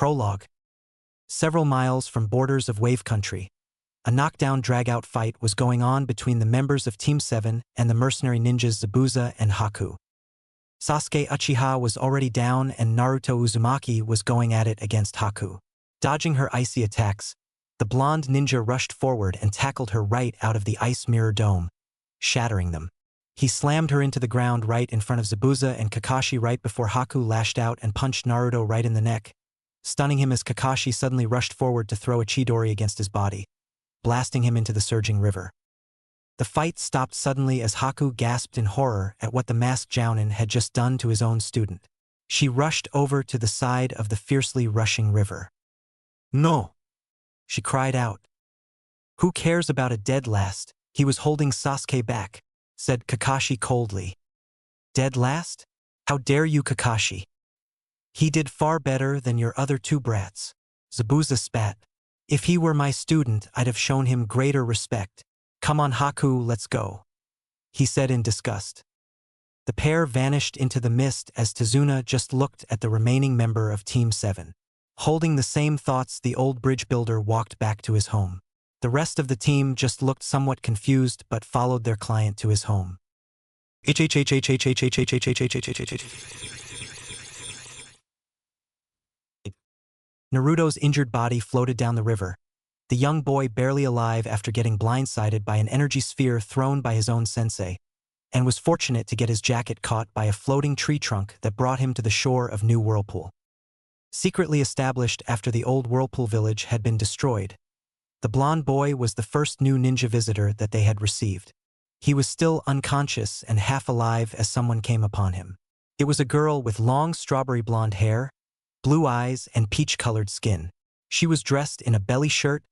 Prologue. Several miles from borders of Wave Country, a knockdown drag-out fight was going on between the members of Team 7 and the mercenary ninjas Zabuza and Haku. Sasuke Uchiha was already down and Naruto Uzumaki was going at it against Haku. Dodging her icy attacks, the blonde ninja rushed forward and tackled her right out of the ice mirror dome, shattering them. He slammed her into the ground right in front of Zabuza and Kakashi right before Haku lashed out and punched Naruto right in the neck, stunning him as Kakashi suddenly rushed forward to throw a Chidori against his body, blasting him into the surging river. The fight stopped suddenly as Haku gasped in horror at what the masked Jounin had just done to his own student. She rushed over to the side of the fiercely rushing river. "No!" she cried out. "Who cares about a dead last? He was holding Sasuke back," said Kakashi coldly. "Dead last? How dare you, Kakashi? He did far better than your other two brats," Zabuza spat. "If he were my student, I'd have shown him greater respect. Come on, Haku, let's go," he said in disgust. The pair vanished into the mist as Tsunade just looked at the remaining member of Team 7. Holding the same thoughts, the old bridge builder walked back to his home. The rest of the team just looked somewhat confused but followed their client to his home. Naruto's injured body floated down the river, the young boy barely alive after getting blindsided by an energy sphere thrown by his own sensei, and was fortunate to get his jacket caught by a floating tree trunk that brought him to the shore of New Whirlpool. Secretly established after the old Whirlpool village had been destroyed, the blonde boy was the first new ninja visitor that they had received. He was still unconscious and half alive as someone came upon him. It was a girl with long strawberry blonde hair, blue eyes, and peach-colored skin. She was dressed in a belly shirt,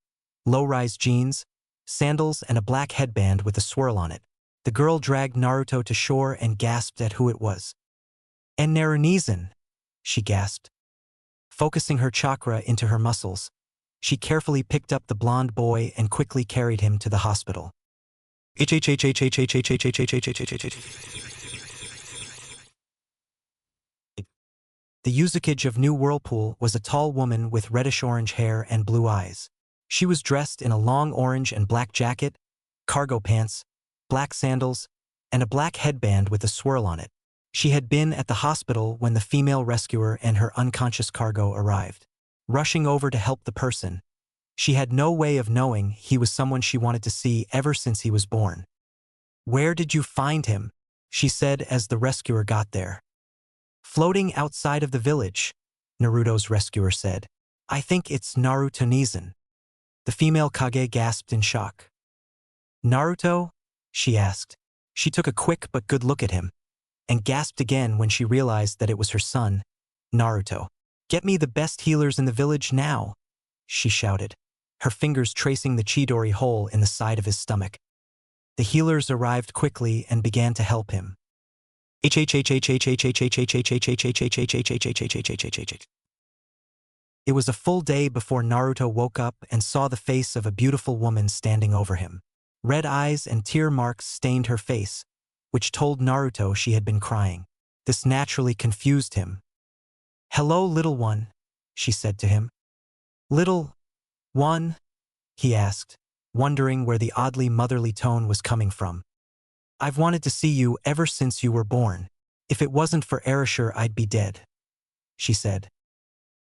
low-rise jeans, sandals, and a black headband with a swirl on it. The girl dragged Naruto to shore and gasped at who it was. "And Narunizan," she gasped. Focusing her chakra into her muscles, she carefully picked up the blonde boy and quickly carried him to the hospital. The Uzukage of New Whirlpool was a tall woman with reddish-orange hair and blue eyes. She was dressed in a long orange and black jacket, cargo pants, black sandals, and a black headband with a swirl on it. She had been at the hospital when the female rescuer and her unconscious cargo arrived. Rushing over to help the person, she had no way of knowing he was someone she wanted to see ever since he was born. "Where did you find him?" she said as the rescuer got there. "Floating outside of the village," Naruto's rescuer said. "I think it's Naruto-nizan." The female Kage gasped in shock. "Naruto?" she asked. She took a quick but good look at him, and gasped again when she realized that it was her son, Naruto. "Get me the best healers in the village now," she shouted, her fingers tracing the Chidori hole in the side of his stomach. The healers arrived quickly and began to help him. It was a full day before Naruto woke up and saw the face of a beautiful woman standing over him. Red eyes and tear marks stained her face, which told Naruto she had been crying. This naturally confused him. "Hello, little one," she said to him. "Little one?" he asked, wondering where the oddly motherly tone was coming from. "I've wanted to see you ever since you were born. If it wasn't for Erasure, I'd be dead," she said.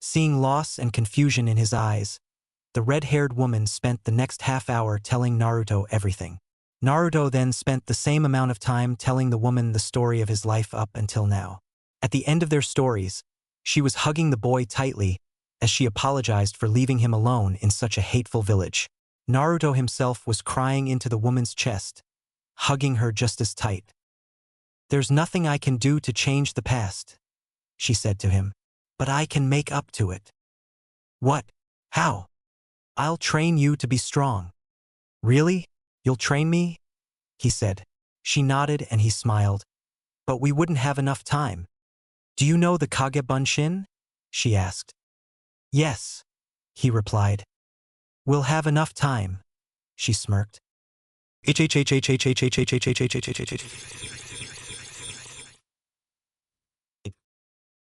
Seeing loss and confusion in his eyes, the red-haired woman spent the next half hour telling Naruto everything. Naruto then spent the same amount of time telling the woman the story of his life up until now. At the end of their stories, she was hugging the boy tightly as she apologized for leaving him alone in such a hateful village. Naruto himself was crying into the woman's chest, hugging her just as tight. "There's nothing I can do to change the past," she said to him, "but I can make up to it." "What? How?" "I'll train you to be strong." "Really? You'll train me?" he said. She nodded and he smiled. "But we wouldn't have enough time." "Do you know the Kage Bunshin?" she asked. "Yes," he replied. "We'll have enough time," she smirked.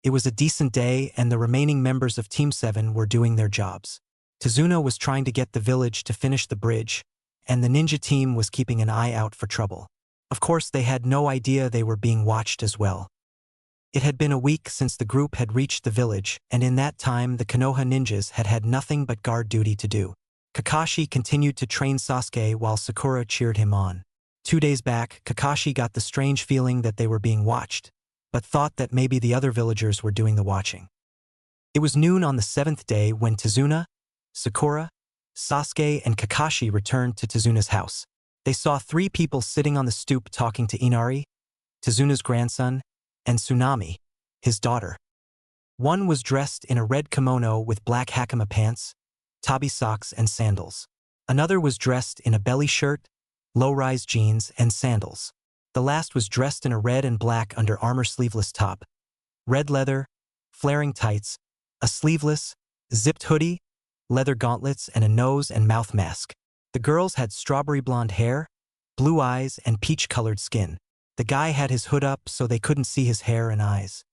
It was a decent day and the remaining members of Team 7 were doing their jobs. Tsunade was trying to get the village to finish the bridge, and the ninja team was keeping an eye out for trouble. Of course, they had no idea they were being watched as well. It had been a week since the group had reached the village, and in that time the Konoha ninjas had had nothing but guard duty to do. Kakashi continued to train Sasuke while Sakura cheered him on. 2 days back, Kakashi got the strange feeling that they were being watched, but thought that maybe the other villagers were doing the watching. It was noon on the 7th day when Tsunade, Sakura, Sasuke, and Kakashi returned to Tsunade's house. They saw 3 people sitting on the stoop talking to Inari, Tsunade's grandson, and Tsunami, his daughter. One was dressed in a red kimono with black hakama pants, tabi socks, and sandals. Another was dressed in a belly shirt, low-rise jeans, and sandals. The last was dressed in a red and black under-armour sleeveless top, red leather, flaring tights, a sleeveless, zipped hoodie, leather gauntlets, and a nose and mouth mask. The girls had strawberry blonde hair, blue eyes, and peach-colored skin. The guy had his hood up so they couldn't see his hair and eyes.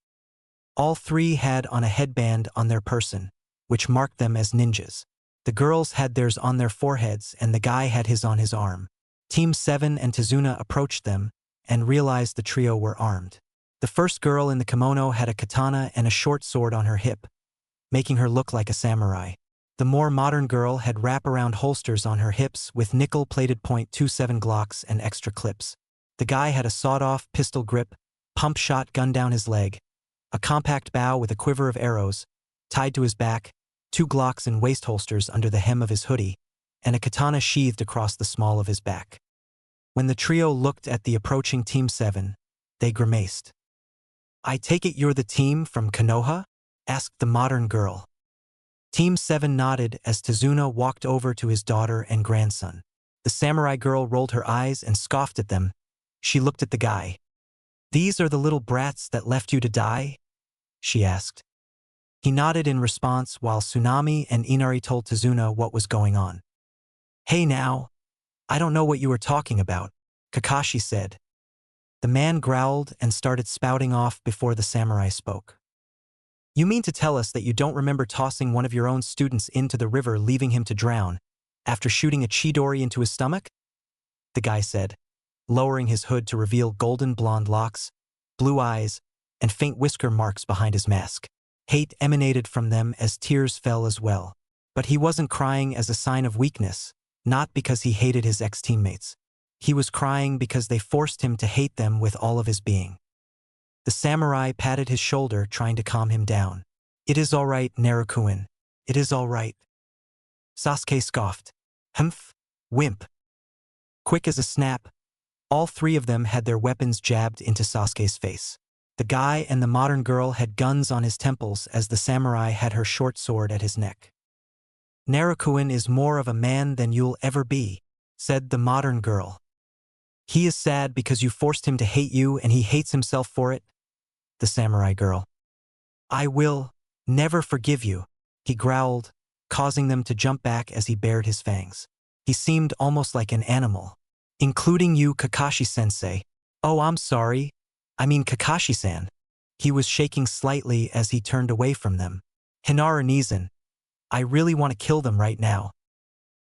All 3 had on a headband on their person, which marked them as ninjas. The girls had theirs on their foreheads and the guy had his on his arm. Team 7 and Tsunade approached them and realized the trio were armed. The first girl in the kimono had a katana and a short sword on her hip, making her look like a samurai. The more modern girl had wrap-around holsters on her hips with nickel-plated .27 Glocks and extra clips. The guy had a sawed-off pistol grip, pump-shot gun down his leg, a compact bow with a quiver of arrows, tied to his back, 2 Glocks in waist holsters under the hem of his hoodie, and a katana sheathed across the small of his back. When the trio looked at the approaching Team 7, they grimaced. "I take it you're the team from Konoha?" asked the modern girl. Team 7 nodded as Tsunade walked over to his daughter and grandson. The samurai girl rolled her eyes and scoffed at them. She looked at the guy. "These are the little brats that left you to die?" she asked. He nodded in response while Tsunami and Inari told Tsunade what was going on. "Hey now, I don't know what you were talking about," Kakashi said. The man growled and started spouting off before the samurai spoke. "You mean to tell us that you don't remember tossing one of your own students into the river leaving him to drown, after shooting a Chidori into his stomach?" the guy said, lowering his hood to reveal golden blonde locks, blue eyes, and faint whisker marks behind his mask. Hate emanated from them as tears fell as well. But he wasn't crying as a sign of weakness, not because he hated his ex-teammates. He was crying because they forced him to hate them with all of his being. The samurai patted his shoulder, trying to calm him down. "It is all right, Naruto-kun. It is all right." Sasuke scoffed. "Humph, wimp." Quick as a snap, all 3 of them had their weapons jabbed into Sasuke's face. The guy and the modern girl had guns on his temples as the samurai had her short sword at his neck. "Naruto-kun is more of a man than you'll ever be," said the modern girl. "He is sad because you forced him to hate you and he hates himself for it," the samurai girl. "I will never forgive you," he growled, causing them to jump back as he bared his fangs. He seemed almost like an animal. "Including you, Kakashi-sensei." "Oh, I'm sorry. I mean Kakashi-san." He was shaking slightly as he turned away from them. "Hinata-nizan. I really want to kill them right now."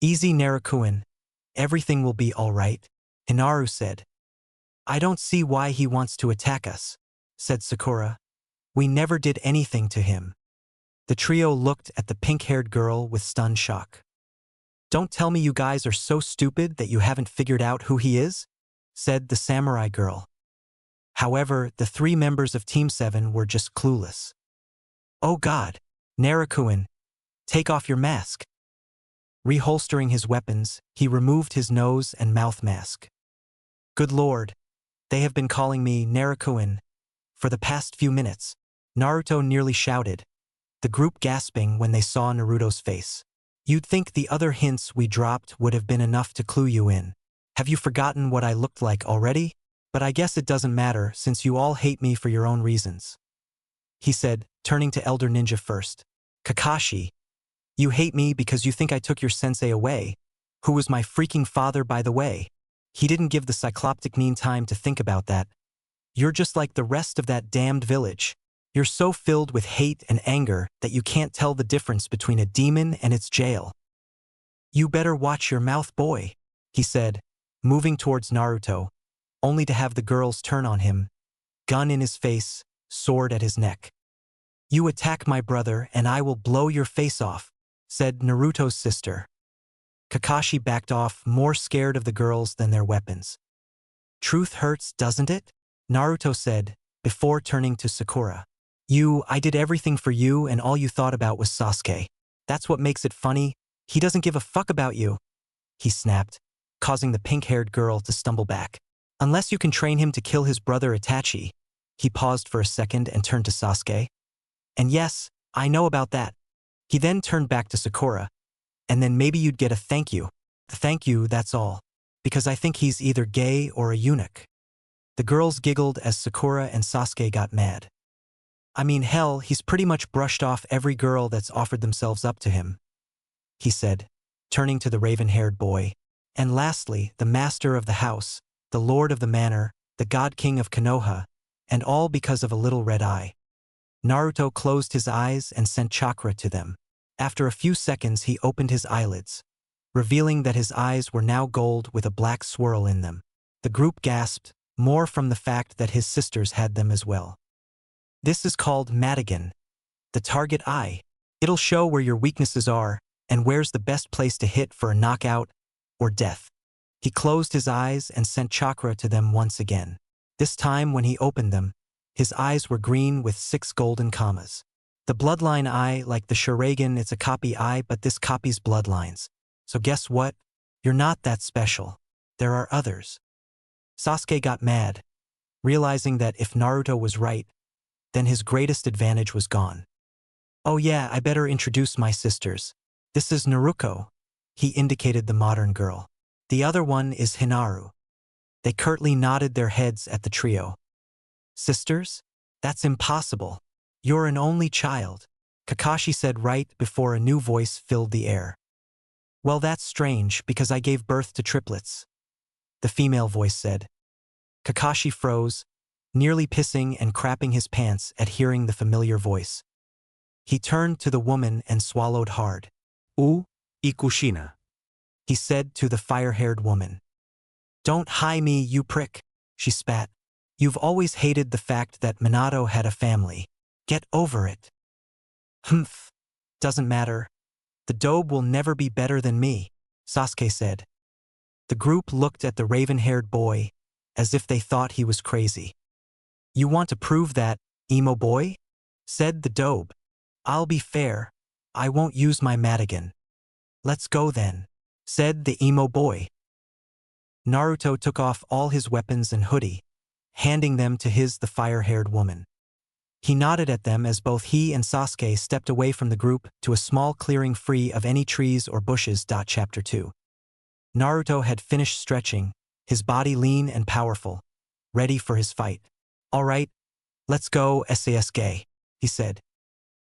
"Easy, Naruto-kun. Everything will be all right," Hinata said. "I don't see why he wants to attack us," said Sakura. "We never did anything to him." The trio looked at the pink-haired girl with stunned shock. "Don't tell me you guys are so stupid that you haven't figured out who he is," said the samurai girl. However, the 3 members of Team 7 were just clueless. "Oh God, Naruto-kun, take off your mask." Reholstering his weapons, he removed his nose and mouth mask. "Good Lord, they have been calling me Naruto-kun for the past few minutes," Naruto nearly shouted, the group gasping when they saw Naruto's face. "You'd think the other hints we dropped would have been enough to clue you in. Have you forgotten what I looked like already? But I guess it doesn't matter since you all hate me for your own reasons," he said, turning to Elder Ninja first. "Kakashi, you hate me because you think I took your sensei away, who was my freaking father, by the way." He didn't give the Cycloptic Nin time to think about that. "You're just like the rest of that damned village. You're so filled with hate and anger that you can't tell the difference between a demon and its jail. You better watch your mouth, boy, he said, moving towards Naruto, only to have the girls turn on him, gun in his face, sword at his neck. You attack my brother and I will blow your face off, said Naruto's sister. Kakashi backed off, more scared of the girls than their weapons. Truth hurts, doesn't it? Naruto said, before turning to Sakura. I did everything for you and all you thought about was Sasuke. That's what makes it funny. He doesn't give a fuck about you, he snapped, causing the pink-haired girl to stumble back. Unless you can train him to kill his brother Itachi. He paused for a second and turned to Sasuke. And yes, I know about that. He then turned back to Sakura. And then maybe you'd get a thank you. The thank you, that's all. Because I think he's either gay or a eunuch. The girls giggled as Sakura and Sasuke got mad. I mean, hell, he's pretty much brushed off every girl that's offered themselves up to him, he said, turning to the raven-haired boy. And lastly, the master of the house, the lord of the manor, the god king of Konoha, and all because of a little red eye. Naruto closed his eyes and sent chakra to them. After a few seconds he opened his eyelids, revealing that his eyes were now gold with a black swirl in them. The group gasped, more from the fact that his sisters had them as well. This is called Madigan, the target eye. It'll show where your weaknesses are and where's the best place to hit for a knockout or death. He closed his eyes and sent chakra to them once again. This time when he opened them, his eyes were green with 6 golden commas. The bloodline eye, like the Sharingan, it's a copy eye, but this copies bloodlines. So guess what? You're not that special. There are others. Sasuke got mad, realizing that if Naruto was right, then his greatest advantage was gone. Oh yeah, I better introduce my sisters. This is Naruko. He indicated the modern girl. The other one is Hinaru. They curtly nodded their heads at the trio. Sisters? That's impossible. You're an only child, Kakashi said right before a new voice filled the air. Well, that's strange because I gave birth to triplets, the female voice said. Kakashi froze, nearly pissing and crapping his pants at hearing the familiar voice. He turned to the woman and swallowed hard. Ikushina, he said to the fire-haired woman. Don't hi me, you prick, she spat. You've always hated the fact that Minato had a family. Get over it. Humph. Doesn't matter. The dobe will never be better than me, Sasuke said. The group looked at the raven-haired boy, as if they thought he was crazy. You want to prove that, emo boy? Said the dobe. I'll be fair. I won't use my Madigan. Let's go then, said the emo boy. Naruto took off all his weapons and hoodie, handing them to the fire-haired woman. He nodded at them as both he and Sasuke stepped away from the group to a small clearing free of any trees or bushes. Chapter 2. Naruto had finished stretching, his body lean and powerful, ready for his fight. All right, let's go, Sasuke, he said.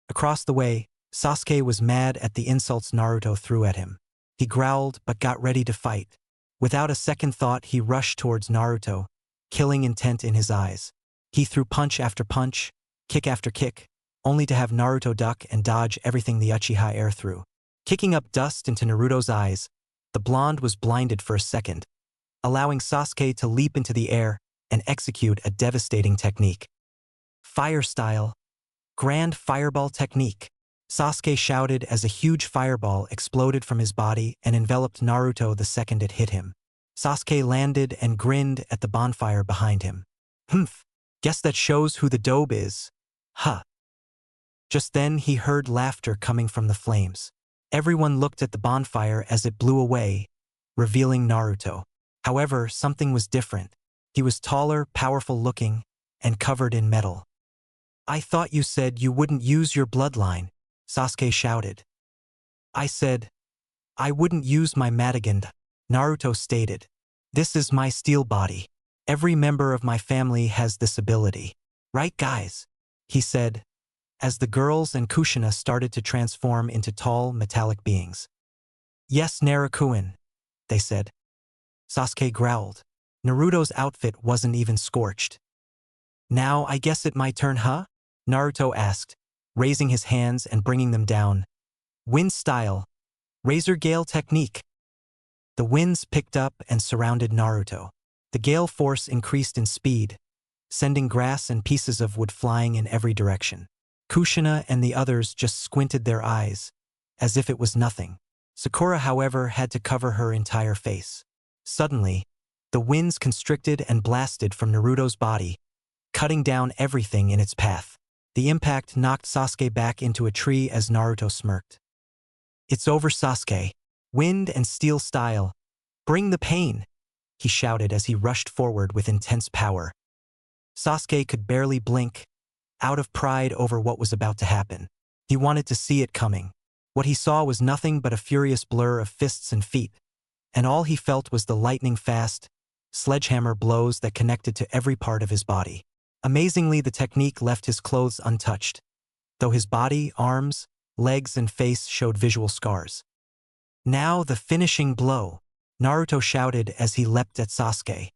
Across the way, Sasuke was mad at the insults Naruto threw at him. He growled but got ready to fight. Without a second thought, he rushed towards Naruto, killing intent in his eyes. He threw punch after punch, kick after kick, only to have Naruto duck and dodge everything the Uchiha air threw. Kicking up dust into Naruto's eyes, the blonde was blinded for a second, allowing Sasuke to leap into the air and execute a devastating technique. Fire style. Grand fireball technique. Sasuke shouted as a huge fireball exploded from his body and enveloped Naruto the second it hit him. Sasuke landed and grinned at the bonfire behind him. Humph, guess that shows who the dobe is. Huh. Just then he heard laughter coming from the flames. Everyone looked at the bonfire as it blew away, revealing Naruto. However, something was different. He was taller, powerful-looking, and covered in metal. I thought you said you wouldn't use your bloodline, Sasuke shouted. I said, I wouldn't use my Madigan, Naruto stated. This is my steel body. Every member of my family has this ability. Right, guys? He said, as the girls and Kushina started to transform into tall, metallic beings. Yes, Narukuin, they said. Sasuke growled. Naruto's outfit wasn't even scorched. Now I guess it's my turn, huh? Naruto asked, raising his hands and bringing them down. Wind style. Razor gale technique. The winds picked up and surrounded Naruto. The gale force increased in speed, sending grass and pieces of wood flying in every direction. Kushina and the others just squinted their eyes, as if it was nothing. Sakura, however, had to cover her entire face. Suddenly, the winds constricted and blasted from Naruto's body, cutting down everything in its path. The impact knocked Sasuke back into a tree as Naruto smirked. It's over, Sasuke. Wind and steel style. Bring the pain, he shouted as he rushed forward with intense power. Sasuke could barely blink, out of pride over what was about to happen. He wanted to see it coming. What he saw was nothing but a furious blur of fists and feet, and all he felt was the lightning-fast, sledgehammer blows that connected to every part of his body. Amazingly, the technique left his clothes untouched, though his body, arms, legs, and face showed visual scars. Now the finishing blow, Naruto shouted as he leapt at Sasuke.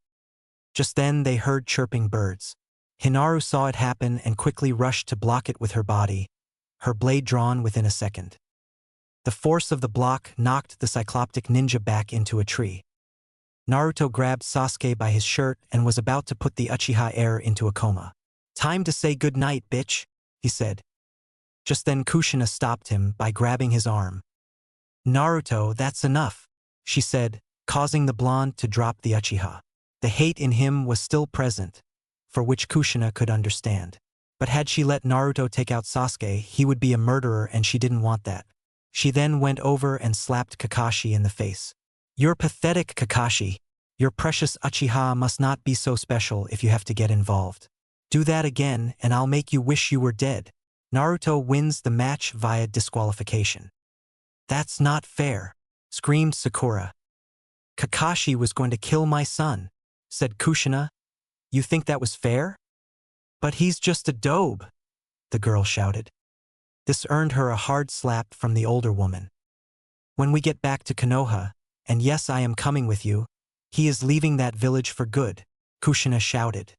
Just then they heard chirping birds. Hinaru saw it happen and quickly rushed to block it with her body, her blade drawn within a second. The force of the block knocked the cycloptic ninja back into a tree. Naruto grabbed Sasuke by his shirt and was about to put the Uchiha heir into a coma. Time to say good night, bitch, he said. Just then Kushina stopped him by grabbing his arm. Naruto, that's enough, she said, causing the blonde to drop the Uchiha. The hate in him was still present, for which Kushina could understand. But had she let Naruto take out Sasuke, he would be a murderer and she didn't want that. She then went over and slapped Kakashi in the face. You're pathetic, Kakashi. Your precious Uchiha must not be so special if you have to get involved. Do that again and I'll make you wish you were dead. Naruto wins the match via disqualification. That's not fair, screamed Sakura. Kakashi was going to kill my son, said Kushina. You think that was fair? But he's just a dobe, the girl shouted. This earned her a hard slap from the older woman. When we get back to Konoha, and yes, I am coming with you, he is leaving that village for good, Kushina shouted.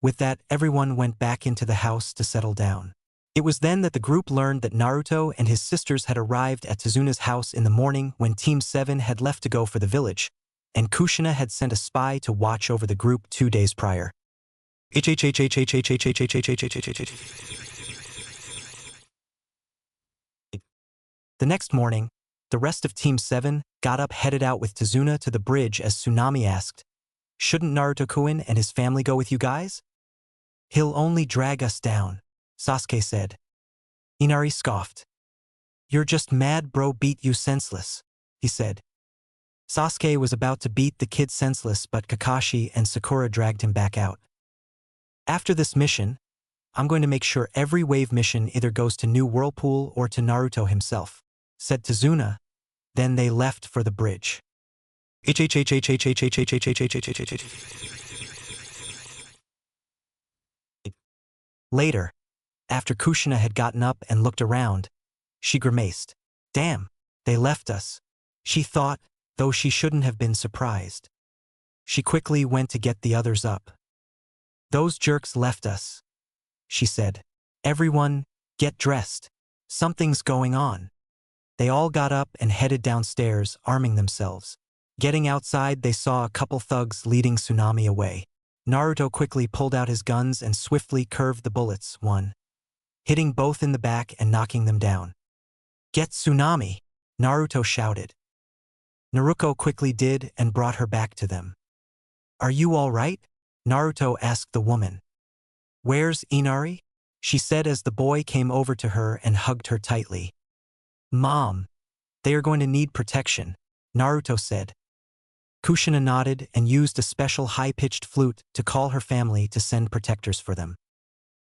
With that, everyone went back into the house to settle down. It was then that the group learned that Naruto and his sisters had arrived at Tsunade's house in the morning when Team 7 had left to go for the village, and Kushina had sent a spy to watch over the group 2 days prior. The next morning, the rest of Team 7 got up, headed out with Tsunade to the bridge as Tsunami asked, "Shouldn't Naruto-kun and his family go with you guys?" "He'll only drag us down," Sasuke said. Inari scoffed. "You're just mad, bro, beat you senseless," he said. Sasuke was about to beat the kid senseless, but Kakashi and Sakura dragged him back out. "After this mission, I'm going to make sure every wave mission either goes to New Whirlpool or to Naruto himself," said Tsunade. Then they left for the bridge. Later, after Kushina had gotten up and looked around, she grimaced. "Damn, they left us," she thought, though she shouldn't have been surprised. She quickly went to get the others up. "Those jerks left us," she said. "Everyone, get dressed. Something's going on." They all got up and headed downstairs, arming themselves. Getting outside, they saw a couple thugs leading Tsunami away. Naruto quickly pulled out his guns and swiftly curved the bullets, one, hitting both in the back and knocking them down. "Get Tsunami!" Naruto shouted. Naruto quickly did and brought her back to them. "Are you all right?" Naruto asked the woman. "Where's Inari?" she said as the boy came over to her and hugged her tightly. "Mom, they are going to need protection," Naruto said. Kushina nodded and used a special high-pitched flute to call her family to send protectors for them.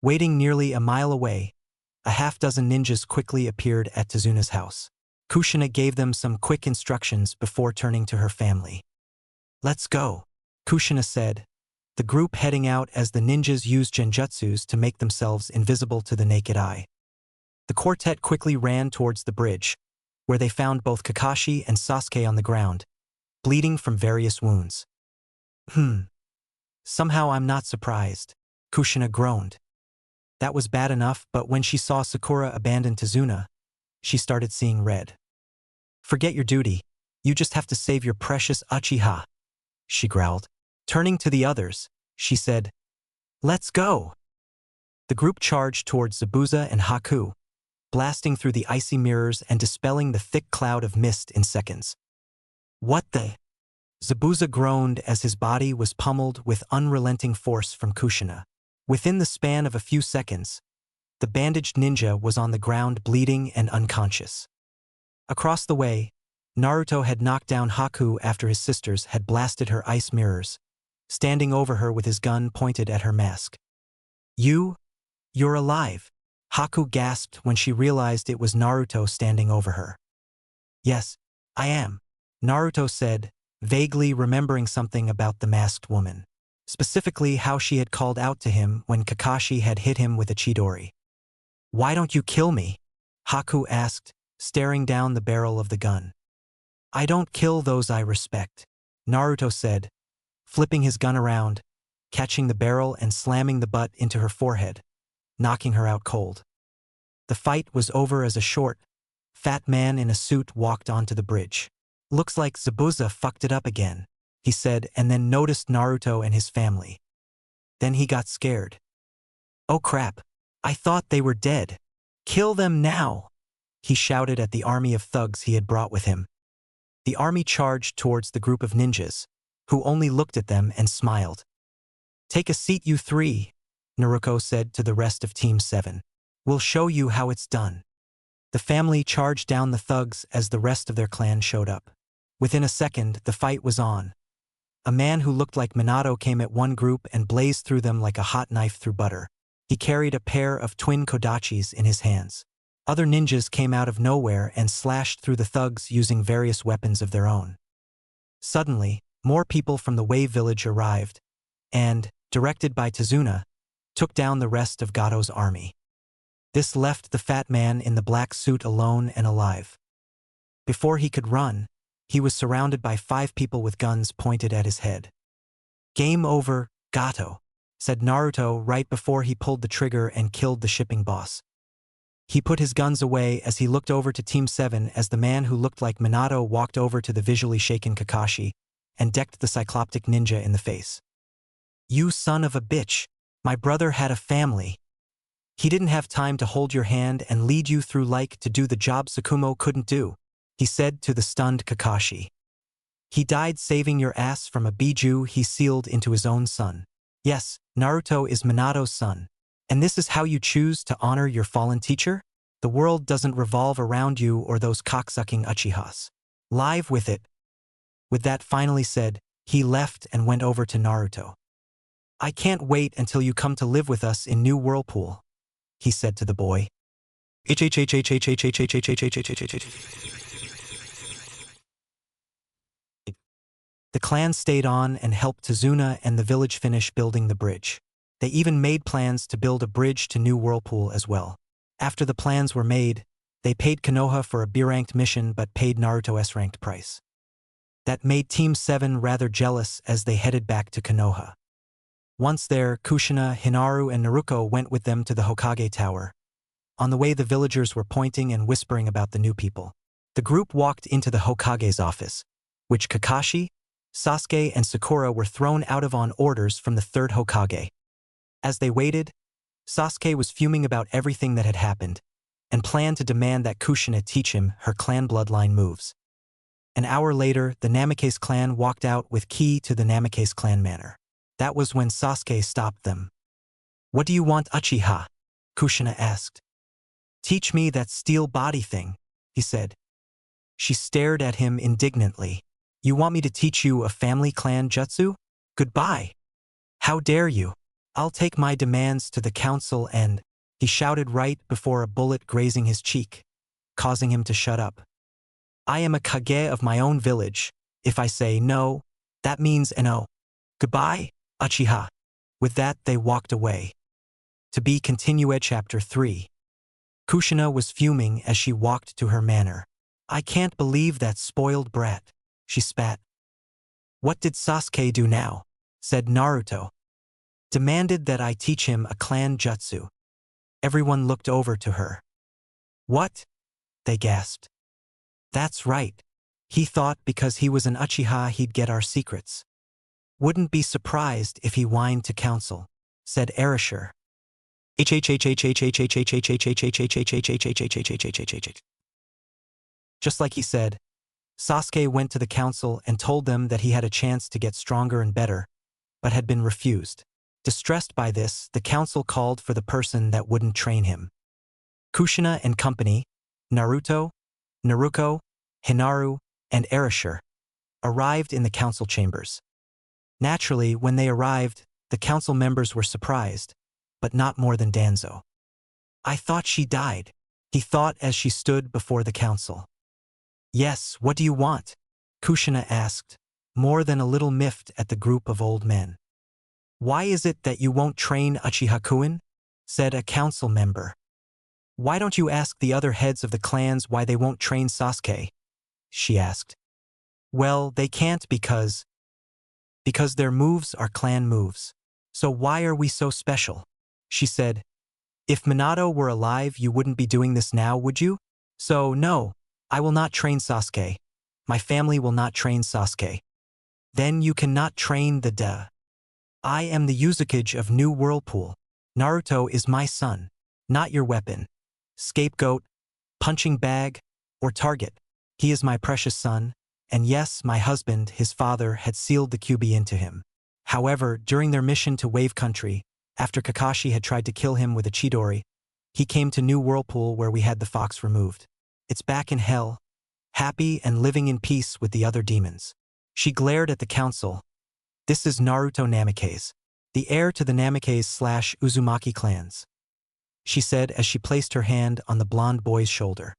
Waiting nearly a mile away, a half-dozen ninjas quickly appeared at Tsunade's house. Kushina gave them some quick instructions before turning to her family. "Let's go," Kushina said, the group heading out as the ninjas used genjutsus to make themselves invisible to the naked eye. The quartet quickly ran towards the bridge, where they found both Kakashi and Sasuke on the ground, bleeding from various wounds. Somehow I'm not surprised," Kushina groaned. That was bad enough, but when she saw Sakura abandon Tazuna, she started seeing red. Forget your duty. You just have to save your precious Uchiha, she growled. Turning to the others, she said, "Let's go." The group charged towards Zabuza and Haku, blasting through the icy mirrors and dispelling the thick cloud of mist in seconds. What the? Zabuza groaned as his body was pummeled with unrelenting force from Kushina. Within the span of a few seconds, the bandaged ninja was on the ground bleeding and unconscious. Across the way, Naruto had knocked down Haku after his sisters had blasted her ice mirrors, standing over her with his gun pointed at her mask. You're alive," Haku gasped when she realized it was Naruto standing over her. "Yes, I am," Naruto said, vaguely remembering something about the masked woman. Specifically how she had called out to him when Kakashi had hit him with a Chidori. "Why don't you kill me?" Haku asked, staring down the barrel of the gun. "I don't kill those I respect," Naruto said, flipping his gun around, catching the barrel and slamming the butt into her forehead, knocking her out cold. The fight was over as a short, fat man in a suit walked onto the bridge. "Looks like Zabuza fucked it up again," he said, and then noticed Naruto and his family. Then he got scared. "Oh crap, I thought they were dead. Kill them now," he shouted at the army of thugs he had brought with him. The army charged towards the group of ninjas, who only looked at them and smiled. "Take a seat, you three," Naruto said to the rest of Team 7. "We'll show you how it's done." The family charged down the thugs as the rest of their clan showed up. Within a second, the fight was on. A man who looked like Minato came at one group and blazed through them like a hot knife through butter. He carried a pair of twin kodachis in his hands. Other ninjas came out of nowhere and slashed through the thugs using various weapons of their own. Suddenly, more people from the Wave Village arrived, and, directed by Tazuna, took down the rest of Gato's army. This left the fat man in the black suit alone and alive. Before he could run, he was surrounded by 5 people with guns pointed at his head. "Game over, Gato," said Naruto right before he pulled the trigger and killed the shipping boss. He put his guns away as he looked over to Team 7 as the man who looked like Minato walked over to the visually shaken Kakashi and decked the cycloptic ninja in the face. "You son of a bitch, my brother had a family. He didn't have time to hold your hand and lead you through like to do the job Tsukumo couldn't do," he said to the stunned Kakashi. "He died saving your ass from a biju he sealed into his own son. Yes, Naruto is Minato's son. And this is how you choose to honor your fallen teacher? The world doesn't revolve around you or those cocksucking Uchihas. Live with it." With that finally said, he left and went over to Naruto. "I can't wait until you come to live with us in New Whirlpool," he said to the boy. The clan stayed on and helped Tazuna and the village finish building the bridge. They even made plans to build a bridge to New Whirlpool as well. After the plans were made, they paid Konoha for a B-ranked mission but paid Naruto S-ranked price. That made Team 7 rather jealous as they headed back to Konoha. Once there, Kushina, Hinaru, and Naruto went with them to the Hokage Tower. On the way, the villagers were pointing and whispering about the new people. The group walked into the Hokage's office, which Kakashi, Sasuke, and Sakura were thrown out of on orders from the third Hokage. As they waited, Sasuke was fuming about everything that had happened and planned to demand that Kushina teach him her clan bloodline moves. An hour later, the Namikaze clan walked out with key to the Namikaze clan manor. That was when Sasuke stopped them. "What do you want, Uchiha?" Kushina asked. "Teach me that steel body thing," he said. She stared at him indignantly. "You want me to teach you a family clan jutsu? Goodbye. How dare you? I'll take my demands to the council and," he shouted right before a bullet grazing his cheek, causing him to shut up. "I am a Kage of my own village. If I say no, that means no. Goodbye, Uchiha." With that, they walked away. To be continued Chapter 3. Kushina was fuming as she walked to her manor. "I can't believe that spoiled brat," she spat. "What did Sasuke do now?" said Naruto. "Demanded that I teach him a clan jutsu." Everyone looked over to her. What? They gasped. That's right. He thought because he was an Uchiha he'd get our secrets. Wouldn't be surprised if he whined to council, said Erasure. Just like he said, Sasuke went to the council and told them that he had a chance to get stronger and better, but had been refused. Distressed by this, the council called for the person that wouldn't train him. Kushina and company, Naruto, Naruko, Hinaru, and Erasure, arrived in the council chambers. Naturally, when they arrived, the council members were surprised, but not more than Danzo. I thought she died, he thought as she stood before the council. Yes, what do you want? Kushina asked, more than a little miffed at the group of old men. Why is it that you won't train Uchiha-kun? Said a council member. Why don't you ask the other heads of the clans why they won't train Sasuke? She asked. Well, they can't because their moves are clan moves. So why are we so special? She said. If Minato were alive, you wouldn't be doing this now, would you? So no, I will not train Sasuke. My family will not train Sasuke. Then you cannot train the duh. I am the Uzukage of New Whirlpool. Naruto is my son, not your weapon, scapegoat, punching bag, or target. He is my precious son, and yes, my husband, his father, had sealed the QB into him. However, during their mission to Wave Country, after Kakashi had tried to kill him with a Chidori, he came to New Whirlpool where we had the fox removed. It's back in hell, happy and living in peace with the other demons. She glared at the council. This is Naruto Namikaze, the heir to the Namikaze/Uzumaki clans, she said as she placed her hand on the blonde boy's shoulder.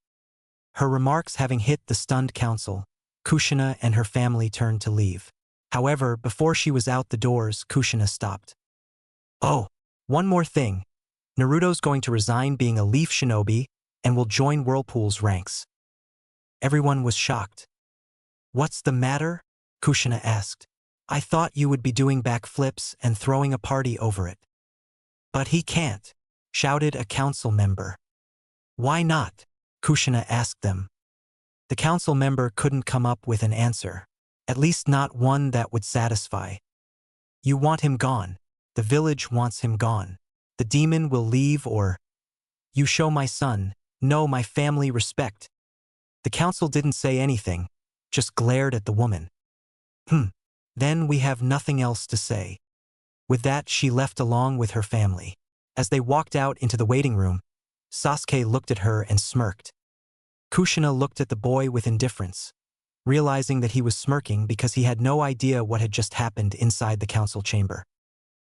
Her remarks having hit the stunned council, Kushina and her family turned to leave. However, before she was out the doors, Kushina stopped. Oh, one more thing. Naruto's going to resign being a Leaf Shinobi and will join Whirlpool's ranks. Everyone was shocked. What's the matter? Kushina asked. I thought you would be doing backflips and throwing a party over it. But he can't, shouted a council member. Why not? Kushina asked them. The council member couldn't come up with an answer, at least not one that would satisfy. You want him gone. The village wants him gone. The demon will leave or... You show my son, no, my family respect. The council didn't say anything, just glared at the woman. Then we have nothing else to say. With that, she left along with her family. As they walked out into the waiting room, Sasuke looked at her and smirked. Kushina looked at the boy with indifference, realizing that he was smirking because he had no idea what had just happened inside the council chamber.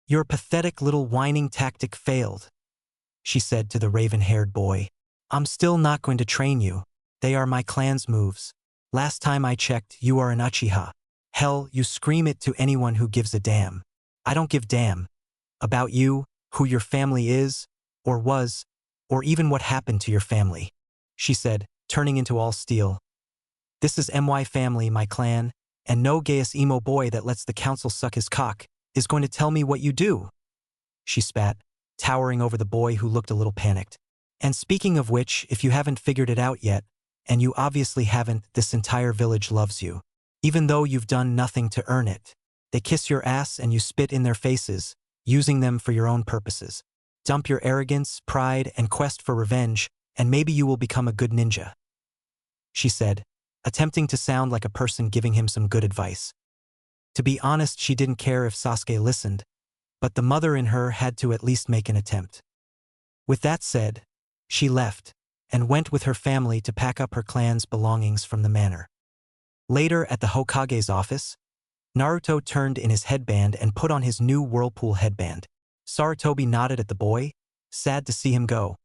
Your pathetic little whining tactic failed, she said to the raven-haired boy. I'm still not going to train you. They are my clan's moves. Last time I checked, you are an Uchiha. Hell, you scream it to anyone who gives a damn. I don't give damn. About you, who your family is, or was, or even what happened to your family, she said, turning into all steel. This is my family, my clan, and no gayest emo boy that lets the council suck his cock is going to tell me what you do. She spat, towering over the boy who looked a little panicked. And speaking of which, if you haven't figured it out yet, and you obviously haven't, this entire village loves you. Even though you've done nothing to earn it. They kiss your ass and you spit in their faces, using them for your own purposes. Dump your arrogance, pride, and quest for revenge, and maybe you will become a good ninja, she said, attempting to sound like a person giving him some good advice. To be honest, she didn't care if Sasuke listened, but the mother in her had to at least make an attempt. With that said, she left, and went with her family to pack up her clan's belongings from the manor. Later at the Hokage's office, Naruto turned in his headband and put on his new Whirlpool headband. Sarutobi nodded at the boy, sad to see him go,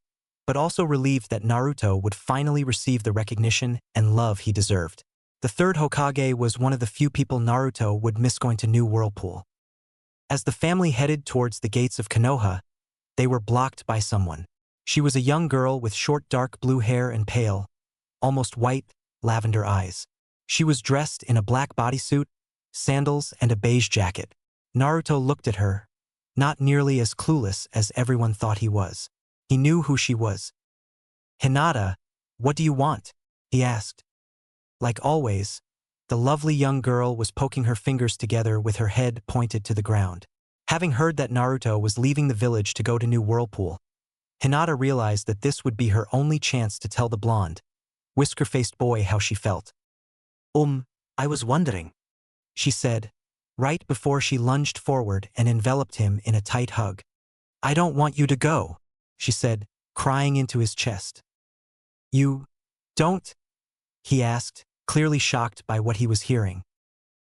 but also relieved that Naruto would finally receive the recognition and love he deserved. The third Hokage was one of the few people Naruto would miss going to New Whirlpool. As the family headed towards the gates of Konoha, they were blocked by someone. She was a young girl with short dark blue hair and pale, almost white, lavender eyes. She was dressed in a black bodysuit, sandals, and a beige jacket. Naruto looked at her, not nearly as clueless as everyone thought he was. He knew who she was. "Hinata, what do you want?" he asked. Like always, the lovely young girl was poking her fingers together with her head pointed to the ground. Having heard that Naruto was leaving the village to go to New Whirlpool, Hinata realized that this would be her only chance to tell the blonde, whisker-faced boy how she felt. I was wondering," she said, right before she lunged forward and enveloped him in a tight hug. "I don't want you to go," she said, crying into his chest. "You don't?" he asked, clearly shocked by what he was hearing.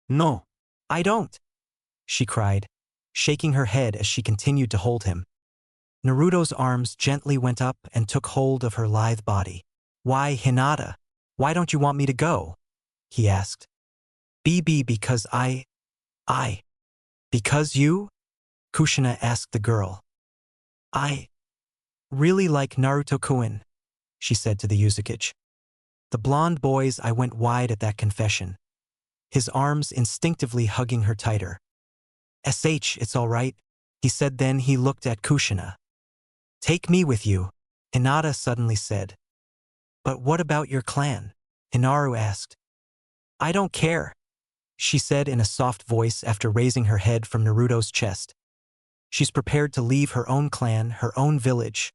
"No, I don't," she cried, shaking her head as she continued to hold him. Naruto's arms gently went up and took hold of her lithe body. "Why, Hinata? Why don't you want me to go?" he asked. Because because you?" Kushina asked the girl. "I really like Naruto-kun," she said to the Uzukage. The blonde boy's eye went wide at that confession, his arms instinctively hugging her tighter. It's all right," he said. Then he looked at Kushina. "Take me with you," Hinata suddenly said. "But what about your clan?" Hinaru asked. "I don't care," she said in a soft voice after raising her head from Naruto's chest. She's prepared to leave her own clan, her own village.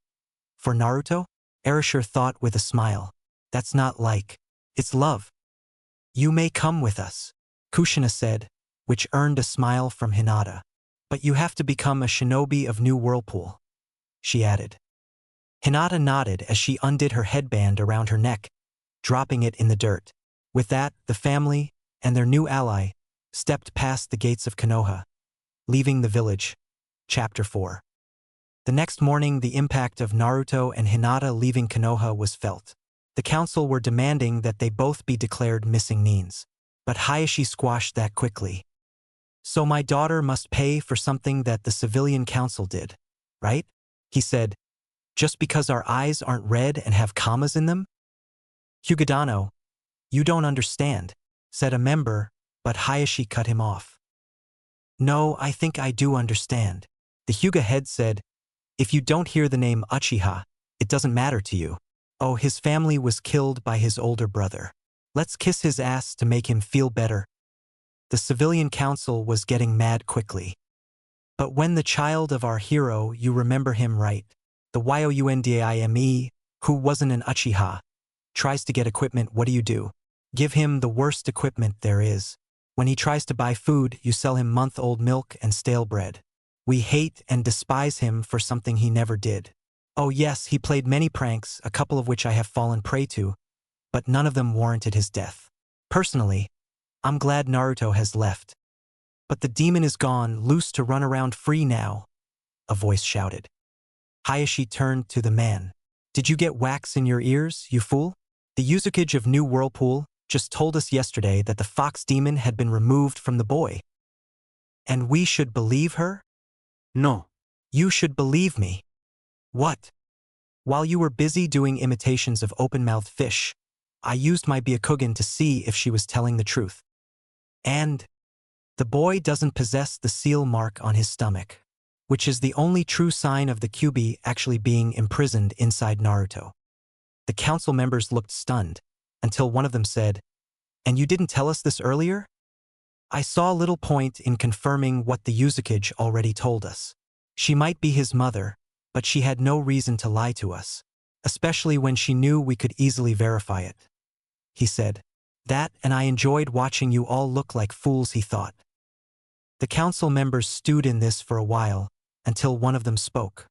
For Naruto? Erashur thought with a smile. That's not like. It's love. "You may come with us," Kushina said, which earned a smile from Hinata. "But you have to become a shinobi of New Whirlpool," she added. Hinata nodded as she undid her headband around her neck, dropping it in the dirt. With that, the family and their new ally stepped past the gates of Konoha, leaving the village. Chapter 4. The next morning, the impact of Naruto and Hinata leaving Konoha was felt. The council were demanding that they both be declared missing neens. But Hayashi squashed that quickly. "So my daughter must pay for something that the civilian council did, right?" he said. "Just because our eyes aren't red and have commas in them?" "Hyugadano, you don't understand," said a member, but Hayashi cut him off. "No, I think I do understand," the Hyuga head said. "If you don't hear the name Uchiha, it doesn't matter to you. Oh, his family was killed by his older brother. Let's kiss his ass to make him feel better." The civilian council was getting mad quickly. "But when the child of our hero, you remember him right, the Youndame, who wasn't an Uchiha, tries to get equipment, what do? Give him the worst equipment there is. When he tries to buy food, you sell him month-old milk and stale bread. We hate and despise him for something he never did. Oh yes, he played many pranks, a couple of which I have fallen prey to, but none of them warranted his death. Personally, I'm glad Naruto has left. But the demon is gone, loose to run around free now," a voice shouted. Hayashi turned to the man. "Did you get wax in your ears, you fool? The Uzukage of New Whirlpool just told us yesterday that the fox demon had been removed from the boy. And we should believe her? No. You should believe me." "What?" "While you were busy doing imitations of open-mouthed fish, I used my Byakugan to see if she was telling the truth. And the boy doesn't possess the seal mark on his stomach, which is the only true sign of the Kyuubi actually being imprisoned inside Naruto." The council members looked stunned, until one of them said, "And you didn't tell us this earlier?" "I saw little point in confirming what the Uzukage already told us. She might be his mother, but she had no reason to lie to us, especially when she knew we could easily verify it," he said. "That, and I enjoyed watching you all look like fools," he thought. The council members stewed in this for a while, until one of them spoke.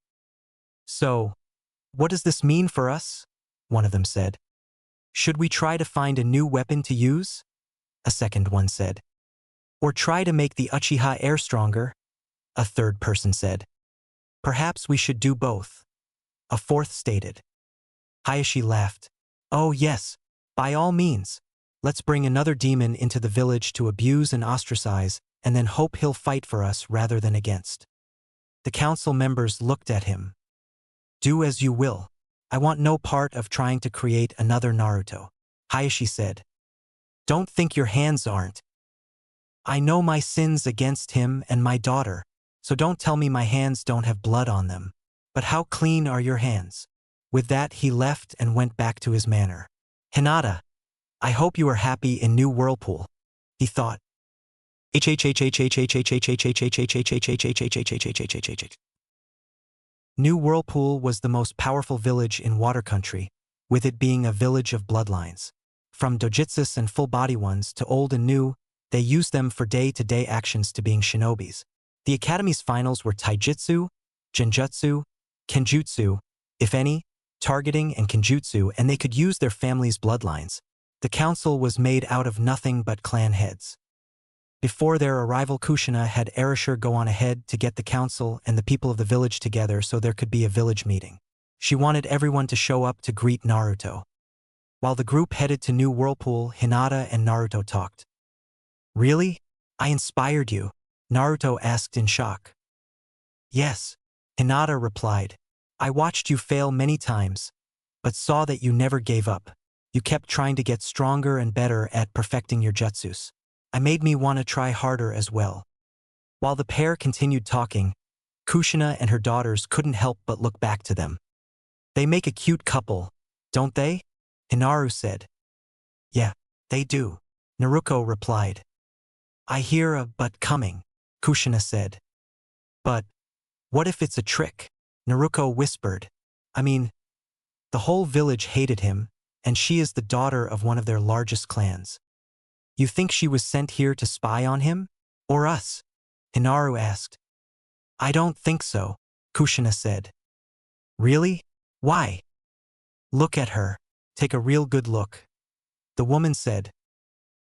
"So, what does this mean for us?" one of them said. "Should we try to find a new weapon to use?" a second one said. "Or try to make the Uchiha air stronger?" a third person said. "Perhaps we should do both," a fourth stated. Hayashi laughed. "Oh yes, by all means. Let's bring another demon into the village to abuse and ostracize, and then hope he'll fight for us rather than against." The council members looked at him. "Do as you will. I want no part of trying to create another Naruto," Hayashi said. "Don't think your hands aren't. I know my sins against him and my daughter, so don't tell me my hands don't have blood on them." But how clean are your hands? With that he left and went back to his manor. Hinata, I hope you are happy in New Whirlpool, he thought. New Whirlpool was the most powerful village in Water Country, with it being a village of bloodlines. From dojutsus and full-body ones to old and new, they used them for day-to-day actions to being shinobis. The academy's finals were taijutsu, genjutsu, kenjutsu, if any, targeting and kenjutsu, and they could use their family's bloodlines. The council was made out of nothing but clan heads. Before their arrival, Kushina had Erasure go on ahead to get the council and the people of the village together so there could be a village meeting. She wanted everyone to show up to greet Naruto. While the group headed to New Whirlpool, Hinata and Naruto talked. Really? I inspired you? Naruto asked in shock. Yes, Hinata replied. I watched you fail many times, but saw that you never gave up. You kept trying to get stronger and better at perfecting your jutsus. It made me want to try harder as well. While the pair continued talking, Kushina and her daughters couldn't help but look back to them. They make a cute couple, don't they? Hinaru said. Yeah, they do, Naruto replied. I hear a but coming, Kushina said. But what if it's a trick? Naruto whispered. I mean, the whole village hated him, and she is the daughter of one of their largest clans. You think she was sent here to spy on him? Or us? Hinaru asked. I don't think so, Kushina said. Really? Why? Look at her. Take a real good look. The woman said.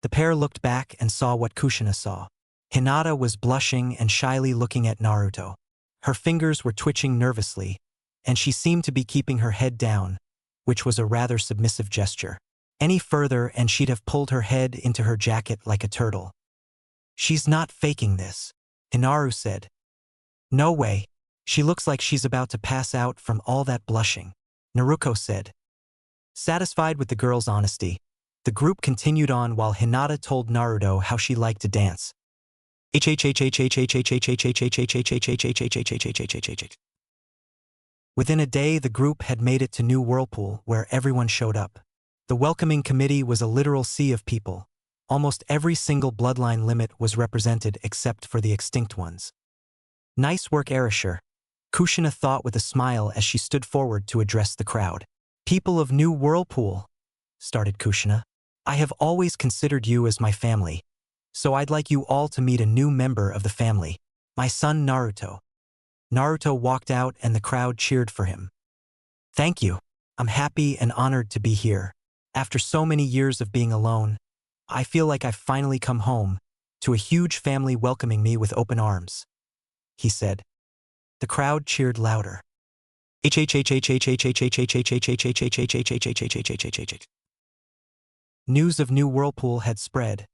The pair looked back and saw what Kushina saw. Hinata was blushing and shyly looking at Naruto. Her fingers were twitching nervously, and she seemed to be keeping her head down, which was a rather submissive gesture. Any further and she'd have pulled her head into her jacket like a turtle. She's not faking this, Hinaru said. No way. She looks like she's about to pass out from all that blushing, Naruto said. Satisfied with the girl's honesty, the group continued on while Hinata told Naruto how she liked to dance. Within a day, the group had made it to New Whirlpool, where everyone showed up. The welcoming committee was a literal sea of people. Almost every single bloodline limit was represented except for the extinct ones. Nice work, Erasure, Kushina thought with a smile as she stood forward to address the crowd. People of New Whirlpool, started Kushina. I have always considered you as my family, so I'd like you all to meet a new member of the family, my son Naruto. Naruto walked out and the crowd cheered for him. Thank you. I'm happy and honored to be here. After so many years of being alone, I feel like I've finally come home, to a huge family welcoming me with open arms, he said. The crowd cheered louder. News of New Whirlpool had spread,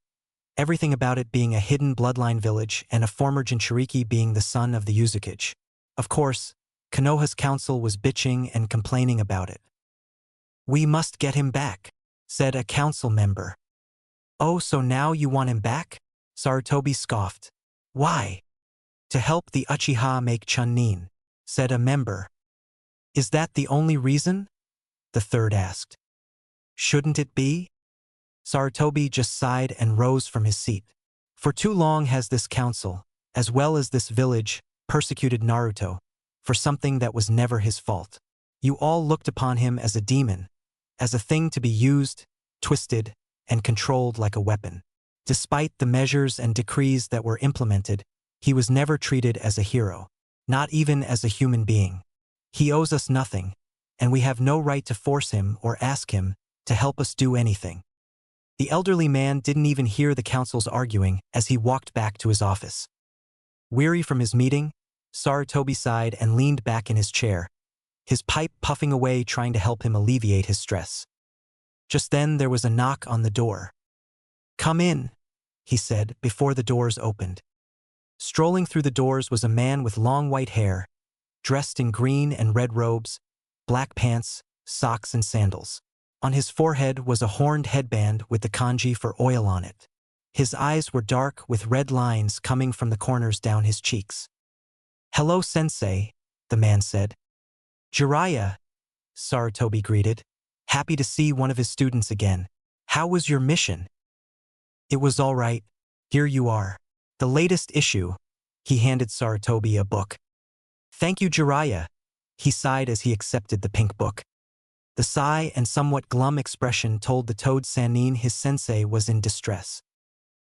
everything about it being a hidden bloodline village and a former Jinchuriki being the son of the Uzukage. Of course, Konoha's council was bitching and complaining about it. We must get him back, said a council member. Oh, so now you want him back? Sarutobi scoffed. Why? To help the Uchiha make Chunin, said a member. Is that the only reason? The third asked. Shouldn't it be? Sarutobi just sighed and rose from his seat. For too long has this council, as well as this village, persecuted Naruto, for something that was never his fault. You all looked upon him as a demon, as a thing to be used, twisted, and controlled like a weapon. Despite the measures and decrees that were implemented, he was never treated as a hero, not even as a human being. He owes us nothing, and we have no right to force him or ask him to help us do anything. The elderly man didn't even hear the council's arguing as he walked back to his office. Weary from his meeting, Sarutobi sighed and leaned back in his chair, his pipe puffing away trying to help him alleviate his stress. Just then there was a knock on the door. Come in, he said before the doors opened. Strolling through the doors was a man with long white hair, dressed in green and red robes, black pants, socks and sandals. On his forehead was a horned headband with the kanji for oil on it. His eyes were dark with red lines coming from the corners down his cheeks. Hello, sensei, the man said. Jiraiya, Sarutobi greeted. Happy to see one of his students again. How was your mission? It was all right. Here you are. The latest issue. He handed Sarutobi a book. Thank you, Jiraiya. He sighed as he accepted the pink book. The sigh and somewhat glum expression told the toad Sannin his sensei was in distress.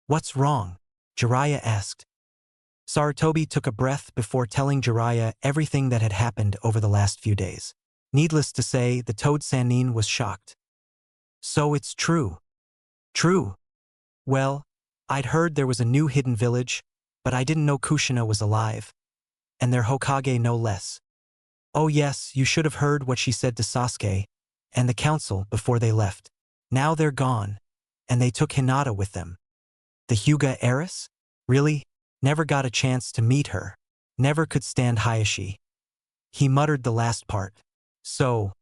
What's wrong? Jiraiya asked. Sarutobi took a breath before telling Jiraiya everything that had happened over the last few days. Needless to say, the toad Sannin was shocked. So it's true. True. Well, I'd heard there was a new hidden village, but I didn't know Kushina was alive. And their Hokage no less. Oh yes, you should have heard what she said to Sasuke and the council before they left. Now they're gone, and they took Hinata with them. The Hyuga heiress? Really? Never got a chance to meet her. Never could stand Hayashi. He muttered the last part. So,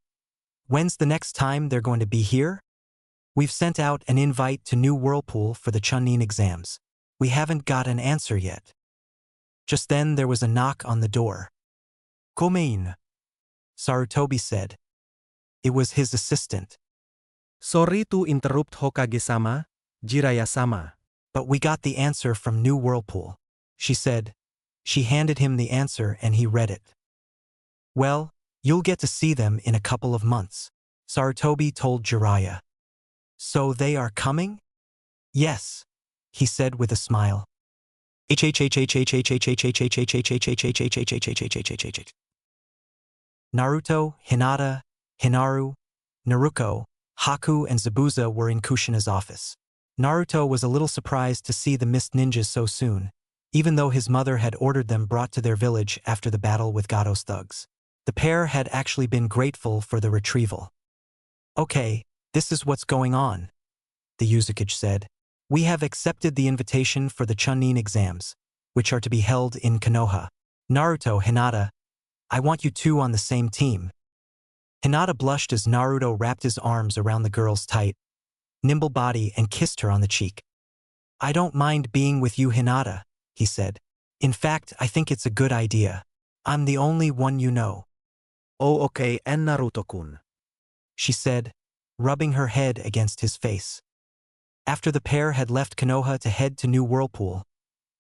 when's the next time they're going to be here? We've sent out an invite to New Whirlpool for the Chunin exams. We haven't got an answer yet. Just then there was a knock on the door. Komein, Sarutobi said. It was his assistant. Sorry to interrupt Hokage-sama, Jiraiya-sama. But we got the answer from New Whirlpool, she said. She handed him the answer and he read it. Well, you'll get to see them in a couple of months, Sarutobi told Jiraiya. So they are coming? Yes, he said with a smile. Naruto, Hinata, Hinaru, Naruko, Haku and Zabuza were in Kushina's office. Naruto was a little surprised to see the mist ninjas so soon, even though his mother had ordered them brought to their village after the battle with Gado's thugs. The pair had actually been grateful for the retrieval. Okay, this is what's going on, the Uzukage said. We have accepted the invitation for the Chunin exams, which are to be held in Konoha. Naruto, Hinata, I want you two on the same team. Hinata blushed as Naruto wrapped his arms around the girl's tight, nimble body and kissed her on the cheek. I don't mind being with you, Hinata, he said. In fact, I think it's a good idea. I'm the only one you know. Oh okay, and Naruto-kun, she said, rubbing her head against his face. After the pair had left Konoha to head to New Whirlpool,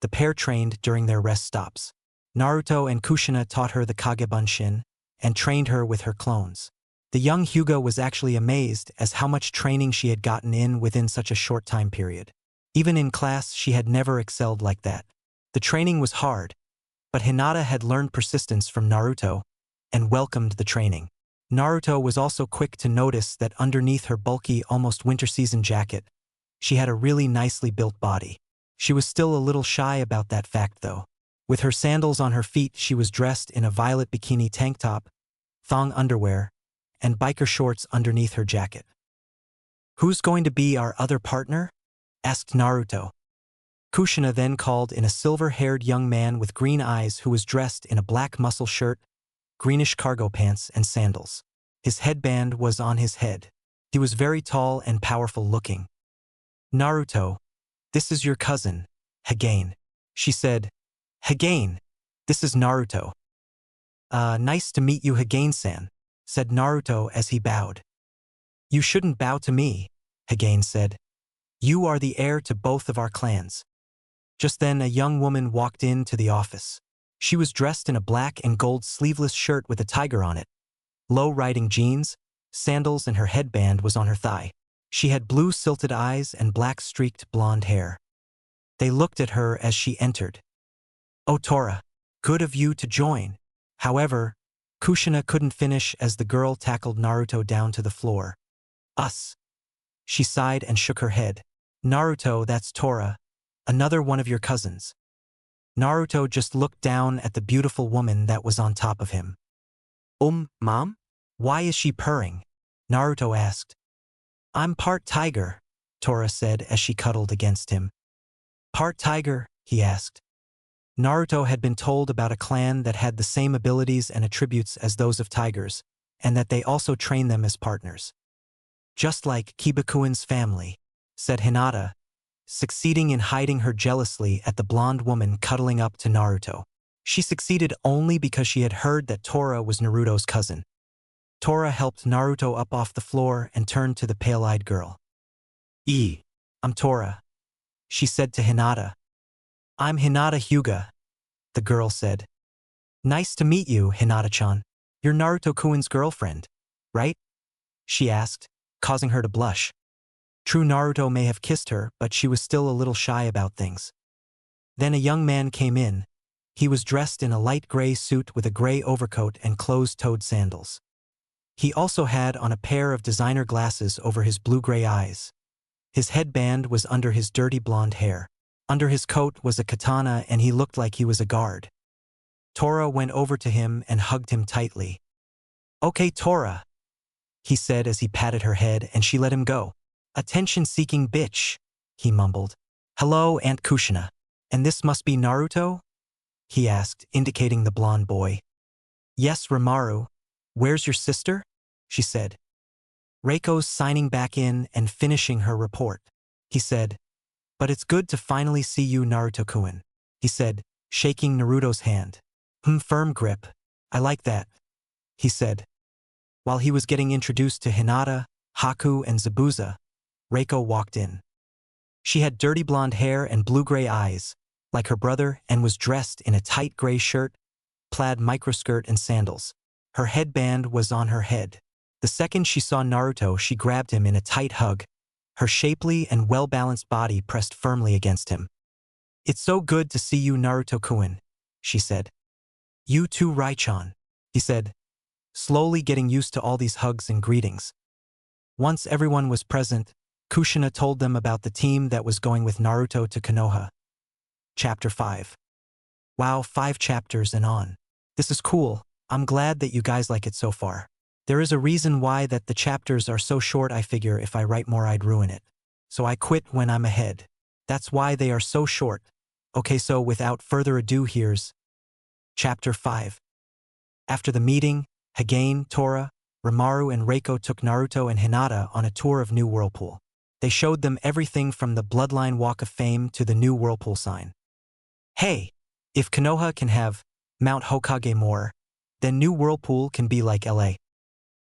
the pair trained during their rest stops. Naruto and Kushina taught her the Kagebunshin and trained her with her clones. The young Hyuga was actually amazed as how much training she had gotten in within such a short time period. Even in class, she had never excelled like that. The training was hard, but Hinata had learned persistence from Naruto and welcomed the training. Naruto was also quick to notice that underneath her bulky, almost winter season jacket, she had a really nicely built body. She was still a little shy about that fact though. With her sandals on her feet, she was dressed in a violet bikini tank top, thong underwear, and biker shorts underneath her jacket. Who's going to be our other partner? Asked Naruto. Kushina then called in a silver-haired young man with green eyes who was dressed in a black muscle shirt, greenish cargo pants, and sandals. His headband was on his head. He was very tall and powerful looking. Naruto, this is your cousin, Hagain, she said. Hagain, this is Naruto. Nice to meet you, Hagain-san, said Naruto as he bowed. You shouldn't bow to me, Hagain said. You are the heir to both of our clans. Just then a young woman walked into the office. She was dressed in a black and gold sleeveless shirt with a tiger on it, low-riding jeans, sandals, and her headband was on her thigh. She had blue silted eyes and black streaked blonde hair. They looked at her as she entered. Oh Tora, good of you to join. However, Kushina couldn't finish as the girl tackled Naruto down to the floor. Us. She sighed and shook her head. Naruto, that's Tora, another one of your cousins. Naruto just looked down at the beautiful woman that was on top of him. Mom? Why is she purring? Naruto asked. I'm part tiger, Tora said as she cuddled against him. Part tiger? He asked. Naruto had been told about a clan that had the same abilities and attributes as those of tigers, and that they also train them as partners. Just like Kibakuin's family, said Hinata, succeeding in hiding her jealously at the blonde woman cuddling up to Naruto. She succeeded only because she had heard that Tora was Naruto's cousin. Tora helped Naruto up off the floor and turned to the pale-eyed girl. I'm Tora," she said to Hinata. "I'm Hinata Hyuga," the girl said. "Nice to meet you, Hinata-chan. You're Naruto-kun's girlfriend, right?" she asked, causing her to blush. True, Naruto may have kissed her, but she was still a little shy about things. Then a young man came in. He was dressed in a light gray suit with a gray overcoat and closed-toed sandals. He also had on a pair of designer glasses over his blue-gray eyes. His headband was under his dirty blonde hair. Under his coat was a katana and he looked like he was a guard. Tora went over to him and hugged him tightly. "Okay, Tora," he said as he patted her head, and she let him go. "Attention-seeking bitch," he mumbled. "Hello, Aunt Kushina. And this must be Naruto?" he asked, indicating the blonde boy. "Yes, Rimaru. Where's your sister?" she said. "Reiko's signing back in and finishing her report," he said. "But it's good to finally see you, Naruto-kun," he said, shaking Naruto's hand. Firm grip. I like that," he said. While he was getting introduced to Hinata, Haku, and Zabuza, Reiko walked in. She had dirty blonde hair and blue-gray eyes, like her brother, and was dressed in a tight gray shirt, plaid microskirt, and sandals. Her headband was on her head. The second she saw Naruto, she grabbed him in a tight hug, her shapely and well-balanced body pressed firmly against him. "It's so good to see you, Naruto-kun," she said. "You too, Rai-chan," he said, slowly getting used to all these hugs and greetings. Once everyone was present, Kushina told them about the team that was going with Naruto to Konoha. Chapter 5. Wow, 5 chapters and on. This is cool. I'm glad that you guys like it so far. There is a reason why that the chapters are so short. I figure if I write more I'd ruin it. So I quit when I'm ahead. That's why they are so short. Okay, so without further ado, here's Chapter 5. After the meeting, Hagane, Tora, Rimaru, and Reiko took Naruto and Hinata on a tour of New Whirlpool. They showed them everything from the Bloodline Walk of Fame to the new Whirlpool sign. Hey, if Konoha can have Mount Hokage more, then New Whirlpool can be like LA.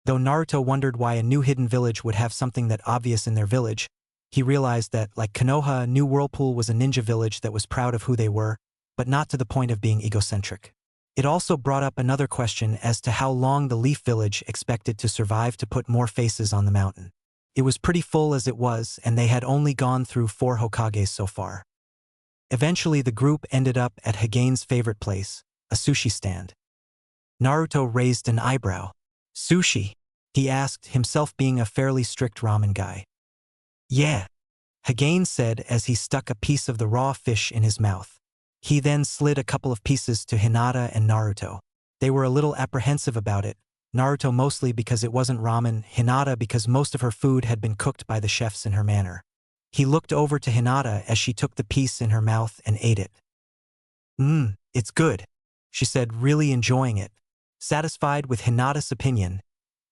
Though Naruto wondered why a new hidden village would have something that obvious in their village, he realized that, like Konoha, New Whirlpool was a ninja village that was proud of who they were, but not to the point of being egocentric. It also brought up another question as to how long the Leaf Village expected to survive to put more faces on the mountain. It was pretty full as it was, and they had only gone through 4 Hokages so far. Eventually the group ended up at Hagane's favorite place, a sushi stand. Naruto raised an eyebrow. "Sushi?" he asked, himself being a fairly strict ramen guy. "Yeah," Hagane said as he stuck a piece of the raw fish in his mouth. He then slid a couple of pieces to Hinata and Naruto. They were a little apprehensive about it, Naruto mostly because it wasn't ramen, Hinata because most of her food had been cooked by the chefs in her manor. He looked over to Hinata as she took the piece in her mouth and ate it. It's good," she said, really enjoying it. Satisfied with Hinata's opinion,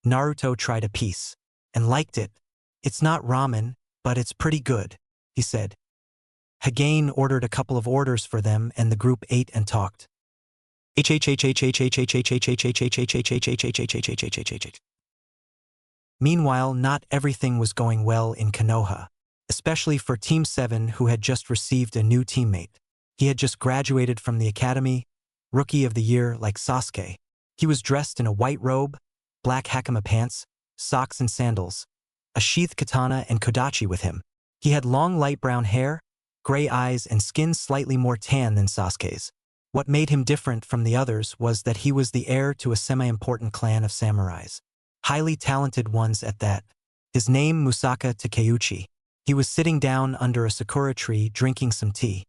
Naruto tried a piece and liked it. "It's not ramen, but it's pretty good," he said. Hagane ordered a couple of orders for them and the group ate and talked. Meanwhile, not everything was going well in Konoha, especially for Team 7 who had just received a new teammate. He had just graduated from the academy, rookie of the year like Sasuke. He was dressed in a white robe, black hakama pants, socks and sandals, a sheathed katana and kodachi with him. He had long light brown hair, gray eyes and skin slightly more tan than Sasuke's. What made him different from the others was that he was the heir to a semi-important clan of samurais. Highly talented ones at that. His name Musaka Takeuchi. He was sitting down under a sakura tree drinking some tea.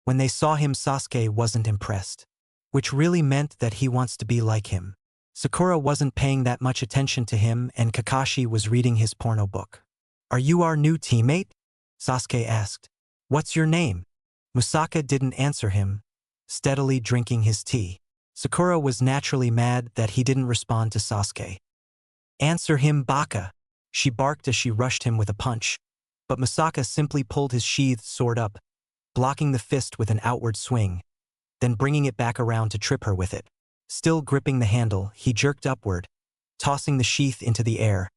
When they saw him, Sasuke wasn't impressed, which really meant that he wants to be like him. Sakura wasn't paying that much attention to him and Kakashi was reading his porno book. "Are you our new teammate?" Sasuke asked. "What's your name?" Musaka didn't answer him, steadily drinking his tea. Sakura was naturally mad that he didn't respond to Sasuke. "Answer him, Baka," she barked as she rushed him with a punch. But Musaka simply pulled his sheathed sword up, blocking the fist with an outward swing. then bringing it back around to trip her with it. Still gripping the handle, he jerked upward, tossing the sheath into the air,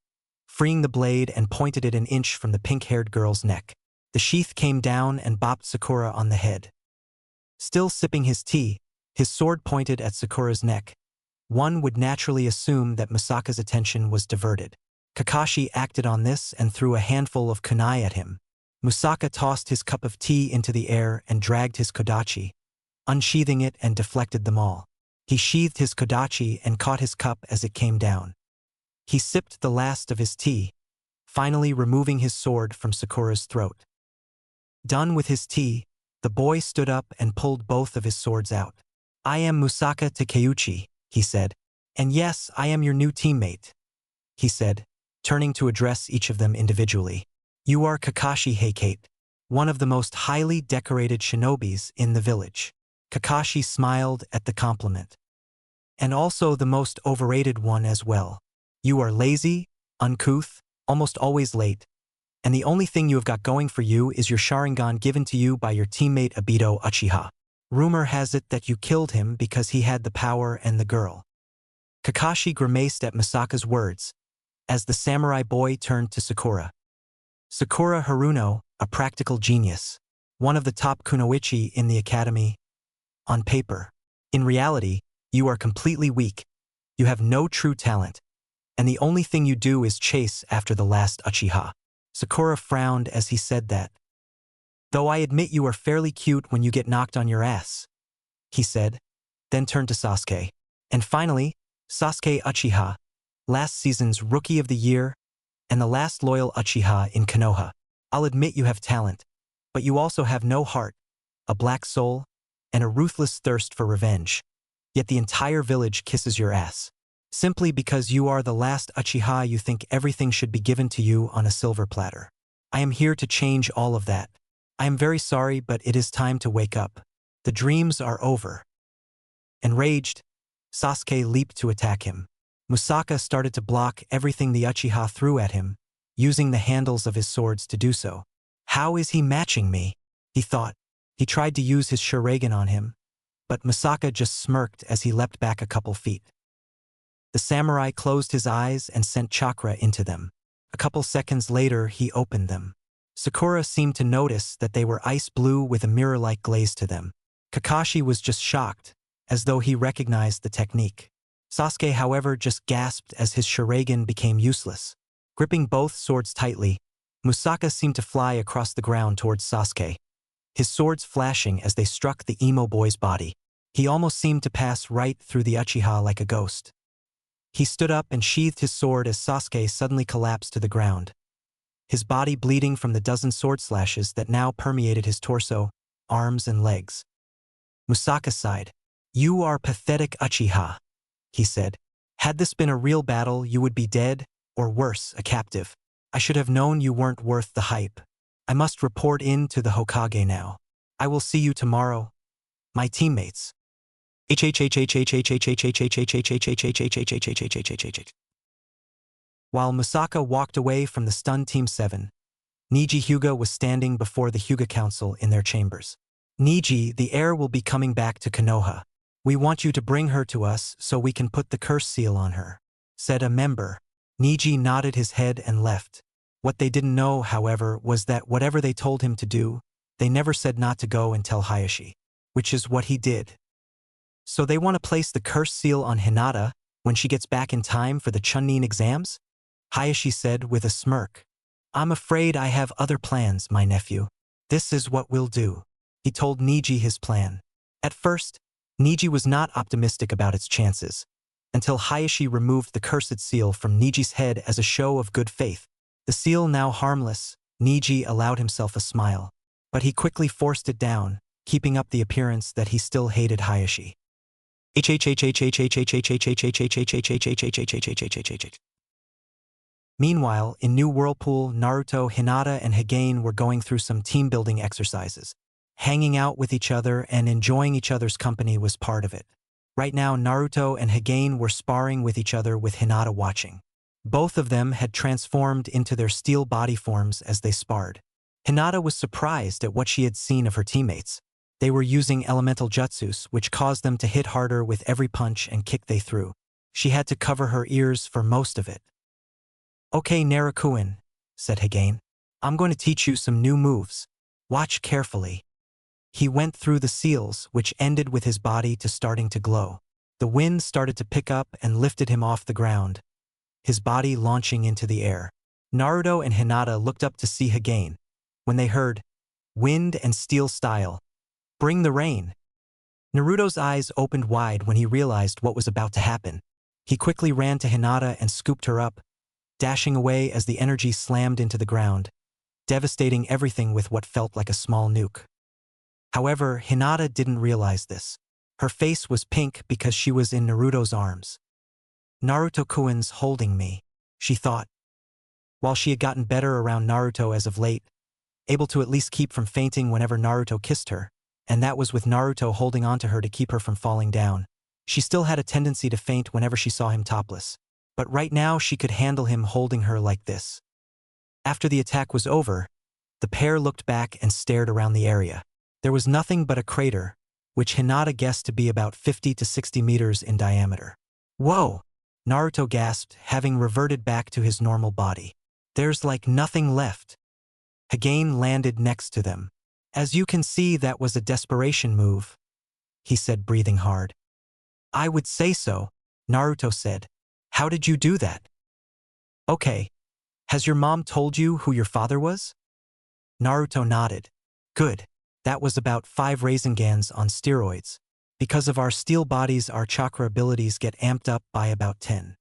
freeing the blade and pointed it an inch from the pink-haired girl's neck. The sheath came down and bopped Sakura on the head. Still sipping his tea, his sword pointed at Sakura's neck. One would naturally assume that Misaka's attention was diverted. Kakashi acted on this and threw a handful of kunai at him. Misaka tossed his cup of tea into the air and dragged his kodachi, unsheathing it and deflected them all. He sheathed his kodachi and caught his cup as it came down. He sipped the last of his tea, finally removing his sword from Sakura's throat. Done with his tea, the boy stood up and pulled both of his swords out. "I am Musaka Takeuchi," he said. "And yes, I am your new teammate," he said, turning to address each of them individually. "You are Kakashi Heikate, one of the most highly decorated shinobis in the village." Kakashi smiled at the compliment. "And also the most overrated one as well. You are lazy, uncouth, almost always late, and the only thing you have got going for you is your Sharingan given to you by your teammate Obito Uchiha. Rumor has it that you killed him because he had the power and the girl." Kakashi grimaced at Misaka's words, as the samurai boy turned to Sakura. Sakura Haruno, a practical genius, one of the top kunoichi in the academy. On paper. In reality, you are completely weak. You have no true talent, and the only thing you do is chase after the last Uchiha. Sakura frowned as he said that. "Though I admit you are fairly cute when you get knocked on your ass," he said, then turned to Sasuke. "And finally, Sasuke Uchiha, last season's Rookie of the Year, and the last loyal Uchiha in Konoha. I'll admit you have talent, but you also have no heart, a black soul, and a ruthless thirst for revenge. Yet the entire village kisses your ass. Simply because you are the last Uchiha, you think everything should be given to you on a silver platter. I am here to change all of that. I am very sorry, but it is time to wake up. The dreams are over." Enraged, Sasuke leaped to attack him. Musaka started to block everything the Uchiha threw at him, using the handles of his swords to do so. "How is he matching me?" he thought. He tried to use his Sharingan on him, but Musaka just smirked as he leapt back a couple feet. The samurai closed his eyes and sent chakra into them. A couple seconds later, he opened them. Sakura seemed to notice that they were ice blue with a mirror-like glaze to them. Kakashi was just shocked, as though he recognized the technique. Sasuke, however, just gasped as his Sharingan became useless. Gripping both swords tightly, Musaka seemed to fly across the ground towards Sasuke, his swords flashing as they struck the emo boy's body. He almost seemed to pass right through the Uchiha like a ghost. He stood up and sheathed his sword as Sasuke suddenly collapsed to the ground, his body bleeding from the dozen sword slashes that now permeated his torso, arms, and legs. Musaka sighed. "You are pathetic, Uchiha," he said. "Had this been a real battle, you would be dead, or worse, a captive. I should have known you weren't worth the hype. I must report in to the Hokage now. I will see you tomorrow, my teammates." While Musaka walked away from the stunned Team 7, Neji Hyuga was standing before the Hyuga Council in their chambers. "Neji, the heir will be coming back to Konoha. We want you to bring her to us so we can put the curse seal on her," said a member. Neji nodded his head and left. What they didn't know, however, was that whatever they told him to do, they never said not to go and tell Hayashi, which is what he did. "So they want to place the curse seal on Hinata when she gets back in time for the Chunin exams?" Hayashi said with a smirk. "I'm afraid I have other plans, my nephew. This is what we'll do." He told Neji his plan. At first, Neji was not optimistic about its chances, until Hayashi removed the cursed seal from Neji's head as a show of good faith. The seal now harmless, Neji allowed himself a smile, but he quickly forced it down, keeping up the appearance that he still hated Hayashi. Meanwhile, in New Whirlpool, Naruto, Hinata, and Hagane were going through some team-building exercises. Hanging out with each other and enjoying each other's company was part of it. Right now, Naruto and Hagane were sparring with each other with Hinata watching. Both of them had transformed into their steel body forms as they sparred. Hinata was surprised at what she had seen of her teammates. They were using elemental jutsus, which caused them to hit harder with every punch and kick they threw. She had to cover her ears for most of it. "Okay, Naruto-kun," said Hagane. "I'm going to teach you some new moves. Watch carefully." He went through the seals, which ended with his body starting to glow. The wind started to pick up and lifted him off the ground, his body launching into the air. Naruto and Hinata looked up to see Hagane. When they heard, "Wind and steel style. Bring the rain." Naruto's eyes opened wide when he realized what was about to happen. He quickly ran to Hinata and scooped her up, dashing away as the energy slammed into the ground, devastating everything with what felt like a small nuke. However, Hinata didn't realize this. Her face was pink because she was in Naruto's arms. "Naruto-kun's holding me," she thought. While she had gotten better around Naruto as of late, able to at least keep from fainting whenever Naruto kissed her, and that was with Naruto holding onto her to keep her from falling down, she still had a tendency to faint whenever she saw him topless. But right now she could handle him holding her like this. After the attack was over, the pair looked back and stared around the area. There was nothing but a crater, which Hinata guessed to be about 50 to 60 meters in diameter. "Whoa!" Naruto gasped, having reverted back to his normal body. "There's like nothing left." Hagane landed next to them. "As you can see, that was a desperation move," he said, breathing hard. "I would say so," Naruto said. "How did you do that?" "Okay. Has your mom told you who your father was?" Naruto nodded. "Good. That was about 5 Raisingans on steroids. Because of our steel bodies, our chakra abilities get amped up by about 10.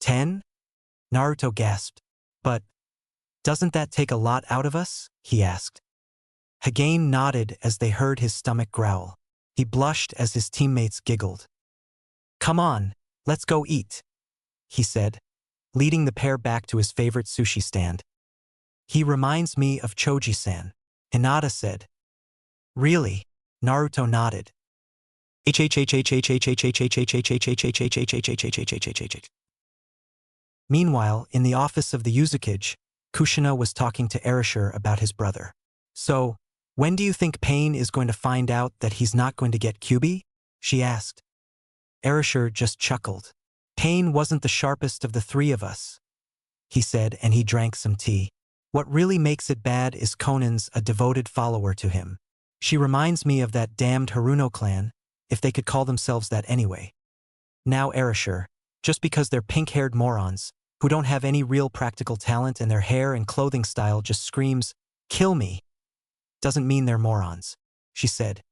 10? Naruto gasped. "But doesn't that take a lot out of us?" he asked. Hagane nodded as they heard his stomach growl. He blushed as his teammates giggled. "Come on, let's go eat," he said, leading the pair back to his favorite sushi stand. "He reminds me of Choji-san," Hinata said. "Really?" Naruto nodded. Meanwhile, in the office of the Uzukage, Kushina was talking to Erasure about his brother. "So, when do you think Pain is going to find out that he's not going to get Kyuubi?" she asked. Erasure just chuckled. "Pain wasn't the sharpest of the 3 of us," he said, and he drank some tea. "What really makes it bad is Conan's a devoted follower to him. She reminds me of that damned Haruno clan, if they could call themselves that anyway." Now Erasure, just because they're pink-haired morons, who don't have any real practical talent and their hair and clothing style just screams, "Kill me," doesn't mean they're morons, she said.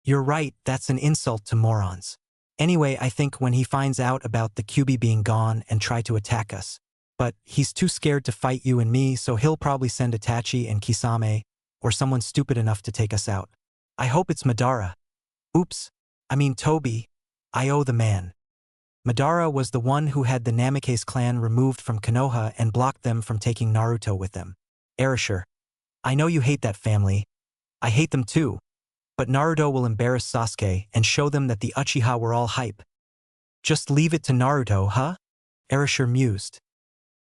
"You're right, that's an insult to morons. Anyway, I think when he finds out about the Kyuubi being gone and try to attack us, but he's too scared to fight you and me, so he'll probably send Itachi and Kisame, or someone stupid enough to take us out. I hope it's Madara. Oops, I mean Toby. I owe the man." Madara was the one who had the Namikaze clan removed from Konoha and blocked them from taking Naruto with them. Erasure, "I know you hate that family. I hate them too. But Naruto will embarrass Sasuke and show them that the Uchiha were all hype. Just leave it to Naruto, huh?" Erasure mused.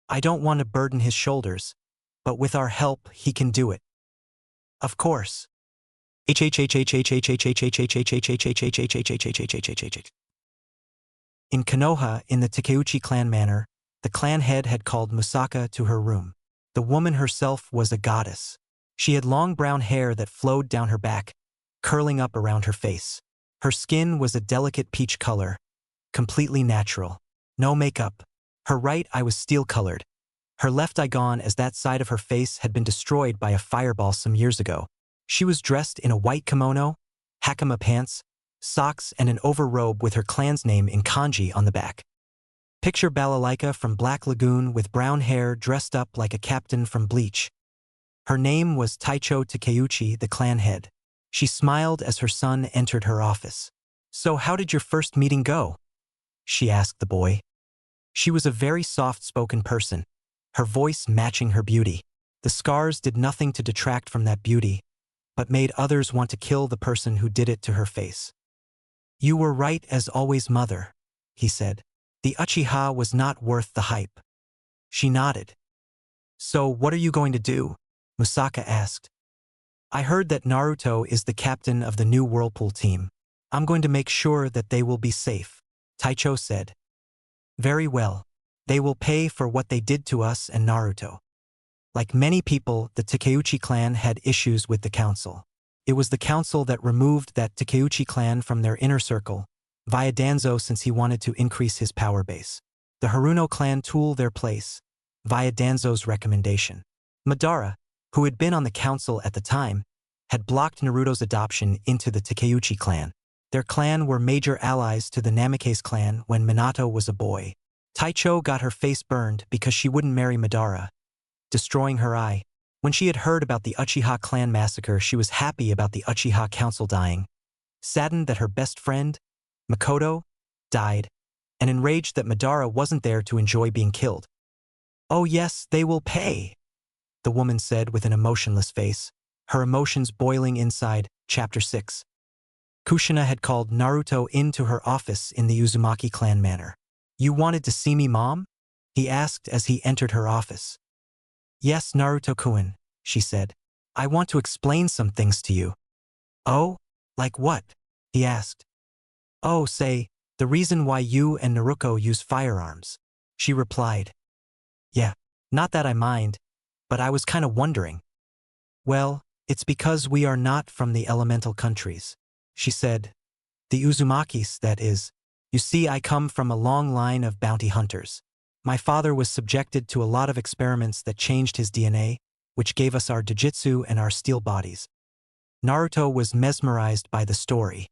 "I don't want to burden his shoulders, but with our help, he can do it." "Of course." In Konoha, in the Takeuchi clan manor, the clan head had called Musaka to her room. The woman herself was a goddess. She had long brown hair that flowed down her back, curling up around her face. Her skin was a delicate peach color, completely natural. No makeup. Her right eye was steel-colored. Her left eye gone as that side of her face had been destroyed by a fireball some years ago. She was dressed in a white kimono, hakama pants, socks, and an overrobe with her clan's name in kanji on the back. Picture Balalaika from Black Lagoon with brown hair dressed up like a captain from Bleach. Her name was Taicho Takeuchi, the clan head. She smiled as her son entered her office. "So how did your first meeting go?" she asked the boy. She was a very soft-spoken person, her voice matching her beauty. The scars did nothing to detract from that beauty, but made others want to kill the person who did it to her face. "You were right as always, mother," he said. "The Uchiha was not worth the hype." She nodded. "So what are you going to do?" Musaka asked. I heard that Naruto is the captain of the new Whirlpool team. I'm going to make sure that they will be safe, Taicho said. Very well. They will pay for what they did to us and Naruto. Like many people, the Takeuchi clan had issues with the council. It was the council that removed that Takeuchi clan from their inner circle, via Danzo since he wanted to increase his power base. The Haruno clan tool their place, via Danzo's recommendation. Madara, who had been on the council at the time, had blocked Naruto's adoption into the Takeuchi clan. Their clan were major allies to the Namikaze clan when Minato was a boy. Taicho got her face burned because she wouldn't marry Madara, destroying her eye. When she had heard about the Uchiha clan massacre, she was happy about the Uchiha council dying, saddened that her best friend, Makoto, died, and enraged that Madara wasn't there to enjoy being killed. Oh yes, they will pay, the woman said with an emotionless face, her emotions boiling inside. Chapter 6. Kushina had called Naruto into her office in the Uzumaki clan manor. You wanted to see me, Mom? He asked as he entered her office. Yes, Naruto-kun, she said. I want to explain some things to you. Oh? Like what? He asked. Oh, say, the reason why you and Naruto use firearms, she replied. Yeah, not that I mind, but I was kind of wondering. Well, it's because we are not from the elemental countries, she said. The Uzumakis, that is. You see, I come from a long line of bounty hunters. My father was subjected to a lot of experiments that changed his DNA, which gave us our Dojutsu and our steel bodies. Naruto was mesmerized by the story.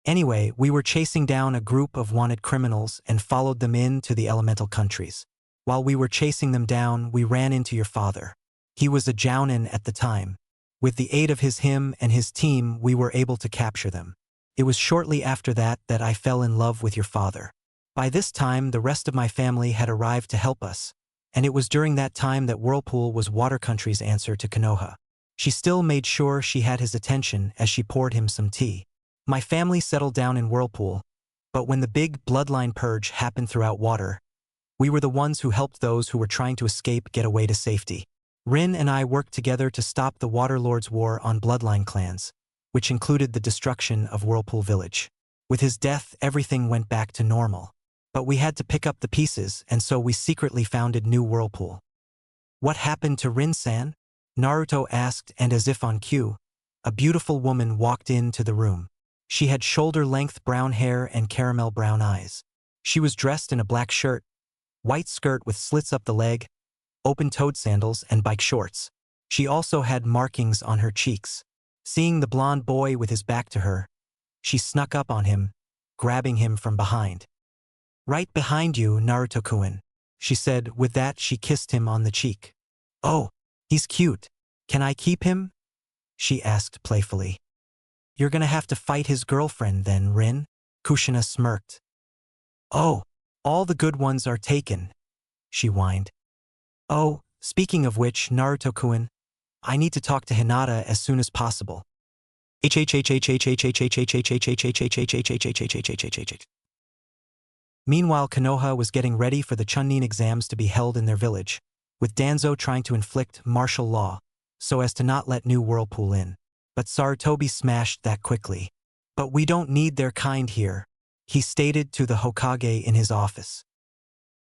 Anyway, we were chasing down a group of wanted criminals and followed them into the elemental countries. While we were chasing them down, we ran into your father. He was a jounin at the time. With the aid of him and his team, we were able to capture them. It was shortly after that that I fell in love with your father. By this time, the rest of my family had arrived to help us, and it was during that time that Whirlpool was Water Country's answer to Konoha. She still made sure she had his attention as she poured him some tea. My family settled down in Whirlpool, but when the big bloodline purge happened throughout Water, we were the ones who helped those who were trying to escape get away to safety. Rin and I worked together to stop the Water Lord's war on bloodline clans, which included the destruction of Whirlpool Village. With his death, everything went back to normal. But we had to pick up the pieces, and so we secretly founded New Whirlpool. What happened to Rin-san? Naruto asked, and as if on cue, a beautiful woman walked into the room. She had shoulder-length brown hair and caramel brown eyes. She was dressed in a black shirt, white skirt with slits up the leg, open-toed sandals, and bike shorts. She also had markings on her cheeks. Seeing the blonde boy with his back to her, she snuck up on him, grabbing him from behind. Right behind you, Naruto-kun, she said. With that, she kissed him on the cheek. Oh, he's cute. Can I keep him? She asked playfully. You're gonna have to fight his girlfriend then, Rin, Kushina smirked. Oh, all the good ones are taken, she whined. Oh, speaking of which, Naruto-kun, I need to talk to Hinata as soon as possible. Meanwhile, Konoha was getting ready for the Chunin exams to be held in their village, with Danzo trying to inflict martial law, so as to not let New Whirlpool in. But Sarutobi smashed that quickly. But we don't need their kind here, he stated to the Hokage in his office.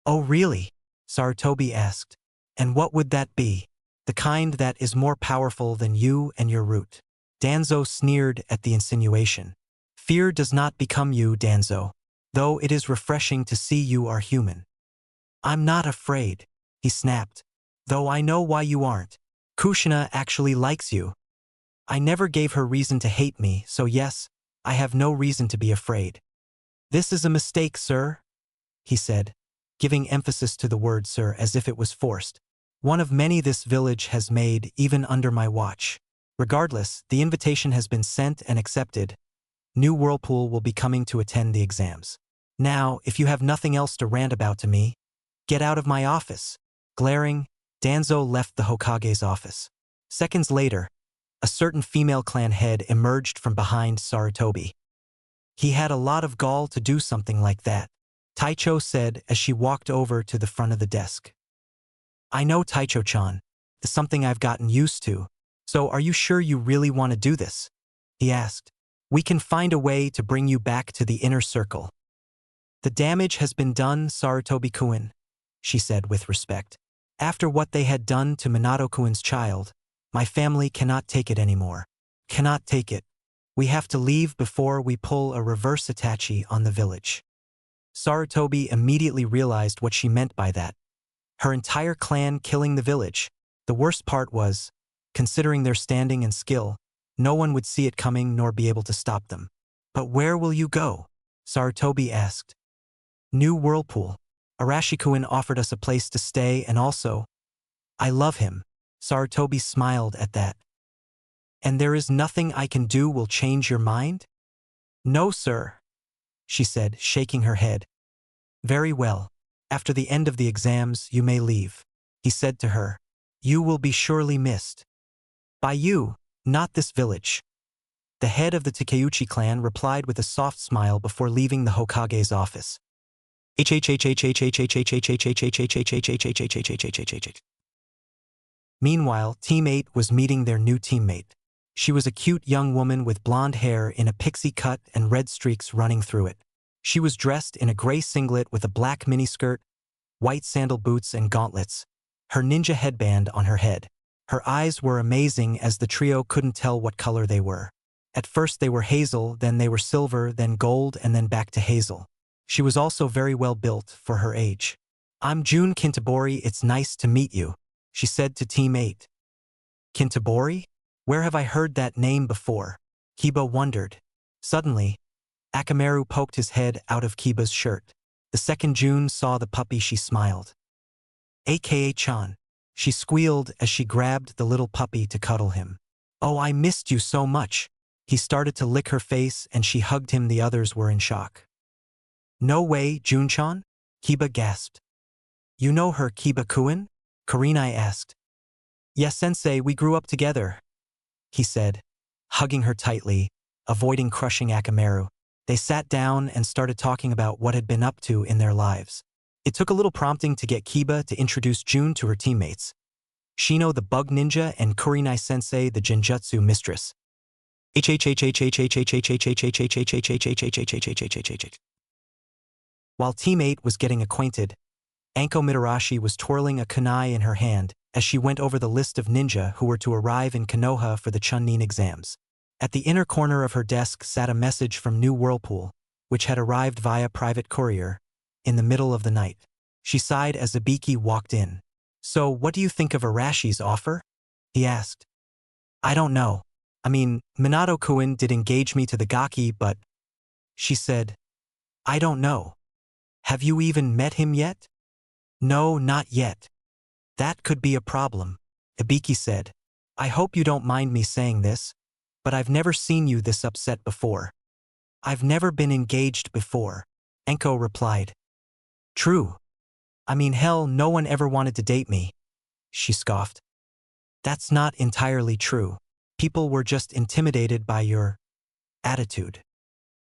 Oh really? Sarutobi asked. And what would that be? The kind that is more powerful than you and your root. Danzo sneered at the insinuation. Fear does not become you, Danzo, though it is refreshing to see you are human. I'm not afraid, he snapped, though I know why you aren't. Kushina actually likes you. I never gave her reason to hate me, so yes, I have no reason to be afraid. This is a mistake, sir, he said, giving emphasis to the word sir as if it was forced. One of many this village has made, even under my watch. Regardless, the invitation has been sent and accepted. New Whirlpool will be coming to attend the exams. Now, if you have nothing else to rant about to me, get out of my office. Glaring, Danzo left the Hokage's office. Seconds later, a certain female clan head emerged from behind Sarutobi. He had a lot of gall to do something like that, Taicho said as she walked over to the front of the desk. I know, Taicho-chan. It's something I've gotten used to, So are you sure you really want to do this? He asked. We can find a way to bring you back to the inner circle. The damage has been done, Sarutobi-kun, she said with respect. After what they had done to Minato-kun's child, my family cannot take it anymore. Cannot take it. We have to leave before we pull a reverse Itachi on the village. Sarutobi immediately realized what she meant by that. Her entire clan killing the village. The worst part was, considering their standing and skill, no one would see it coming nor be able to stop them. But where will you go? Sarutobi asked. New Whirlpool. Arashi-kun offered us a place to stay and also, I love him. Sarutobi smiled at that. And there is nothing I can do will change your mind? No, sir, she said, shaking her head. Very well. After the end of the exams, you may leave, he said to her. You will be surely missed. By you, not this village. The head of the Takeuchi clan replied with a soft smile before leaving the Hokage's office. Meanwhile, Team 8 was meeting their new teammate. She was a cute young woman with blonde hair in a pixie cut and red streaks running through it. She was dressed in a gray singlet with a black miniskirt, white sandal boots and gauntlets, her ninja headband on her head. Her eyes were amazing as the trio couldn't tell what color they were. At first they were hazel, then they were silver, then gold, and then back to hazel. She was also very well built for her age. I'm Jun Kintabori, it's nice to meet you, she said to Team 8. Kintabori? Where have I heard that name before? Kiba wondered. Suddenly, Akamaru poked his head out of Kiba's shirt. The second Jun saw the puppy, she smiled. AKA Chan. She squealed as she grabbed the little puppy to cuddle him. Oh, I missed you so much. He started to lick her face and she hugged him. The others were in shock. No way, Jun-chan? Kiba gasped. You know her, Kiba-kun? Kurenai asked. Yes, sensei, we grew up together, he said, hugging her tightly, avoiding crushing Akamaru. They sat down and started talking about what had been up to in their lives. It took a little prompting to get Kiba to introduce Jun to her teammates. Shino the bug ninja and Kurenai sensei the genjutsu mistress. While Team 8 was getting acquainted, Anko Mitarashi was twirling a kunai in her hand as she went over the list of ninja who were to arrive in Konoha for the Chunin exams. At the inner corner of her desk sat a message from New Whirlpool, which had arrived via private courier, in the middle of the night. She sighed as Ibiki walked in. So what do you think of Arashi's offer? He asked. I don't know. I mean, Minato-kun did engage me to the gaki, but... She said. I don't know. Have you even met him yet? No, not yet. That could be a problem, Ibiki said. I hope you don't mind me saying this, but I've never seen you this upset before. I've never been engaged before, Anko replied. True. I mean, hell, no one ever wanted to date me, she scoffed. That's not entirely true. People were just intimidated by your attitude.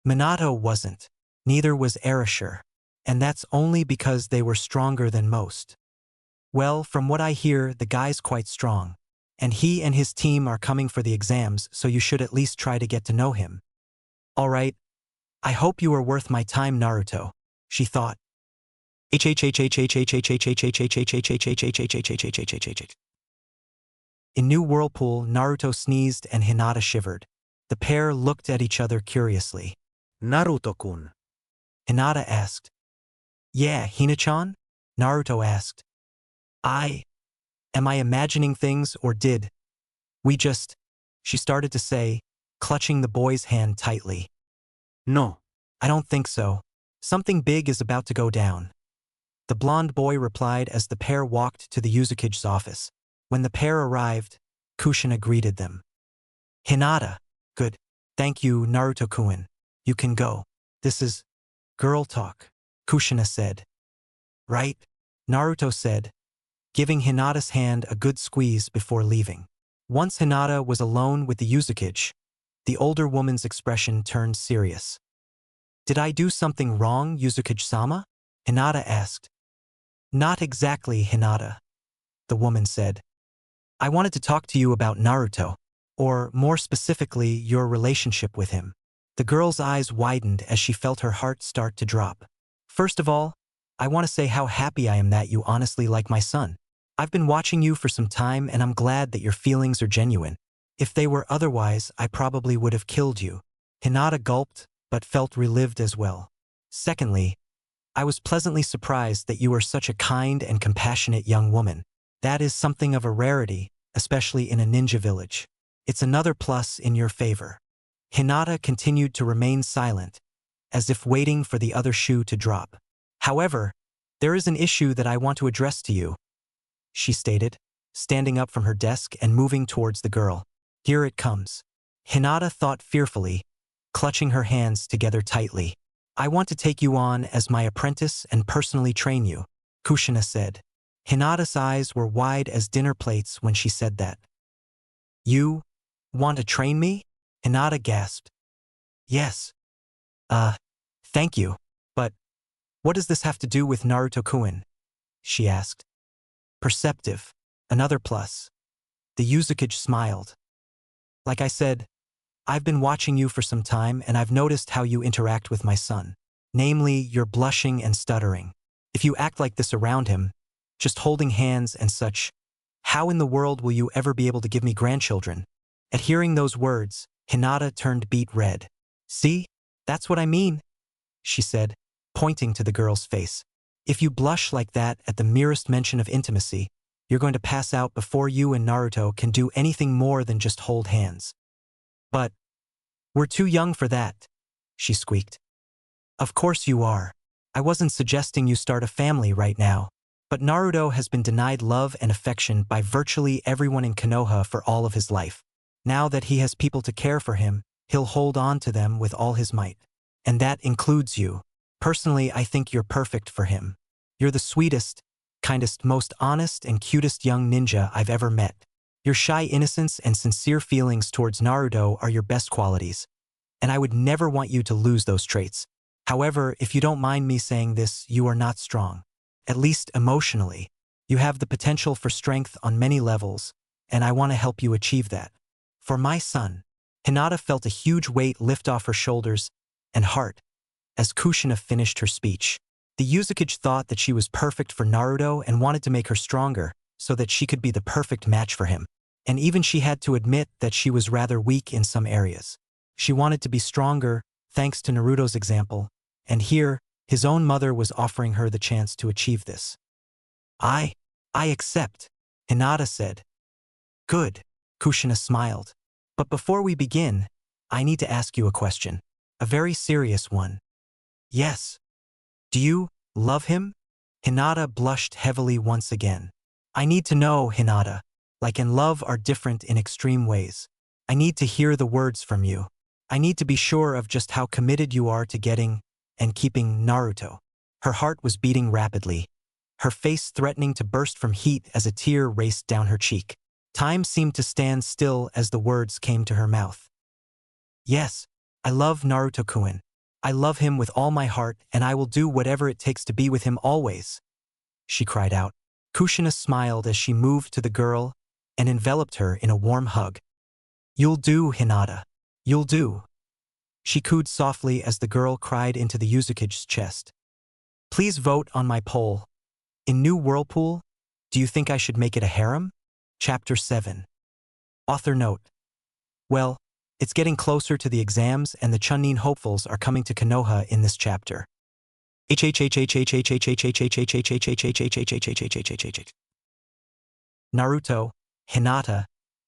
Minato wasn't. Neither was Arashir. And that's only because they were stronger than most. Well, from what I hear, the guy's quite strong. And he and his team are coming for the exams, so you should at least try to get to know him. All right. I hope you are worth my time, Naruto, she thought. In New Whirlpool, Naruto sneezed and Hinata shivered. The pair looked at each other curiously. Naruto-kun. Hinata asked. Yeah, Hina-chan? Naruto asked. Am I imagining things or did we just... She started to say, clutching the boy's hand tightly. No. I don't think so. Something big is about to go down. The blonde boy replied as the pair walked to the Uzukage's office. When the pair arrived, Kushina greeted them. Hinata. Good. Thank you, Naruto-kun. You can go. This is girl talk, Kushina said. Right? Naruto said, giving Hinata's hand a good squeeze before leaving. Once Hinata was alone with the Uzukage, the older woman's expression turned serious. Did I do something wrong, Uzukage-sama? Hinata asked. Not exactly, Hinata, the woman said. I wanted to talk to you about Naruto, or more specifically, your relationship with him. The girl's eyes widened as she felt her heart start to drop. First of all, I want to say how happy I am that you honestly like my son. I've been watching you for some time and I'm glad that your feelings are genuine. If they were otherwise, I probably would have killed you. Hinata gulped, but felt relieved as well. Secondly, I was pleasantly surprised that you are such a kind and compassionate young woman. That is something of a rarity, especially in a ninja village. It's another plus in your favor. Hinata continued to remain silent, as if waiting for the other shoe to drop. However, there is an issue that I want to address to you, she stated, standing up from her desk and moving towards the girl. Here it comes. Hinata thought fearfully, clutching her hands together tightly. I want to take you on as my apprentice and personally train you, Kushina said. Hinata's eyes were wide as dinner plates when she said that. You want to train me? Hinata gasped. Yes. Thank you. But what does this have to do with Naruto-kun? She asked. Perceptive. Another plus. The Uzukage smiled. Like I said, I've been watching you for some time and I've noticed how you interact with my son. Namely, you're blushing and stuttering. If you act like this around him, just holding hands and such, how in the world will you ever be able to give me grandchildren? At hearing those words, Hinata turned beet red. See? That's what I mean, she said, pointing to the girl's face. If you blush like that at the merest mention of intimacy, you're going to pass out before you and Naruto can do anything more than just hold hands. But we're too young for that, she squeaked. Of course you are. I wasn't suggesting you start a family right now. But Naruto has been denied love and affection by virtually everyone in Konoha for all of his life. Now that he has people to care for him, he'll hold on to them with all his might. And that includes you. Personally, I think you're perfect for him. You're the sweetest, kindest, most honest and cutest young ninja I've ever met. Your shy innocence and sincere feelings towards Naruto are your best qualities. And I would never want you to lose those traits. However, if you don't mind me saying this, you are not strong. At least emotionally. You have the potential for strength on many levels, and I want to help you achieve that. For my son. Hinata felt a huge weight lift off her shoulders and heart as Kushina finished her speech. The Uzukage thought that she was perfect for Naruto and wanted to make her stronger so that she could be the perfect match for him. And even she had to admit that she was rather weak in some areas. She wanted to be stronger, thanks to Naruto's example, and here, his own mother was offering her the chance to achieve this. I accept, Hinata said. Good, Kushina smiled. But before we begin, I need to ask you a question. A very serious one. Yes. Do you love him? Hinata blushed heavily once again. I need to know, Hinata. Like and love are different in extreme ways. I need to hear the words from you. I need to be sure of just how committed you are to getting and keeping Naruto. Her heart was beating rapidly, her face threatening to burst from heat as a tear raced down her cheek. Time seemed to stand still as the words came to her mouth. Yes, I love Naruto-kun. I love him with all my heart and I will do whatever it takes to be with him always, she cried out. Kushina smiled as she moved to the girl and enveloped her in a warm hug. You'll do, Hinata. You'll do. She cooed softly as the girl cried into the Uzukage's chest. Please vote on my poll. In New Whirlpool, do you think I should make it a harem? Chapter 7. Author note. Well, it's getting closer to the exams and the Chunin hopefuls are coming to Konoha in this chapter. Naruto, Hinata,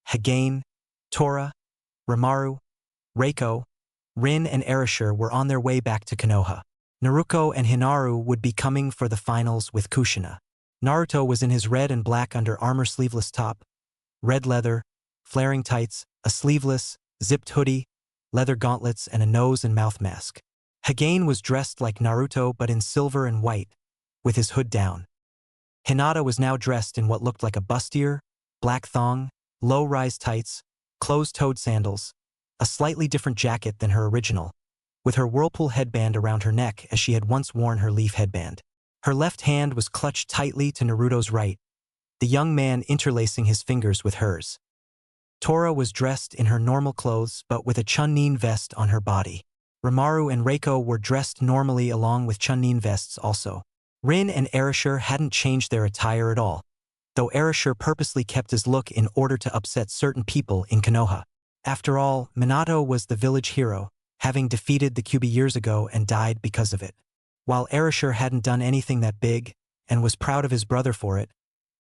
Hagane, Tora, Rimaru, Reiko, Rin and Erashur were on their way back to Konoha. Naruto and Hinaru would be coming for the finals with Kushina. Naruto was in his red and black under armor sleeveless top, red leather, flaring tights, a sleeveless, zipped hoodie, leather gauntlets and a nose and mouth mask. Hagane was dressed like Naruto but in silver and white, with his hood down. Hinata was now dressed in what looked like a bustier, black thong, low-rise tights, closed-toed sandals, a slightly different jacket than her original, with her whirlpool headband around her neck as she had once worn her leaf headband. Her left hand was clutched tightly to Naruto's right, the young man interlacing his fingers with hers. Tora was dressed in her normal clothes but with a Chunnin vest on her body. Orochimaru and Reiko were dressed normally along with Chunnin vests also. Rin and Erashur hadn't changed their attire at all, though Erashur purposely kept his look in order to upset certain people in Konoha. After all, Minato was the village hero, having defeated the Kyuubi years ago and died because of it. While Erashur hadn't done anything that big, and was proud of his brother for it,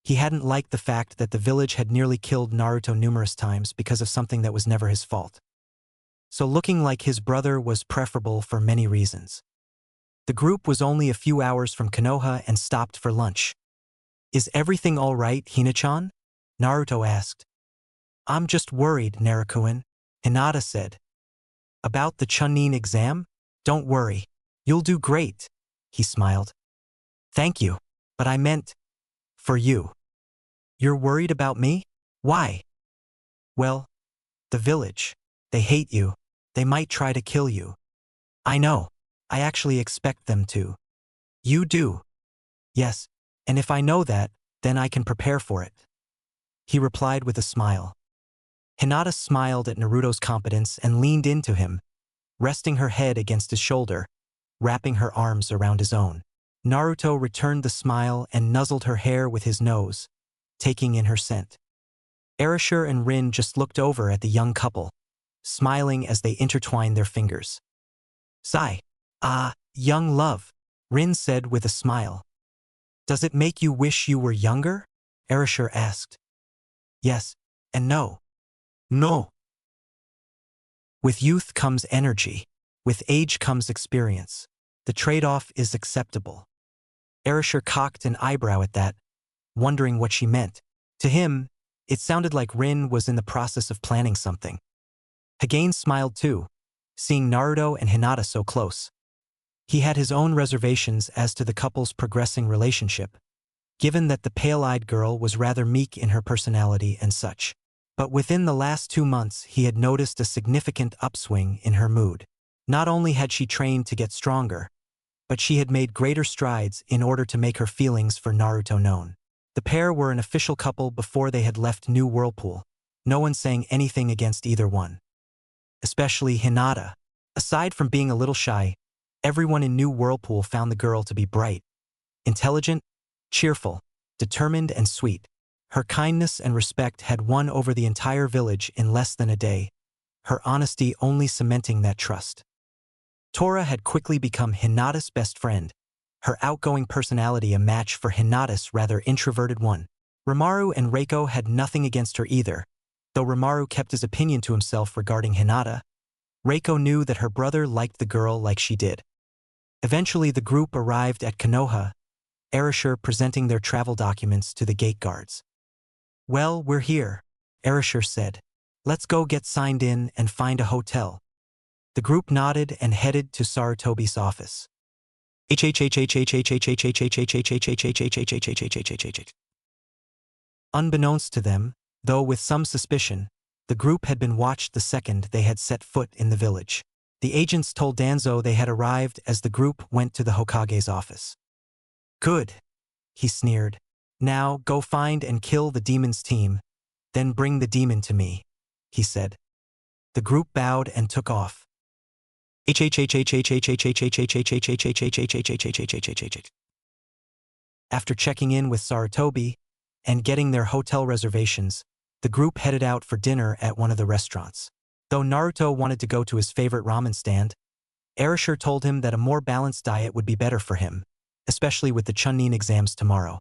he hadn't liked the fact that the village had nearly killed Naruto numerous times because of something that was never his fault. So looking like his brother was preferable for many reasons. The group was only a few hours from Konoha and stopped for lunch. "Is everything all right, Hina-chan?" Naruto asked. "I'm just worried, Naruto-kun," Hinata said. "About the Chunnin exam? Don't worry. You'll do great," he smiled. "Thank you. But I meant for you." "You're worried about me? Why?" "Well, the village. They hate you. They might try to kill you." "I know. I actually expect them to." "You do?" "Yes, and if I know that, then I can prepare for it," he replied with a smile. Hinata smiled at Naruto's competence and leaned into him, resting her head against his shoulder, wrapping her arms around his own. Naruto returned the smile and nuzzled her hair with his nose, taking in her scent. Erashur and Rin just looked over at the young couple, smiling as they intertwined their fingers. "Sigh. Young love," Rin said with a smile. "Does it make you wish you were younger?" Erashur asked. "Yes, and no." No. With youth comes energy. With age comes experience. The trade-off is acceptable. Erashur cocked an eyebrow at that, wondering what she meant. To him, it sounded like Rin was in the process of planning something. Hagane smiled too, seeing Naruto and Hinata so close. He had his own reservations as to the couple's progressing relationship, given that the pale-eyed girl was rather meek in her personality and such. But within the last 2 months he had noticed a significant upswing in her mood. Not only had she trained to get stronger, but she had made greater strides in order to make her feelings for Naruto known. The pair were an official couple before they had left New Whirlpool, no one saying anything against either one. Especially Hinata. Aside from being a little shy, everyone in New Whirlpool found the girl to be bright, intelligent, cheerful, determined, and sweet. Her kindness and respect had won over the entire village in less than a day, her honesty only cementing that trust. Tora had quickly become Hinata's best friend, her outgoing personality a match for Hinata's rather introverted one. Orochimaru and Reiko had nothing against her either, though Orochimaru kept his opinion to himself regarding Hinata. Reiko knew that her brother liked the girl like she did. Eventually the group arrived at Konoha, Erashur presenting their travel documents to the gate guards. "Well, we're here," Erashur said. "Let's go get signed in and find a hotel." The group nodded and headed to Sarutobi's office. Unbeknownst to them, though with some suspicion, the group had been watched the second they had set foot in the village. The agents told Danzo they had arrived as the group went to the Hokage's office. "Good," he sneered. "Now go find and kill the demon's team, then bring the demon to me," he said. The group bowed and took off. After checking in with Sarutobi and getting their hotel reservations, the group headed out for dinner at one of the restaurants. Though Naruto wanted to go to his favorite ramen stand, Erashur told him that a more balanced diet would be better for him, especially with the Chunnin exams tomorrow.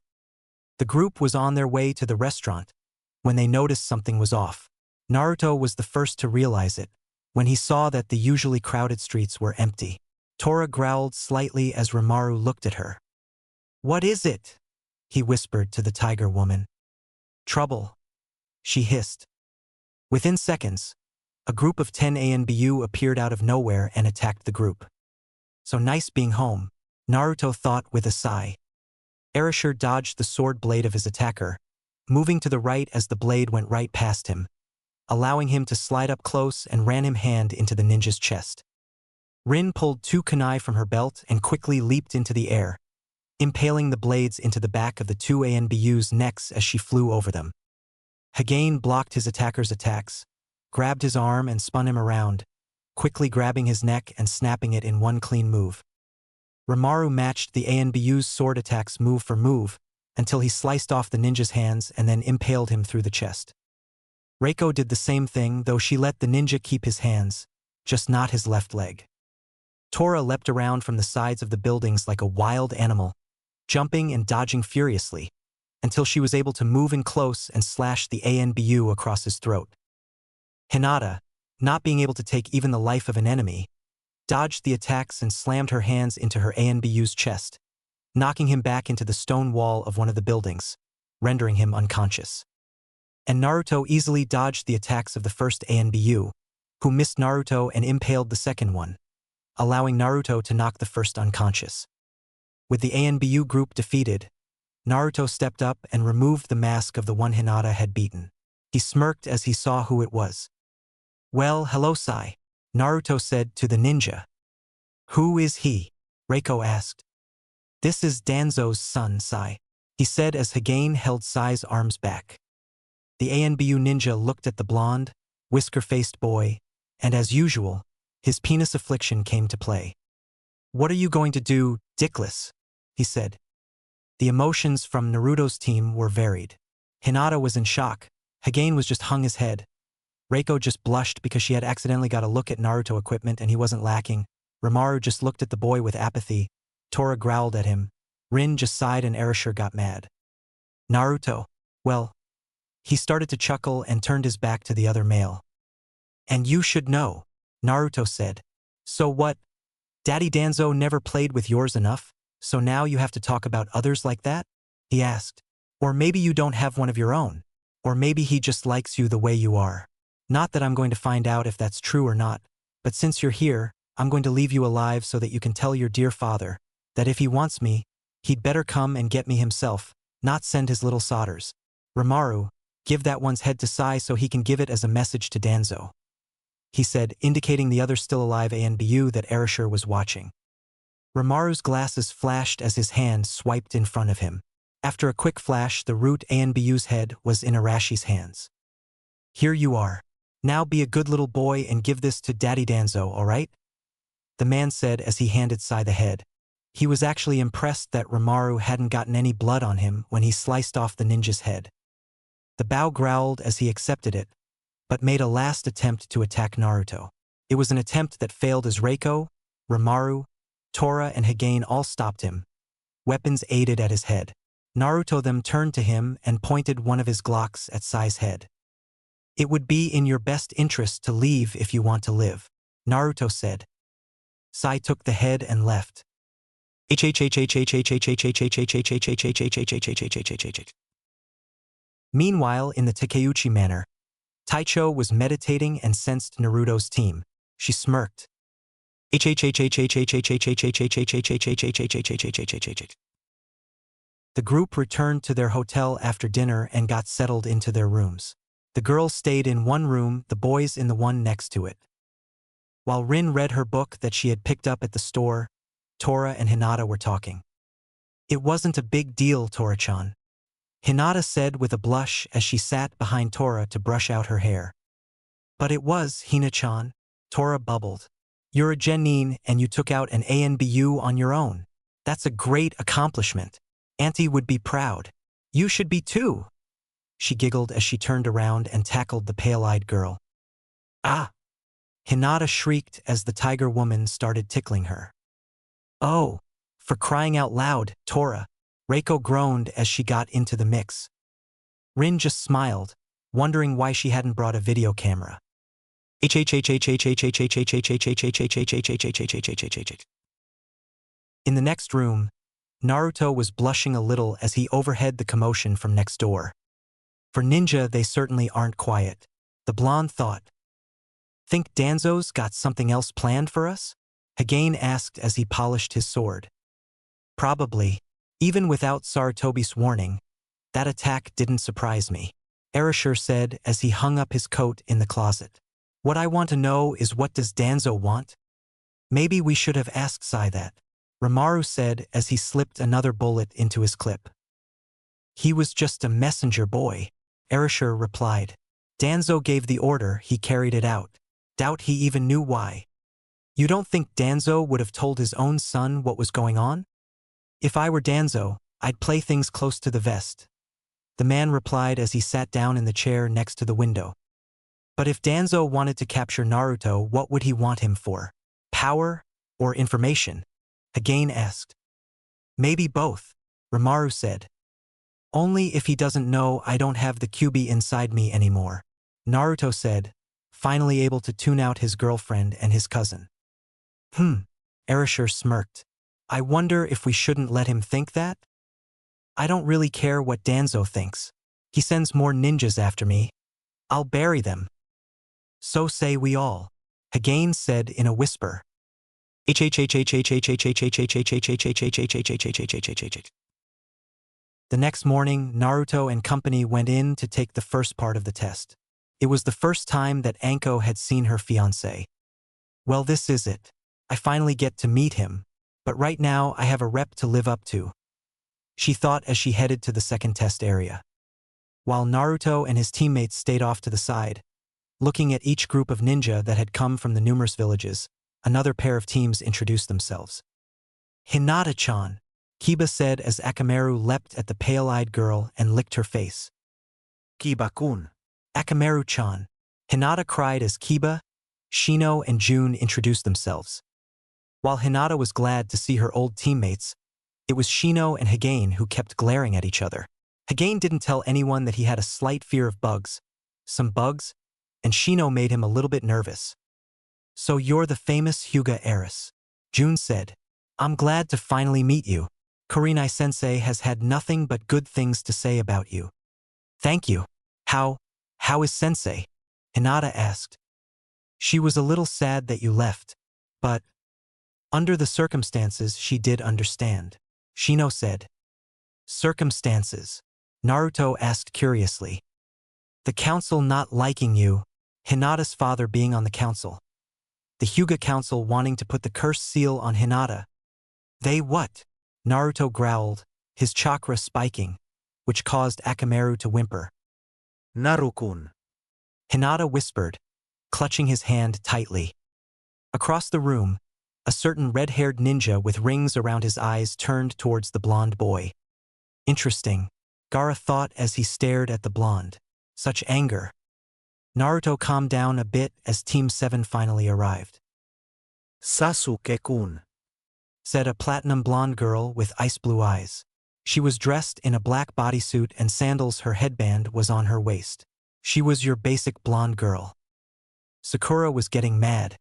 The group was on their way to the restaurant when they noticed something was off. Naruto was the first to realize it, when he saw that the usually crowded streets were empty. Tora growled slightly as Orochimaru looked at her. "What is it?" he whispered to the tiger woman. "Trouble," she hissed. Within seconds, a group of 10 ANBU appeared out of nowhere and attacked the group. "So nice being home," Naruto thought with a sigh. Erashur dodged the sword blade of his attacker, moving to the right as the blade went right past him, allowing him to slide up close and ran him hand into the ninja's chest. Rin pulled 2 kunai from her belt and quickly leaped into the air, impaling the blades into the back of the two ANBU's necks as she flew over them. Hagane blocked his attacker's attacks, grabbed his arm and spun him around, quickly grabbing his neck and snapping it in one clean move. Orochimaru matched the ANBU's sword attacks move for move until he sliced off the ninja's hands and then impaled him through the chest. Reiko did the same thing, though she let the ninja keep his hands, just not his left leg. Tora leapt around from the sides of the buildings like a wild animal, jumping and dodging furiously, until she was able to move in close and slash the ANBU across his throat. Hinata, not being able to take even the life of an enemy, dodged the attacks and slammed her hands into her ANBU's chest, knocking him back into the stone wall of one of the buildings, rendering him unconscious. And Naruto easily dodged the attacks of the first ANBU, who missed Naruto and impaled the second one, allowing Naruto to knock the first unconscious. With the ANBU group defeated, Naruto stepped up and removed the mask of the one Hinata had beaten. He smirked as he saw who it was. "Well, hello, Sai," Naruto said to the ninja. "Who is he?" Reiko asked. "This is Danzo's son, Sai," he said as Hagane held Sai's arms back. The ANBU ninja looked at the blonde, whisker-faced boy, and as usual, his penis affliction came to play. "What are you going to do, dickless?" he said. The emotions from Naruto's team were varied. Hinata was in shock. Hagane was just hung his head. Reiko just blushed because she had accidentally got a look at Naruto equipment and he wasn't lacking. Orochimaru just looked at the boy with apathy. Tora growled at him. Rin just sighed and Erashur got mad. Naruto, well, he started to chuckle and turned his back to the other male. "And you should know," Naruto said. "So what? Daddy Danzo never played with yours enough, so now you have to talk about others like that?" he asked. "Or maybe you don't have one of your own. Or maybe he just likes you the way you are. Not that I'm going to find out if that's true or not, but since you're here, I'm going to leave you alive so that you can tell your dear father that if he wants me, he'd better come and get me himself, not send his little sodders. Orochimaru, give that one's head to Sai so he can give it as a message to Danzo," he said, indicating the other still alive ANBU that Erashur was watching. Orochimaru's glasses flashed as his hand swiped in front of him. After a quick flash, the root ANBU's head was in Arashi's hands. "Here you are. Now be a good little boy and give this to Daddy Danzo, all right?" the man said as he handed Sai the head. He was actually impressed that Orochimaru hadn't gotten any blood on him when he sliced off the ninja's head. The Bao growled as he accepted it, but made a last attempt to attack Naruto. It was an attempt that failed as Reiko, Orochimaru, Tora and Hagane all stopped him. Weapons aided at his head. Naruto then turned to him and pointed one of his Glocks at Sai's head. "It would be in your best interest to leave if you want to live," Naruto said. Sai took the head and left. Meanwhile, in the Takeuchi manor, Taicho was meditating and sensed Naruto's team. She smirked. The group returned to their hotel after dinner and got settled into their rooms. The girls stayed in one room, the boys in the one next to it. While Rin read her book that she had picked up at the store, Tora and Hinata were talking. "It wasn't a big deal, Tora-chan," Hinata said with a blush as she sat behind Tora to brush out her hair. "But it was, Hina-chan," Tora bubbled. "You're a genin and you took out an ANBU on your own. That's a great accomplishment. Auntie would be proud. You should be too," she giggled as she turned around and tackled the pale-eyed girl. "Ah!" Hinata shrieked as the tiger woman started tickling her. "Oh, for crying out loud, Tora," Reiko groaned as she got into the mix. Rin just smiled, wondering why she hadn't brought a video camera. In the next room, Naruto was blushing a little as he overheard the commotion from next door. For ninja, they certainly aren't quiet, the blonde thought. "Think Danzo's got something else planned for us?" Hagane asked as he polished his sword. "Probably. Even without Sarutobi's warning, that attack didn't surprise me," Erashur said as he hung up his coat in the closet. "What I want to know is what does Danzo want? Maybe we should have asked Sai that." Orochimaru said as he slipped another bullet into his clip. He was just a messenger boy, Orochimaru replied. Danzo gave the order, he carried it out. Doubt he even knew why. You don't think Danzo would have told his own son what was going on? If I were Danzo, I'd play things close to the vest. The man replied as he sat down in the chair next to the window. But if Danzo wanted to capture Naruto, what would he want him for? Power or information? Hagane asked. Maybe both, Orochimaru said. Only if he doesn't know I don't have the Kyuubi inside me anymore, Naruto said, finally able to tune out his girlfriend and his cousin. Orochimaru smirked. I wonder if we shouldn't let him think that? I don't really care what Danzo thinks. He sends more ninjas after me. I'll bury them. So say we all, Hagane said in a whisper. The next morning, Naruto and company went in to take the first part of the test. It was the first time that Anko had seen her fiancé. Well, this is it. I finally get to meet him, but right now I have a rep to live up to, she thought as she headed to the second test area. While Naruto and his teammates stayed off to the side, looking at each group of ninja that had come from the numerous villages, another pair of teams introduced themselves. Hinata-chan, Kiba said as Akamaru leapt at the pale-eyed girl and licked her face. Kiba-kun. Akamaru-chan, Hinata cried as Kiba, Shino, and Jun introduced themselves. While Hinata was glad to see her old teammates, it was Shino and Hagane who kept glaring at each other. Hagane didn't tell anyone that he had a slight fear of bugs, and Shino made him a little bit nervous. So you're the famous Hyuga heiress, Jun said. I'm glad to finally meet you. Kurenai-sensei has had nothing but good things to say about you. Thank you. How is sensei? Hinata asked. She was a little sad that you left, but under the circumstances she did understand, Shino said. Circumstances? Naruto asked curiously. The council not liking you, Hinata's father being on the council. The Hyuga council wanting to put the curse seal on Hinata. They what? Naruto growled, his chakra spiking, which caused Akamaru to whimper. Naru-kun. Hinata whispered, clutching his hand tightly. Across the room, a certain red-haired ninja with rings around his eyes turned towards the blonde boy. Interesting, Gaara thought as he stared at the blonde. Such anger. Naruto calmed down a bit as Team 7 finally arrived. Sasuke-kun, said a platinum blonde girl with ice-blue eyes. She was dressed in a black bodysuit and sandals. Her headband was on her waist. She was your basic blonde girl. Sakura was getting mad.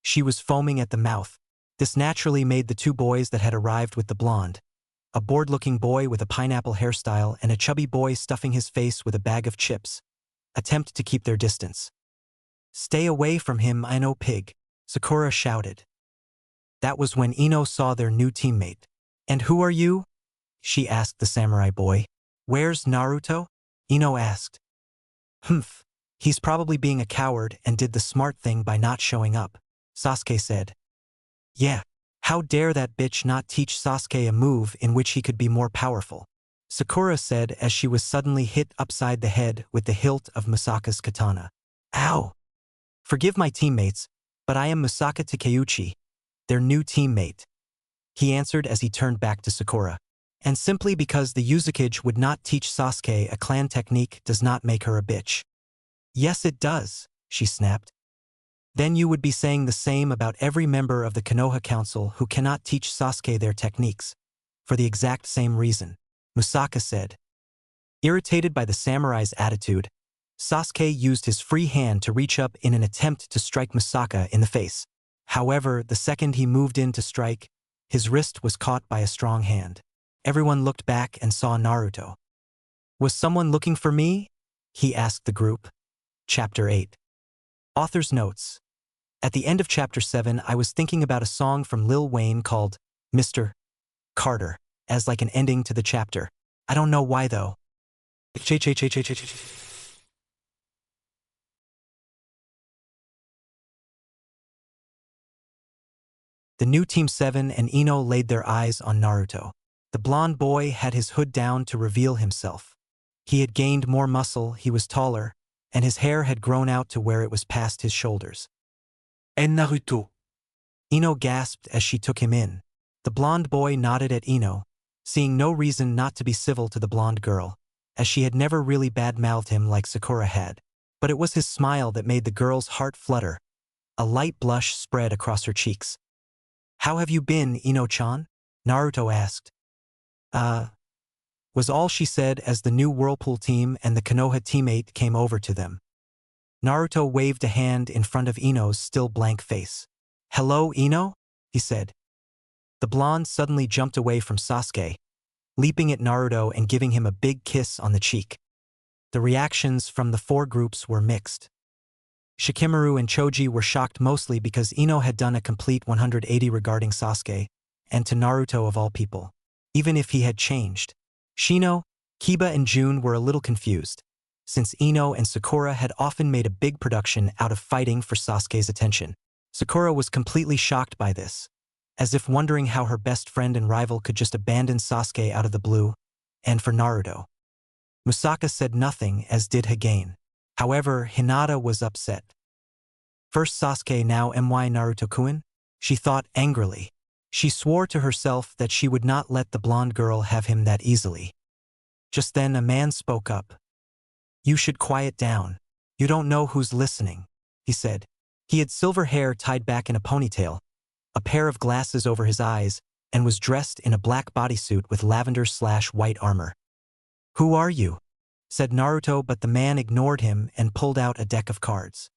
She was foaming at the mouth. This naturally made the two boys that had arrived with the blonde, a bored-looking boy with a pineapple hairstyle and a chubby boy stuffing his face with a bag of chips, attempt to keep their distance. Stay away from him, Ino pig, Sakura shouted. That was when Ino saw their new teammate. And who are you? She asked the samurai boy. Where's Naruto? Ino asked. He's probably being a coward and did the smart thing by not showing up, Sasuke said. Yeah, how dare that bitch not teach Sasuke a move in which he could be more powerful, Sakura said as she was suddenly hit upside the head with the hilt of Musaka's katana. Ow! Forgive my teammates, but I am Musaka Takeuchi, their new teammate, he answered as he turned back to Sakura. And simply because the Uzukage would not teach Sasuke a clan technique does not make her a bitch. Yes, it does, she snapped. Then you would be saying the same about every member of the Konoha Council who cannot teach Sasuke their techniques, for the exact same reason, Musaka said. Irritated by the samurai's attitude, Sasuke used his free hand to reach up in an attempt to strike Musaka in the face. However, the second he moved in to strike, his wrist was caught by a strong hand. Everyone looked back and saw Naruto. Was someone looking for me? He asked the group. Chapter 8. Author's notes. At the end of Chapter 7, I was thinking about a song from Lil Wayne called Mr. Carter as like an ending to the chapter. I don't know why though. The new Team 7 and Ino laid their eyes on Naruto. The blonde boy had his hood down to reveal himself. He had gained more muscle, he was taller, and his hair had grown out to where it was past his shoulders. En Naruto. Ino gasped as she took him in. The blonde boy nodded at Ino, seeing no reason not to be civil to the blonde girl, as she had never really bad-mouthed him like Sakura had. But it was his smile that made the girl's heart flutter. A light blush spread across her cheeks. "How have you been, Ino-chan?" Naruto asked. Was all she said as the new Whirlpool team and the Konoha teammate came over to them. Naruto waved a hand in front of Ino's still blank face. "Hello, Ino?" he said. The blonde suddenly jumped away from Sasuke, leaping at Naruto and giving him a big kiss on the cheek. The reactions from the four groups were mixed. Shikamaru and Choji were shocked mostly because Ino had done a complete 180 regarding Sasuke, and to Naruto of all people. Even if he had changed. Shino, Kiba and Jun were a little confused, since Ino and Sakura had often made a big production out of fighting for Sasuke's attention. Sakura was completely shocked by this, as if wondering how her best friend and rival could just abandon Sasuke out of the blue, and for Naruto. Musaka said nothing, as did Hagane. However, Hinata was upset. First Sasuke, now my Naruto-kun? She thought angrily. She swore to herself that she would not let the blonde girl have him that easily. Just then a man spoke up. "You should quiet down. You don't know who's listening," he said. He had silver hair tied back in a ponytail, a pair of glasses over his eyes, and was dressed in a black bodysuit with lavender/white armor. "Who are you?" said Naruto, but the man ignored him and pulled out a deck of cards.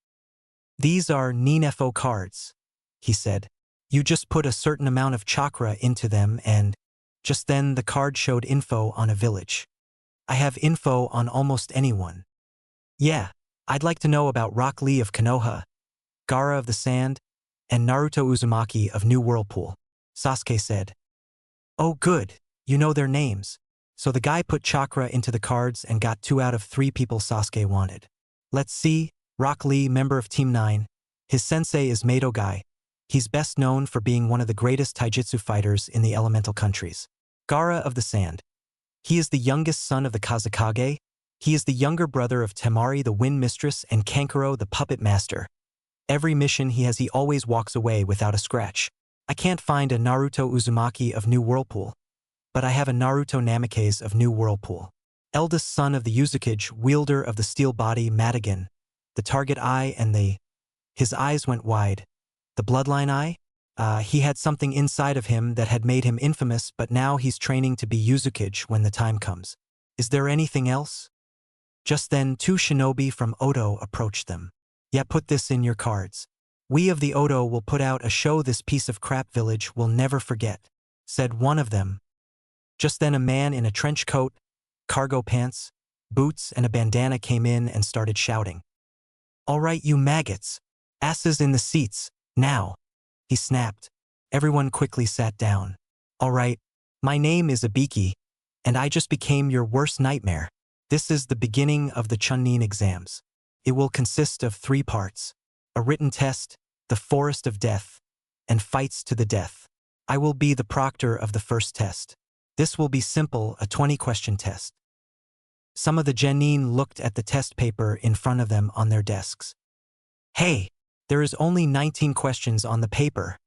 "These are Ninefo cards," he said. "You just put a certain amount of chakra into them and—" Just then the card showed info on a village. "I have info on almost anyone. Yeah, I'd like to know about Rock Lee of Konoha, Gaara of the Sand, and Naruto Uzumaki of New Whirlpool," Sasuke said. "Oh good, you know their names." So the guy put chakra into the cards and got 2 out of 3 people Sasuke wanted. "Let's see, Rock Lee, member of Team 9. His sensei is Mado Guy. He's best known for being one of the greatest taijutsu fighters in the elemental countries. Gaara of the Sand. He is the youngest son of the Kazekage. He is the younger brother of Temari the Wind Mistress and Kankuro the Puppet Master. Every mission he always walks away without a scratch. I can't find a Naruto Uzumaki of New Whirlpool, but I have a Naruto Namikaze of New Whirlpool. Eldest son of the Uzukage, wielder of the steel body Madigan, the target eye and the—" His eyes went wide. "The bloodline eye? He had something inside of him that had made him infamous, but now he's training to be Uzukage when the time comes. Is there anything else?" Just then 2 shinobi from Odo approached them. "Yeah, put this in your cards. We of the Odo will put out a show this piece of crap village will never forget," said one of them. Just then a man in a trench coat, cargo pants, boots, and a bandana came in and started shouting. "All right, you maggots. Asses in the seats, now," he snapped. Everyone quickly sat down. "All right, my name is Ibiki, and I just became your worst nightmare. This is the beginning of the Chunin exams. It will consist of 3 parts. A written test, the Forest of Death, and fights to the death. I will be the proctor of the first test. This will be simple, a 20-question test." Some of the genin looked at the test paper in front of them on their desks. "Hey, there is only 19 questions on the paper,"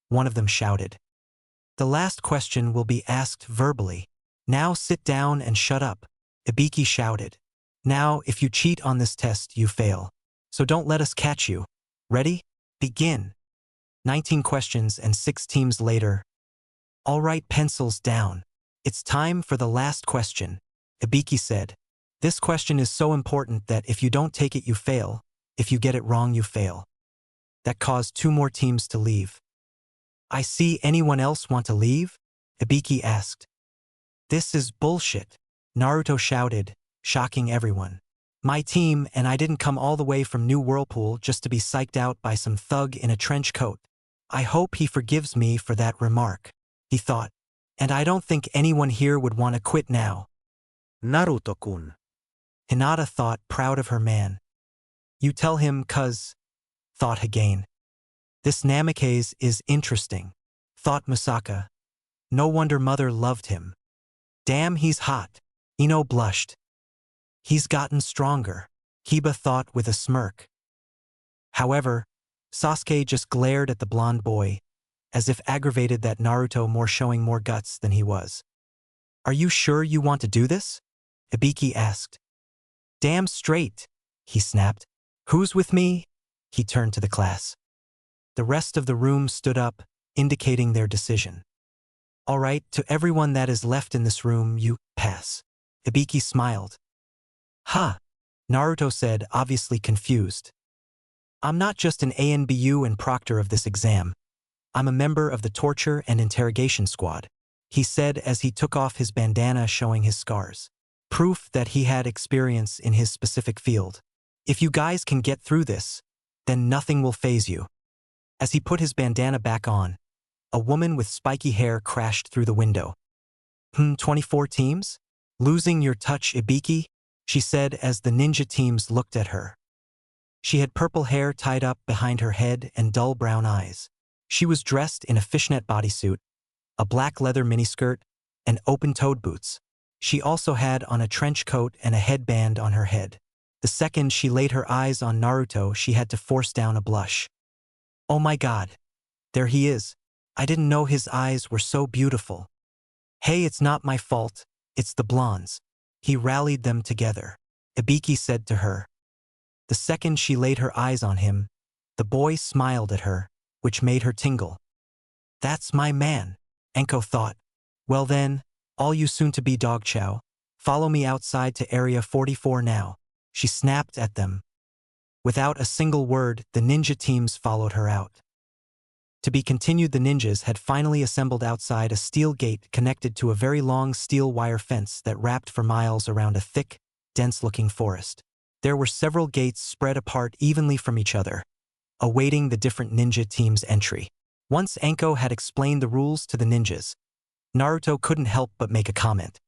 one of them shouted. "The last question will be asked verbally. Now sit down and shut up," Ibiki shouted. "Now, if you cheat on this test, you fail. So don't let us catch you. Ready? Begin." 19 questions and 6 teams later. "All right, pencils down. It's time for the last question," Ibiki said. "This question is so important that if you don't take it, you fail. If you get it wrong, you fail." That caused 2 more teams to leave. "I see, anyone else want to leave?" Ibiki asked. "This is bullshit," Naruto shouted, shocking everyone. "My team and I didn't come all the way from New Whirlpool just to be psyched out by some thug in a trench coat. I hope he forgives me for that remark," he thought. "And I don't think anyone here would want to quit now." Naruto-kun. Hinata thought, proud of her man. "You tell him, cuz," thought Hagane. "This Namikaze is interesting." thought Musaka. No wonder mother loved him. Damn, he's hot. Ino blushed. He's gotten stronger, Kiba thought with a smirk. However, Sasuke just glared at the blonde boy, as if aggravated that Naruto more showing more guts than he was. Are you sure you want to do this? Ibiki asked. Damn straight, he snapped. Who's with me? He turned to the class. The rest of the room stood up, indicating their decision. All right, to everyone that is left in this room, you pass. Ibiki smiled. Ha! Naruto said, obviously confused. I'm not just an ANBU and proctor of this exam. I'm a member of the torture and interrogation squad, he said as he took off his bandana showing his scars. Proof that he had experience in his specific field. If you guys can get through this, then nothing will faze you. As he put his bandana back on, a woman with spiky hair crashed through the window. 24 teams? Losing your touch, Ibiki? She said as the ninja teams looked at her. She had purple hair tied up behind her head and dull brown eyes. She was dressed in a fishnet bodysuit, a black leather miniskirt, and open-toed boots. She also had on a trench coat and a headband on her head. The second she laid her eyes on Naruto, she had to force down a blush. Oh my god. There he is. I didn't know his eyes were so beautiful. Hey, it's not my fault, it's the blondes. He rallied them together. Ibiki said to her. The second she laid her eyes on him, the boy smiled at her, which made her tingle. That's my man, Anko thought. Well then, all you soon-to-be dog chow, follow me outside to Area 44 now. She snapped at them. Without a single word, the ninja teams followed her out. To be continued, the ninjas had finally assembled outside a steel gate connected to a very long steel wire fence that wrapped for miles around a thick, dense-looking forest. There were several gates spread apart evenly from each other, awaiting the different ninja teams' entry. Once Anko had explained the rules to the ninjas, Naruto couldn't help but make a comment.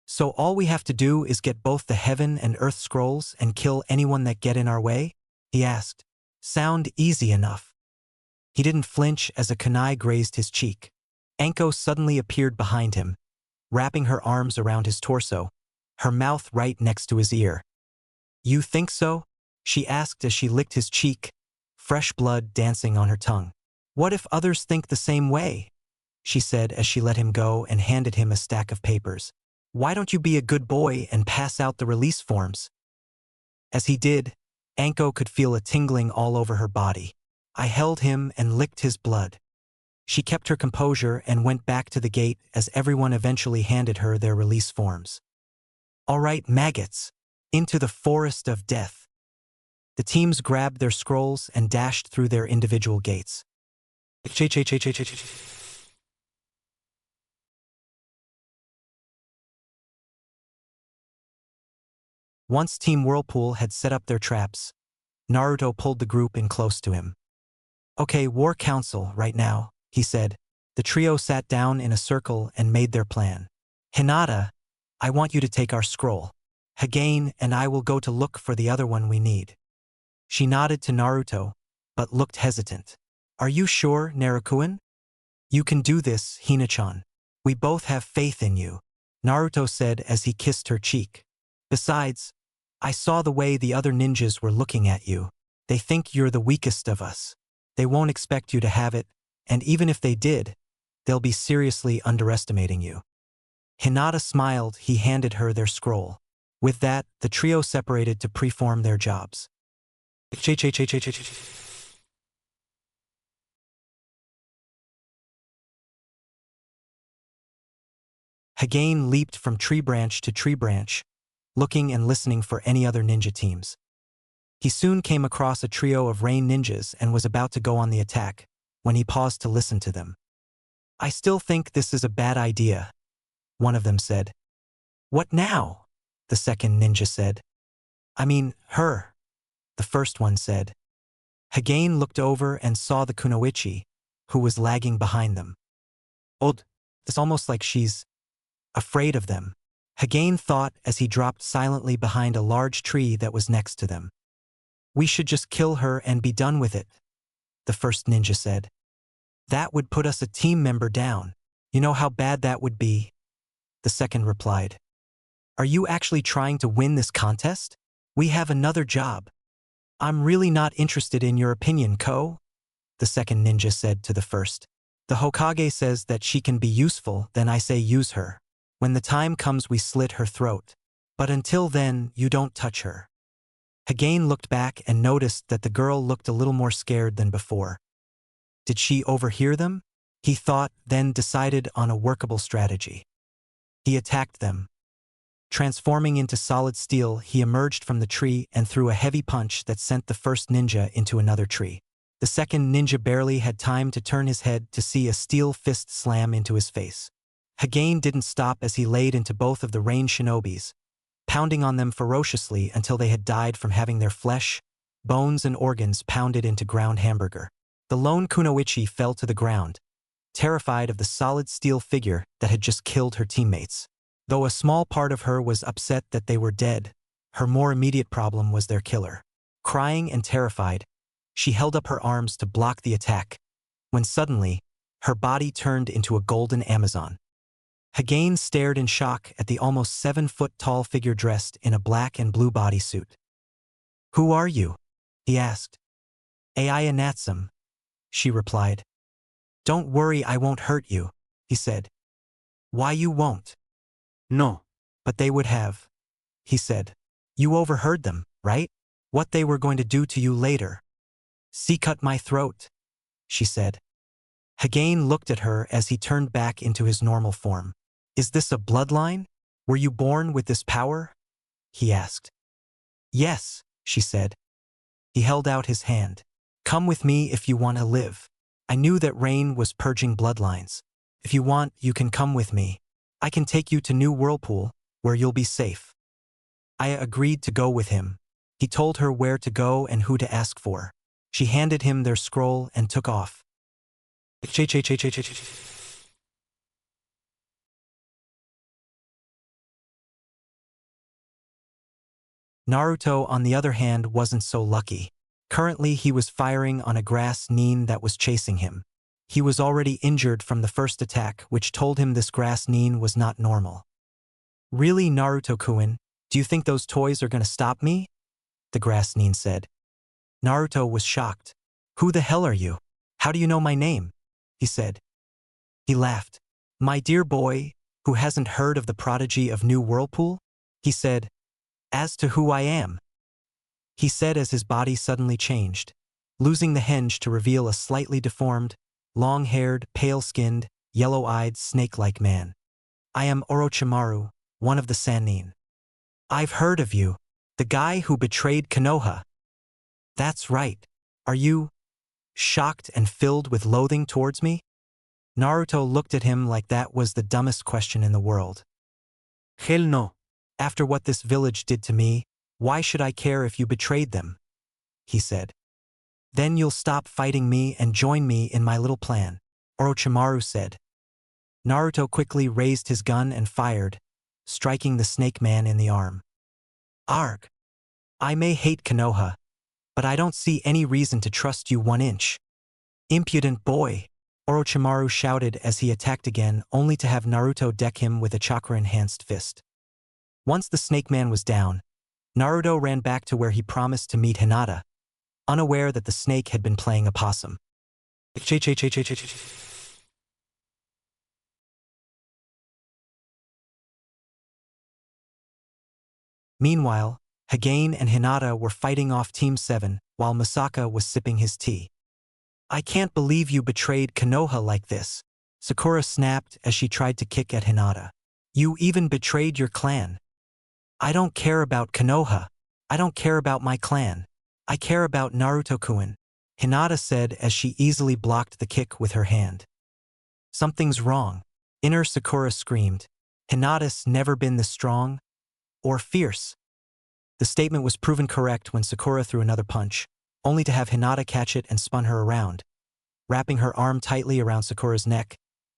So all we have to do is get both the Heaven and Earth scrolls and kill anyone that get in our way? He asked. Sound easy enough. He didn't flinch as a kunai grazed his cheek. Anko suddenly appeared behind him, wrapping her arms around his torso, her mouth right next to his ear. You think so? She asked as she licked his cheek, fresh blood dancing on her tongue. What if others think the same way? She said as she let him go and handed him a stack of papers. Why don't you be a good boy and pass out the release forms? As he did, Anko could feel a tingling all over her body. I held him and licked his blood. She kept her composure and went back to the gate as everyone eventually handed her their release forms. All right, maggots, into the forest of death. The teams grabbed their scrolls and dashed through their individual gates. Once Team Whirlpool had set up their traps, Naruto pulled the group in close to him. Okay, War Council right now, he said. The trio sat down in a circle and made their plan. Hinata, I want you to take our scroll. Hagane and I will go to look for the other one we need. She nodded to Naruto, but looked hesitant. Are you sure, Narukuin? You can do this, Hina-chan. We both have faith in you, Naruto said as he kissed her cheek. Besides, I saw the way the other ninjas were looking at you. They think you're the weakest of us. They won't expect you to have it, and even if they did, they'll be seriously underestimating you. Hinata smiled. He handed her their scroll. With that, the trio separated to perform their jobs. Hagane leaped from tree branch to tree branch, looking and listening for any other ninja teams. He soon came across a trio of rain ninjas and was about to go on the attack, when he paused to listen to them. I still think this is a bad idea, one of them said. What now? The second ninja said. I mean, her, the first one said. Hagane looked over and saw the kunoichi, who was lagging behind them. It's almost like she's afraid of them, Hagane thought as he dropped silently behind a large tree that was next to them. We should just kill her and be done with it, the first ninja said. That would put us a team member down. You know how bad that would be? The second replied. Are you actually trying to win this contest? We have another job. I'm really not interested in your opinion, Ko, the second ninja said to the first. The Hokage says that she can be useful, then I say use her. When the time comes we slit her throat. But until then, you don't touch her. Hagane looked back and noticed that the girl looked a little more scared than before. Did she overhear them? He thought, then decided on a workable strategy. He attacked them. Transforming into solid steel, he emerged from the tree and threw a heavy punch that sent the first ninja into another tree. The second ninja barely had time to turn his head to see a steel fist slam into his face. Hagane didn't stop as he laid into both of the ranged shinobis, pounding on them ferociously until they had died from having their flesh, bones and organs pounded into ground hamburger. The lone kunoichi fell to the ground, terrified of the solid steel figure that had just killed her teammates. Though a small part of her was upset that they were dead, her more immediate problem was their killer. Crying and terrified, she held up her arms to block the attack, when suddenly, her body turned into a golden Amazon. Hagane stared in shock at the almost 7-foot-tall figure dressed in a black and blue bodysuit. Who are you? He asked. Aya Natsum, she replied. Don't worry, I won't hurt you, he said. Why you won't? No. But they would have, he said. You overheard them, right? What they were going to do to you later. See, cut my throat, she said. Hagane looked at her as he turned back into his normal form. Is this a bloodline? Were you born with this power? He asked. Yes, she said. He held out his hand. Come with me if you want to live. I knew that Rain was purging bloodlines. If you want, you can come with me. I can take you to New Whirlpool, where you'll be safe. Aya agreed to go with him. He told her where to go and who to ask for. She handed him their scroll and took off. Naruto, on the other hand, wasn't so lucky. Currently, he was firing on a grass nin that was chasing him. He was already injured from the first attack, which told him this grass nin was not normal. Really, Naruto-kun, do you think those toys are going to stop me? The grass nin said. Naruto was shocked. Who the hell are you? How do you know my name? He said. He laughed. My dear boy, who hasn't heard of the prodigy of New Whirlpool? He said. As to who I am, he said as his body suddenly changed, losing the henge to reveal a slightly deformed, long-haired, pale-skinned, yellow-eyed, snake-like man. I am Orochimaru, one of the Sannin. I've heard of you, the guy who betrayed Konoha. That's right. Are you shocked and filled with loathing towards me? Naruto looked at him like that was the dumbest question in the world. Hell no. After what this village did to me, why should I care if you betrayed them? He said. Then you'll stop fighting me and join me in my little plan, Orochimaru said. Naruto quickly raised his gun and fired, striking the snake man in the arm. Arg! I may hate Konoha, but I don't see any reason to trust you 1 inch. Impudent boy, Orochimaru shouted as he attacked again, only to have Naruto deck him with a chakra-enhanced fist. Once the snake man was down, Naruto ran back to where he promised to meet Hinata, unaware that the snake had been playing a possum. Meanwhile, Hagane and Hinata were fighting off Team 7 while Misaka was sipping his tea. I can't believe you betrayed Konoha like this, Sakura snapped as she tried to kick at Hinata. You even betrayed your clan. I don't care about Konoha. I don't care about my clan. I care about Naruto-kun, Hinata said as she easily blocked the kick with her hand. Something's wrong. Inner Sakura screamed. Hinata's never been this strong or fierce. The statement was proven correct when Sakura threw another punch, only to have Hinata catch it and spun her around, wrapping her arm tightly around Sakura's neck,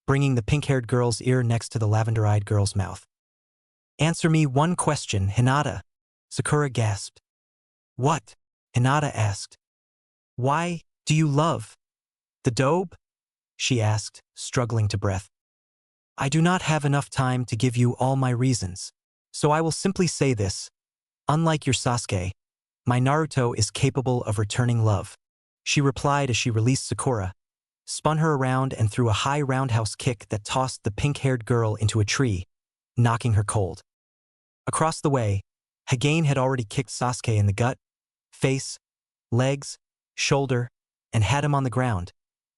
bringing the pink-haired girl's ear next to the lavender-eyed girl's mouth. Answer me one question, Hinata, Sakura gasped. What? Hinata asked. Why do you love the dobe? she asked, struggling to breath. I do not have enough time to give you all my reasons, so I will simply say this. Unlike your Sasuke, my Naruto is capable of returning love, she replied as she released Sakura, spun her around and threw a high roundhouse kick that tossed the pink-haired girl into a tree, knocking her cold. Across the way, Hagane had already kicked Sasuke in the gut, face, legs, shoulder, and had him on the ground,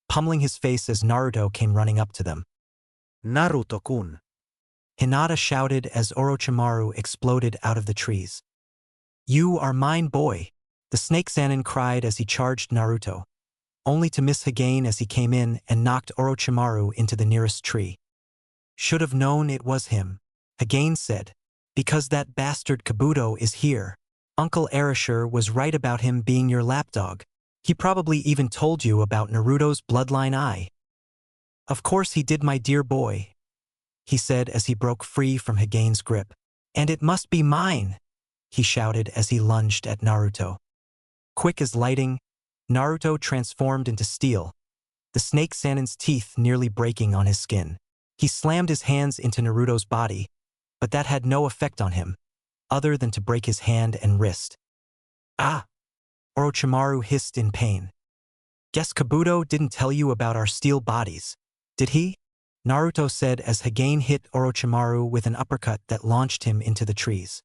pummeling his face as Naruto came running up to them. Naruto-kun. Hinata shouted as Orochimaru exploded out of the trees. You are mine, boy, the snake Sannin cried as he charged Naruto, only to miss Hagane as he came in and knocked Orochimaru into the nearest tree. Should have known it was him, Hagane said, because that bastard Kabuto is here. Uncle Erasure was right about him being your lapdog. He probably even told you about Naruto's bloodline eye. Of course he did, my dear boy, he said as he broke free from Hagane's grip. And it must be mine, he shouted as he lunged at Naruto. Quick as lightning, Naruto transformed into steel, the snake Sannin's teeth nearly breaking on his skin. He slammed his hands into Naruto's body, but that had no effect on him, other than to break his hand and wrist. Ah! Orochimaru hissed in pain. Guess Kabuto didn't tell you about our steel bodies, did he? Naruto said as Hagane hit Orochimaru with an uppercut that launched him into the trees.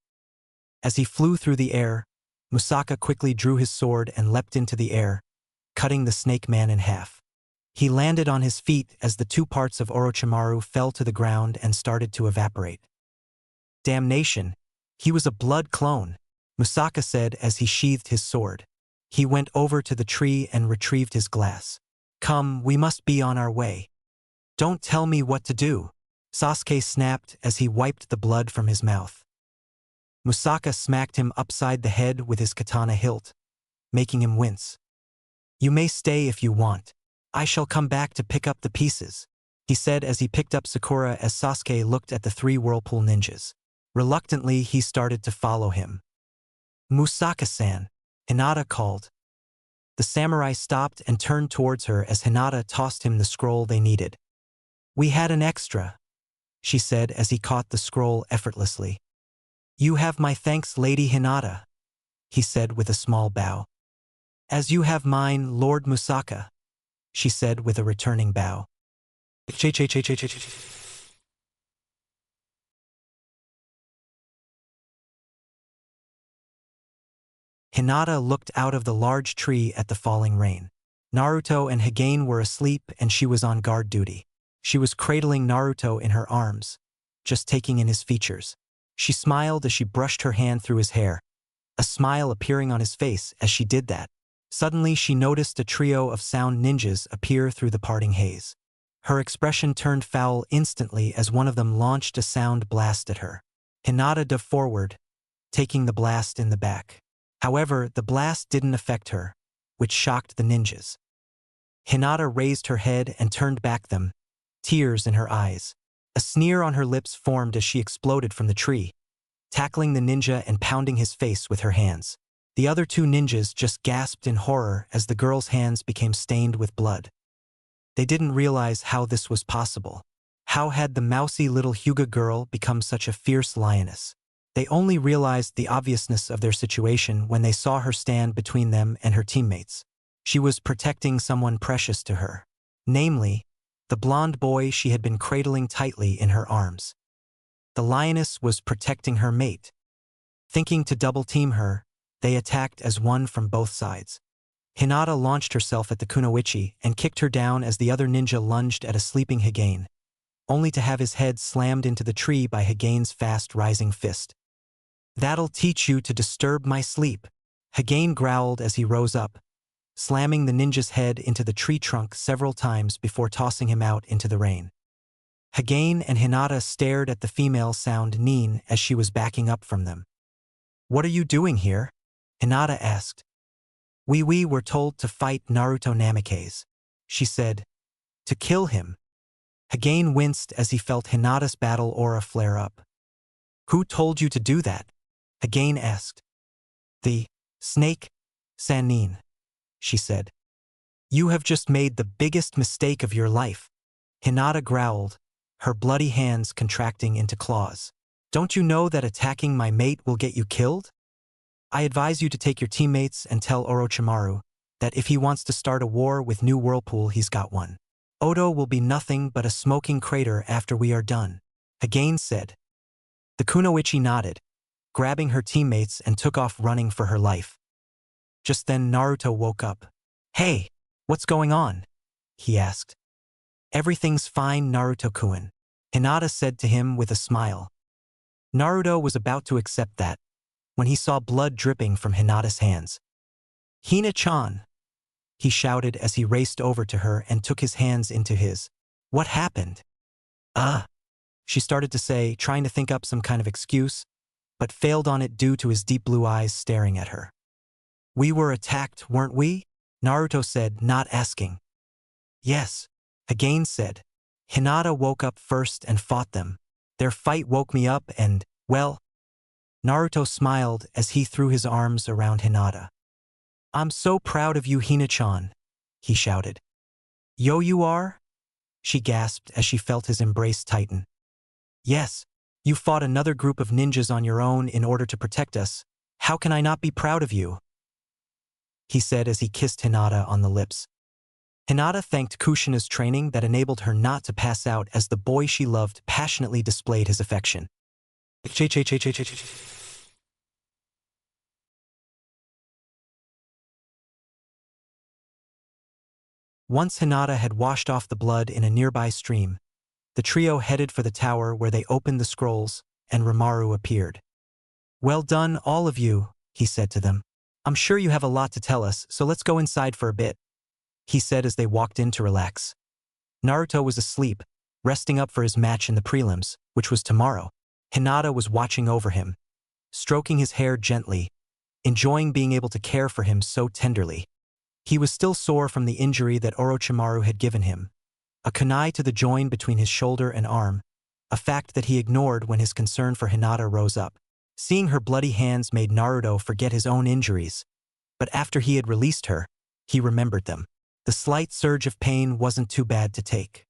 As he flew through the air, Musaka quickly drew his sword and leapt into the air, cutting the snake man in half. He landed on his feet as the two parts of Orochimaru fell to the ground and started to evaporate. Damnation! He was a blood clone, Musaka said as he sheathed his sword. He went over to the tree and retrieved his glass. Come, we must be on our way. Don't tell me what to do, Sasuke snapped as he wiped the blood from his mouth. Musaka smacked him upside the head with his katana hilt, making him wince. You may stay if you want. I shall come back to pick up the pieces, he said as he picked up Sakura as Sasuke looked at the three whirlpool ninjas. Reluctantly, he started to follow him. Musaka-san, Hinata called. The samurai stopped and turned towards her as Hinata tossed him the scroll they needed. We had an extra, she said as he caught the scroll effortlessly. You have my thanks, Lady Hinata, he said with a small bow. As you have mine, Lord Musaka, she said with a returning bow. Hinata looked out of the large tree at the falling rain. Naruto and Hagane were asleep and she was on guard duty. She was cradling Naruto in her arms, just taking in his features. She smiled as she brushed her hand through his hair, a smile appearing on his face as she did that. Suddenly she noticed a trio of sound ninjas appear through the parting haze. Her expression turned foul instantly as one of them launched a sound blast at her. Hinata dove forward, taking the blast in the back. However, the blast didn't affect her, which shocked the ninjas. Hinata raised her head and turned back them, tears in her eyes. A sneer on her lips formed as she exploded from the tree, tackling the ninja and pounding his face with her hands. The other two ninjas just gasped in horror as the girl's hands became stained with blood. They didn't realize how this was possible. How had the mousy little Hyuga girl become such a fierce lioness? They only realized the obviousness of their situation when they saw her stand between them and her teammates. She was protecting someone precious to her, namely, the blonde boy she had been cradling tightly in her arms. The lioness was protecting her mate. Thinking to double-team her, they attacked as one from both sides. Hinata launched herself at the kunoichi and kicked her down as the other ninja lunged at a sleeping Hagane, only to have his head slammed into the tree by Hagane's fast-rising fist. That'll teach you to disturb my sleep, Hagane growled as he rose up, slamming the ninja's head into the tree trunk several times before tossing him out into the rain. Hagane and Hinata stared at the female sound Nin as she was backing up from them. What are you doing here? Hinata asked. We were told to fight Naruto Namikaze, she said. To kill him. Hagane winced as he felt Hinata's battle aura flare up. Who told you to do that? Hagane asked. The snake, Sannin, she said. You have just made the biggest mistake of your life. Hinata growled, her bloody hands contracting into claws. Don't you know that attacking my mate will get you killed? I advise you to take your teammates and tell Orochimaru that if he wants to start a war with New Whirlpool, he's got one. Odo will be nothing but a smoking crater after we are done. Hagane said. The Kunoichi nodded, grabbing her teammates and took off running for her life. Just then Naruto woke up. Hey, what's going on? He asked. Everything's fine, Naruto-kun, Hinata said to him with a smile. Naruto was about to accept that when he saw blood dripping from Hinata's hands. Hina-chan, he shouted as he raced over to her and took his hands into his. What happened? She started to say, trying to think up some kind of excuse, but failed on it due to his deep blue eyes staring at her. We were attacked, weren't we? Naruto said, not asking. Yes, Hagane said. Hinata woke up first and fought them. Their fight woke me up and, well, Naruto smiled as he threw his arms around Hinata. I'm so proud of you, Hina-chan, he shouted. Yo, you are? She gasped as she felt his embrace tighten. Yes, you fought another group of ninjas on your own in order to protect us. How can I not be proud of you? He said as he kissed Hinata on the lips. Hinata thanked Kushina's training that enabled her not to pass out as the boy she loved passionately displayed his affection. Once Hinata had washed off the blood in a nearby stream, the trio headed for the tower where they opened the scrolls, and Rimaru appeared. Well done, all of you, he said to them. I'm sure you have a lot to tell us, so let's go inside for a bit, he said as they walked in to relax. Naruto was asleep, resting up for his match in the prelims, which was tomorrow. Hinata was watching over him, stroking his hair gently, enjoying being able to care for him so tenderly. He was still sore from the injury that Orochimaru had given him, a kunai to the join between his shoulder and arm, a fact that he ignored when his concern for Hinata rose up. Seeing her bloody hands made Naruto forget his own injuries, but after he had released her, he remembered them. The slight surge of pain wasn't too bad to take.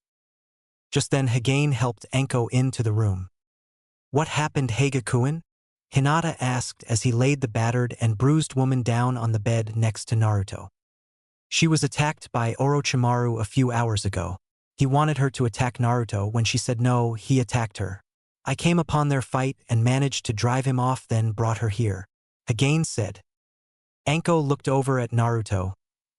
Just then Hagane helped Anko into the room. What happened, Hage-kun? Hinata asked as he laid the battered and bruised woman down on the bed next to Naruto. She was attacked by Orochimaru a few hours ago. He wanted her to attack Naruto. When she said no, he attacked her. I came upon their fight and managed to drive him off, then brought her here, Hagane said. Anko looked over at Naruto,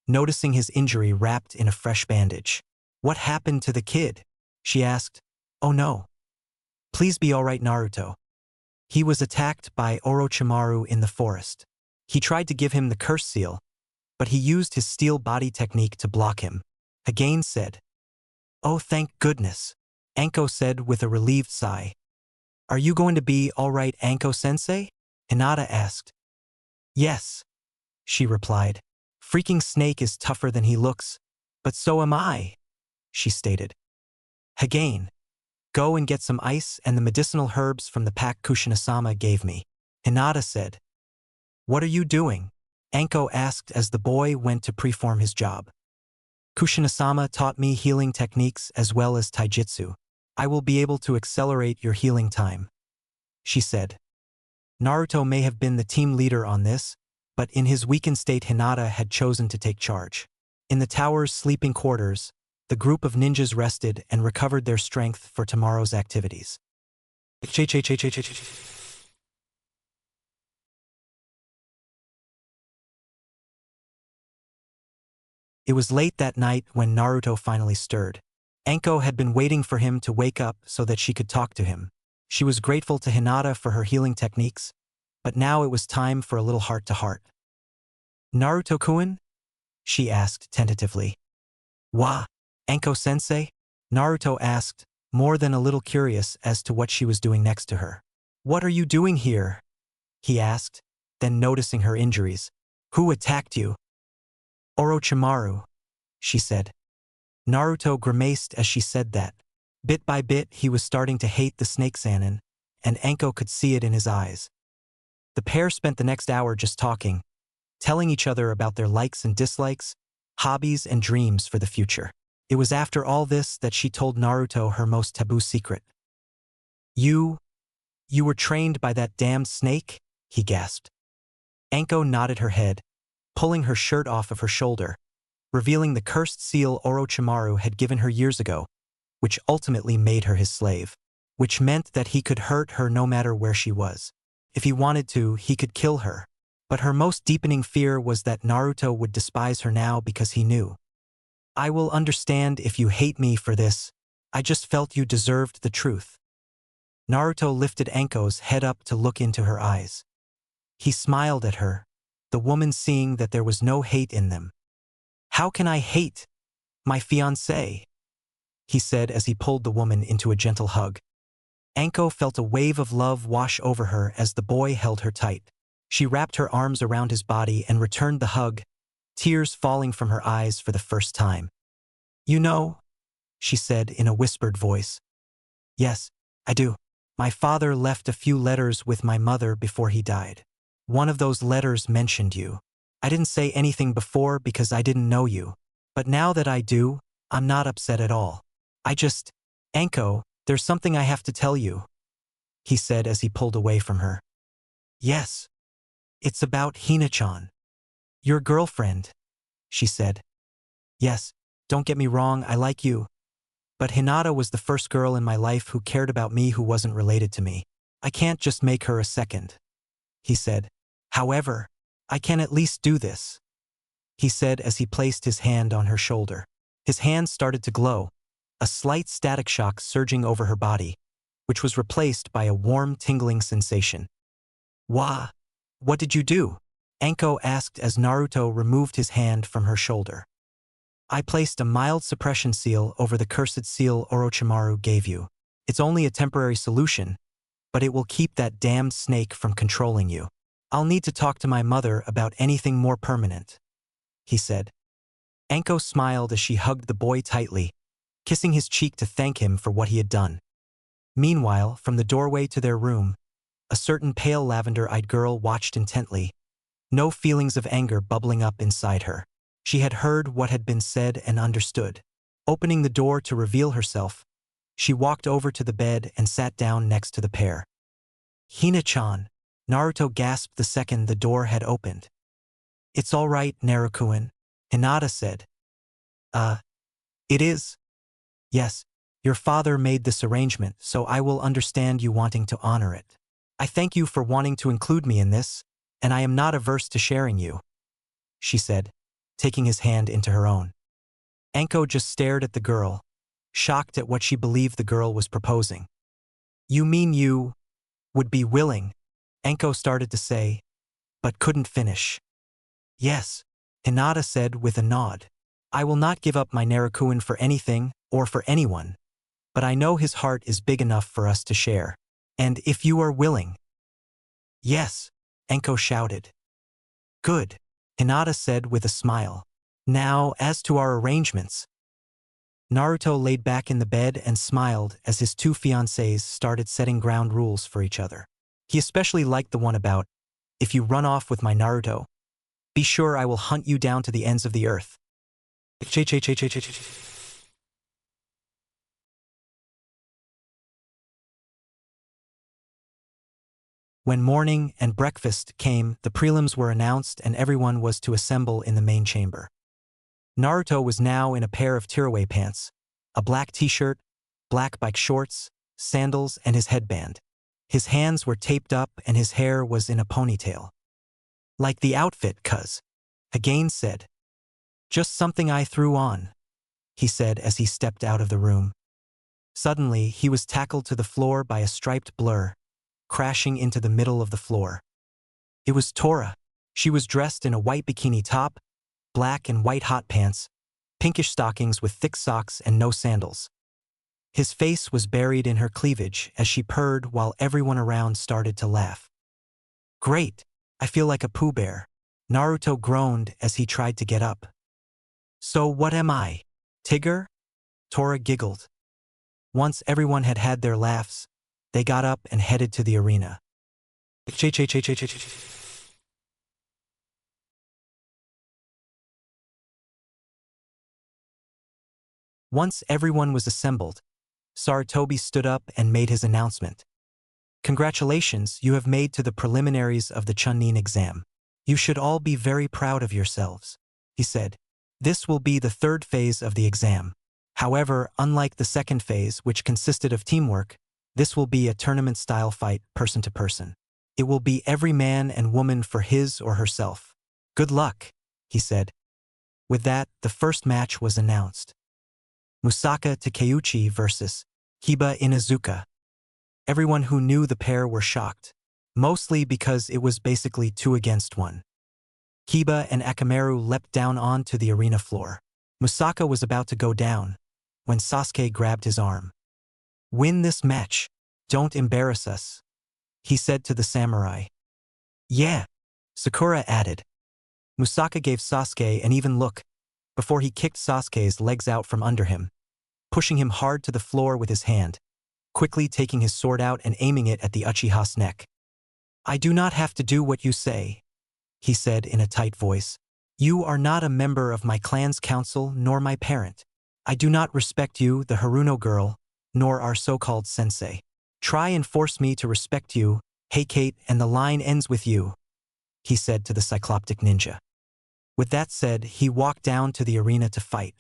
noticing his injury wrapped in a fresh bandage. What happened to the kid? She asked. Oh no. Please be all right, Naruto. He was attacked by Orochimaru in the forest. He tried to give him the curse seal, but he used his steel body technique to block him, Hagane said. Oh, thank goodness, Anko said with a relieved sigh. Are you going to be all right, Anko-sensei? Hinata asked. Yes, she replied. Freaking snake is tougher than he looks, but so am I, she stated. Hagane, go and get some ice and the medicinal herbs from the pack Kushina-sama gave me, Hinata said. What are you doing? Anko asked as the boy went to perform his job. Kushina-sama taught me healing techniques as well as taijutsu. I will be able to accelerate your healing time, she said. Naruto may have been the team leader on this, but in his weakened state Hinata had chosen to take charge. In the tower's sleeping quarters, the group of ninjas rested and recovered their strength for tomorrow's activities. It was late that night when Naruto finally stirred. Anko had been waiting for him to wake up so that she could talk to him. She was grateful to Hinata for her healing techniques, but now it was time for a little heart-to-heart. Naruto-kun? She asked tentatively. Wa, Anko-sensei? Naruto asked, more than a little curious as to what she was doing next to her. What are you doing here? He asked, then noticing her injuries. Who attacked you? Orochimaru, she said. Naruto grimaced as she said that. Bit by bit he was starting to hate the snake Sannin, and Anko could see it in his eyes. The pair spent the next hour just talking, telling each other about their likes and dislikes, hobbies and dreams for the future. It was after all this that she told Naruto her most taboo secret. You were trained by that damned snake? He gasped. Anko nodded her head, pulling her shirt off of her shoulder, revealing the cursed seal Orochimaru had given her years ago, which ultimately made her his slave, which meant that he could hurt her no matter where she was. If he wanted to, he could kill her. But her most deepening fear was that Naruto would despise her now because he knew. I will understand if you hate me for this. I just felt you deserved the truth. Naruto lifted Anko's head up to look into her eyes. He smiled at her, the woman seeing that there was no hate in them. How can I hate my fiancé? He said as he pulled the woman into a gentle hug. Anko felt a wave of love wash over her as the boy held her tight. She wrapped her arms around his body and returned the hug, tears falling from her eyes for the first time. You know, she said in a whispered voice. Yes, I do. My father left a few letters with my mother before he died. One of those letters mentioned you. I didn't say anything before because I didn't know you. But now that I do, I'm not upset at all. Anko, there's something I have to tell you, he said as he pulled away from her. Yes. It's about Hina-chan. Your girlfriend, she said. Yes, don't get me wrong, I like you. But Hinata was the first girl in my life who cared about me who wasn't related to me. I can't just make her a second, he said. However, I can at least do this, he said as he placed his hand on her shoulder. His hand started to glow, a slight static shock surging over her body, which was replaced by a warm, tingling sensation. What did you do? Anko asked as Naruto removed his hand from her shoulder. I placed a mild suppression seal over the cursed seal Orochimaru gave you. It's only a temporary solution, but it will keep that damned snake from controlling you. I'll need to talk to my mother about anything more permanent, he said. Anko smiled as she hugged the boy tightly, kissing his cheek to thank him for what he had done. Meanwhile, from the doorway to their room, a certain pale lavender-eyed girl watched intently, no feelings of anger bubbling up inside her. She had heard what had been said and understood. Opening the door to reveal herself, she walked over to the bed and sat down next to the pair. Hina-chan, Naruto gasped the second the door had opened. It's all right, Naruto-kun, Hinata said. It is? Yes, your father made this arrangement, so I will understand you wanting to honor it. I thank you for wanting to include me in this, and I am not averse to sharing you, she said, taking his hand into her own. Anko just stared at the girl, shocked at what she believed the girl was proposing. You mean you would be willing? Anko started to say, but couldn't finish. Yes, Hinata said with a nod. I will not give up my Naruto-kun for anything or for anyone, but I know his heart is big enough for us to share. And if you are willing. Yes, Anko shouted. Good, Hinata said with a smile. Now, as to our arrangements. Naruto laid back in the bed and smiled as his two fiancés started setting ground rules for each other. He especially liked the one about, if you run off with my Naruto, be sure I will hunt you down to the ends of the earth. When morning and breakfast came, the prelims were announced and everyone was to assemble in the main chamber. Naruto was now in a pair of tearaway pants, a black t-shirt, black bike shorts, sandals, and his headband. His hands were taped up and his hair was in a ponytail. Like the outfit, cuz, Hagane said. Just something I threw on, he said as he stepped out of the room. Suddenly, he was tackled to the floor by a striped blur, crashing into the middle of the floor. It was Tora. She was dressed in a white bikini top, black and white hot pants, pinkish stockings with thick socks and no sandals. His face was buried in her cleavage as she purred while everyone around started to laugh. Great, I feel like a Pooh Bear, Naruto groaned as he tried to get up. So what am I? Tigger? Tora giggled. Once everyone had had their laughs, they got up and headed to the arena. Once everyone was assembled, Sarutobi stood up and made his announcement. Congratulations, you have made to the preliminaries of the Chunin exam. You should all be very proud of yourselves, he said. This will be the third phase of the exam. However, unlike the second phase, which consisted of teamwork, this will be a tournament-style fight, person to person. It will be every man and woman for his or herself. Good luck, he said. With that, the first match was announced. Musaka Takeuchi versus Kiba Inazuka. Everyone who knew the pair were shocked, mostly because it was basically 2 against 1. Kiba and Akamaru leapt down onto the arena floor. Musaka was about to go down when Sasuke grabbed his arm. Win this match. Don't embarrass us, he said to the samurai. Yeah, Sakura added. Musaka gave Sasuke an even look before he kicked Sasuke's legs out from under him, pushing him hard to the floor with his hand, quickly taking his sword out and aiming it at the Uchiha's neck. I do not have to do what you say, he said in a tight voice. You are not a member of my clan's council nor my parent. I do not respect you, the Haruno girl, nor our so-called sensei. Try and force me to respect you, Heikate, and the line ends with you, he said to the cycloptic ninja. With that said, he walked down to the arena to fight.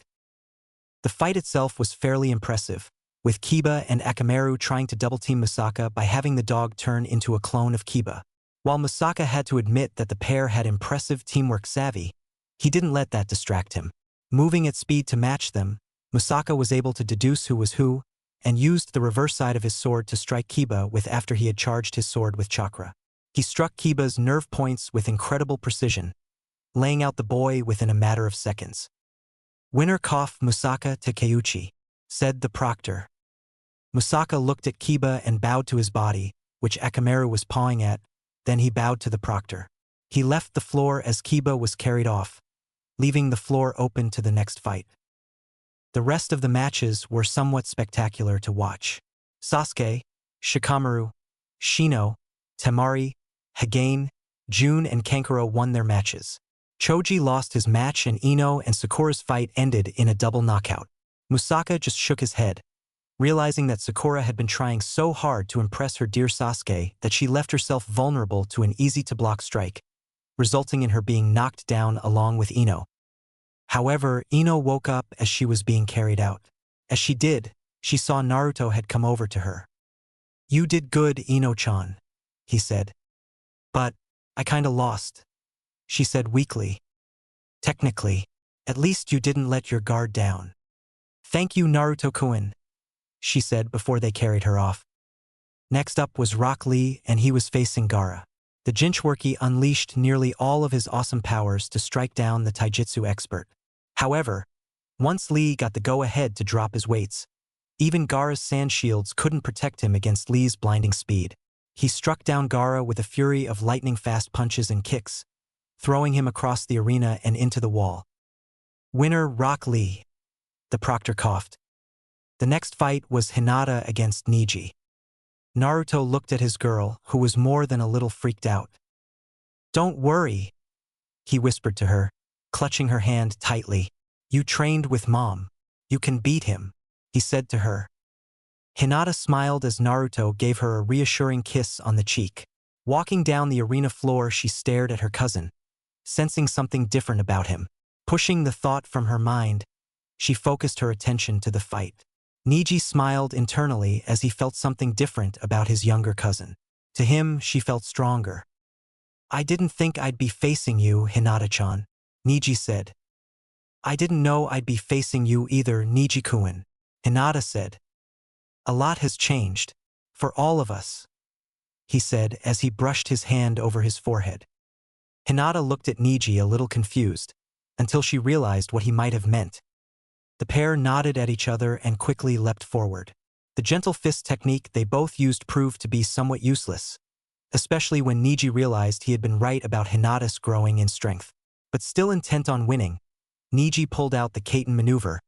The fight itself was fairly impressive, with Kiba and Akamaru trying to double-team Musaka by having the dog turn into a clone of Kiba. While Musaka had to admit that the pair had impressive teamwork savvy, he didn't let that distract him. Moving at speed to match them, Musaka was able to deduce who was who, and used the reverse side of his sword to strike Kiba with after he had charged his sword with chakra. He struck Kiba's nerve points with incredible precision, laying out the boy within a matter of seconds. Winner Musaka Takeuchi, said the proctor. Musaka looked at Kiba and bowed to his body, which Akamaru was pawing at, then he bowed to the proctor. He left the floor as Kiba was carried off, leaving the floor open to the next fight. The rest of the matches were somewhat spectacular to watch. Sasuke, Shikamaru, Shino, Temari, Hagane, Jun and Kankuro won their matches. Choji lost his match and Ino and Sakura's fight ended in a double knockout. Musaka just shook his head, realizing that Sakura had been trying so hard to impress her dear Sasuke that she left herself vulnerable to an easy-to-block strike, resulting in her being knocked down along with Ino. However, Ino woke up as she was being carried out. As she did, she saw Naruto had come over to her. You did good, Ino-chan, he said. But I kinda lost, she said weakly. Technically, at least you didn't let your guard down. Thank you, Naruto-kun, she said before they carried her off. Next up was Rock Lee, and he was facing Gaara. The Jinchuriki unleashed nearly all of his awesome powers to strike down the taijutsu expert. However, once Lee got the go-ahead to drop his weights, even Gaara's sand shields couldn't protect him against Lee's blinding speed. He struck down Gaara with a fury of lightning-fast punches and kicks, throwing him across the arena and into the wall. Winner Rock Lee, the proctor coughed. The next fight was Hinata against Neji. Naruto looked at his girl, who was more than a little freaked out. Don't worry, he whispered to her, clutching her hand tightly. You trained with Mom. You can beat him, he said to her. Hinata smiled as Naruto gave her a reassuring kiss on the cheek. Walking down the arena floor, she stared at her cousin, sensing something different about him. Pushing the thought from her mind, she focused her attention to the fight. Neji smiled internally as he felt something different about his younger cousin. To him, she felt stronger. I didn't think I'd be facing you, Hinata-chan, Neji said. I didn't know I'd be facing you either, Neji-kun, Hinata said. A lot has changed, for all of us, he said as he brushed his hand over his forehead. Hinata looked at Neji a little confused, until she realized what he might have meant. The pair nodded at each other and quickly leapt forward. The gentle fist technique they both used proved to be somewhat useless, especially when Neji realized he had been right about Hinata's growing in strength. But still intent on winning, Neji pulled out the Kaiten maneuver,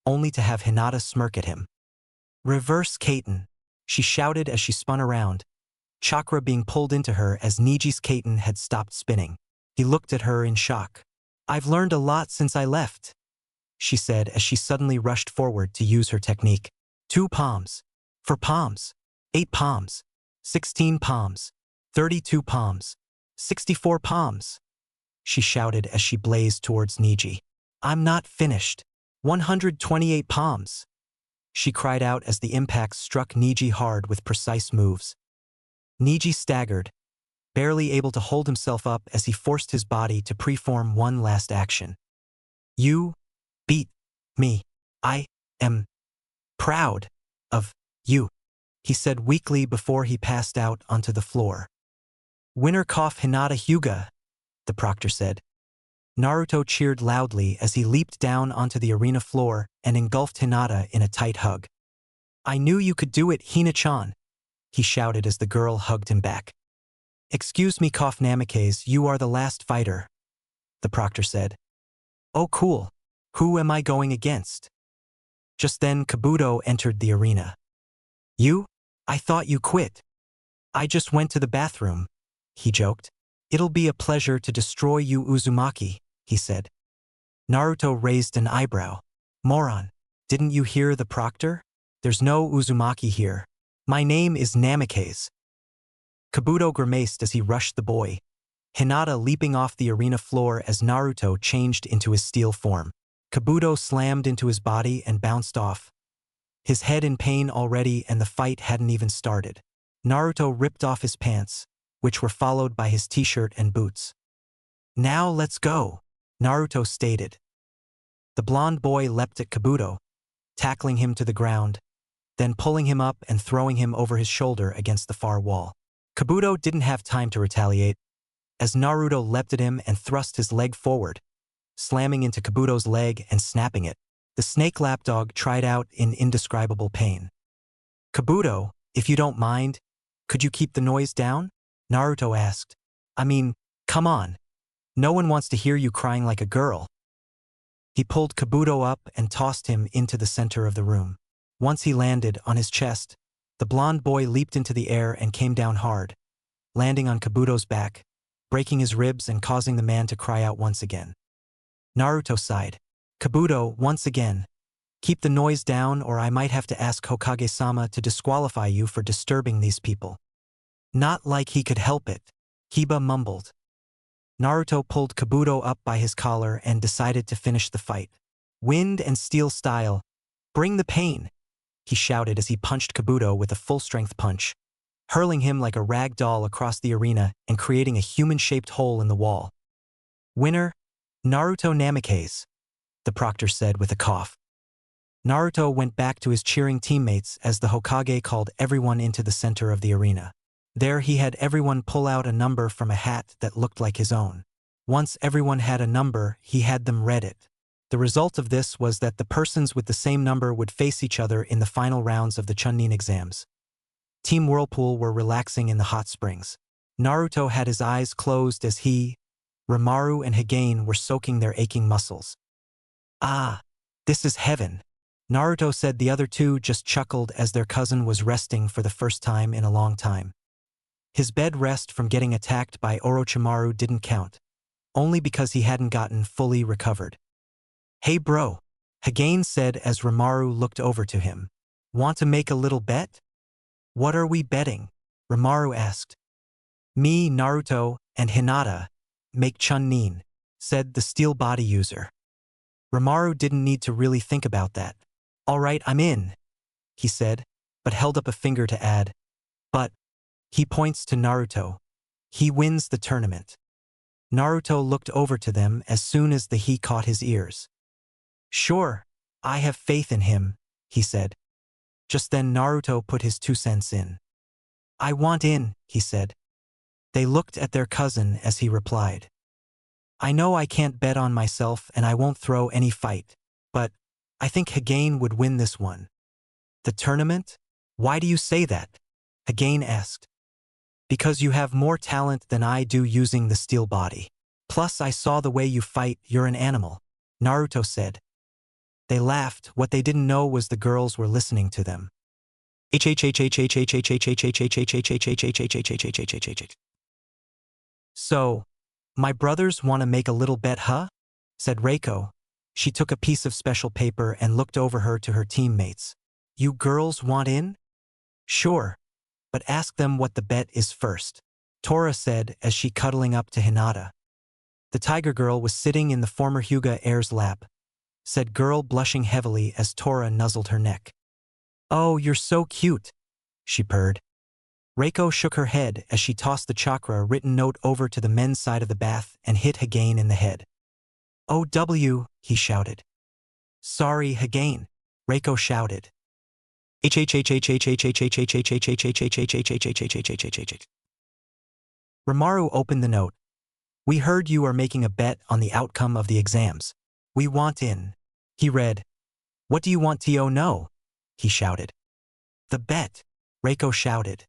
only to have Hinata smirk at him. Reverse Kaiten, she shouted as she spun around, chakra being pulled into her as Neji's Kaiten had stopped spinning. He looked at her in shock. I've learned a lot since I left, she said as she suddenly rushed forward to use her technique. 2 palms. 4 palms. 8 palms. 16 palms. 32 palms. 64 palms. She shouted as she blazed towards Neji. I'm not finished. 128 palms. She cried out as the impacts struck Neji hard with precise moves. Neji staggered, barely able to hold himself up as he forced his body to perform one last action. You beat me. I am proud of you, he said weakly before he passed out onto the floor. Winner Hinata Hyuga, the proctor said. Naruto cheered loudly as he leaped down onto the arena floor and engulfed Hinata in a tight hug. I knew you could do it, Hina-chan, he shouted as the girl hugged him back. Excuse me, Namikaze, you are the last fighter, the proctor said. Oh cool, who am I going against? Just then Kabuto entered the arena. You? I thought you quit. I just went to the bathroom, he joked. It'll be a pleasure to destroy you, Uzumaki, he said. Naruto raised an eyebrow. Moron, didn't you hear the proctor? There's no Uzumaki here. My name is Namikaze. Kabuto grimaced as he rushed the boy, Hinata leaping off the arena floor as Naruto changed into his steel form. Kabuto slammed into his body and bounced off, his head in pain already, and the fight hadn't even started. Naruto ripped off his pants, which were followed by his t-shirt and boots. Now let's go, Naruto stated. The blonde boy leapt at Kabuto, tackling him to the ground, then pulling him up and throwing him over his shoulder against the far wall. Kabuto didn't have time to retaliate, as Naruto leapt at him and thrust his leg forward, slamming into Kabuto's leg and snapping it. The snake lapdog tried out in indescribable pain. Kabuto, if you don't mind, could you keep the noise down? Naruto asked. I mean, come on. No one wants to hear you crying like a girl. He pulled Kabuto up and tossed him into the center of the room. Once he landed on his chest, the blonde boy leaped into the air and came down hard, landing on Kabuto's back, breaking his ribs and causing the man to cry out once again. Naruto sighed. Kabuto, once again. Keep the noise down or I might have to ask Hokage-sama to disqualify you for disturbing these people. Not like he could help it, Hiba mumbled. Naruto pulled Kabuto up by his collar and decided to finish the fight. Wind and steel style. Bring the pain, he shouted as he punched Kabuto with a full-strength punch, hurling him like a rag doll across the arena and creating a human-shaped hole in the wall. Winner, Naruto Namikaze, the proctor said with a cough. Naruto went back to his cheering teammates as the Hokage called everyone into the center of the arena. There he had everyone pull out a number from a hat that looked like his own. Once everyone had a number, he had them read it. The result of this was that the persons with the same number would face each other in the final rounds of the Chunin exams. Team Whirlpool were relaxing in the hot springs. Naruto had his eyes closed as he, Orochimaru and Hagane were soaking their aching muscles. Ah, this is heaven, Naruto said. The other two just chuckled as their cousin was resting for the first time in a long time. His bed rest from getting attacked by Orochimaru didn't count, only because he hadn't gotten fully recovered. Hey bro, Hagane said as Orochimaru looked over to him. Want to make a little bet? What are we betting? Orochimaru asked. Me, Naruto, and Hinata make Chunin, said the steel body user. Orochimaru didn't need to really think about that. All right, I'm in, he said, but held up a finger to add. But, he points to Naruto. He wins the tournament. Naruto looked over to them as soon as the he caught his ears. Sure, I have faith in him, he said. Just then Naruto put his 2 cents in. I want in, he said. They looked at their cousin as he replied. I know I can't bet on myself and I won't throw any fight, but I think Hagane would win this one. The tournament? Why do you say that? Hagane asked. Because you have more talent than I do using the steel body. Plus I saw the way you fight, you're an animal, Naruto said. They laughed. What they didn't know was the girls were listening to them. So, my brothers want to make a little bet, huh? Said Reiko. She took a piece of special paper and looked over her to her teammates. You girls want in? Sure. But ask them what the bet is first, Tora said as she cuddling up to Hinata. The tiger girl was sitting in the former Hyuga heir's lap, said girl blushing heavily as Tora nuzzled her neck. Oh, you're so cute, she purred. Reiko shook her head as she tossed the chakra-written note over to the men's side of the bath and hit Hagain in the head. OW, he shouted. Sorry, Hagain, Reiko shouted. Orochimaru opened the note. We heard you are making a bet on the outcome of the exams. We want in. He read. What do you want to know? He shouted. The bet, Reiko shouted.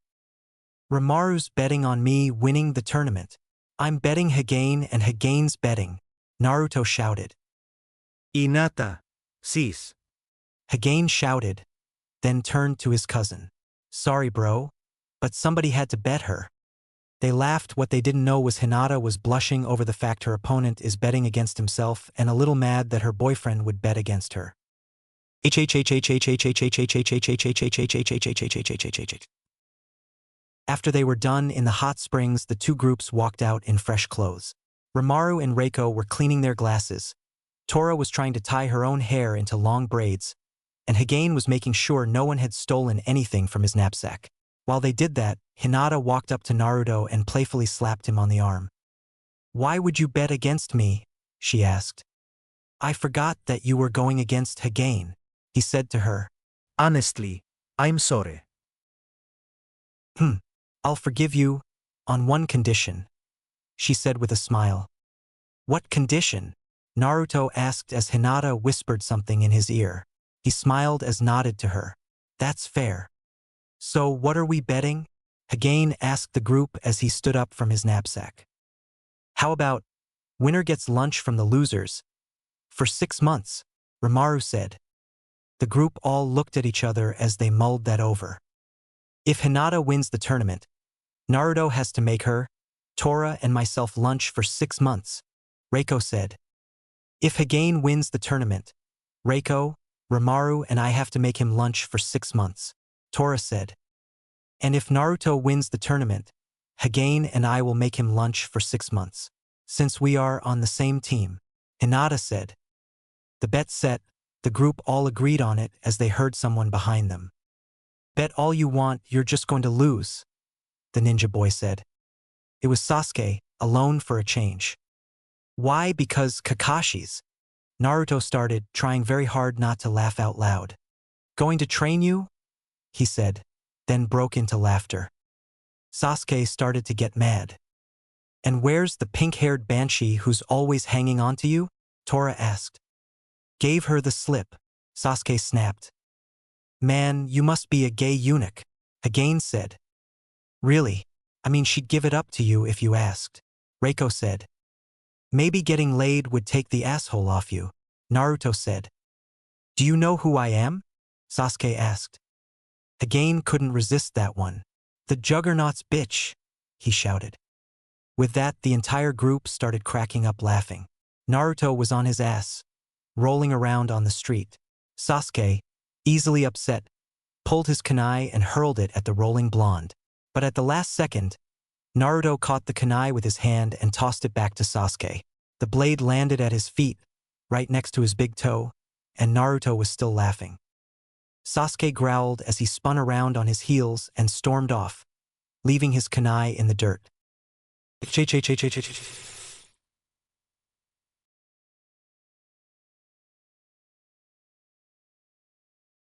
Orochimaru's betting on me winning the tournament. I'm betting Hagain and Hagain's betting, Naruto shouted. Hinata, sis. Hagain shouted, then turned to his cousin. Sorry, bro, but somebody had to bet her. They laughed. What they didn't know was Hinata was blushing over the fact her opponent is betting against himself and a little mad that her boyfriend would bet against her. After they were done in the hot springs, the two groups walked out in fresh clothes. Orochimaru and Reiko were cleaning their glasses. Tora was trying to tie her own hair into long braids, and Hagain was making sure no one had stolen anything from his knapsack. While they did that, Hinata walked up to Naruto and playfully slapped him on the arm. Why would you bet against me? She asked. I forgot that you were going against Hagain, he said to her. Honestly, I'm sorry. I'll forgive you, on one condition, she said with a smile. What condition? Naruto asked as Hinata whispered something in his ear. He smiled as nodded to her. That's fair. So what are we betting? Hagain asked the group as he stood up from his knapsack. How about, winner gets lunch from the losers? For 6 months, Orochimaru said. The group all looked at each other as they mulled that over. If Hinata wins the tournament, Naruto has to make her, Tora and myself lunch for 6 months, Reiko said. If Hagain wins the tournament, Reiko, Orochimaru and I have to make him lunch for 6 months, Tora said. And if Naruto wins the tournament, Hagain and I will make him lunch for 6 months, since we are on the same team, Hinata said. The bet set, the group all agreed on it as they heard someone behind them. Bet all you want, you're just going to lose, the ninja boy said. It was Sasuke, alone for a change. Why? Because Kakashi's. Naruto started, trying very hard not to laugh out loud. Going to train you? He said, then broke into laughter. Sasuke started to get mad. And where's the pink-haired banshee who's always hanging on to you? Tora asked. Gave her the slip, Sasuke snapped. Man, you must be a gay eunuch, Hagain said. Really? I mean, she'd give it up to you if you asked, Reiko said. Maybe getting laid would take the asshole off you, Naruto said. Do you know who I am? Sasuke asked. Hagain couldn't resist that one. The Juggernaut's bitch, he shouted. With that, the entire group started cracking up laughing. Naruto was on his ass, rolling around on the street. Sasuke, easily upset, pulled his kunai and hurled it at the rolling blonde. But at the last second, Naruto caught the kunai with his hand and tossed it back to Sasuke. The blade landed at his feet, right next to his big toe, and Naruto was still laughing. Sasuke growled as he spun around on his heels and stormed off, leaving his kunai in the dirt.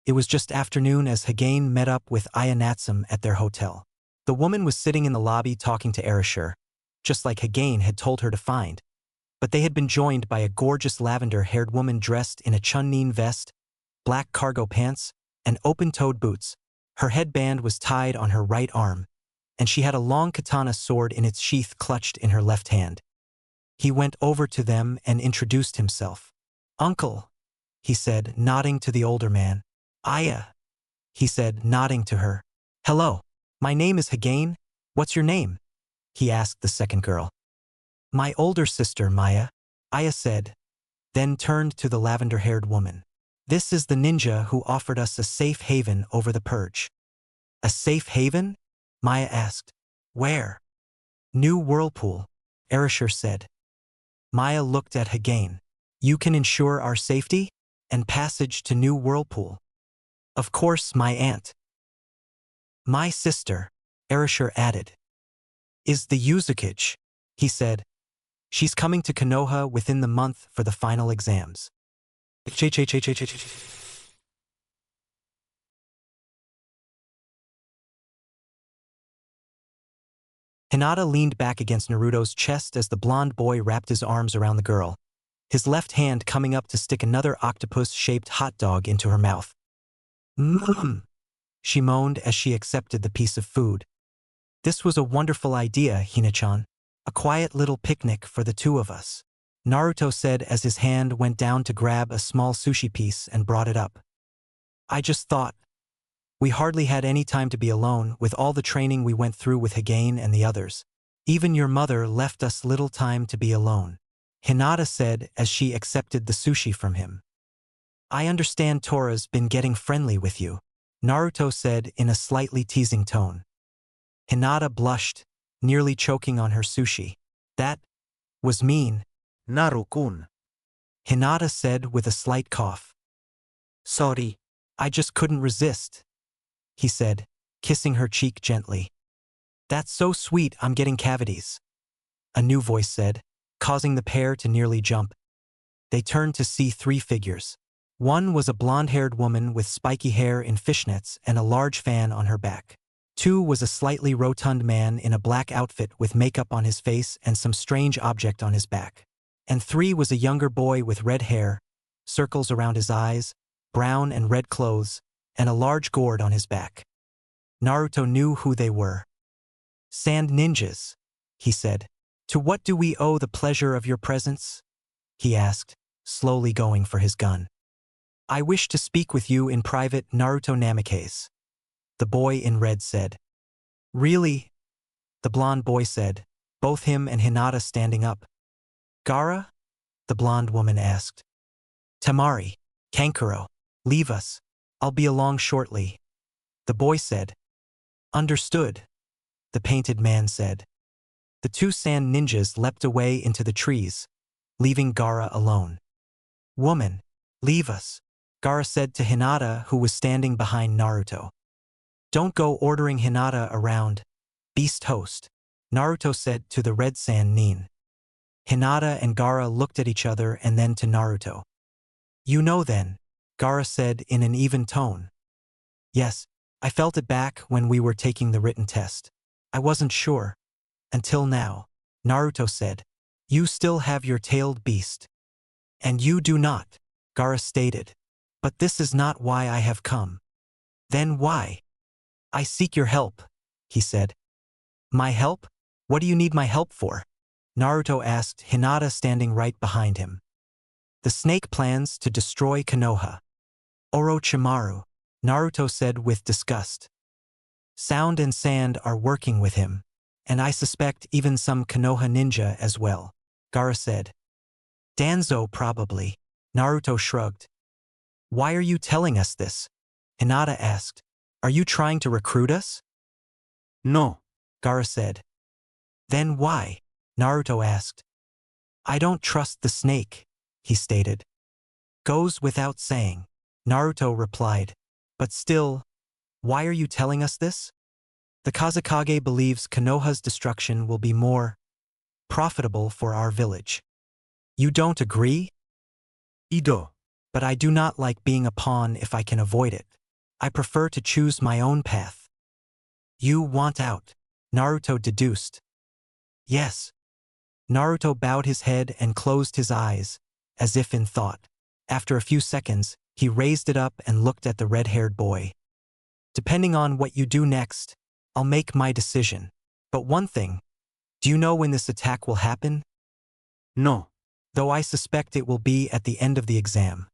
It was just afternoon as Hagain met up with Aya Natsum at their hotel. The woman was sitting in the lobby talking to Erashur, just like Hagain had told her to find, but they had been joined by a gorgeous lavender-haired woman dressed in a chunnin vest, black cargo pants, and open-toed boots. Her headband was tied on her right arm, and she had a long katana sword in its sheath clutched in her left hand. He went over to them and introduced himself. Uncle, he said, nodding to the older man. Aya, he said, nodding to her. Hello. My name is Hagain. What's your name? He asked the second girl. My older sister, Maya, Aya said. then turned to the lavender-haired woman. This is the ninja who offered us a safe haven over the purge. A safe haven? Maya asked. Where? New Whirlpool, Erishur said. Maya looked at Hagain. You can ensure our safety? And passage to New Whirlpool. Of course, my aunt. My sister, Erishur added. Is the Yuzukage, he said. She's coming to Konoha within the month for the final exams. Hinata leaned back against Naruto's chest as the blonde boy wrapped his arms around the girl, his left hand coming up to stick another octopus-shaped hot dog into her mouth. Mmm, she moaned as she accepted the piece of food. This was a wonderful idea, Hina-chan. A quiet little picnic for the two of us, Naruto said as his hand went down to grab a small sushi piece and brought it up. I just thought. We hardly had any time to be alone with all the training we went through with Hagain and the others. Even your mother left us little time to be alone, Hinata said as she accepted the sushi from him. I understand Tora's been getting friendly with you, Naruto said in a slightly teasing tone. Hinata blushed, nearly choking on her sushi. That was mean, Naru-kun. Hinata said with a slight cough. Sorry, I just couldn't resist, he said, kissing her cheek gently. That's so sweet, I'm getting cavities, a new voice said, causing the pair to nearly jump. They turned to see three figures. One was a blonde-haired woman with spiky hair in fishnets and a large fan on her back. Two was a slightly rotund man in a black outfit with makeup on his face and some strange object on his back. And three was a younger boy with red hair, circles around his eyes, brown and red clothes, and a large gourd on his back. Naruto knew who they were. Sand ninjas, he said. To what do we owe the pleasure of your presence? He asked, slowly going for his gun. I wish to speak with you in private, Naruto Namikaze, the boy in red said. Really? The blonde boy said, both him and Hinata standing up. Gaara? The blonde woman asked. Tamari, Kankuro, leave us. I'll be along shortly, the boy said. Understood, the painted man said. The two sand ninjas leapt away into the trees, leaving Gaara alone. Woman, leave us, Gaara said to Hinata, who was standing behind Naruto. Don't go ordering Hinata around, beast host, Naruto said to the red sand nin. Hinata and Gaara looked at each other and then to Naruto. You know then, Gaara said in an even tone. Yes, I felt it back when we were taking the written test. I wasn't sure. Until now, Naruto said. You still have your tailed beast. And you do not, Gaara stated. But this is not why I have come. Then why? I seek your help, he said. My help? What do you need my help for? Naruto asked Hinata standing right behind him. The snake plans to destroy Konoha. Orochimaru, Naruto said with disgust. Sound and Sand are working with him, and I suspect even some Konoha ninja as well, Gaara said. Danzo probably, Naruto shrugged. Why are you telling us this? Hinata asked. Are you trying to recruit us? No, Gaara said. Then why? Naruto asked. I don't trust the snake, he stated. Goes without saying, Naruto replied. But still, why are you telling us this? The Kazekage believes Konoha's destruction will be more profitable for our village. You don't agree? Ido. But I do not like being a pawn if I can avoid it. I prefer to choose my own path. You want out, Naruto deduced. Yes. Naruto bowed his head and closed his eyes, as if in thought. After a few seconds, he raised it up and looked at the red-haired boy. Depending on what you do next, I'll make my decision. But one thing, do you know when this attack will happen? No. Though I suspect it will be at the end of the exam,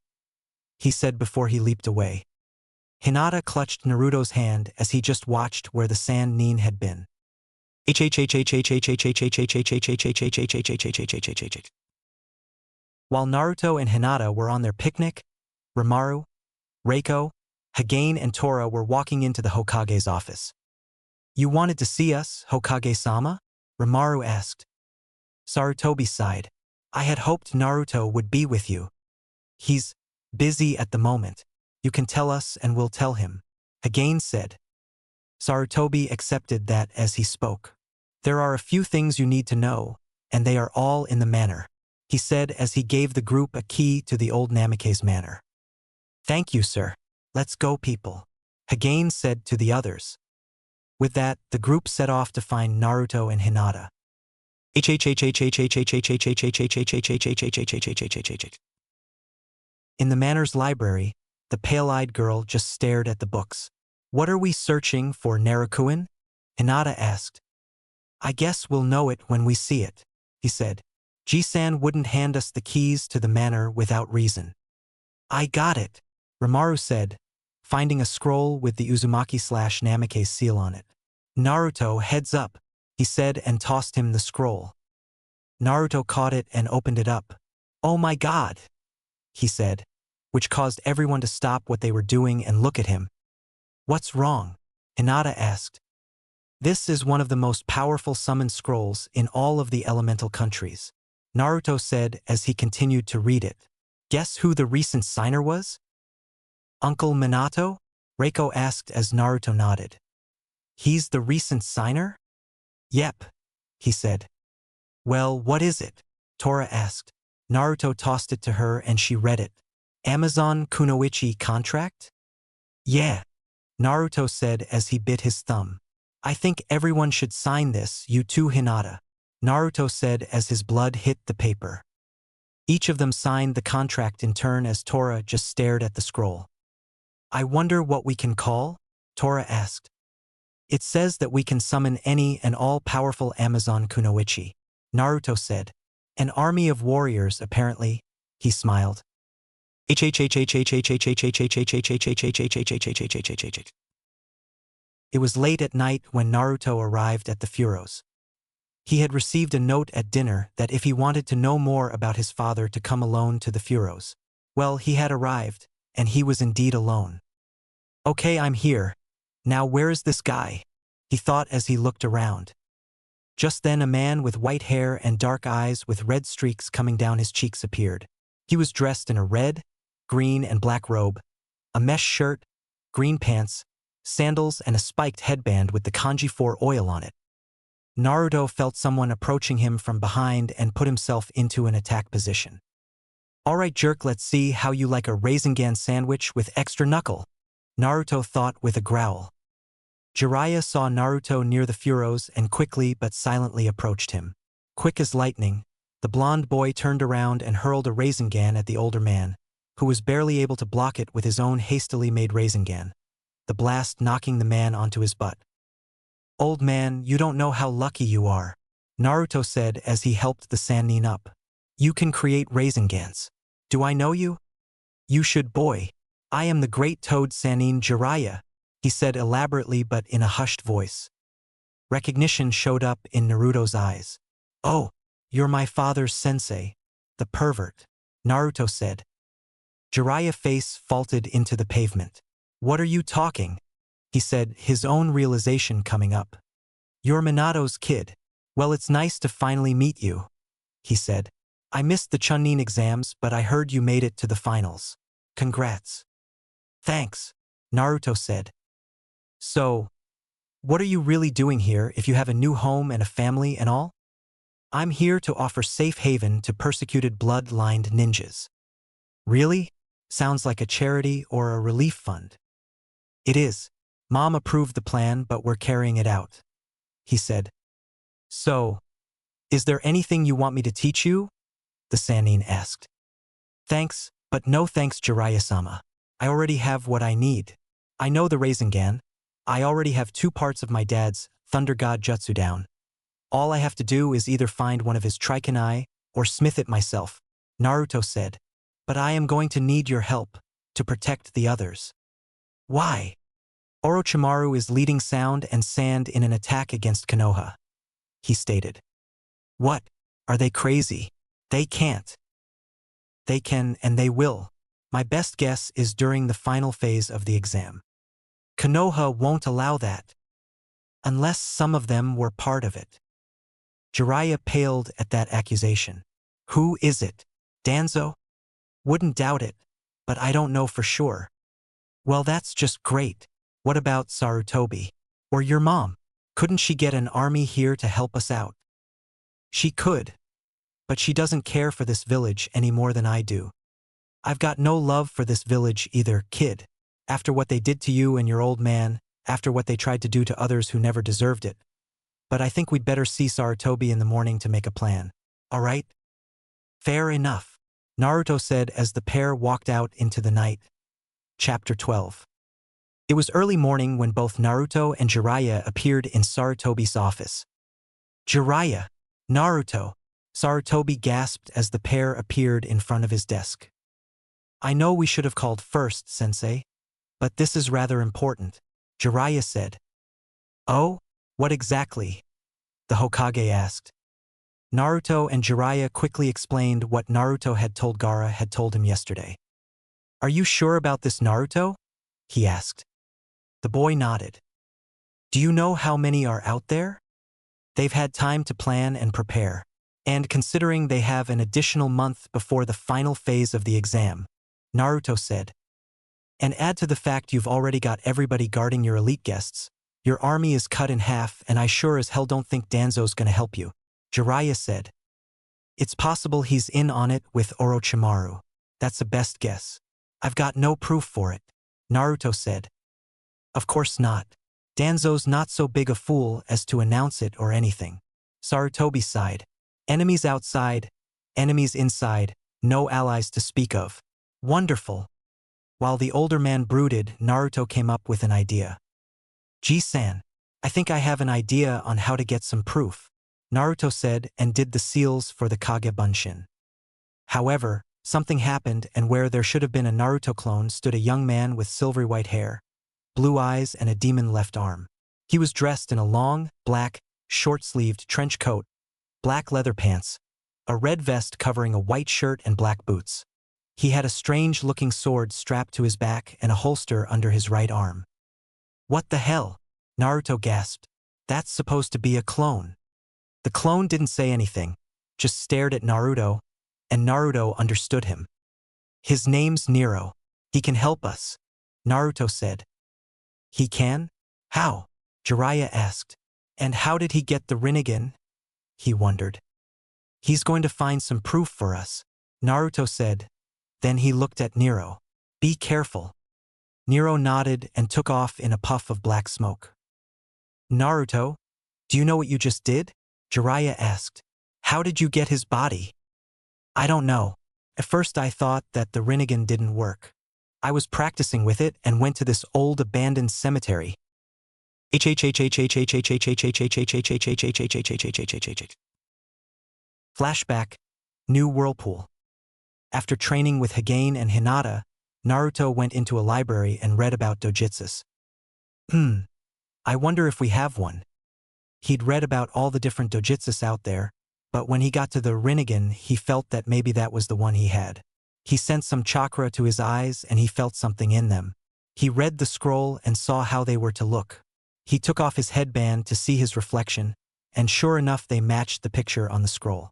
he said before he leaped away. Hinata clutched Naruto's hand as he just watched where the sand nin had been. While Naruto and Hinata were on their picnic, Rimaru, Reiko, Hagane and Tora were walking into the Hokage's office. "You wanted to see us, Hokage-sama?" Rimaru asked. Sarutobi sighed. "I had hoped Naruto would be with you. He's busy at the moment. You can tell us and we'll tell him," Hagane said. Sarutobi accepted that as he spoke. "There are a few things you need to know, and they are all in the manor," he said as he gave the group a key to the old Namake's manor. "Thank you, sir. Let's go, people," Hagane said to the others. With that, the group set off to find Naruto and Hinata. In the manor's library, the pale-eyed girl just stared at the books. "What are we searching for, Narukuin?" Hinata asked. "I guess we'll know it when we see it," he said. "Jisan wouldn't hand us the keys to the manor without reason." "I got it," Rimaru said, finding a scroll with the Uzumaki/Namake seal on it. "Naruto, heads up," he said and tossed him the scroll. Naruto caught it and opened it up. "Oh my god," he said, which caused everyone to stop what they were doing and look at him. "What's wrong?" Hinata asked. "This is one of the most powerful summon scrolls in all of the elemental countries," Naruto said as he continued to read it. "Guess who the recent signer was?" "Uncle Minato?" Reiko asked as Naruto nodded. "He's the recent signer?" "Yep," he said. "Well, what is it?" Tora asked. Naruto tossed it to her and she read it. "Amazon Kunoichi contract?" "Yeah," Naruto said as he bit his thumb. "I think everyone should sign this, you too, Hinata," Naruto said as his blood hit the paper. Each of them signed the contract in turn as Tora just stared at the scroll. "I wonder what we can call?" Tora asked. "It says that we can summon any and all powerful Amazon Kunoichi," Naruto said. "An army of warriors, apparently," he smiled. It was late at night when Naruto arrived at the Furos. He had received a note at dinner that if he wanted to know more about his father to come alone to the Furos. Well, he had arrived, and he was indeed alone. "Okay, I'm here. Now where is this guy?" he thought as he looked around. Just then a man with white hair and dark eyes with red streaks coming down his cheeks appeared. He was dressed in a red, green and black robe, a mesh shirt, green pants, sandals and a spiked headband with the kanji 4 oil on it. Naruto felt someone approaching him from behind and put himself into an attack position. "Alright jerk, let's see how you like a Rasengan sandwich with extra knuckle," Naruto thought with a growl. Jiraiya saw Naruto near the Furos and quickly but silently approached him. Quick as lightning, the blonde boy turned around and hurled a Rasengan at the older man, who was barely able to block it with his own hastily made Rasengan, the blast knocking the man onto his butt. "Old man, you don't know how lucky you are," Naruto said as he helped the Sannin up. "You can create Rasengans. Do I know you?" "You should, boy. I am the great Toad Sannin Jiraiya," he said elaborately but in a hushed voice. Recognition showed up in Naruto's eyes. "Oh, you're my father's sensei, the pervert," Naruto said. Jiraiya's face faulted into the pavement. "What are you talking?" he said, his own realization coming up. "You're Minato's kid. Well, it's nice to finally meet you," he said. "I missed the Chunin exams, but I heard you made it to the finals. Congrats." "Thanks," Naruto said. "So, what are you really doing here if you have a new home and a family and all?" "I'm here to offer safe haven to persecuted blood-lined ninjas." "Really? Sounds like a charity or a relief fund." "It is. Mom approved the plan, but we're carrying it out," he said. "So, is there anything you want me to teach you?" the Sannin asked. "Thanks, but no thanks, Jiraiya-sama. I already have what I need. I know the Rasengan. I already have 2 parts of my dad's Thunder God Jutsu down. All I have to do is either find one of his Trikanai or smith it myself," Naruto said. "But I am going to need your help to protect the others." "Why?" "Orochimaru is leading Sound and Sand in an attack against Konoha," he stated. "What? Are they crazy? They can't." They can and they will. My best guess is during the final phase of the exam. Konoha won't allow that. Unless some of them were part of it. Jiraiya paled at that accusation. Who is it? Danzo? Wouldn't doubt it, but I don't know for sure. Well, that's just great. What about Sarutobi? Or your mom? Couldn't she get an army here to help us out? She could. But she doesn't care for this village any more than I do. I've got no love for this village either, kid. After what they did to you and your old man, after what they tried to do to others who never deserved it. But I think we'd better see Sarutobi in the morning to make a plan. All right? Fair enough, Naruto said as the pair walked out into the night. Chapter 12. It was early morning when both Naruto and Jiraiya appeared in Sarutobi's office. Jiraiya! Naruto! Sarutobi gasped as the pair appeared in front of his desk. I know we should have called first, Sensei. But this is rather important, Jiraiya said. Oh? What exactly? The Hokage asked. Naruto and Jiraiya quickly explained what Naruto had told Gaara had told him yesterday. Are you sure about this, Naruto? He asked. The boy nodded. Do you know how many are out there? They've had time to plan and prepare. And considering they have an additional month before the final phase of the exam, Naruto said. And add to the fact you've already got everybody guarding your elite guests. Your army is cut in half and I sure as hell don't think Danzo's gonna help you, Jiraiya said. It's possible he's in on it with Orochimaru. That's a best guess. I've got no proof for it, Naruto said. Of course not. Danzo's not so big a fool as to announce it or anything. Sarutobi sighed. Enemies outside, enemies inside, no allies to speak of. Wonderful. While the older man brooded, Naruto came up with an idea. Ji-san, I think I have an idea on how to get some proof, Naruto said and did the seals for the Kage Bunshin. However, something happened and where there should have been a Naruto clone stood a young man with silvery white hair, blue eyes and a demon left arm. He was dressed in a long, black, short-sleeved trench coat, black leather pants, a red vest covering a white shirt and black boots. He had a strange-looking sword strapped to his back and a holster under his right arm. What the hell? Naruto gasped. That's supposed to be a clone. The clone didn't say anything, just stared at Naruto, and Naruto understood him. His name's Nero. He can help us, Naruto said. He can? How? Jiraiya asked. And how did he get the Rinnegan? He wondered. He's going to find some proof for us, Naruto said. Then he looked at Nero. Be careful. Nero nodded and took off in a puff of black smoke. Naruto, do you know what you just did? Jiraiya asked. How did you get his body? I don't know. At first I thought that the Rinnegan didn't work. I was practicing with it and went to this old abandoned cemetery. Flashback, New Whirlpool. After training with Hagane and Hinata, Naruto went into a library and read about dojutsus. I wonder if we have one. He'd read about all the different dojutsus out there, but when he got to the Rinnegan, he felt that maybe that was the one he had. He sent some chakra to his eyes and he felt something in them. He read the scroll and saw how they were to look. He took off his headband to see his reflection, and sure enough they matched the picture on the scroll.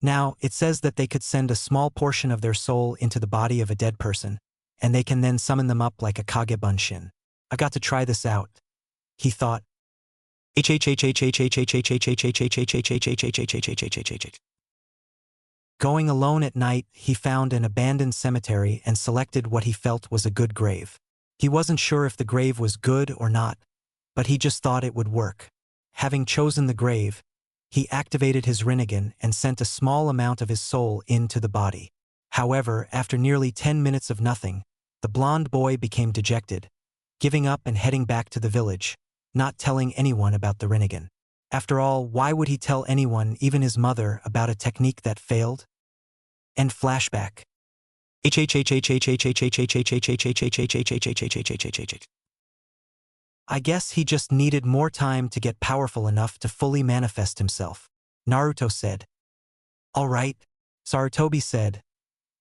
Now, it says that they could send a small portion of their soul into the body of a dead person, and they can then summon them up like a Kage Bunshin. I got to try this out, he thought. Going alone at night, he found an abandoned cemetery and selected what he felt was a good grave. He wasn't sure if the grave was good or not, but he just thought it would work. Having chosen the grave, he activated his Rinnegan and sent a small amount of his soul into the body. However, after nearly 10 minutes of nothing, the blonde boy became dejected, giving up and heading back to the village, not telling anyone about the Rinnegan. After all, why would he tell anyone, even his mother, about a technique that failed? End flashback. I guess he just needed more time to get powerful enough to fully manifest himself, Naruto said. All right, Sarutobi said.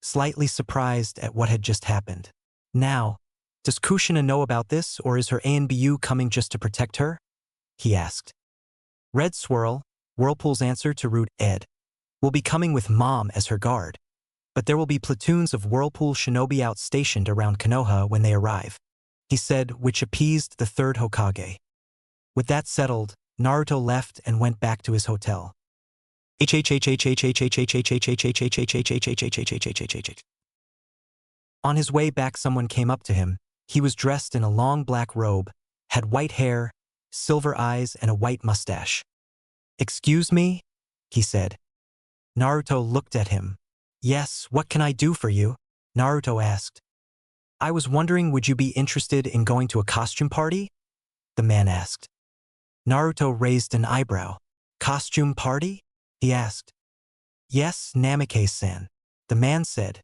slightly surprised at what had just happened. Now, does Kushina know about this, or is her ANBU coming just to protect her? He asked. Red Swirl, Whirlpool's answer to Rude Ed, will be coming with Mom as her guard. But there will be platoons of Whirlpool shinobi outstationed around Konoha when they arrive, he said, which appeased the third Hokage. With that settled, Naruto left and went back to his hotel. On his way back, someone came up to him. He was dressed in a long black robe, had white hair, silver eyes, and a white mustache. "Excuse me?" he said. Naruto looked at him. "Yes, what can I do for you?" Naruto asked. "I was wondering, would you be interested in going to a costume party?" the man asked. Naruto raised an eyebrow. "Costume party?" he asked. "Yes, Namikaze-san," the man said.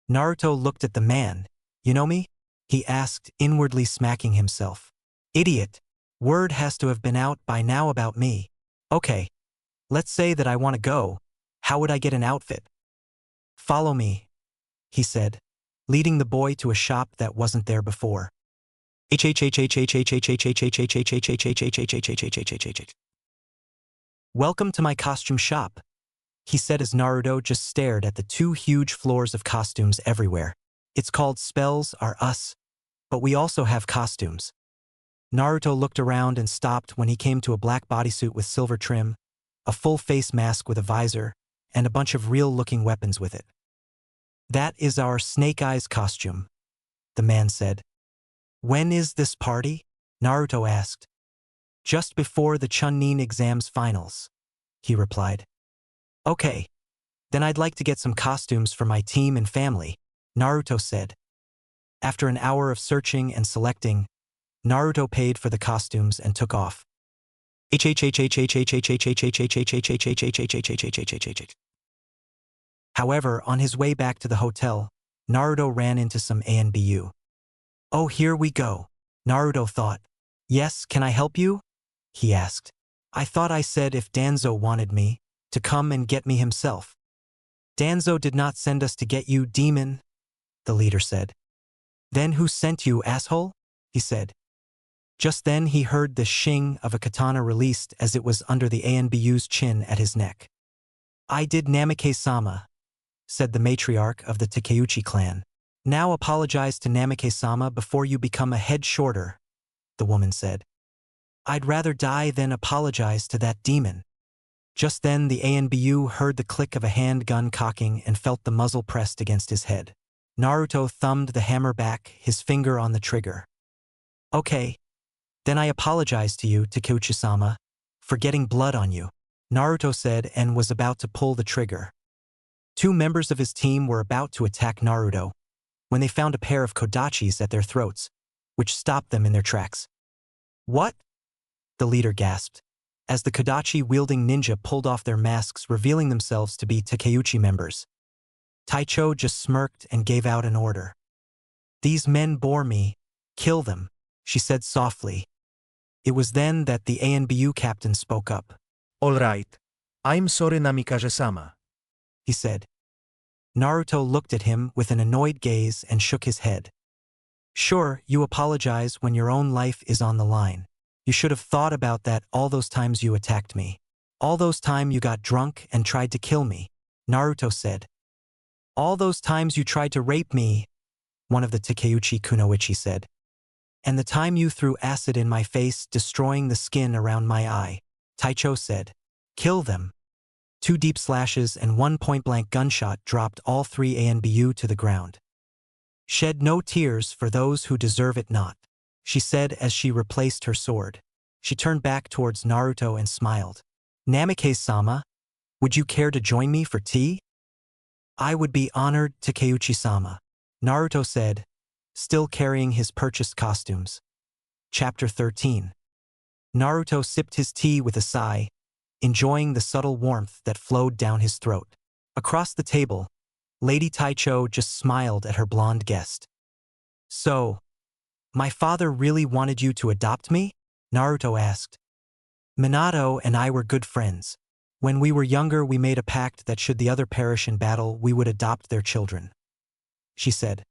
Naruto looked at the man. "You know me?" he asked, inwardly smacking himself. "Idiot. Word has to have been out by now about me. Okay. Let's say that I want to go. How would I get an outfit?" "Follow me," he said, leading the boy to a shop that wasn't there before. "Welcome to my costume shop," he said as Naruto just stared at the two huge floors of costumes everywhere. "It's called Spells Are Us, but we also have costumes." Naruto looked around and stopped when he came to a black bodysuit with silver trim, a full face mask with a visor, and a bunch of real-looking weapons with it. "That is our Snake Eyes costume," the man said. "When is this party?" Naruto asked. "Just before the Chunin exams finals," he replied. "Okay. Then I'd like to get some costumes for my team and family," Naruto said. After an hour of searching and selecting, Naruto paid for the costumes and took off. However, on his way back to the hotel, Naruto ran into some ANBU. "Oh, here we go," Naruto thought. "Yes, can I help you?" he asked. "I thought I said if Danzo wanted me, to come and get me himself." "Danzo did not send us to get you, demon," the leader said. "Then who sent you, asshole?" he said. Just then he heard the shing of a katana released as it was under the ANBU's chin at his neck. "I did, Namikaze-sama," said the matriarch of the Takeuchi clan. "Now apologize to Namikaze-sama before you become a head shorter," the woman said. "I'd rather die than apologize to that demon." Just then the ANBU heard the click of a handgun cocking and felt the muzzle pressed against his head. Naruto thumbed the hammer back, his finger on the trigger. "Okay. Then I apologize to you, Takeuchi-sama, for getting blood on you," Naruto said and was about to pull the trigger. Two members of his team were about to attack Naruto when they found a pair of kodachis at their throats, which stopped them in their tracks. "What?" the leader gasped, as the kodachi-wielding ninja pulled off their masks, revealing themselves to be Takeuchi members. Taicho just smirked and gave out an order. "These men bore me. Kill them," she said softly. It was then that the ANBU captain spoke up. All right. I'm sorry, Namikaze-sama, he said. Naruto looked at him with an annoyed gaze and shook his head. "Sure, you apologize when your own life is on the line. You should have thought about that all those times you attacked me. All those times you got drunk and tried to kill me," Naruto said. "All those times you tried to rape me," one of the Takeuchi kunoichi said. "And the time you threw acid in my face, destroying the skin around my eye," Taicho said. "Kill them." 2 deep slashes and 1 point-blank gunshot dropped all 3 ANBU to the ground. "Shed no tears for those who deserve it not," she said as she replaced her sword. She turned back towards Naruto and smiled. "Namikaze-sama, would you care to join me for tea?" "I would be honored, Takeuchi-sama," Naruto said, still carrying his purchased costumes. Chapter 13. Naruto sipped his tea with a sigh, enjoying the subtle warmth that flowed down his throat. Across the table, Lady Taicho just smiled at her blonde guest. "So, my father really wanted you to adopt me?" Naruto asked. "Minato and I were good friends. When we were younger, we made a pact that should the other perish in battle, we would adopt their children. She said.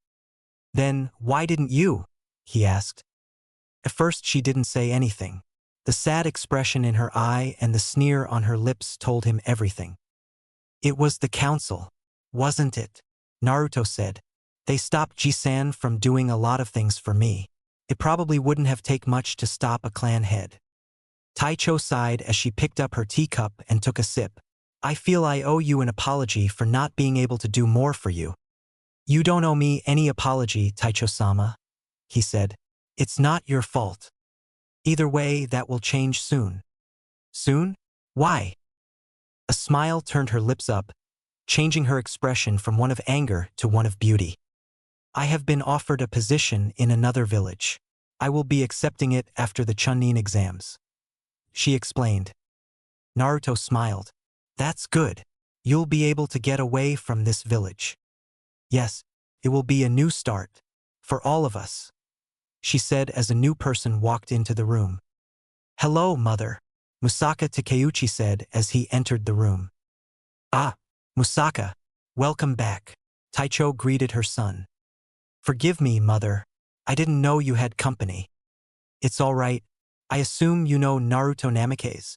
Then, why didn't you? He asked. At first she didn't say anything. The sad expression in her eye and the sneer on her lips told him everything. It was the council, wasn't it? Naruto said. They stopped Jisan from doing a lot of things for me. It probably wouldn't have taken much to stop a clan head. Taicho sighed as she picked up her teacup and took a sip. I feel I owe you an apology for not being able to do more for you. You don't owe me any apology, Taicho-sama, he said. It's not your fault. Either way, that will change soon. Soon? Why? A smile turned her lips up, changing her expression from one of anger to one of beauty. I have been offered a position in another village. I will be accepting it after the Chunin exams. She explained. Naruto smiled. That's good. You'll be able to get away from this village. Yes, it will be a new start. For all of us. She said as a new person walked into the room. Hello, mother. Musaka Takeuchi said as he entered the room. Ah, Musaka. Welcome back. Taicho greeted her son. Forgive me, mother. I didn't know you had company. It's all right. I assume you know Naruto Namikaze.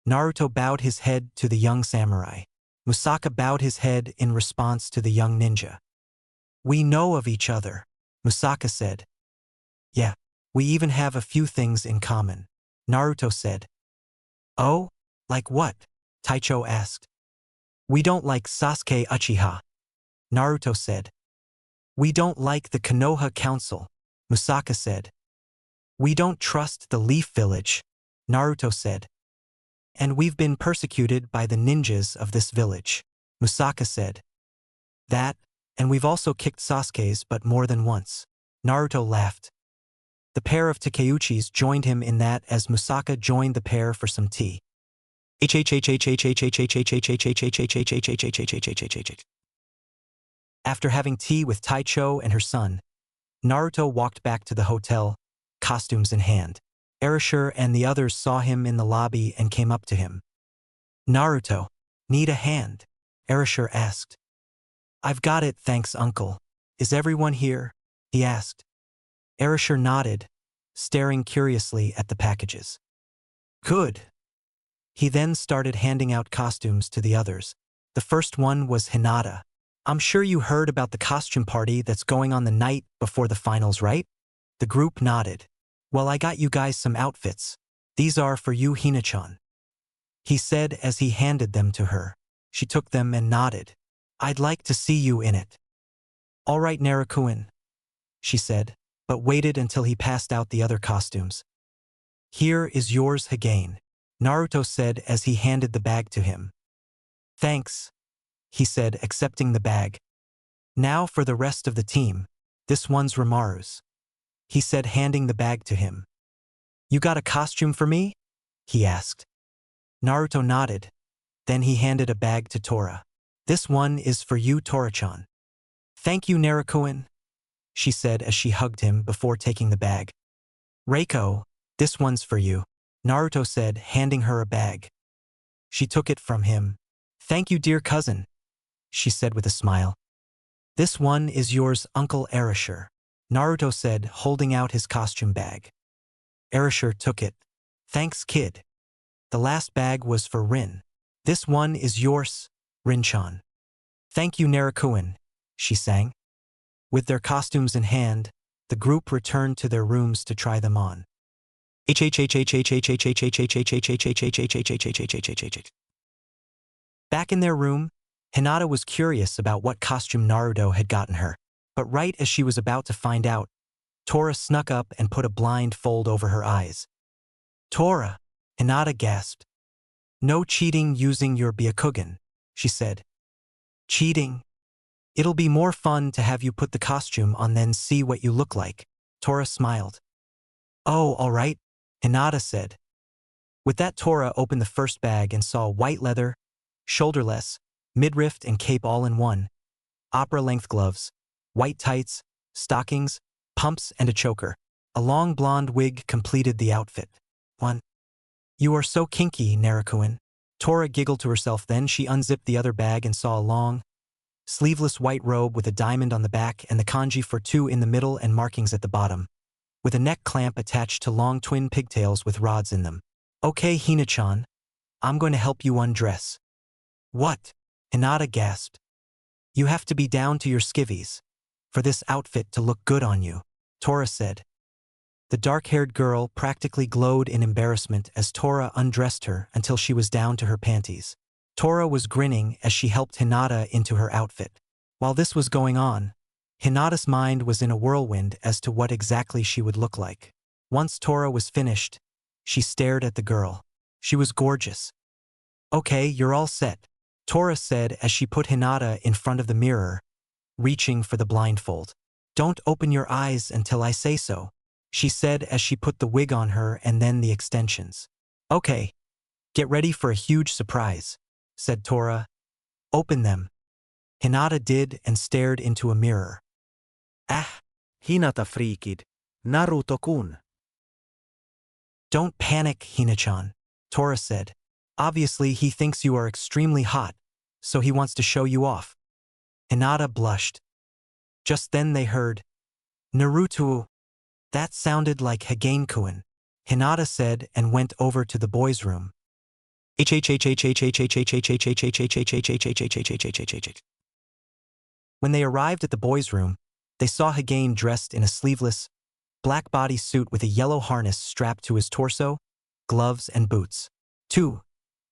Naruto bowed his head to the young samurai. Musaka bowed his head in response to the young ninja. We know of each other, Musaka said. Yeah, we even have a few things in common, Naruto said. Oh? Like what? Taicho asked. We don't like Sasuke Uchiha, Naruto said. We don't like the Konoha Council, Musaka said. We don't trust the Leaf Village, Naruto said. And we've been persecuted by the ninjas of this village, Musaka said. That, and we've also kicked Sasuke's but more than once, Naruto laughed. The pair of Takeuchis joined him in that as Musaka joined the pair for some tea. After having tea with Taicho and her son, Naruto walked back to the hotel, costumes in hand. Erasure and the others saw him in the lobby and came up to him. Naruto, need a hand? Erasure asked. I've got it, thanks, uncle. Is everyone here? He asked. Erasure nodded, staring curiously at the packages. Good. He then started handing out costumes to the others. The first one was Hinata. I'm sure you heard about the costume party that's going on the night before the finals, right? The group nodded. Well, I got you guys some outfits. These are for you, Hina-chan. He said as he handed them to her. She took them and nodded. I'd like to see you in it. All right, Naruto-kun, she said, but waited until he passed out the other costumes. Here is yours again, Naruto said as he handed the bag to him. Thanks, he said, accepting the bag. Now for the rest of the team. This one's Rimaru's, he said, handing the bag to him. You got a costume for me? He asked. Naruto nodded. Then he handed a bag to Tora. This one is for you, Tora-chan. Thank you, Naruto-kun, she said as she hugged him before taking the bag. Reiko, this one's for you, Naruto said, handing her a bag. She took it from him. Thank you, dear cousin, she said with a smile. This one is yours, Uncle Erasure, Naruto said, holding out his costume bag. Erasure took it. Thanks, kid. The last bag was for Rin. This one is yours, Rin-chan. Thank you, Naruto-kun, she sang. With their costumes in hand, the group returned to their rooms to try them on. Back in their room, Hinata was curious about what costume Naruto had gotten her, but right as she was about to find out, Tora snuck up and put a blindfold over her eyes. Tora, Hinata gasped. No cheating using your Byakugan, she said. Cheating? It'll be more fun to have you put the costume on then see what you look like, Tora smiled. Oh, all right, Hinata said. With that, Tora opened the first bag and saw white leather, shoulderless, midriff and cape all in one, opera-length gloves, white tights, stockings, pumps and a choker. A long blonde wig completed the outfit. 1. You are so kinky, Naruto-kun, Tora giggled to herself, then she unzipped the other bag and saw a long, sleeveless white robe with a diamond on the back and the kanji for 2 in the middle and markings at the bottom, with a neck clamp attached to long twin pigtails with rods in them. Okay, Hina-chan, I'm going to help you undress. What? Hinata gasped. You have to be down to your skivvies for this outfit to look good on you, Tora said. The dark-haired girl practically glowed in embarrassment as Tora undressed her until she was down to her panties. Tora was grinning as she helped Hinata into her outfit. While this was going on, Hinata's mind was in a whirlwind as to what exactly she would look like. Once Tora was finished, she stared at the girl. She was gorgeous. Okay, you're all set, Tora said as she put Hinata in front of the mirror, reaching for the blindfold. Don't open your eyes until I say so, she said as she put the wig on her and then the extensions. Okay, get ready for a huge surprise, said Tora. Open them. Hinata did and stared into a mirror. Ah, Hinata freaked. Naruto-kun. Don't panic, Hina-chan, Tora said. Obviously he thinks you are extremely hot, so he wants to show you off. Hinata blushed. Just then they heard, Naruto. That sounded like Hagane-kun, Hinata said and went over to the boys' room. When they arrived at the boys' room, they saw Hagane dressed in a sleeveless, black body suit with a yellow harness strapped to his torso, gloves and boots. 2.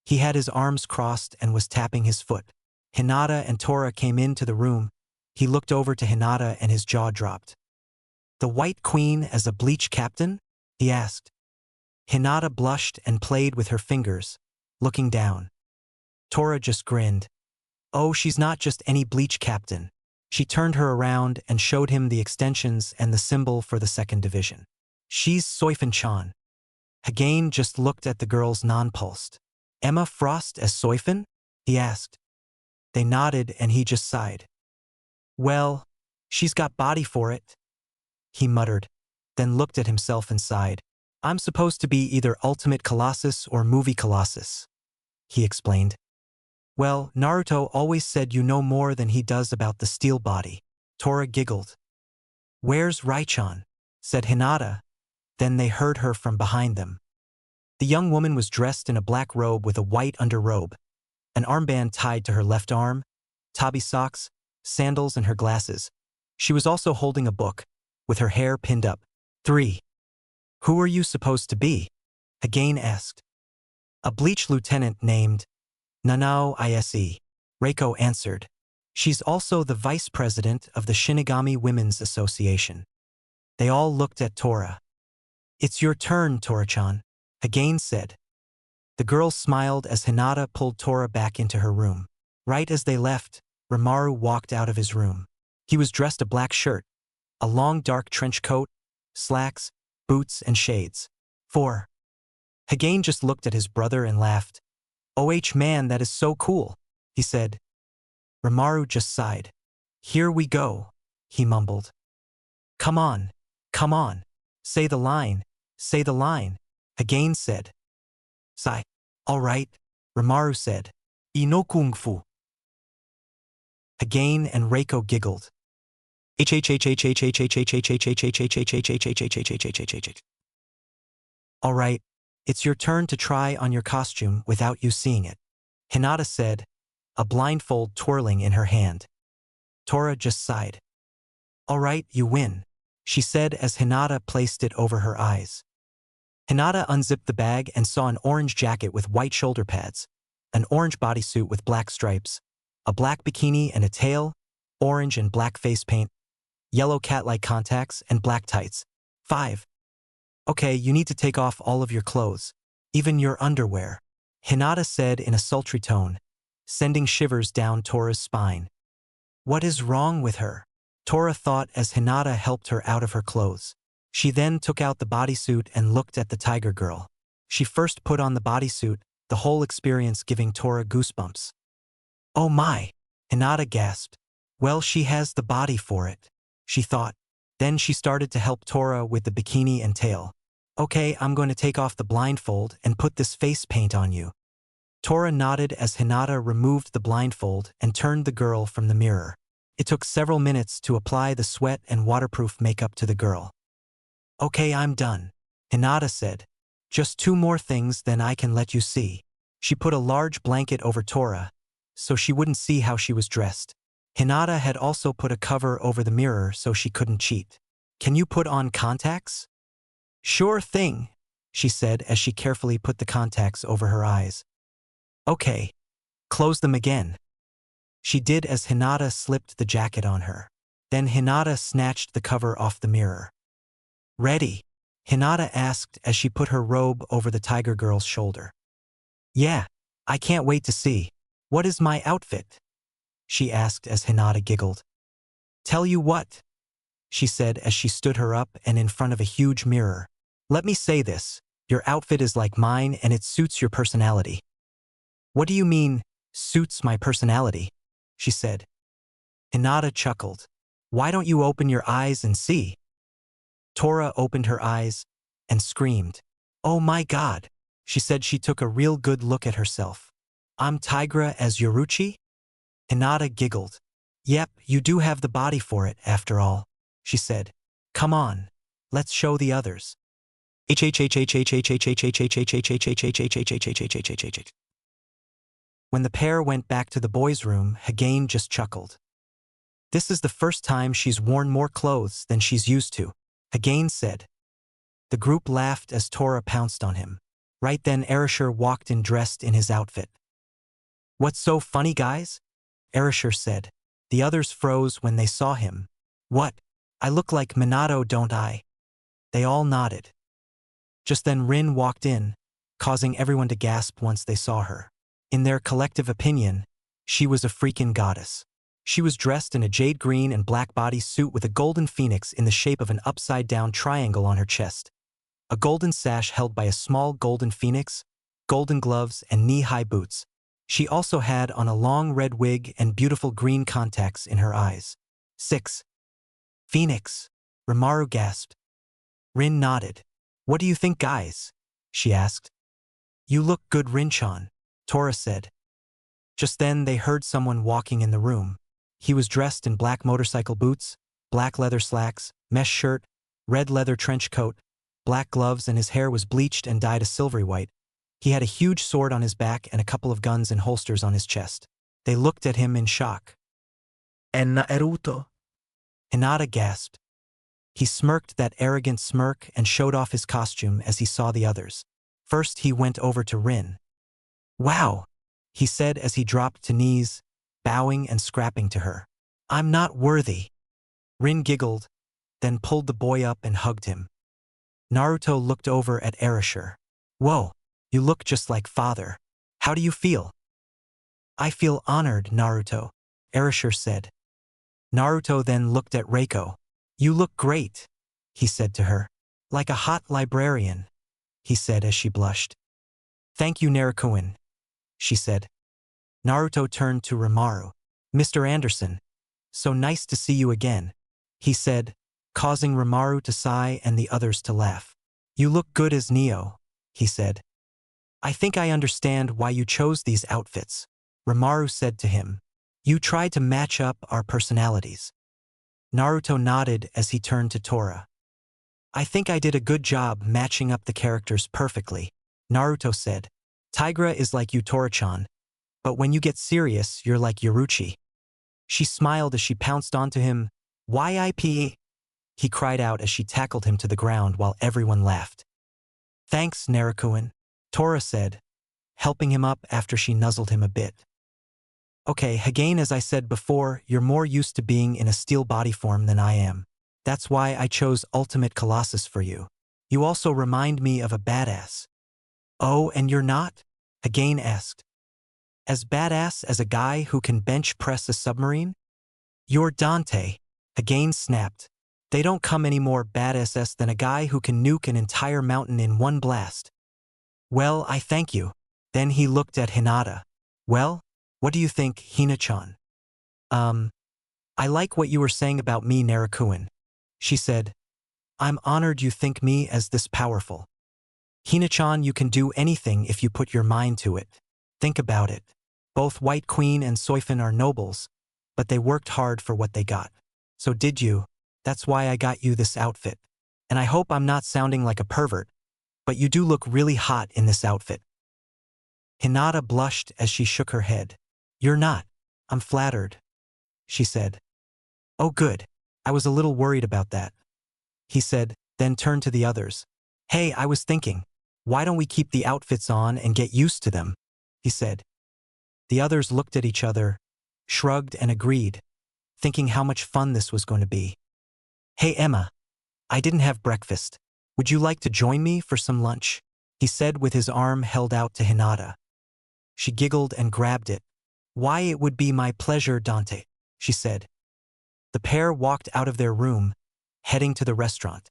He had his arms crossed and was tapping his foot. Hinata and Tora came into the room. He looked over to Hinata and his jaw dropped. The White Queen as a bleach captain? He asked. Hinata blushed and played with her fingers, looking down. Tora just grinned. Oh, she's not just any bleach captain. She turned her around and showed him the extensions and the symbol for the 2nd division. She's Soifun-chan. Hagane just looked at the girls nonplussed. Emma Frost as Soifun? He asked. They nodded and he just sighed. Well, she's got body for it, he muttered, then looked at himself and sighed. I'm supposed to be either Ultimate Colossus or Movie Colossus, he explained. Well, Naruto always said you know more than he does about the steel body. Tora giggled. Where's Raichan? Said Hinata. Then they heard her from behind them. The young woman was dressed in a black robe with a white underrobe, an armband tied to her left arm, tabi socks, sandals and her glasses. She was also holding a book, with her hair pinned up. 3. Who are you supposed to be? Hagane asked. A bleach lieutenant named Nanao Ise. Reiko answered. She's also the vice president of the Shinigami Women's Association. They all looked at Tora. It's your turn, Tora-chan, Hagane said. The girls smiled as Hinata pulled Tora back into her room. Right as they left, Orochimaru walked out of his room. He was dressed a black shirt, a long dark trench coat, slacks, boots and shades. 4. Hagane just looked at his brother and laughed. Oh man, that is so cool, he said. Orochimaru just sighed. Here we go, he mumbled. Come on, say the line, Hagane said. Sigh. All right, Orochimaru said. Ino kung fu. Hagane and Reiko giggled. All right, it's your turn to try on your costume without you seeing it, Hinata said, a blindfold twirling in her hand. Tora just sighed. All right, you win, she said as Hinata placed it over her eyes. Hinata unzipped the bag and saw an orange jacket with white shoulder pads, an orange bodysuit with black stripes, a black bikini and a tail, orange and black face paint, yellow cat-like contacts, and black tights. 5. Okay, you need to take off all of your clothes, even your underwear, Hinata said in a sultry tone, sending shivers down Tora's spine. What is wrong with her? Tora thought as Hinata helped her out of her clothes. She then took out the bodysuit and looked at the tiger girl. She first put on the bodysuit, the whole experience giving Tora goosebumps. Oh my, Hinata gasped. Well, she has the body for it, she thought. Then she started to help Tora with the bikini and tail. Okay, I'm going to take off the blindfold and put this face paint on you. Tora nodded as Hinata removed the blindfold and turned the girl from the mirror. It took several minutes to apply the sweat and waterproof makeup to the girl. Okay, I'm done, Hinata said. Just 2 more things, then I can let you see. She put a large blanket over Tora, so she wouldn't see how she was dressed. Hinata had also put a cover over the mirror so she couldn't cheat. Can you put on contacts? Sure thing, she said as she carefully put the contacts over her eyes. Okay. Close them again. She did as Hinata slipped the jacket on her. Then Hinata snatched the cover off the mirror. Ready? Hinata asked as she put her robe over the tiger girl's shoulder. Yeah, I can't wait to see. What is my outfit? She asked as Hinata giggled. Tell you what, she said as she stood her up and in front of a huge mirror. Let me say this, your outfit is like mine and it suits your personality. What do you mean, suits my personality? She said. Hinata chuckled. Why don't you open your eyes and see? Tora opened her eyes and screamed. Oh my god. She said she took a real good look at herself. I'm Tigra as Yoruchi? Hinata giggled. Yep, you do have the body for it, after all, she said. Come on, let's show the others. When the pair went back to the boys' room, Hagane just chuckled. This is the first time she's worn more clothes than she's used to, Hagane said. The group laughed as Tora pounced on him. Right then Erishur walked in dressed in his outfit. What's so funny, guys? Erishur said. The others froze when they saw him. What? I look like Minato, don't I? They all nodded. Just then Rin walked in, causing everyone to gasp once they saw her. In their collective opinion, she was a freaking goddess. She was dressed in a jade green and black bodysuit with a golden phoenix in the shape of an upside-down triangle on her chest, a golden sash held by a small golden phoenix, golden gloves, and knee-high boots. She also had on a long red wig and beautiful green contacts in her eyes. 6. Phoenix, Rimaru gasped. Rin nodded. What do you think, guys? She asked. You look good, Rin-chan, Tora said. Just then they heard someone walking in the room. He was dressed in black motorcycle boots, black leather slacks, mesh shirt, red leather trench coat, black gloves, and his hair was bleached and dyed a silvery white. He had a huge sword on his back and a couple of guns in holsters on his chest. They looked at him in shock. And Naruto? Hinata gasped. He smirked that arrogant smirk and showed off his costume as he saw the others. First he went over to Rin. Wow, he said as he dropped to knees, bowing and scrapping to her. I'm not worthy. Rin giggled, then pulled the boy up and hugged him. Naruto looked over at Erishur. Whoa, you look just like father. How do you feel? I feel honored, Naruto, Erishur said. Naruto then looked at Reiko. You look great, he said to her. Like a hot librarian, he said as she blushed. Thank you, Naruto-kun, she said. Naruto turned to Rimaru. Mr. Anderson, so nice to see you again, he said, causing Rimaru to sigh and the others to laugh. You look good as Neo, he said. I think I understand why you chose these outfits, Rimaru said to him. You tried to match up our personalities. Naruto nodded as he turned to Tora. I think I did a good job matching up the characters perfectly, Naruto said. Tigra is like you, Tora-chan, but when you get serious, you're like Yoruchi. She smiled as she pounced onto him. YIP? He cried out as she tackled him to the ground while everyone laughed. Thanks, Naruto-kun, Tora said, helping him up after she nuzzled him a bit. Okay, Hagane, as I said before, you're more used to being in a steel body form than I am. That's why I chose Ultimate Colossus for you. You also remind me of a badass. Oh, and you're not? Hagane asked. As badass as a guy who can bench press a submarine? You're Dante, Hagane snapped. They don't come any more badass than a guy who can nuke an entire mountain in one blast. Well, I thank you. Then he looked at Hinata. Well, what do you think, Hina-chan? I like what you were saying about me, Naruto-kun, she said. I'm honored you think me as this powerful. Hina-chan, you can do anything if you put your mind to it. Think about it. Both White Queen and Soifin are nobles, but they worked hard for what they got. So did you. That's why I got you this outfit. And I hope I'm not sounding like a pervert, but you do look really hot in this outfit. Hinata blushed as she shook her head. You're not. I'm flattered, she said. Oh good. I was a little worried about that, he said, then turned to the others. Hey, I was thinking, why don't we keep the outfits on and get used to them, he said. The others looked at each other, shrugged and agreed, thinking how much fun this was going to be. Hey Emma, I didn't have breakfast. Would you like to join me for some lunch? He said with his arm held out to Hinata. She giggled and grabbed it. Why, it would be my pleasure, Dante, she said. The pair walked out of their room, heading to the restaurant.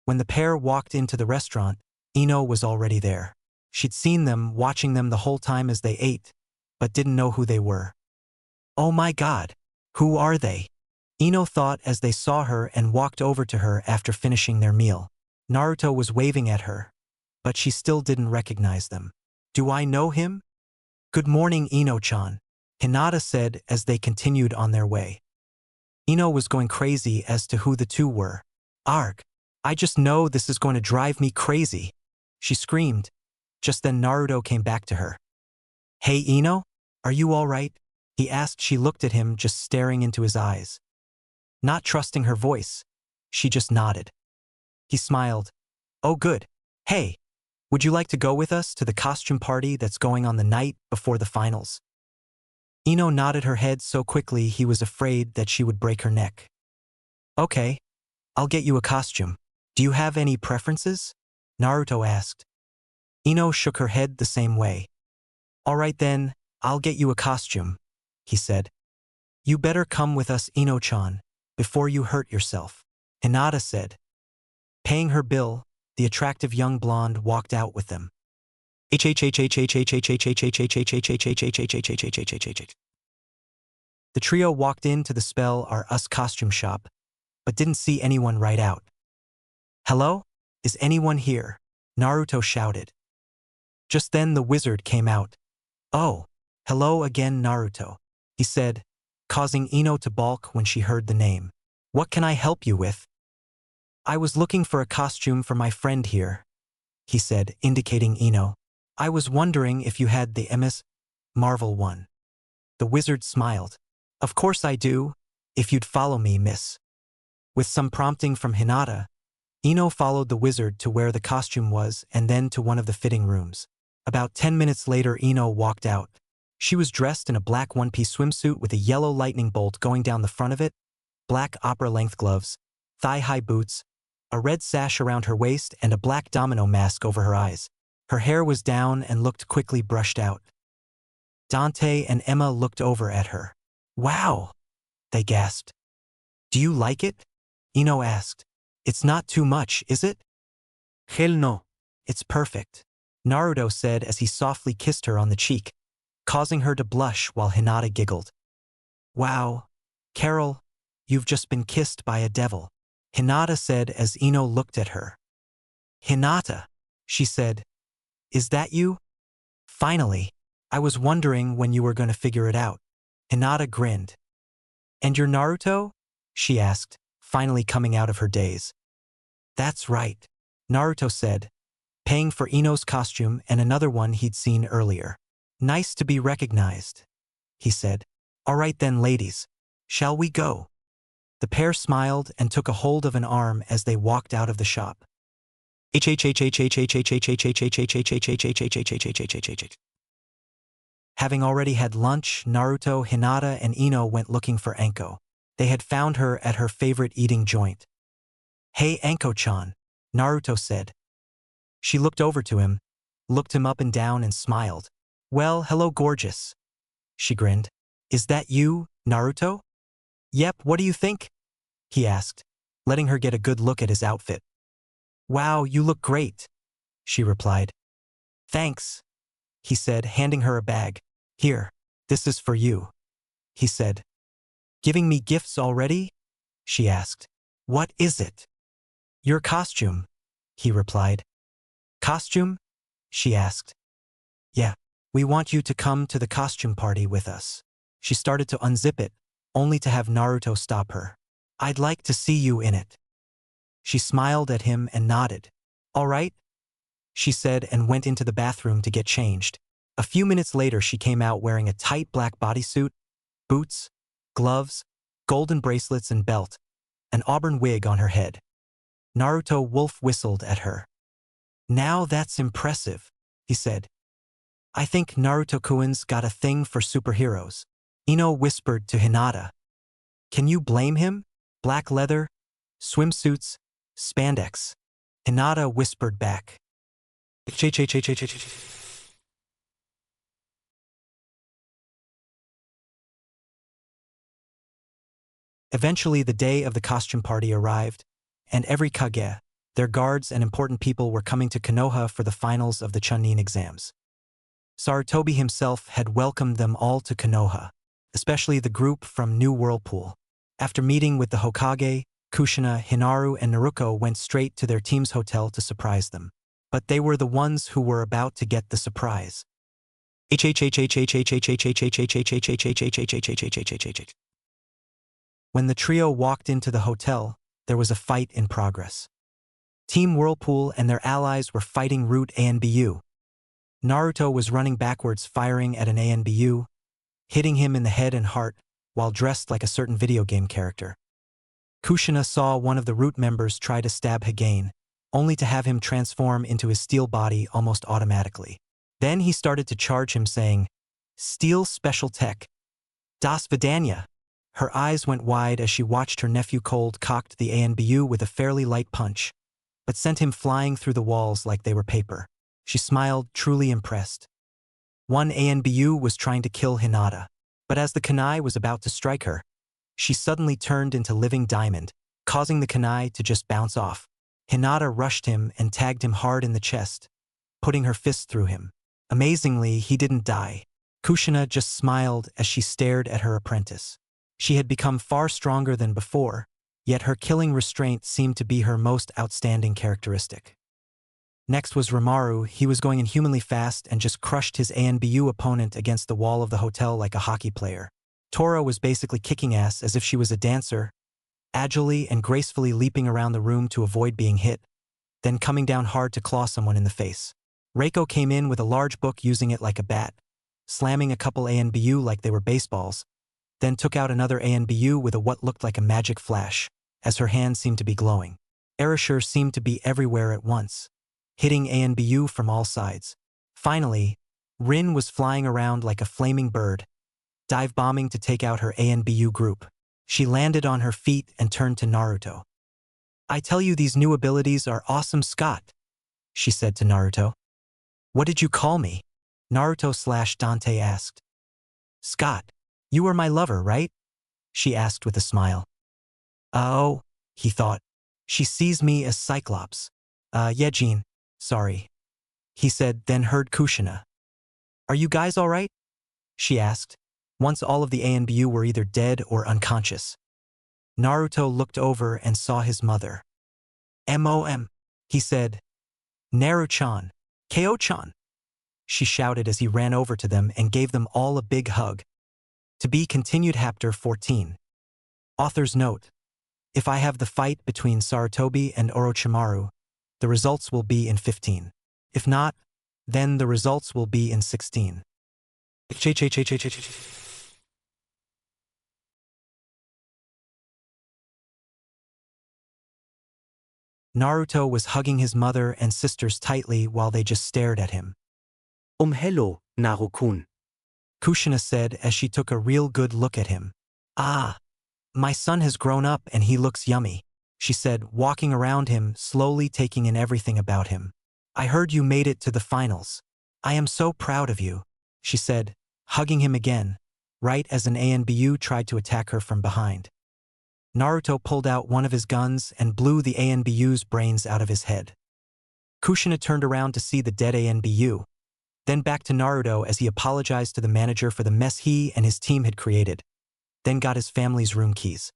When the pair walked into the restaurant, Ino was already there. She'd seen them, watching them the whole time as they ate, but didn't know who they were. Oh my God, who are they? Ino thought as they saw her and walked over to her after finishing their meal. Naruto was waving at her, but she still didn't recognize them. Do I know him? Good morning, Ino-chan, Hinata said as they continued on their way. Ino was going crazy as to who the two were. Arg, I just know this is going to drive me crazy, she screamed. Just then Naruto came back to her. Hey Ino, are you all right? He asked. She looked at him, just staring into his eyes. Not trusting her voice, she just nodded. He smiled. Oh good. Hey, would you like to go with us to the costume party that's going on the night before the finals? Ino nodded her head so quickly he was afraid that she would break her neck. Okay, I'll get you a costume. Do you have any preferences? Naruto asked. Ino shook her head the same way. All right then, I'll get you a costume, he said. You better come with us, Ino-chan, before you hurt yourself, Hinata said. Paying her bill, the attractive young blonde walked out with them. The trio walked into the Spell Are Us costume shop, but didn't see anyone right out. Hello? Is anyone here? Naruto shouted. Just then the wizard came out. Oh, hello again, Naruto, he said, causing Ino to balk when she heard the name. What can I help you with? I was looking for a costume for my friend here, he said, indicating Ino. I was wondering if you had the MS Marvel one. The wizard smiled. Of course I do, if you'd follow me, miss. With some prompting from Hinata, Ino followed the wizard to where the costume was and then to one of the fitting rooms. About 10 minutes later, Ino walked out. She was dressed in a black one-piece swimsuit with a yellow lightning bolt going down the front of it, black opera-length gloves, thigh-high boots, a red sash around her waist, and a black domino mask over her eyes. Her hair was down and looked quickly brushed out. Dante and Emma looked over at her. Wow, they gasped. Do you like it? Ino asked. It's not too much, is it? Hell no. It's perfect, Naruto said as he softly kissed her on the cheek, causing her to blush while Hinata giggled. Wow, Carol, you've just been kissed by a devil, Hinata said as Ino looked at her. Hinata, she said. Is that you? Finally, I was wondering when you were going to figure it out. Hinata grinned. And you're Naruto? She asked, finally coming out of her daze. That's right, Naruto said, paying for Ino's costume and another one he'd seen earlier. Nice to be recognized, he said. All right then, ladies, shall we go? The pair smiled and took a hold of an arm as they walked out of the shop. Having already had lunch, Naruto, Hinata, and Ino went looking for Anko. They had found her at her favorite eating joint. Hey Anko-chan, Naruto said. She looked over to him, looked him up and down and smiled. Well, hello gorgeous. She grinned. Is that you, Naruto? Yep, what do you think? He asked, letting her get a good look at his outfit. Wow, you look great, she replied. Thanks, he said, handing her a bag. Here, this is for you, he said. Giving me gifts already? She asked. What is it? Your costume, he replied. Costume? She asked. Yeah, we want you to come to the costume party with us. She started to unzip it, only to have Naruto stop her. I'd like to see you in it. She smiled at him and nodded. All right, she said and went into the bathroom to get changed. A few minutes later she came out wearing a tight black bodysuit, boots, gloves, golden bracelets and belt, an auburn wig on her head. Naruto wolf whistled at her. Now that's impressive, he said. I think Naruto-kun's got a thing for superheroes. Ino whispered to Hinata. Can you blame him? Black leather, swimsuits, spandex. Hinata whispered back. Eventually the day of the costume party arrived, and every Kage, their guards and important people were coming to Konoha for the finals of the Chunin exams. Sarutobi himself had welcomed them all to Konoha, especially the group from New Whirlpool. After meeting with the Hokage, Kushina, Hinaru, and Naruto went straight to their team's hotel to surprise them. But they were the ones who were about to get the surprise. When the trio walked into the hotel, there was a fight in progress. Team Whirlpool and their allies were fighting Root ANBU. Naruto was running backwards firing at an ANBU, hitting him in the head and heart, while dressed like a certain video game character. Kushina saw one of the Root members try to stab Hagain, only to have him transform into his steel body almost automatically. Then he started to charge him saying, Steel Special Tech. Das Vidanya. Her eyes went wide as she watched her nephew cold cocked the ANBU with a fairly light punch, but sent him flying through the walls like they were paper. She smiled, truly impressed. One ANBU was trying to kill Hinata, but as the kunai was about to strike her, she suddenly turned into living diamond, causing the kunai to just bounce off. Hinata rushed him and tagged him hard in the chest, putting her fist through him. Amazingly, he didn't die. Kushina just smiled as she stared at her apprentice. She had become far stronger than before, yet her killing restraint seemed to be her most outstanding characteristic. Next was Rimaru. He was going inhumanly fast and just crushed his ANBU opponent against the wall of the hotel like a hockey player. Tora was basically kicking ass as if she was a dancer, agilely and gracefully leaping around the room to avoid being hit, then coming down hard to claw someone in the face. Reiko came in with a large book using it like a bat, slamming a couple ANBU like they were baseballs, then took out another ANBU with a what looked like a magic flash, as her hand seemed to be glowing. Erasure seemed to be everywhere at once, hitting ANBU from all sides. Finally, Rin was flying around like a flaming bird, dive-bombing to take out her ANBU group. She landed on her feet and turned to Naruto. I tell you these new abilities are awesome, Scott, she said to Naruto. What did you call me? Naruto/Dante asked. Scott, you are my lover, right? She asked with a smile. Oh, he thought. She sees me as Cyclops. Yeah, Jean, sorry, he said, then heard Kushina. Are you guys all right? She asked, once all of the ANBU were either dead or unconscious. Naruto looked over and saw his mother. MOM, he said. Naru-chan, Ko-chan. She shouted as he ran over to them and gave them all a big hug. To be continued. Chapter 14. Author's note. If I have the fight between Sarutobi and Orochimaru, the results will be in 15. If not, then the results will be in 16. Naruto was hugging his mother and sisters tightly while they just stared at him. Hello, Naru-kun. Kushina said as she took a real good look at him. Ah, my son has grown up and he looks yummy, she said, walking around him, slowly taking in everything about him. I heard you made it to the finals. I am so proud of you, she said, hugging him again, right as an ANBU tried to attack her from behind. Naruto pulled out one of his guns and blew the ANBU's brains out of his head. Kushina turned around to see the dead ANBU, then back to Naruto as he apologized to the manager for the mess he and his team had created. then got his family's room keys.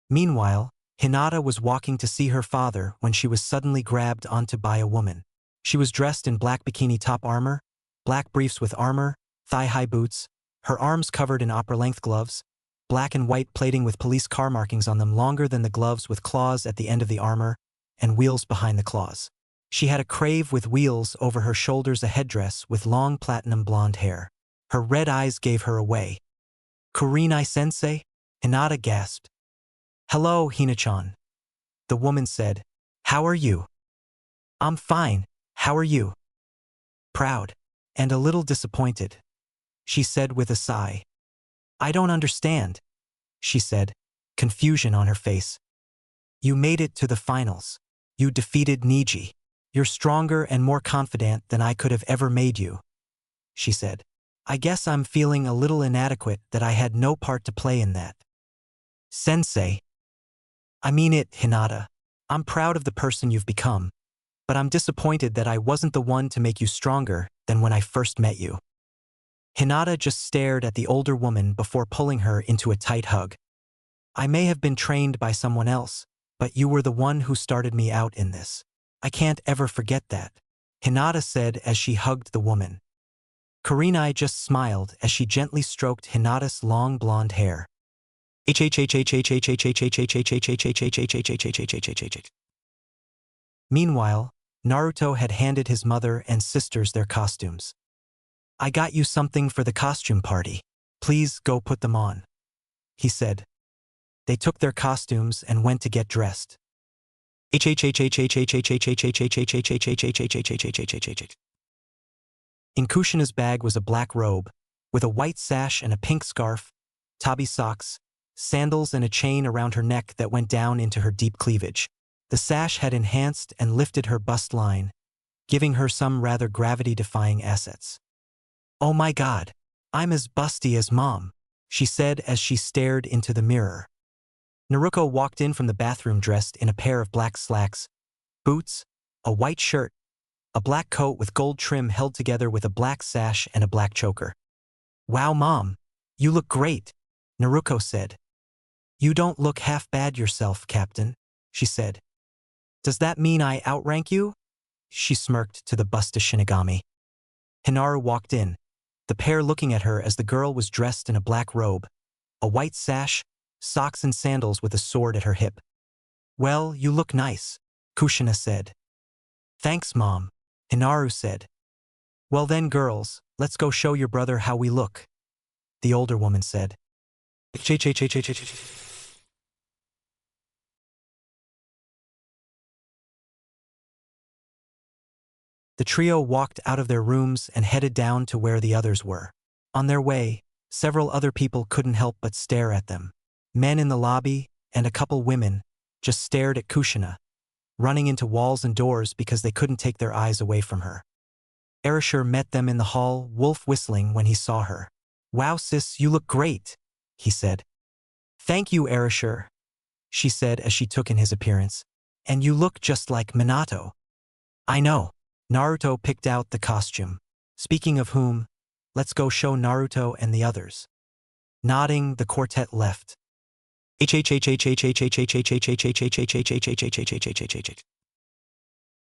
Meanwhile, Hinata was walking to see her father when she was suddenly grabbed onto by a woman. She was dressed in black bikini top armor, black briefs with armor, thigh-high boots, her arms covered in opera-length gloves, black and white plating with police car markings on them longer than the gloves with claws at the end of the armor, and wheels behind the claws. She had a crave with wheels over her shoulders, a headdress with long platinum blonde hair. Her red eyes gave her away. "Kurenai-sensei?" Hinata gasped. "Hello, Hina-chan." The woman said, "How are you?" "I'm fine, how are you?" "Proud. And a little disappointed," she said with a sigh. "I don't understand," she said, confusion on her face. "You made it to the finals. You defeated Neji. You're stronger and more confident than I could have ever made you," she said. "I guess I'm feeling a little inadequate that I had no part to play in that." "Sensei." "I mean it, Hinata. I'm proud of the person you've become, but I'm disappointed that I wasn't the one to make you stronger than when I first met you." Hinata just stared at the older woman before pulling her into a tight hug. "I may have been trained by someone else, but you were the one who started me out in this. I can't ever forget that," Hinata said as she hugged the woman. Kurenai just smiled as she gently stroked Hinata's long blonde hair. Meanwhile, Naruto had handed his mother and sisters their costumes. "I got you something for the costume party. Please go put them on," he said. They took their costumes and went to get dressed. In Kushina's bag was a black robe, with a white sash and a pink scarf, tabi socks, sandals and a chain around her neck that went down into her deep cleavage. The sash had enhanced and lifted her bust line, giving her some rather gravity-defying assets. "Oh my god, I'm as busty as Mom," she said as she stared into the mirror. Naruto walked in from the bathroom dressed in a pair of black slacks, boots, a white shirt, a black coat with gold trim held together with a black sash and a black choker. "Wow, Mom, you look great," Naruto said. "You don't look half bad yourself, Captain," she said. "Does that mean I outrank you?" she smirked to the busta Shinigami. Hinaru walked in, the pair looking at her as the girl was dressed in a black robe, a white sash, socks and sandals with a sword at her hip. "Well, you look nice," Kushina said. "Thanks, Mom," Hinaru said. "Well then, girls, let's go show your brother how we look," the older woman said. The trio walked out of their rooms and headed down to where the others were. On their way, several other people couldn't help but stare at them. Men in the lobby, and a couple women, just stared at Kushina, running into walls and doors because they couldn't take their eyes away from her. Erishur met them in the hall, wolf whistling when he saw her. "Wow sis, you look great," he said. "Thank you, Erishur," she said as she took in his appearance. "And you look just like Minato." "I know." Naruto picked out the costume. "Speaking of whom, let's go show Naruto and the others." Nodding, the quartet left.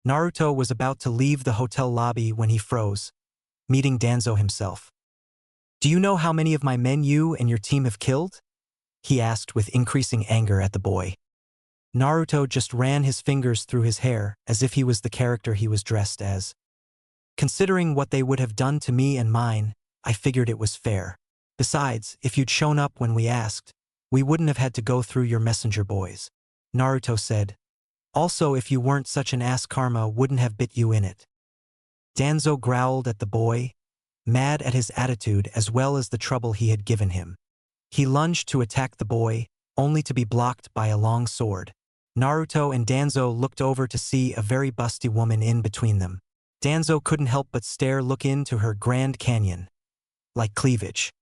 Naruto was about to leave the hotel lobby when he froze, meeting Danzo himself. "Do you know how many of my men you and your team have killed?" he asked with increasing anger at the boy. Naruto just ran his fingers through his hair as if he was the character he was dressed as. "Considering what they would have done to me and mine, I figured it was fair. Besides, if you'd shown up when we asked, we wouldn't have had to go through your messenger boys," Naruto said. "Also, if you weren't such an ass, karma wouldn't have bit you in it." Danzo growled at the boy, mad at his attitude as well as the trouble he had given him. He lunged to attack the boy, only to be blocked by a long sword. Naruto and Danzo looked over to see a very busty woman in between them. Danzo couldn't help but look into her Grand Canyon. Like cleavage.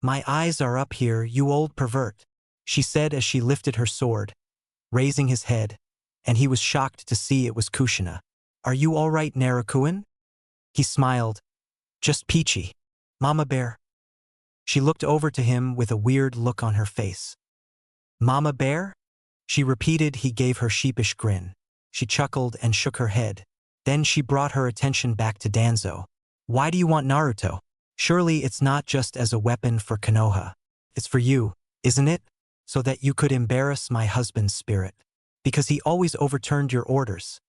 "My eyes are up here, you old pervert," she said as she lifted her sword, raising his head, and he was shocked to see it was Kushina. Are you all right, Naruto-kun? He smiled. Just peachy. Mama bear. She looked over to him with a weird look on her face. Mama bear? She repeated. He gave her sheepish grin. She chuckled and shook her head. Then she brought her attention back to Danzo. Why do you want Naruto? Surely it's not just as a weapon for Konoha. It's for you, isn't it? So that you could embarrass my husband's spirit. Because he always overturned your orders.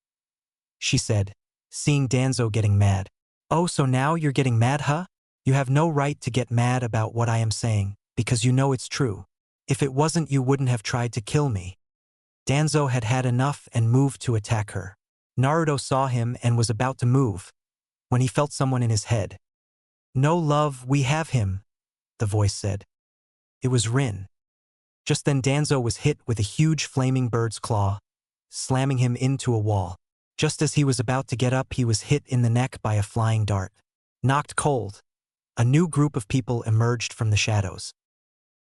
She said, seeing Danzo getting mad. Oh, so now you're getting mad, huh? You have no right to get mad about what I am saying, because you know it's true. If it wasn't, you wouldn't have tried to kill me. Danzo had had enough and moved to attack her. Naruto saw him and was about to move, when he felt someone in his head. No love, we have him, the voice said. It was Rin. Just then Danzo was hit with a huge flaming bird's claw, slamming him into a wall. Just as he was about to get up, he was hit in the neck by a flying dart. Knocked cold, a new group of people emerged from the shadows.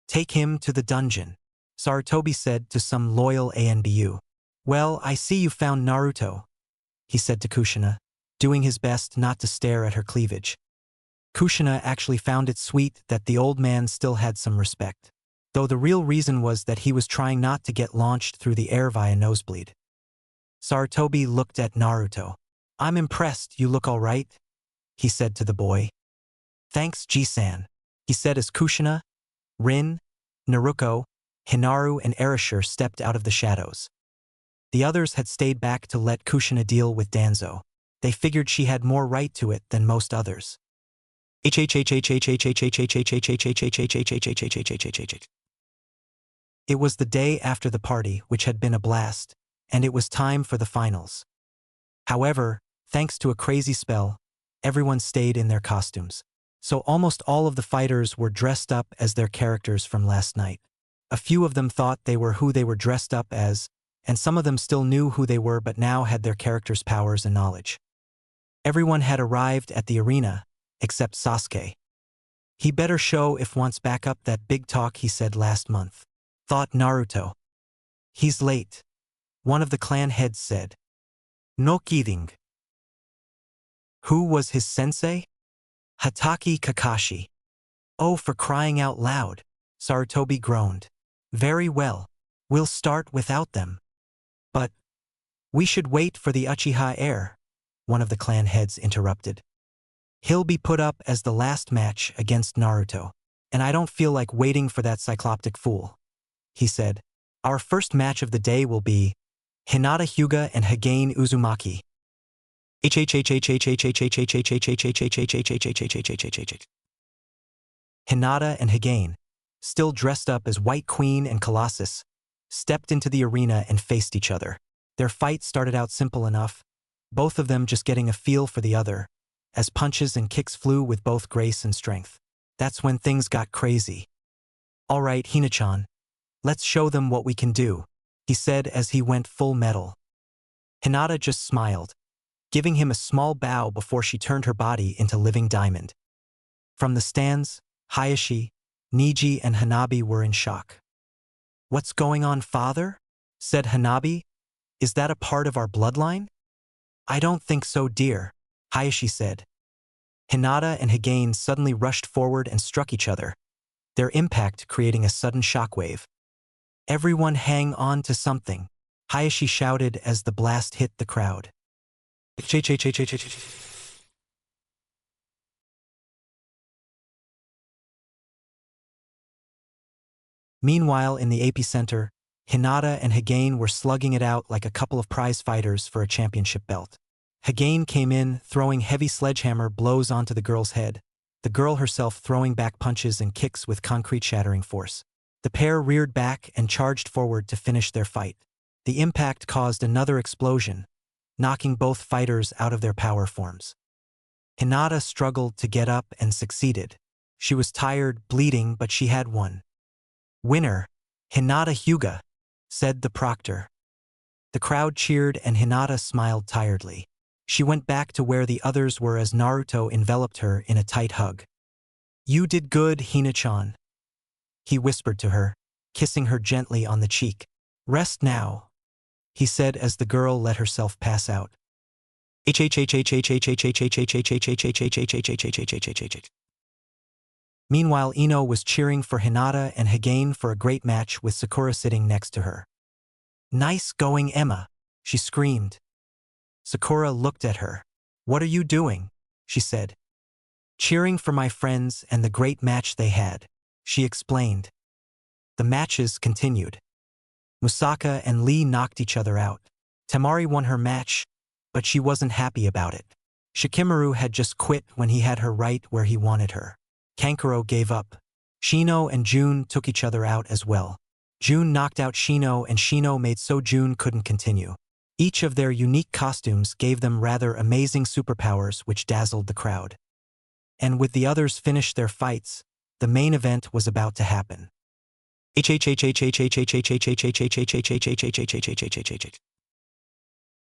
Take him to the dungeon, Sarutobi said to some loyal ANBU. Well, I see you found Naruto, he said to Kushina, doing his best not to stare at her cleavage. Kushina actually found it sweet that the old man still had some respect, though the real reason was that he was trying not to get launched through the air via nosebleed. Sarutobi looked at Naruto. I'm impressed, you look all right, he said to the boy. Thanks, Ji-san, he said as Kushina, Rin, Naruto, Hinaru and Erashur stepped out of the shadows. The others had stayed back to let Kushina deal with Danzo. They figured she had more right to it than most others. It was the day after the party, which had been a blast, and it was time for the finals. However, thanks to a crazy spell, everyone stayed in their costumes. So almost all of the fighters were dressed up as their characters from last night. A few of them thought they were who they were dressed up as, and some of them still knew who they were but now had their characters' powers and knowledge. Everyone had arrived at the arena, except Sasuke. He better show if wants back up that big talk he said last month, thought Naruto. He's late, one of the clan heads said. No kidding. Who was his sensei? Hatake Kakashi. Oh, for crying out loud, Sarutobi groaned. Very well, we'll start without them. But we should wait for the Uchiha heir, one of the clan heads interrupted. He'll be put up as the last match against Naruto, and I don't feel like waiting for that cycloptic fool, he said. Our first match of the day will be Hinata Hyuga and Hagane Uzumaki. Hinata and Hagane, still dressed up as White Queen and Colossus, stepped into the arena and faced each other. Their fight started out simple enough, both of them just getting a feel for the other, as punches and kicks flew with both grace and strength. That's when things got crazy. All right, Hina-chan, let's show them what we can do, he said as he went full metal. Hinata just smiled, giving him a small bow before she turned her body into living diamond. From the stands, Hayashi, Neji and Hanabi were in shock. What's going on, father? Said Hanabi. Is that a part of our bloodline? I don't think so, dear, Hayashi said. Hinata and Hagane suddenly rushed forward and struck each other, their impact creating a sudden shockwave. Everyone hang on to something, Hayashi shouted as the blast hit the crowd. Meanwhile, in the epicenter, Hinata and Hagane were slugging it out like a couple of prize fighters for a championship belt. Hagane came in, throwing heavy sledgehammer blows onto the girl's head, the girl herself throwing back punches and kicks with concrete-shattering force. The pair reared back and charged forward to finish their fight. The impact caused another explosion, knocking both fighters out of their power forms. Hinata struggled to get up and succeeded. She was tired, bleeding, but she had won. Winner, Hinata Hyuga, said the proctor. The crowd cheered and Hinata smiled tiredly. She went back to where the others were as Naruto enveloped her in a tight hug. You did good, Hina-chan, he whispered to her, kissing her gently on the cheek. Rest now, he said as the girl let herself pass out. Meanwhile, Ino was cheering for Hinata and Hagane for a great match with Sakura sitting next to her. "Nice going, Emma," she screamed. Sakura looked at her. "What are you doing?" she said. "Cheering for my friends and the great match they had," she explained. The matches continued. Musaka and Lee knocked each other out. Temari won her match, but she wasn't happy about it. Shikamaru had just quit when he had her right where he wanted her. Kankuro gave up. Shino and Jun took each other out as well. Jun knocked out Shino and Shino made so Jun couldn't continue. Each of their unique costumes gave them rather amazing superpowers which dazzled the crowd. And with the others finished their fights, the main event was about to happen.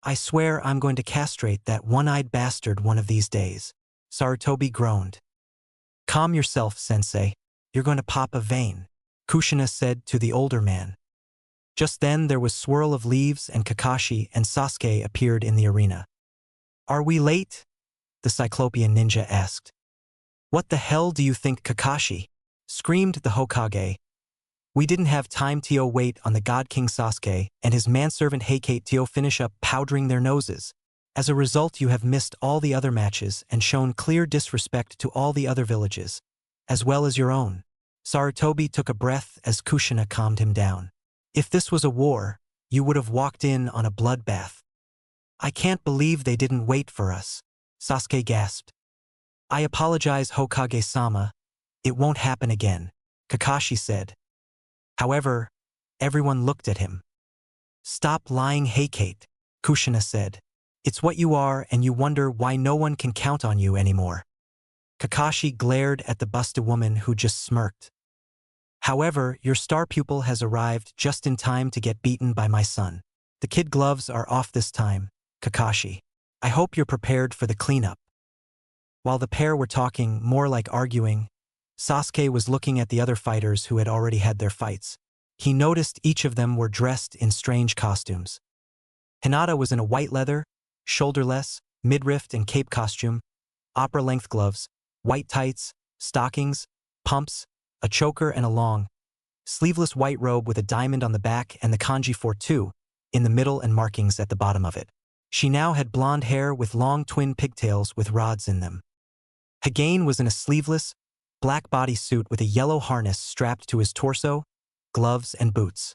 "I swear I'm going to castrate that one-eyed bastard one of these days," Sarutobi groaned. "Calm yourself, sensei. You're going to pop a vein," Kushina said to the older man. Just then there was swirl of leaves and Kakashi and Sasuke appeared in the arena. "Are we late?" the Cyclopean ninja asked. "What the hell do you think, Kakashi?" screamed the Hokage. "We didn't have time to wait on the God King Sasuke and his manservant Heikate to finish up powdering their noses. As a result, you have missed all the other matches and shown clear disrespect to all the other villages, as well as your own." Sarutobi took a breath as Kushina calmed him down. "If this was a war, you would have walked in on a bloodbath." "I can't believe they didn't wait for us," Sasuke gasped. "I apologize, Hokage-sama. It won't happen again," Kakashi said. However, everyone looked at him. "Stop lying, Heikate," Kushina said. "It's what you are and you wonder why no one can count on you anymore." Kakashi glared at the busted woman who just smirked. "However, your star pupil has arrived just in time to get beaten by my son. The kid gloves are off this time, Kakashi. I hope you're prepared for the cleanup." While the pair were talking, more like arguing, Sasuke was looking at the other fighters who had already had their fights. He noticed each of them were dressed in strange costumes. Hinata was in a white leather, shoulderless, midriff and cape costume, opera-length gloves, white tights, stockings, pumps, a choker and a long, sleeveless white robe with a diamond on the back and the kanji for 2 in the middle and markings at the bottom of it. She now had blonde hair with long twin pigtails with rods in them. Hagane was in a sleeveless, black bodysuit with a yellow harness strapped to his torso, gloves, and boots.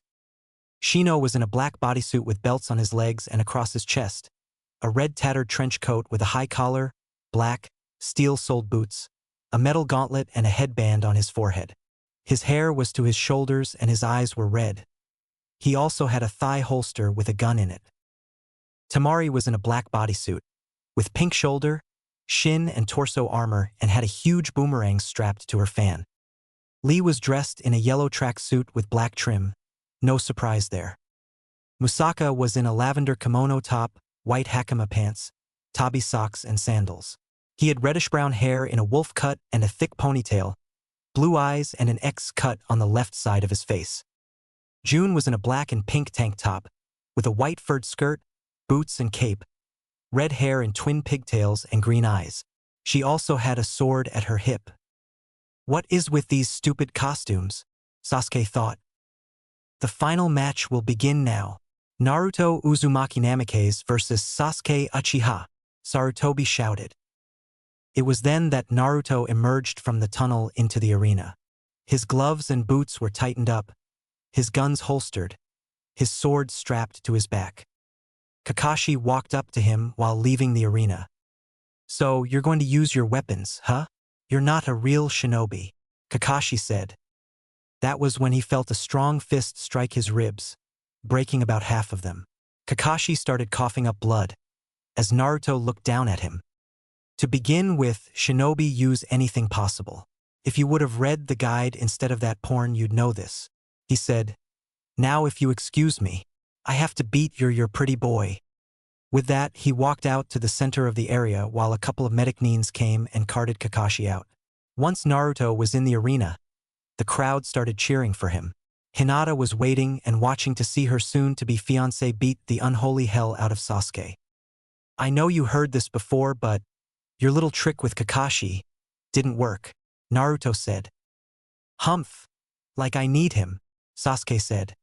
Shino was in a black bodysuit with belts on his legs and across his chest, a red tattered trench coat with a high collar, black, steel-soled boots, a metal gauntlet and a headband on his forehead. His hair was to his shoulders and his eyes were red. He also had a thigh holster with a gun in it. Temari was in a black bodysuit, with pink shoulder, shin and torso armor and had a huge boomerang strapped to her fan. Lee was dressed in a yellow tracksuit with black trim, no surprise there. Musaka was in a lavender kimono top, white hakama pants, tabi socks and sandals. He had reddish-brown hair in a wolf cut and a thick ponytail, blue eyes and an X cut on the left side of his face. June was in a black and pink tank top, with a white furred skirt, boots and cape, red hair and twin pigtails and green eyes. She also had a sword at her hip. "What is with these stupid costumes?" Sasuke thought. "The final match will begin now. Naruto Uzumaki Namikaze versus Sasuke Uchiha," Sarutobi shouted. It was then that Naruto emerged from the tunnel into the arena. His gloves and boots were tightened up, his guns holstered, his sword strapped to his back. Kakashi walked up to him while leaving the arena. "So, you're going to use your weapons, huh? You're not a real shinobi," Kakashi said. That was when he felt a strong fist strike his ribs, breaking about half of them. Kakashi started coughing up blood, as Naruto looked down at him. "To begin with, shinobi use anything possible. If you would have read the guide instead of that porn, you'd know this," he said. "Now if you excuse me, I have to beat your pretty boy." With that, he walked out to the center of the area while a couple of medic nines came and carted Kakashi out. Once Naruto was in the arena, the crowd started cheering for him. Hinata was waiting and watching to see her soon-to-be fiancé beat the unholy hell out of Sasuke. I know you heard this before, but your little trick with Kakashi didn't work, Naruto said. Humph. Like I need him, Sasuke said.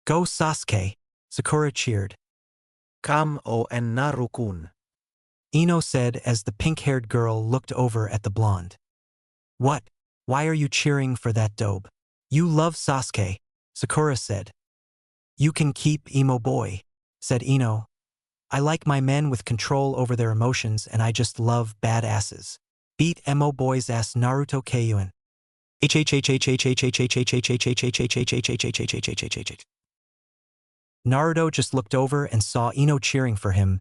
Go Sasuke, Sakura cheered. Come on Naruto-kun. Ino said as the pink-haired girl looked over at the blonde. What? Why are you cheering for that dope? You love Sasuke, Sakura said. You can keep emo boy, said Ino. I like my men with control over their emotions and I just love badasses. Beat emo boy's ass Naruto Kyuin. Naruto just looked over and saw Ino cheering for him.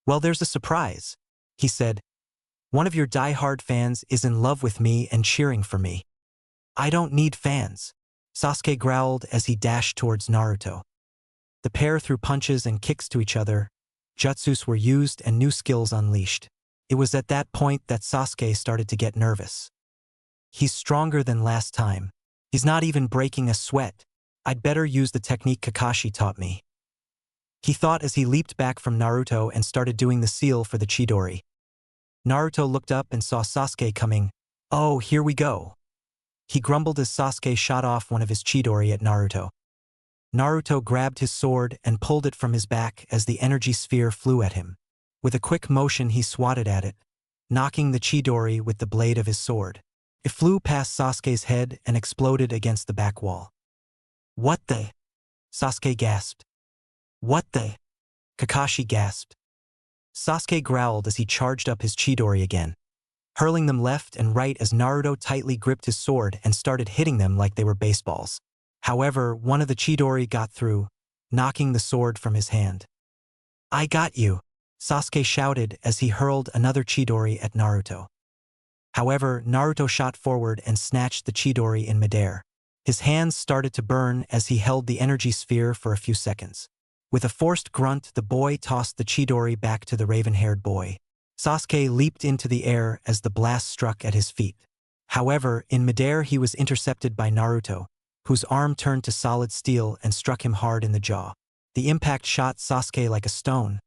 Well, there's a surprise, he said. One of your die-hard fans is in love with me and cheering for me. I don't need fans, Sasuke growled as he dashed towards Naruto. The pair threw punches and kicks to each other. Jutsus were used and new skills unleashed. It was at that point that Sasuke started to get nervous. He's stronger than last time. He's not even breaking a sweat. I'd better use the technique Kakashi taught me. He thought as he leaped back from Naruto and started doing the seal for the Chidori. Naruto looked up and saw Sasuke coming. Oh, here we go. He grumbled as Sasuke shot off one of his Chidori at Naruto. Naruto grabbed his sword and pulled it from his back as the energy sphere flew at him. With a quick motion he swatted at it, knocking the Chidori with the blade of his sword. It flew past Sasuke's head and exploded against the back wall. What the? Sasuke gasped. What the? Kakashi gasped. Sasuke growled as he charged up his Chidori again, hurling them left and right as Naruto tightly gripped his sword and started hitting them like they were baseballs. However, one of the Chidori got through, knocking the sword from his hand. I got you, Sasuke shouted as he hurled another Chidori at Naruto. However, Naruto shot forward and snatched the Chidori in midair. His hands started to burn as he held the energy sphere for a few seconds. With a forced grunt, the boy tossed the Chidori back to the raven-haired boy. Sasuke leaped into the air as the blast struck at his feet. However, in midair he was intercepted by Naruto, whose arm turned to solid steel and struck him hard in the jaw. The impact shot Sasuke like a stone,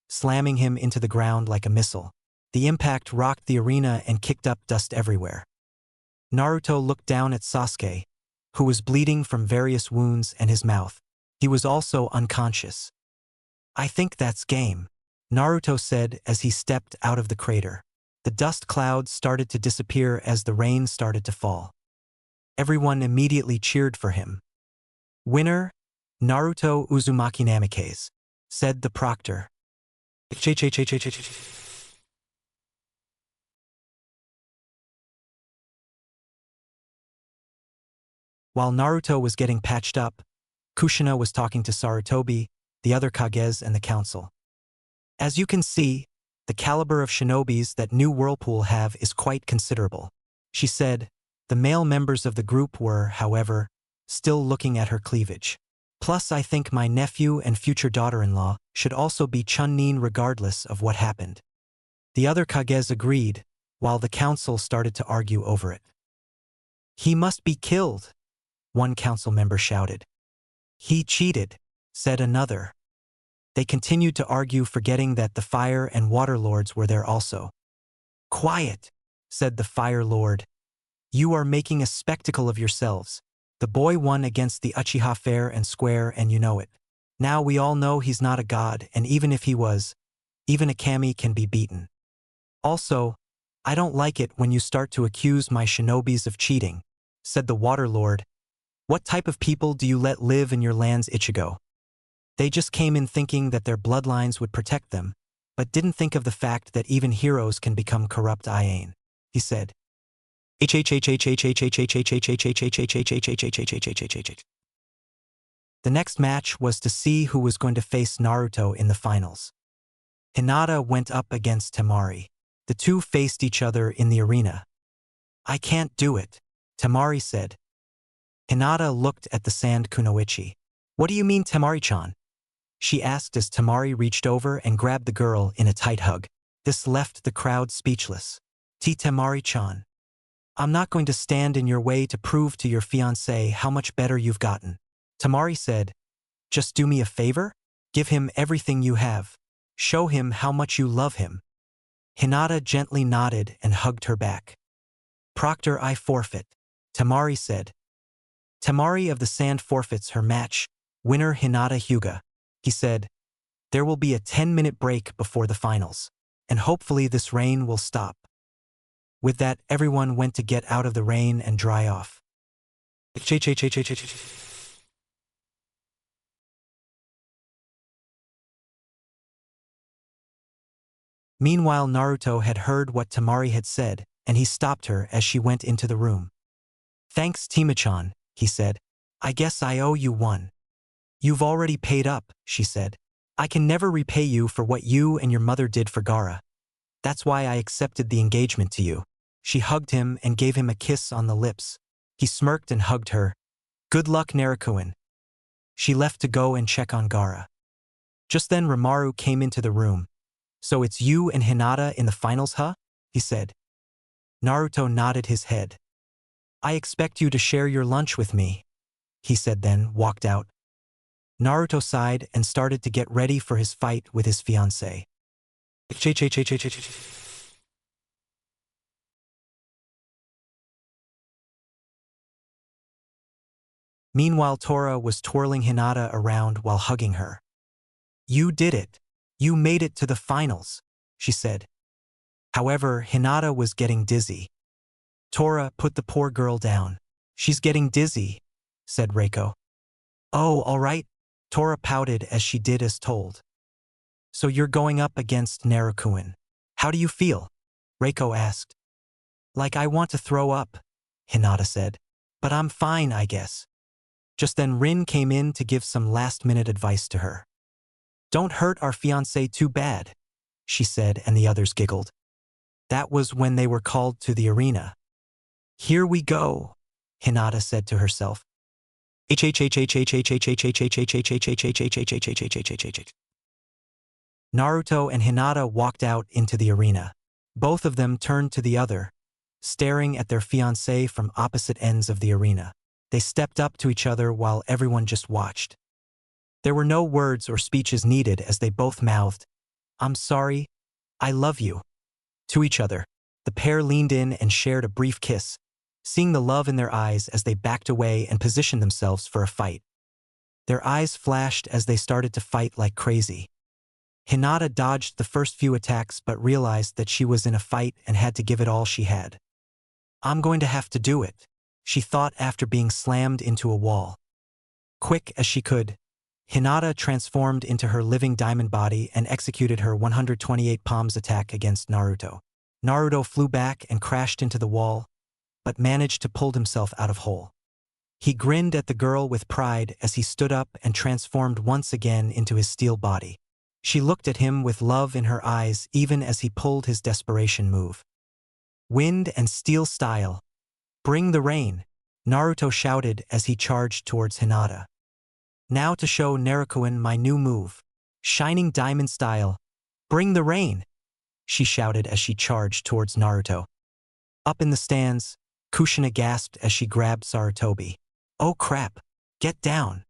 slamming him into the ground like a missile. The impact rocked the arena and kicked up dust everywhere. Naruto looked down at Sasuke, who was bleeding from various wounds and his mouth. He was also unconscious. I think that's game, Naruto said as he stepped out of the crater. The dust clouds started to disappear as the rain started to fall. Everyone immediately cheered for him. Winner, Naruto Uzumaki Namikaze, said the proctor. While Naruto was getting patched up, Kushina was talking to Sarutobi, the other Kages and the council. As you can see, the caliber of shinobis that New Whirlpool have is quite considerable, she said. The male members of the group were, however, still looking at her cleavage. Plus, I think my nephew and future daughter-in-law should also be Chunnin regardless of what happened. The other Kages agreed, while the council started to argue over it. He must be killed, one council member shouted. He cheated, said another. They continued to argue, forgetting that the Fire and Water Lords were there also. Quiet, said the Fire Lord. You are making a spectacle of yourselves. The boy won against the Uchiha fair and square and you know it. Now we all know he's not a god, and even if he was, even a kami can be beaten. Also, I don't like it when you start to accuse my shinobis of cheating, said the Water Lord. What type of people do you let live in your lands, Ichigo? They just came in thinking that their bloodlines would protect them, but didn't think of the fact that even heroes can become corrupt, he said. The next match was to see who was going to face Naruto in the finals. Hinata went up against Temari. The two faced each other in the arena. I can't do it, Temari said. Hinata looked at the sand kunoichi. What do you mean, Temari-chan? She asked as Temari reached over and grabbed the girl in a tight hug. This left the crowd speechless. Temari-chan. I'm not going to stand in your way to prove to your fiancé how much better you've gotten. Tamari said, "Just do me a favor? Give him everything you have. Show him how much you love him." Hinata gently nodded and hugged her back. "Proctor, I forfeit," Tamari said. Tamari of the Sand forfeits her match. Winner Hinata Hyuga. He said, "There will be a 10-minute break before the finals, and hopefully this rain will stop." With that, everyone went to get out of the rain and dry off. Meanwhile, Naruto had heard what Tamari had said, and he stopped her as she went into the room. "Thanks, Timachan," he said. "I guess I owe you one." "You've already paid up," she said. "I can never repay you for what you and your mother did for Gaara. That's why I accepted the engagement to you." She hugged him and gave him a kiss on the lips. He smirked and hugged her. "Good luck, Naruto." She left to go and check on Gaara. Just then Rimaru came into the room. "So it's you and Hinata in the finals, huh?" he said. Naruto nodded his head. "I expect you to share your lunch with me," he said, then walked out. Naruto sighed and started to get ready for his fight with his fiancée. Meanwhile, Tora was twirling Hinata around while hugging her. "You did it. You made it to the finals," she said. However, Hinata was getting dizzy. "Tora, put the poor girl down. She's getting dizzy," said Reiko. "Oh, all right." Tora pouted as she did as told. "So you're going up against Naruto. How do you feel?" Reiko asked. "Like I want to throw up," Hinata said. "But I'm fine, I guess." Just then Rin came in to give some last-minute advice to her. "Don't hurt our fiancé too bad," she said, and the others giggled. That was when they were called to the arena. "Here we go," Hinata said to herself. Naruto and Hinata walked out into the arena. Both of them turned to the other, staring at their fiancé from opposite ends of the arena. They stepped up to each other while everyone just watched. There were no words or speeches needed as they both mouthed, "I'm sorry, I love you," to each other. The pair leaned in and shared a brief kiss, seeing the love in their eyes as they backed away and positioned themselves for a fight. Their eyes flashed as they started to fight like crazy. Hinata dodged the first few attacks but realized that she was in a fight and had to give it all she had. "I'm going to have to do it," she thought after being slammed into a wall. Quick as she could, Hinata transformed into her living diamond body and executed her 128 palms attack against Naruto. Naruto flew back and crashed into the wall, but managed to pull himself out of hole. He grinned at the girl with pride as he stood up and transformed once again into his steel body. She looked at him with love in her eyes even as he pulled his desperation move. "Wind and steel style. Bring the rain," Naruto shouted as he charged towards Hinata. "Now to show Naruto my new move. Shining diamond style. Bring the rain," she shouted as she charged towards Naruto. Up in the stands, Kushina gasped as she grabbed Sarutobi. "Oh crap, get down."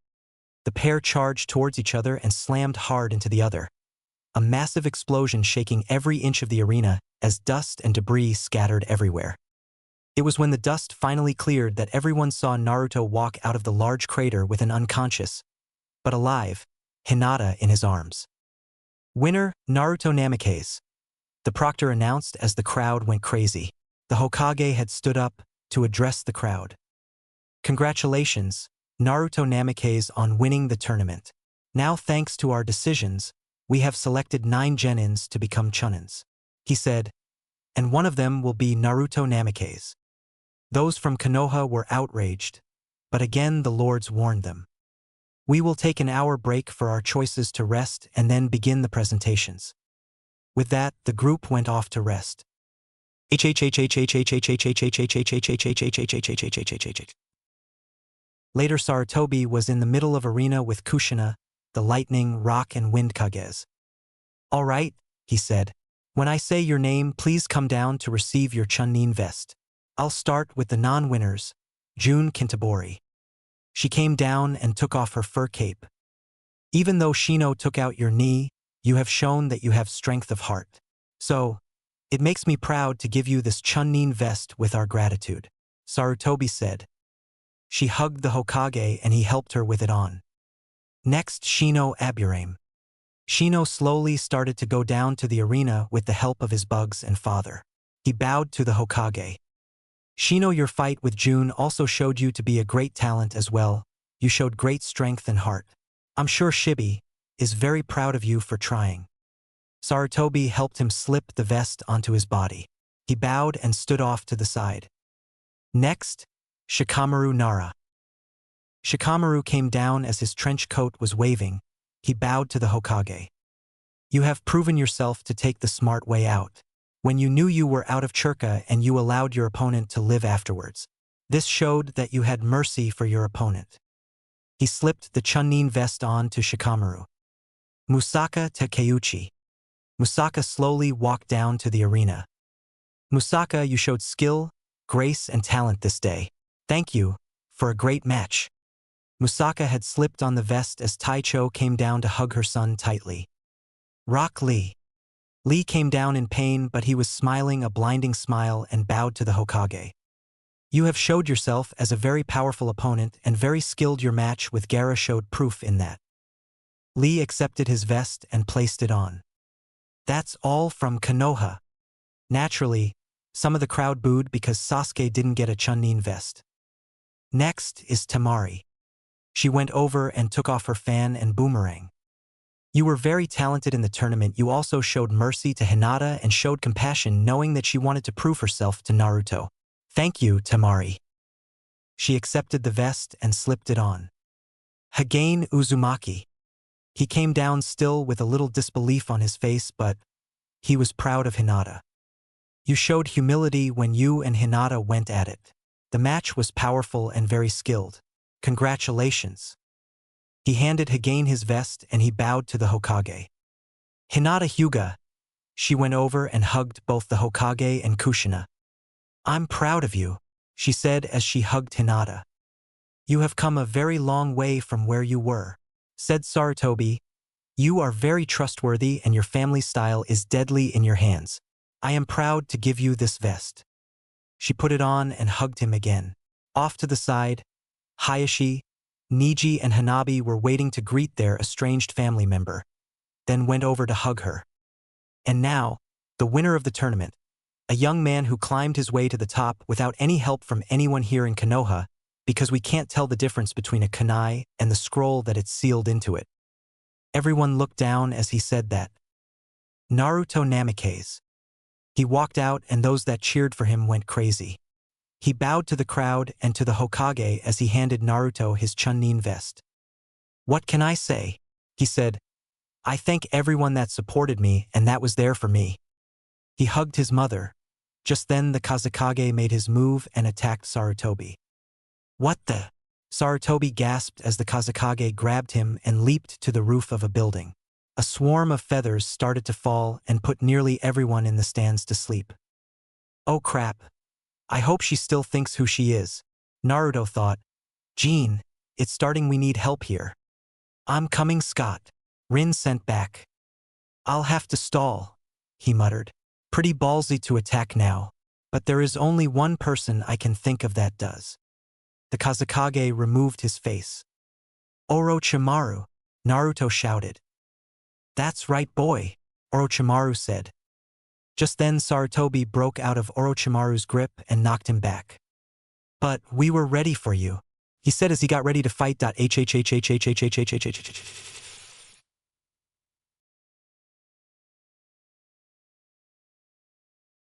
The pair charged towards each other and slammed hard into the other. A massive explosion shaking every inch of the arena as dust and debris scattered everywhere. It was when the dust finally cleared that everyone saw Naruto walk out of the large crater with an unconscious, but alive, Hinata in his arms. "Winner, Naruto Namikaze," the proctor announced as the crowd went crazy. The Hokage had stood up to address the crowd. "Congratulations, Naruto Namikaze, on winning the tournament. Now, thanks to our decisions, we have selected 9 genins to become chunins," he said, "and one of them will be Naruto Namikaze." Those from Konoha were outraged, but again the lords warned them. "We will take an hour break for our choices to rest and then begin the presentations." With that, the group went off to rest. Later, Sarutobi was in the middle of arena with Kushina, the lightning, rock, and wind Kages. "All right," he said. "When I say your name, please come down to receive your Chunin vest. I'll start with the non-winners, Jun Kintabori." She came down and took off her fur cape. Even though Shino took out your knee, you have shown that you have strength of heart. So, it makes me proud to give you this Chunin vest with our gratitude, Sarutobi said. She hugged the Hokage and he helped her with it on. Next, Shino Aburame. Shino slowly started to go down to the arena with the help of his bugs and father. He bowed to the Hokage. Shino, your fight with Jun also showed you to be a great talent as well. You showed great strength and heart. I'm sure Shibi is very proud of you for trying. Sarutobi helped him slip the vest onto his body. He bowed and stood off to the side. Next, Shikamaru Nara. Shikamaru came down as his trench coat was waving. He bowed to the Hokage. You have proven yourself to take the smart way out. When you knew you were out of Churka and you allowed your opponent to live afterwards. This showed that you had mercy for your opponent. He slipped the Chunin vest on to Shikamaru. Musaka Takeuchi. Musaka slowly walked down to the arena. Musaka, you showed skill, grace, and talent this day. Thank you for a great match. Musaka had slipped on the vest as Taicho came down to hug her son tightly. Rock Lee. Lee came down in pain, but he was smiling a blinding smile and bowed to the Hokage. You have showed yourself as a very powerful opponent and very skilled. Your match with Gaara showed proof in that. Lee accepted his vest and placed it on. That's all from Konoha. Naturally, some of the crowd booed because Sasuke didn't get a Chunin vest. Next is Temari. She went over and took off her fan and boomerang. You were very talented in the tournament. You also showed mercy to Hinata and showed compassion knowing that she wanted to prove herself to Naruto. Thank you, Temari. She accepted the vest and slipped it on. Hagane Uzumaki. He came down still with a little disbelief on his face, but he was proud of Hinata. You showed humility when you and Hinata went at it. The match was powerful and very skilled. Congratulations. He handed Hagane his vest and he bowed to the Hokage. Hinata Hyuga. She went over and hugged both the Hokage and Kushina. I'm proud of you, she said as she hugged Hinata. You have come a very long way from where you were, said Sarutobi. You are very trustworthy and your family style is deadly in your hands. I am proud to give you this vest. She put it on and hugged him again. Off to the side, Hayashi, Neji and Hanabi were waiting to greet their estranged family member, then went over to hug her. And now, the winner of the tournament, a young man who climbed his way to the top without any help from anyone here in Konoha, because we can't tell the difference between a kunai and the scroll that it's sealed into it. Everyone looked down as he said that. Naruto Namikaze. He walked out and those that cheered for him went crazy. He bowed to the crowd and to the Hokage as he handed Naruto his Chunin vest. What can I say? He said. I thank everyone that supported me and that was there for me. He hugged his mother. Just then the Kazekage made his move and attacked Sarutobi. What the? Sarutobi gasped as the Kazekage grabbed him and leaped to the roof of a building. A swarm of feathers started to fall and put nearly everyone in the stands to sleep. Oh crap. I hope she still thinks who she is. Naruto thought. Jean, it's starting, we need help here. I'm coming, Scott. Rin sent back. I'll have to stall, he muttered. Pretty ballsy to attack now, but there is only one person I can think of that does. The Kazekage removed his face. Orochimaru, Naruto shouted. That's right, boy, Orochimaru said. Just then Sarutobi broke out of Orochimaru's grip and knocked him back. But we were ready for you, he said as he got ready to fight.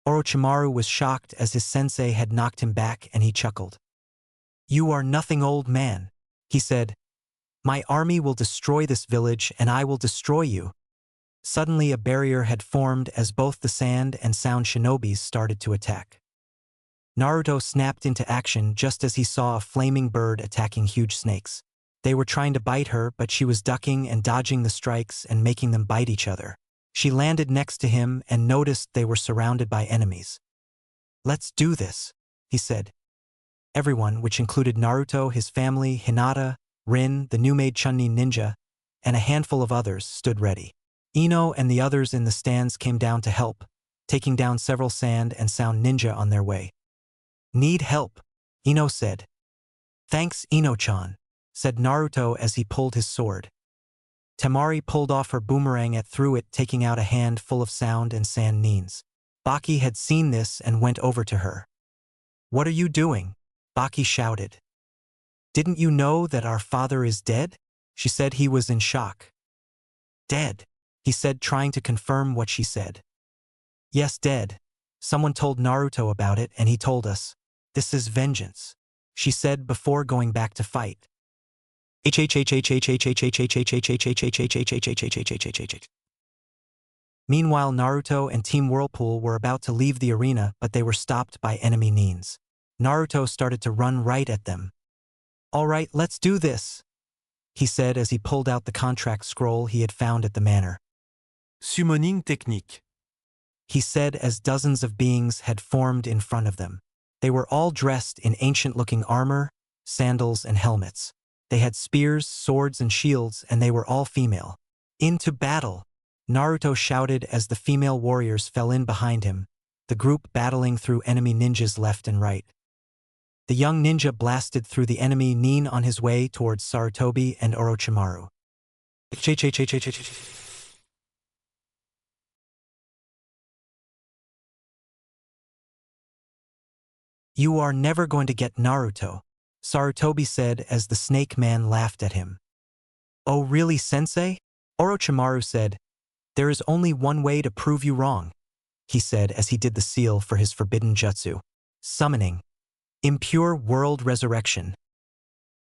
Orochimaru was shocked as his sensei had knocked him back and he chuckled. You are nothing, old man, he said. My army will destroy this village and I will destroy you. Suddenly a barrier had formed as both the sand and sound shinobis started to attack. Naruto snapped into action just as he saw a flaming bird attacking huge snakes. They were trying to bite her, but she was ducking and dodging the strikes and making them bite each other. She landed next to him and noticed they were surrounded by enemies. Let's do this, he said. Everyone, which included Naruto, his family, Hinata, Rin, the new-made Chunin ninja, and a handful of others, stood ready. Ino and the others in the stands came down to help, taking down several sand and sound ninja on their way. "Need help," Ino said. "Thanks, Ino-chan," said Naruto as he pulled his sword. Temari pulled off her boomerang and threw it, taking out a hand full of sound and sand nines. Baki had seen this and went over to her. "What are you doing?" Baki shouted. "Didn't you know that our father is dead?" She said he was in shock. "Dead," he said, trying to confirm what she said. "Yes, dead. Someone told Naruto about it and he told us. This is vengeance," she said before going back to fight. Meanwhile, Naruto and Team Whirlpool were about to leave the arena, but they were stopped by enemy nines. Naruto started to run right at them. "All right, let's do this," he said as he pulled out the contract scroll he had found at the manor. Summoning technique. He said as dozens of beings had formed in front of them. They were all dressed in ancient-looking armor, sandals, and helmets. They had spears, swords, and shields, and they were all female. "Into battle!" Naruto shouted as the female warriors fell in behind him, the group battling through enemy ninjas left and right. The young ninja blasted through the enemy nin on his way towards Sarutobi and Orochimaru. "You are never going to get Naruto," Sarutobi said as the snake man laughed at him. "Oh really, sensei?" Orochimaru said. "There is only one way to prove you wrong," he said as he did the seal for his forbidden jutsu. Summoning. Impure world resurrection.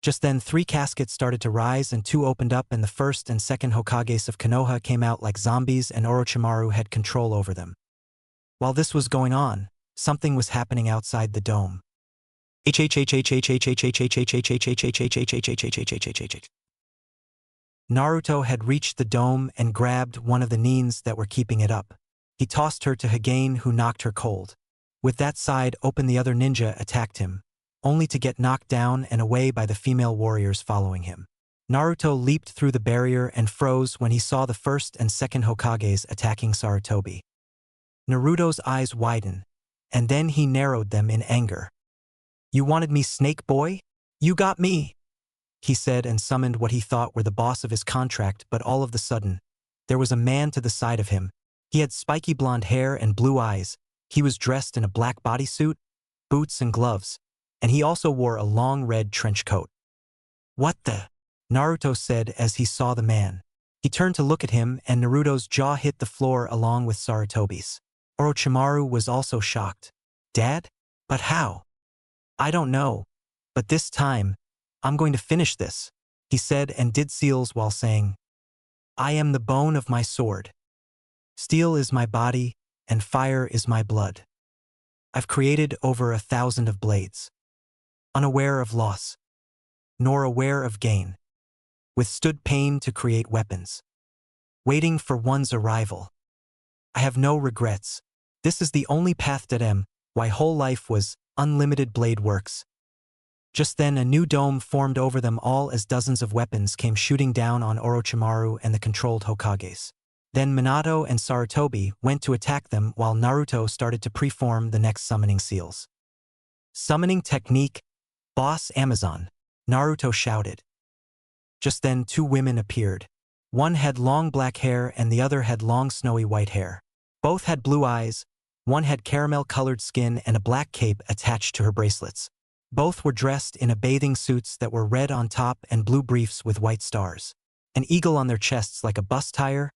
Just then 3 caskets started to rise and 2 opened up, and the first and second Hokages of Konoha came out like zombies, and Orochimaru had control over them. While this was going on, something was happening outside the dome. Naruto had reached the dome and grabbed one of the nines that were keeping it up. He tossed her to Hagane, who knocked her cold. With that side open, the other ninja attacked him, only to get knocked down and away by the female warriors following him. Naruto leaped through the barrier and froze when he saw the first and second Hokages attacking Sarutobi. Naruto's eyes widened, and then he narrowed them in anger. "You wanted me, Snake Boy? You got me!" he said, and summoned what he thought were the boss of his contract, but all of a sudden, there was a man to the side of him. He had spiky blonde hair and blue eyes. He was dressed in a black bodysuit, boots, and gloves, and he also wore a long red trench coat. "What the?" Naruto said as he saw the man. He turned to look at him, and Naruto's jaw hit the floor along with Sarutobi's. Orochimaru was also shocked. "Dad? But how?" "I don't know. But this time, I'm going to finish this," he said, and did seals while saying, "I am the bone of my sword. Steel is my body, and fire is my blood. I've created over 1,000 of blades. Unaware of loss, nor aware of gain. Withstood pain to create weapons. Waiting for one's arrival. I have no regrets. This is the only path that my whole life was unlimited blade works." Just then a new dome formed over them all as dozens of weapons came shooting down on Orochimaru and the controlled Hokages. Then Minato and Sarutobi went to attack them while Naruto started to preform the next summoning seals. "Summoning technique, Boss Amazon," Naruto shouted. Just then 2 women appeared. One had long black hair and the other had long snowy white hair. Both had blue eyes, one had caramel-colored skin and a black cape attached to her bracelets. Both were dressed in a bathing suits that were red on top and blue briefs with white stars. An eagle on their chests like a bus tire,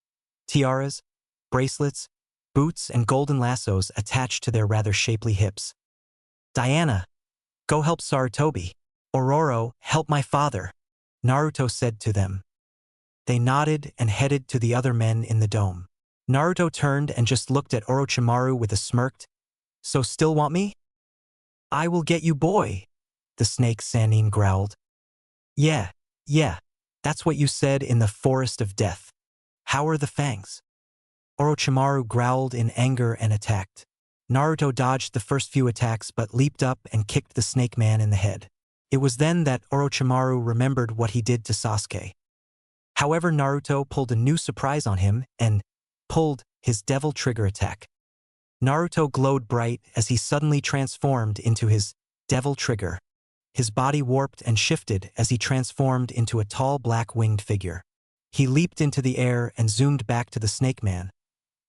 tiaras, bracelets, boots, and golden lassos attached to their rather shapely hips. "Diana, go help Sarutobi. Ororo, help my father," Naruto said to them. They nodded and headed to the other men in the dome. Naruto turned and just looked at Orochimaru with a smirk. "So still want me?" "I will get you, boy," the snake Sannin growled. Yeah, that's what you said in the Forest of Death. How are the fangs?" Orochimaru growled in anger and attacked. Naruto dodged the first few attacks but leaped up and kicked the snake man in the head. It was then that Orochimaru remembered what he did to Sasuke. However, Naruto pulled a new surprise on him and pulled his devil trigger attack. Naruto glowed bright as he suddenly transformed into his devil trigger. His body warped and shifted as he transformed into a tall black-winged figure. He leaped into the air and zoomed back to the snake man,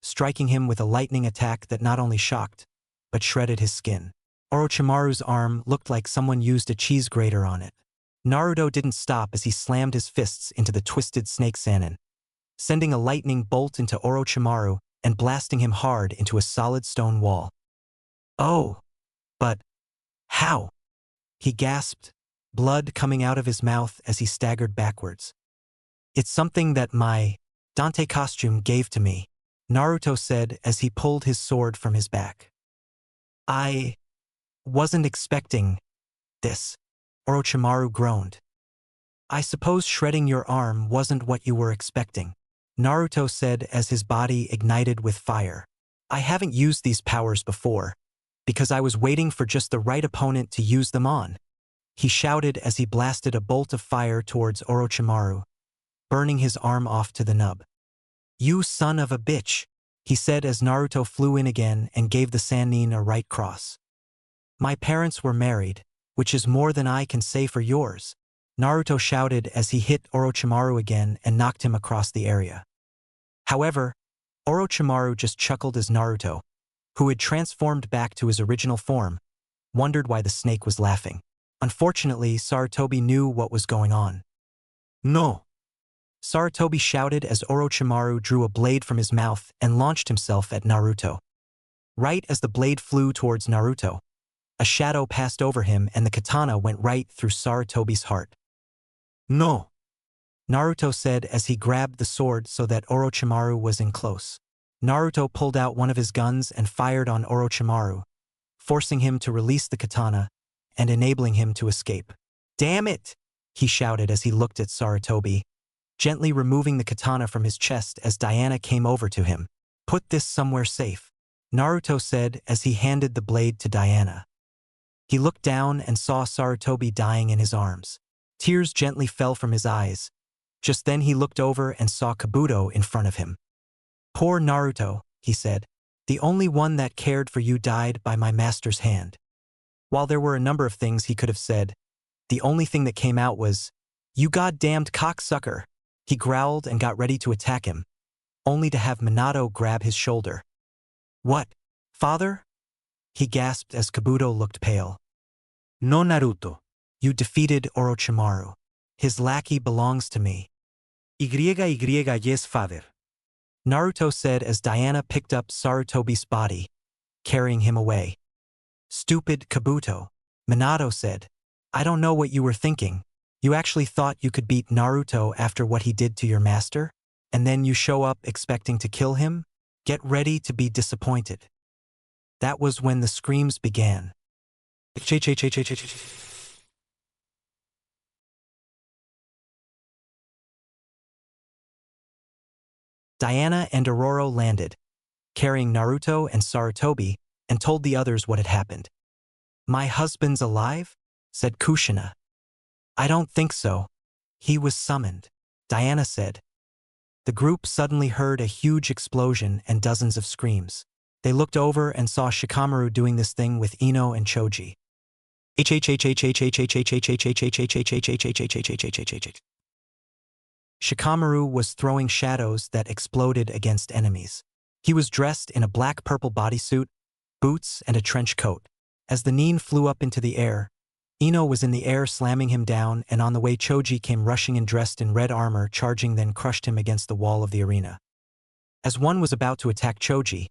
striking him with a lightning attack that not only shocked, but shredded his skin. Orochimaru's arm looked like someone used a cheese grater on it. Naruto didn't stop as he slammed his fists into the twisted snake Sannin, sending a lightning bolt into Orochimaru and blasting him hard into a solid stone wall. "Oh, but how?" he gasped, blood coming out of his mouth as he staggered backwards. "It's something that my Dante costume gave to me," Naruto said as he pulled his sword from his back. "I wasn't expecting this," Orochimaru groaned. "I suppose shredding your arm wasn't what you were expecting," Naruto said as his body ignited with fire. "I haven't used these powers before, because I was waiting for just the right opponent to use them on," he shouted as he blasted a bolt of fire towards Orochimaru, burning his arm off to the nub. "You son of a bitch," he said as Naruto flew in again and gave the Sannin a right cross. "My parents were married, which is more than I can say for yours," Naruto shouted as he hit Orochimaru again and knocked him across the area. However, Orochimaru just chuckled as Naruto, who had transformed back to his original form, wondered why the snake was laughing. Unfortunately, Sarutobi knew what was going on. "No!" Sarutobi shouted as Orochimaru drew a blade from his mouth and launched himself at Naruto. Right as the blade flew towards Naruto, a shadow passed over him and the katana went right through Sarutobi's heart. "No!" Naruto said as he grabbed the sword so that Orochimaru was in close. Naruto pulled out one of his guns and fired on Orochimaru, forcing him to release the katana and enabling him to escape. "Damn it!" he shouted as he looked at Sarutobi, gently removing the katana from his chest as Diana came over to him. "Put this somewhere safe," Naruto said as he handed the blade to Diana. He looked down and saw Sarutobi dying in his arms. Tears gently fell from his eyes. Just then he looked over and saw Kabuto in front of him. "Poor Naruto," he said. "The only one that cared for you died by my master's hand." While there were a number of things he could have said, the only thing that came out was, "You goddamned cocksucker." He growled and got ready to attack him, only to have Minato grab his shoulder. "What, father?" he gasped as Kabuto looked pale. "No, Naruto. You defeated Orochimaru. His lackey belongs to me." Yes, father," Naruto said as Diana picked up Sarutobi's body, carrying him away. "Stupid Kabuto," Minato said. "I don't know what you were thinking. You actually thought you could beat Naruto after what he did to your master? And then you show up expecting to kill him? Get ready to be disappointed." That was when the screams began. Diana and Aurora landed, carrying Naruto and Sarutobi, and told the others what had happened. "My husband's alive?" said Kushina. "I don't think so. He was summoned," Diana said. The group suddenly heard a huge explosion and dozens of screams. They looked over and saw Shikamaru doing this thing with Ino and Choji. Shikamaru was throwing shadows that exploded against enemies. He was dressed in a black-purple bodysuit, boots, and a trench coat. As the Nin flew up into the air, Ino was in the air slamming him down, and on the way Choji came rushing in dressed in red armor, charging then crushed him against the wall of the arena. As one was about to attack Choji,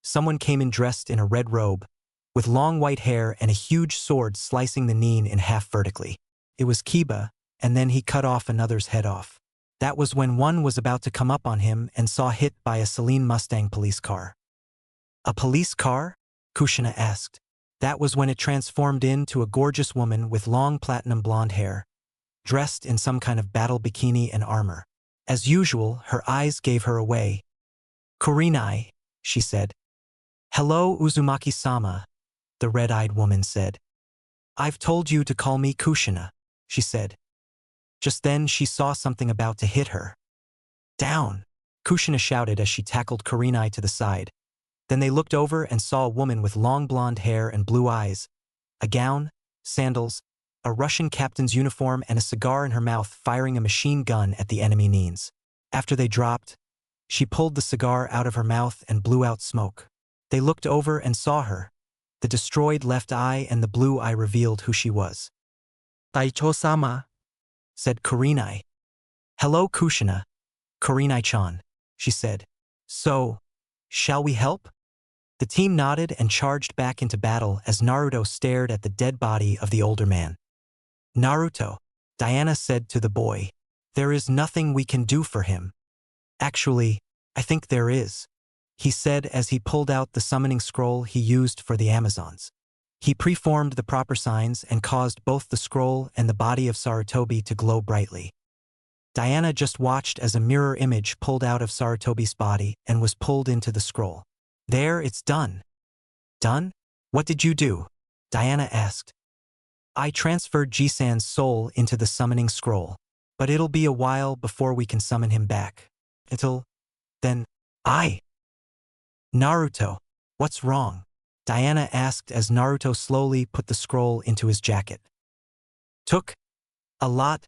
someone came in dressed in a red robe, with long white hair and a huge sword slicing the Nin in half vertically. It was Kiba, and then he cut off another's head off. That was when one was about to come up on him and saw hit by a Celine Mustang police car. "A police car?" Kushina asked. That was when it transformed into a gorgeous woman with long platinum blonde hair, dressed in some kind of battle bikini and armor. As usual, her eyes gave her away. "Kurenai," she said. Hello, Uzumaki-sama, the red-eyed woman said. I've told you to call me Kushina, she said. Just then she saw something about to hit her. Down! Kushina shouted as she tackled Kurenai to the side. Then they looked over and saw a woman with long blonde hair and blue eyes, a gown, sandals, a Russian captain's uniform and a cigar in her mouth, firing a machine gun at the enemy Nines. After they dropped, she pulled the cigar out of her mouth and blew out smoke. They looked over and saw her. The destroyed left eye and the blue eye revealed who she was. Taicho-sama, said Kurenai. Hello, Kushina. Kurenai-chan, she said. So, shall we help? The team nodded and charged back into battle as Naruto stared at the dead body of the older man. Naruto, Diana said to the boy, there is nothing we can do for him. Actually, I think there is, he said as he pulled out the summoning scroll he used for the Amazons. He preformed the proper signs and caused both the scroll and the body of Sarutobi to glow brightly. Diana just watched as a mirror image pulled out of Sarutobi's body and was pulled into the scroll. There, it's done. Done? What did you do? Diana asked. I transferred Jisan's soul into the summoning scroll, but it'll be a while before we can summon him back. Then, Naruto, what's wrong? Diana asked as Naruto slowly put the scroll into his jacket. Took a lot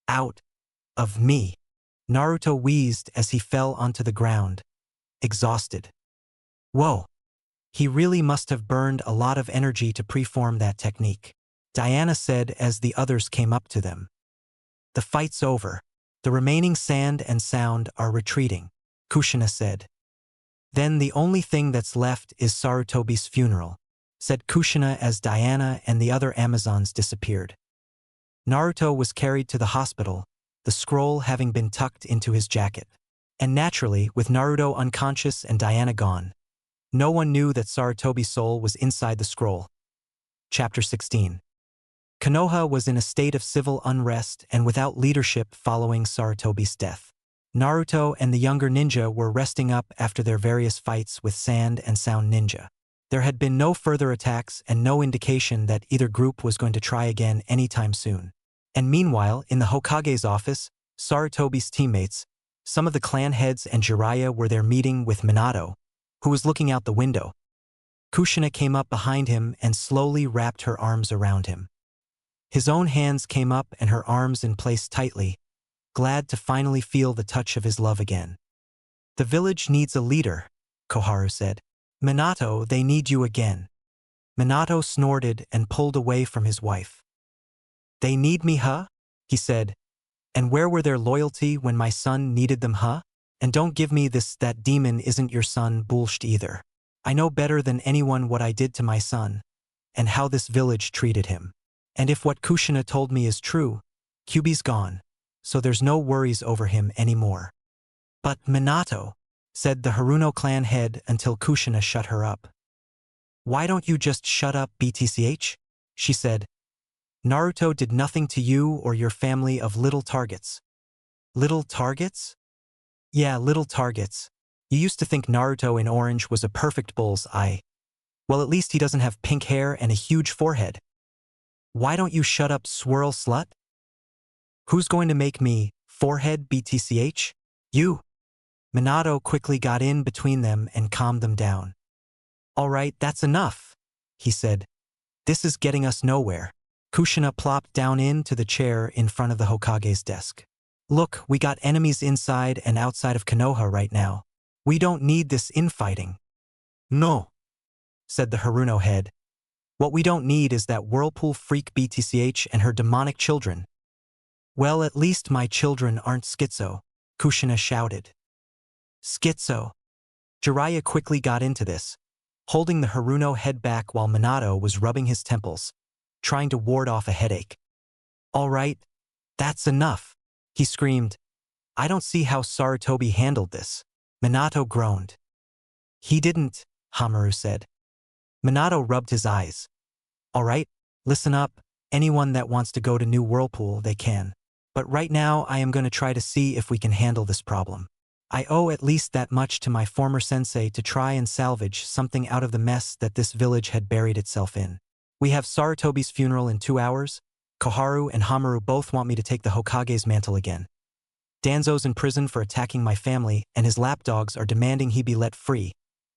out of me. Naruto wheezed as he fell onto the ground, exhausted. Whoa. He really must have burned a lot of energy to preform that technique, Diana said as the others came up to them. The fight's over. The remaining sand and sound are retreating, Kushina said. Then the only thing that's left is Sarutobi's funeral, said Kushina as Diana and the other Amazons disappeared. Naruto was carried to the hospital, the scroll having been tucked into his jacket. And naturally, with Naruto unconscious and Diana gone, no one knew that Sarutobi's soul was inside the scroll. Chapter 16. Konoha was in a state of civil unrest and without leadership following Sarutobi's death. Naruto and the younger ninja were resting up after their various fights with Sand and Sound Ninja. There had been no further attacks and no indication that either group was going to try again anytime soon. And meanwhile, in the Hokage's office, Sarutobi's teammates, some of the clan heads and Jiraiya were there meeting with Minato, who was looking out the window. Kushina came up behind him and slowly wrapped her arms around him. His own hands came up and her arms in place tightly, glad to finally feel the touch of his love again. The village needs a leader, Koharu said. Minato, they need you again. Minato snorted and pulled away from his wife. They need me, huh? He said. And where were their loyalty when my son needed them, huh? And don't give me this "that demon isn't your son" bullshit either. I know better than anyone what I did to my son, and how this village treated him. And if what Kushina told me is true, Kyuubi's gone, so there's no worries over him anymore. But Minato, said the Haruno clan head until Kushina shut her up. Why don't you just shut up, BTCH? She said. Naruto did nothing to you or your family of little targets. Little targets? Yeah, little targets. You used to think Naruto in orange was a perfect bull's eye. Well, at least he doesn't have pink hair and a huge forehead. Why don't you shut up, swirl slut? Who's going to make me forehead, BTCH? You. Minato quickly got in between them and calmed them down. All right, that's enough, he said. This is getting us nowhere. Kushina plopped down into the chair in front of the Hokage's desk. Look, we got enemies inside and outside of Konoha right now. We don't need this infighting. No, said the Haruno head. What we don't need is that whirlpool freak BTCH and her demonic children. Well, at least my children aren't schizo, Kushina shouted. Schizo. Jiraiya quickly got into this, holding the Haruno head back while Minato was rubbing his temples, trying to ward off a headache. All right, that's enough, he screamed. I don't see how Sarutobi handled this. Minato groaned. He didn't, Hamaru said. Minato rubbed his eyes. All right, listen up. Anyone that wants to go to New Whirlpool, they can. But right now I am going to try to see if we can handle this problem. I owe at least that much to my former sensei to try and salvage something out of the mess that this village had buried itself in. We have Sarutobi's funeral in 2 hours. Koharu and Hamaru both want me to take the Hokage's mantle again. Danzo's in prison for attacking my family, and his lapdogs are demanding he be let free,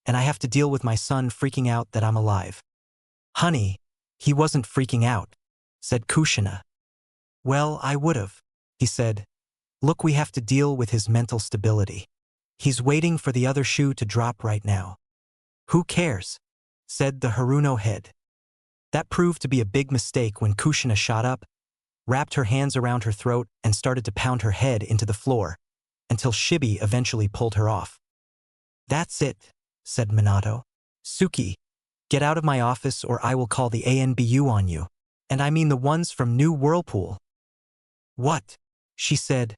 and I have to deal with my son freaking out that I'm alive. Honey, he wasn't freaking out, said Kushina. Well, I would've, he said. Look, we have to deal with his mental stability. He's waiting for the other shoe to drop right now. Who cares? Said the Haruno head. That proved to be a big mistake when Kushina shot up, wrapped her hands around her throat and started to pound her head into the floor, until Shibi eventually pulled her off. That's it, said Minato. Suki, get out of my office or I will call the ANBU on you. And I mean the ones from New Whirlpool. What? She said.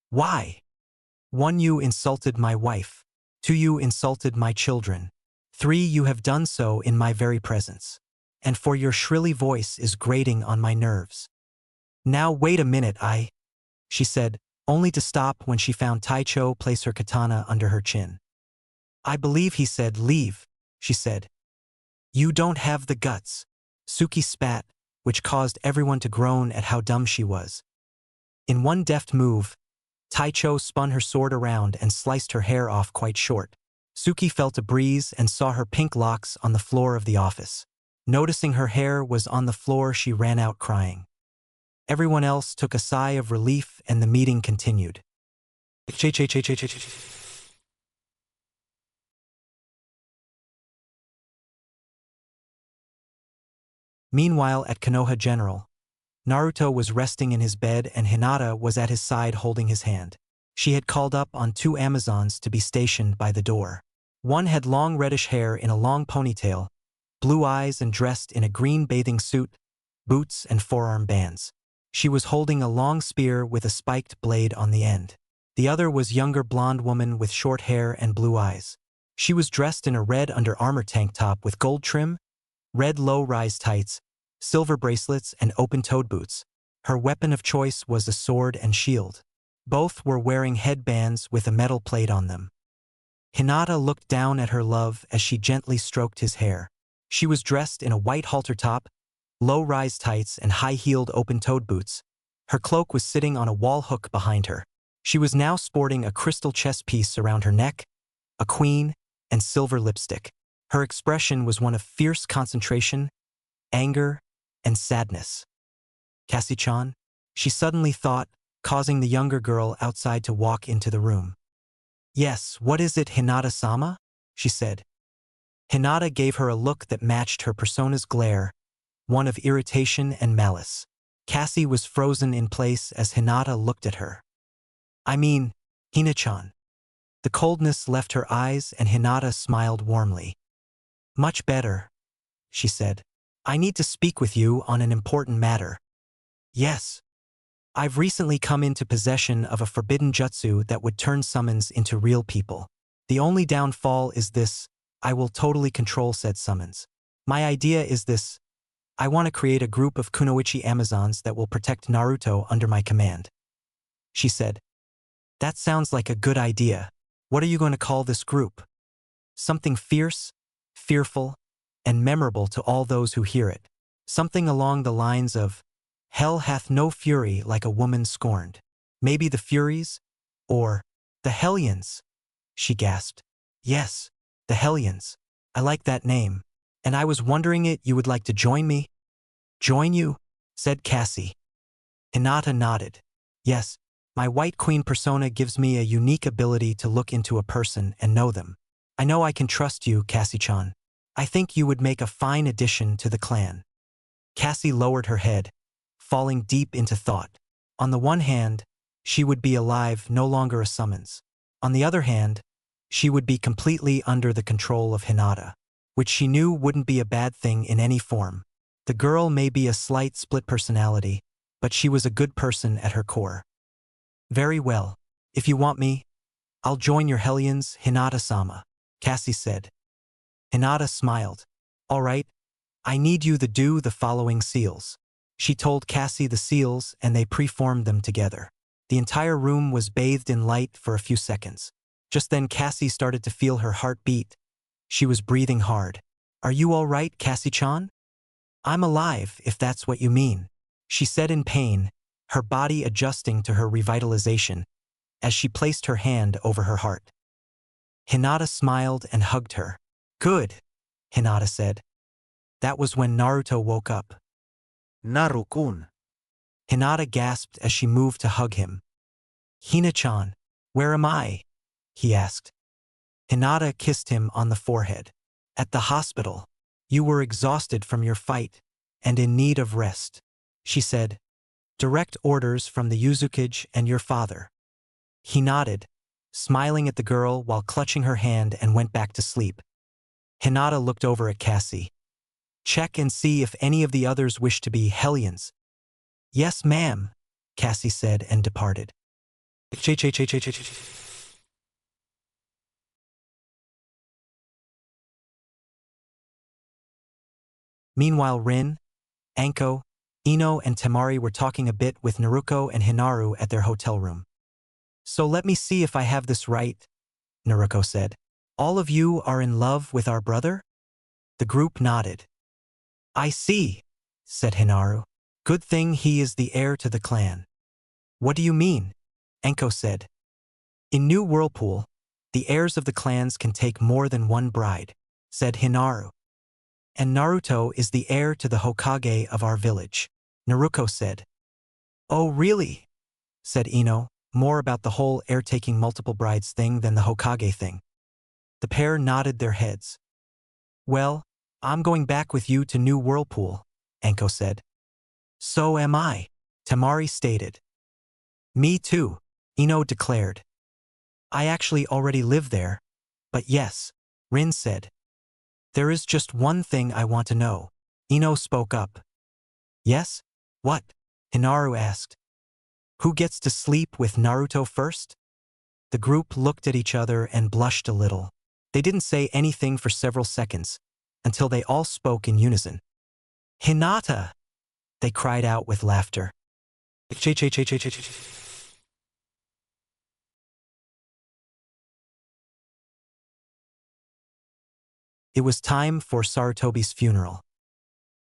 Why? 1, you insulted my wife. 2, you insulted my children. 3, you have done so in my very presence. And 4, your shrilly voice is grating on my nerves. Now wait a minute, she said, only to stop when she found Taicho place her katana under her chin. I believe he said leave, she said. You don't have the guts. Suki spat, which caused everyone to groan at how dumb she was. In one deft move, Taicho spun her sword around and sliced her hair off quite short. Suki felt a breeze and saw her pink locks on the floor of the office. Noticing her hair was on the floor, she ran out crying. Everyone else took a sigh of relief and the meeting continued. Meanwhile, at Konoha General, Naruto was resting in his bed and Hinata was at his side holding his hand. She had called up on 2 Amazons to be stationed by the door. One had long reddish hair in a long ponytail, blue eyes and dressed in a green bathing suit, boots and forearm bands. She was holding a long spear with a spiked blade on the end. The other was younger blonde woman with short hair and blue eyes. She was dressed in a red Under Armour tank top with gold trim, red low-rise tights, silver bracelets and open-toed boots. Her weapon of choice was a sword and shield. Both were wearing headbands with a metal plate on them. Hinata looked down at her love as she gently stroked his hair. She was dressed in a white halter top, low-rise tights and high-heeled open-toed boots. Her cloak was sitting on a wall hook behind her. She was now sporting a crystal chess piece around her neck, a queen, and silver lipstick. Her expression was one of fierce concentration, anger, and sadness. Cassie-chan? She suddenly thought, causing the younger girl outside to walk into the room. Yes, what is it, Hinata-sama? She said. Hinata gave her a look that matched her persona's glare, one of irritation and malice. Cassie was frozen in place as Hinata looked at her. I mean, Hina-chan. The coldness left her eyes and Hinata smiled warmly. Much better, she said. I need to speak with you on an important matter. Yes. I've recently come into possession of a forbidden jutsu that would turn summons into real people. The only downfall is this: I will totally control said summons. My idea is this: I want to create a group of kunoichi Amazons that will protect Naruto under my command. She said. That sounds like a good idea. What are you going to call this group? Something fierce, fearful, and memorable to all those who hear it. Something along the lines of, Hell hath no fury like a woman scorned. Maybe the Furies? Or, the Hellions? She gasped. Yes, the Hellions. I like that name. And I was wondering if you would like to join me? Join you? Said Cassie. Hinata nodded. Yes, my White Queen persona gives me a unique ability to look into a person and know them. I know I can trust you, Cassie-chan. I think you would make a fine addition to the clan. Cassie lowered her head, falling deep into thought. On the one hand, she would be alive, no longer a summons. On the other hand, she would be completely under the control of Hinata, which she knew wouldn't be a bad thing in any form. The girl may be a slight split personality, but she was a good person at her core. Very well. If you want me, I'll join your Hellions, Hinata-sama, Cassie said. Hinata smiled. All right, I need you to do the following seals. She told Cassie the seals and they preformed them together. The entire room was bathed in light for a few seconds. Just then Cassie started to feel her heart beat. She was breathing hard. "Are you all right, Cassie-chan?" "I'm alive, if that's what you mean," she said in pain, her body adjusting to her revitalization, as she placed her hand over her heart. Hinata smiled and hugged her. "Good," Hinata said. That was when Naruto woke up. Naru-kun. Hinata gasped as she moved to hug him. "Hina-chan, where am I?" he asked. Hinata kissed him on the forehead. "At the hospital. You were exhausted from your fight and in need of rest," she said. "Direct orders from the Uzukage and your father." He nodded, smiling at the girl while clutching her hand, and went back to sleep. Hinata looked over at Cassie. "Check and see if any of the others wish to be Hellions." "Yes, ma'am," Cassie said and departed. Meanwhile, Rin, Anko, Ino and Temari were talking a bit with Naruto and Hinaru at their hotel room. "So let me see if I have this right," Naruto said. "All of you are in love with our brother?" The group nodded. "I see," said Hinaru. "Good thing he is the heir to the clan." "What do you mean?" Anko said. "In New Whirlpool, the heirs of the clans can take more than one bride," said Hinaru. "And Naruto is the heir to the Hokage of our village," Naruto said. "Oh, really?" said Ino, more about the whole heir taking multiple brides thing than the Hokage thing. The pair nodded their heads. "Well, I'm going back with you to New Whirlpool," Anko said. "So am I," Temari stated. "Me too," Ino declared. "I actually already live there, but yes," Rin said. "There is just one thing I want to know," Ino spoke up. "Yes? What?" Hinaru asked. "Who gets to sleep with Naruto first?" The group looked at each other and blushed a little. They didn't say anything for several seconds, until they all spoke in unison. "Hinata!" they cried out with laughter. It was time for Sarutobi's funeral.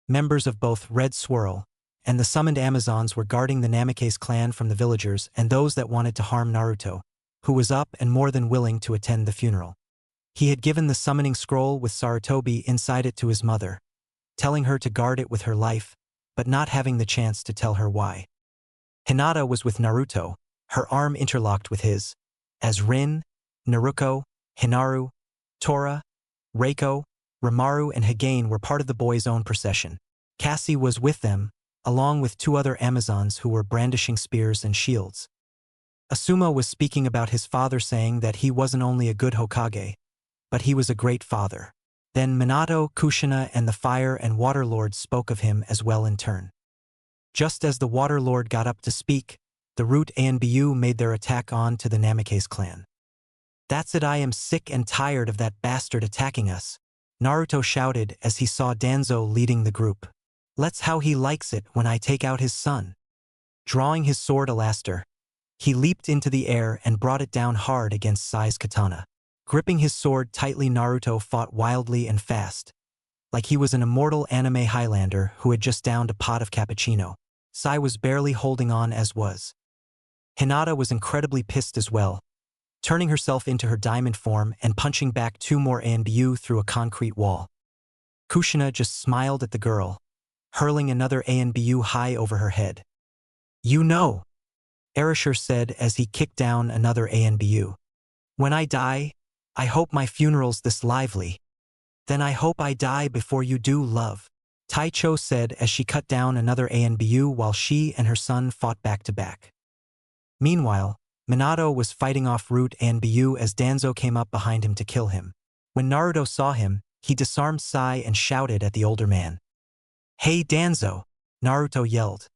Members of both Red Swirl and the summoned Amazons were guarding the Namikaze clan from the villagers and those that wanted to harm Naruto, who was up and more than willing to attend the funeral. He had given the summoning scroll with Sarutobi inside it to his mother, telling her to guard it with her life, but not having the chance to tell her why. Hinata was with Naruto, her arm interlocked with his, as Rin, Naruto, Hinaru, Tora, Reiko, Rimaru and Hagane were part of the boys' own procession. Cassie was with them, along with two other Amazons who were brandishing spears and shields. Asuma was speaking about his father, saying that he wasn't only a good Hokage, but he was a great father. Then Minato, Kushina and the Fire and Water Lords spoke of him as well in turn. Just as the Water Lord got up to speak, the Root Anbu made their attack on to the Namikaze clan. "That's it, I am sick and tired of that bastard attacking us," Naruto shouted as he saw Danzo leading the group. "Let's how he likes it when I take out his son." Drawing his sword Alaster, he leaped into the air and brought it down hard against Sai's katana. Gripping his sword tightly, Naruto fought wildly and fast, like he was an immortal anime Highlander who had just downed a pot of cappuccino. Sai was barely holding on as was. Hinata was incredibly pissed as well, turning herself into her diamond form and punching back two more Anbu through a concrete wall. Kushina just smiled at the girl, hurling another Anbu high over her head. "You know," Erashur said as he kicked down another Anbu. "When I die, I hope my funeral's this lively. Then I hope I die before you do, love," Taicho said as she cut down another Anbu while she and her son fought back to back. Meanwhile, Minato was fighting off Root Anbu as Danzo came up behind him to kill him. When Naruto saw him, he disarmed Sai and shouted at the older man. "Hey Danzo!" Naruto yelled.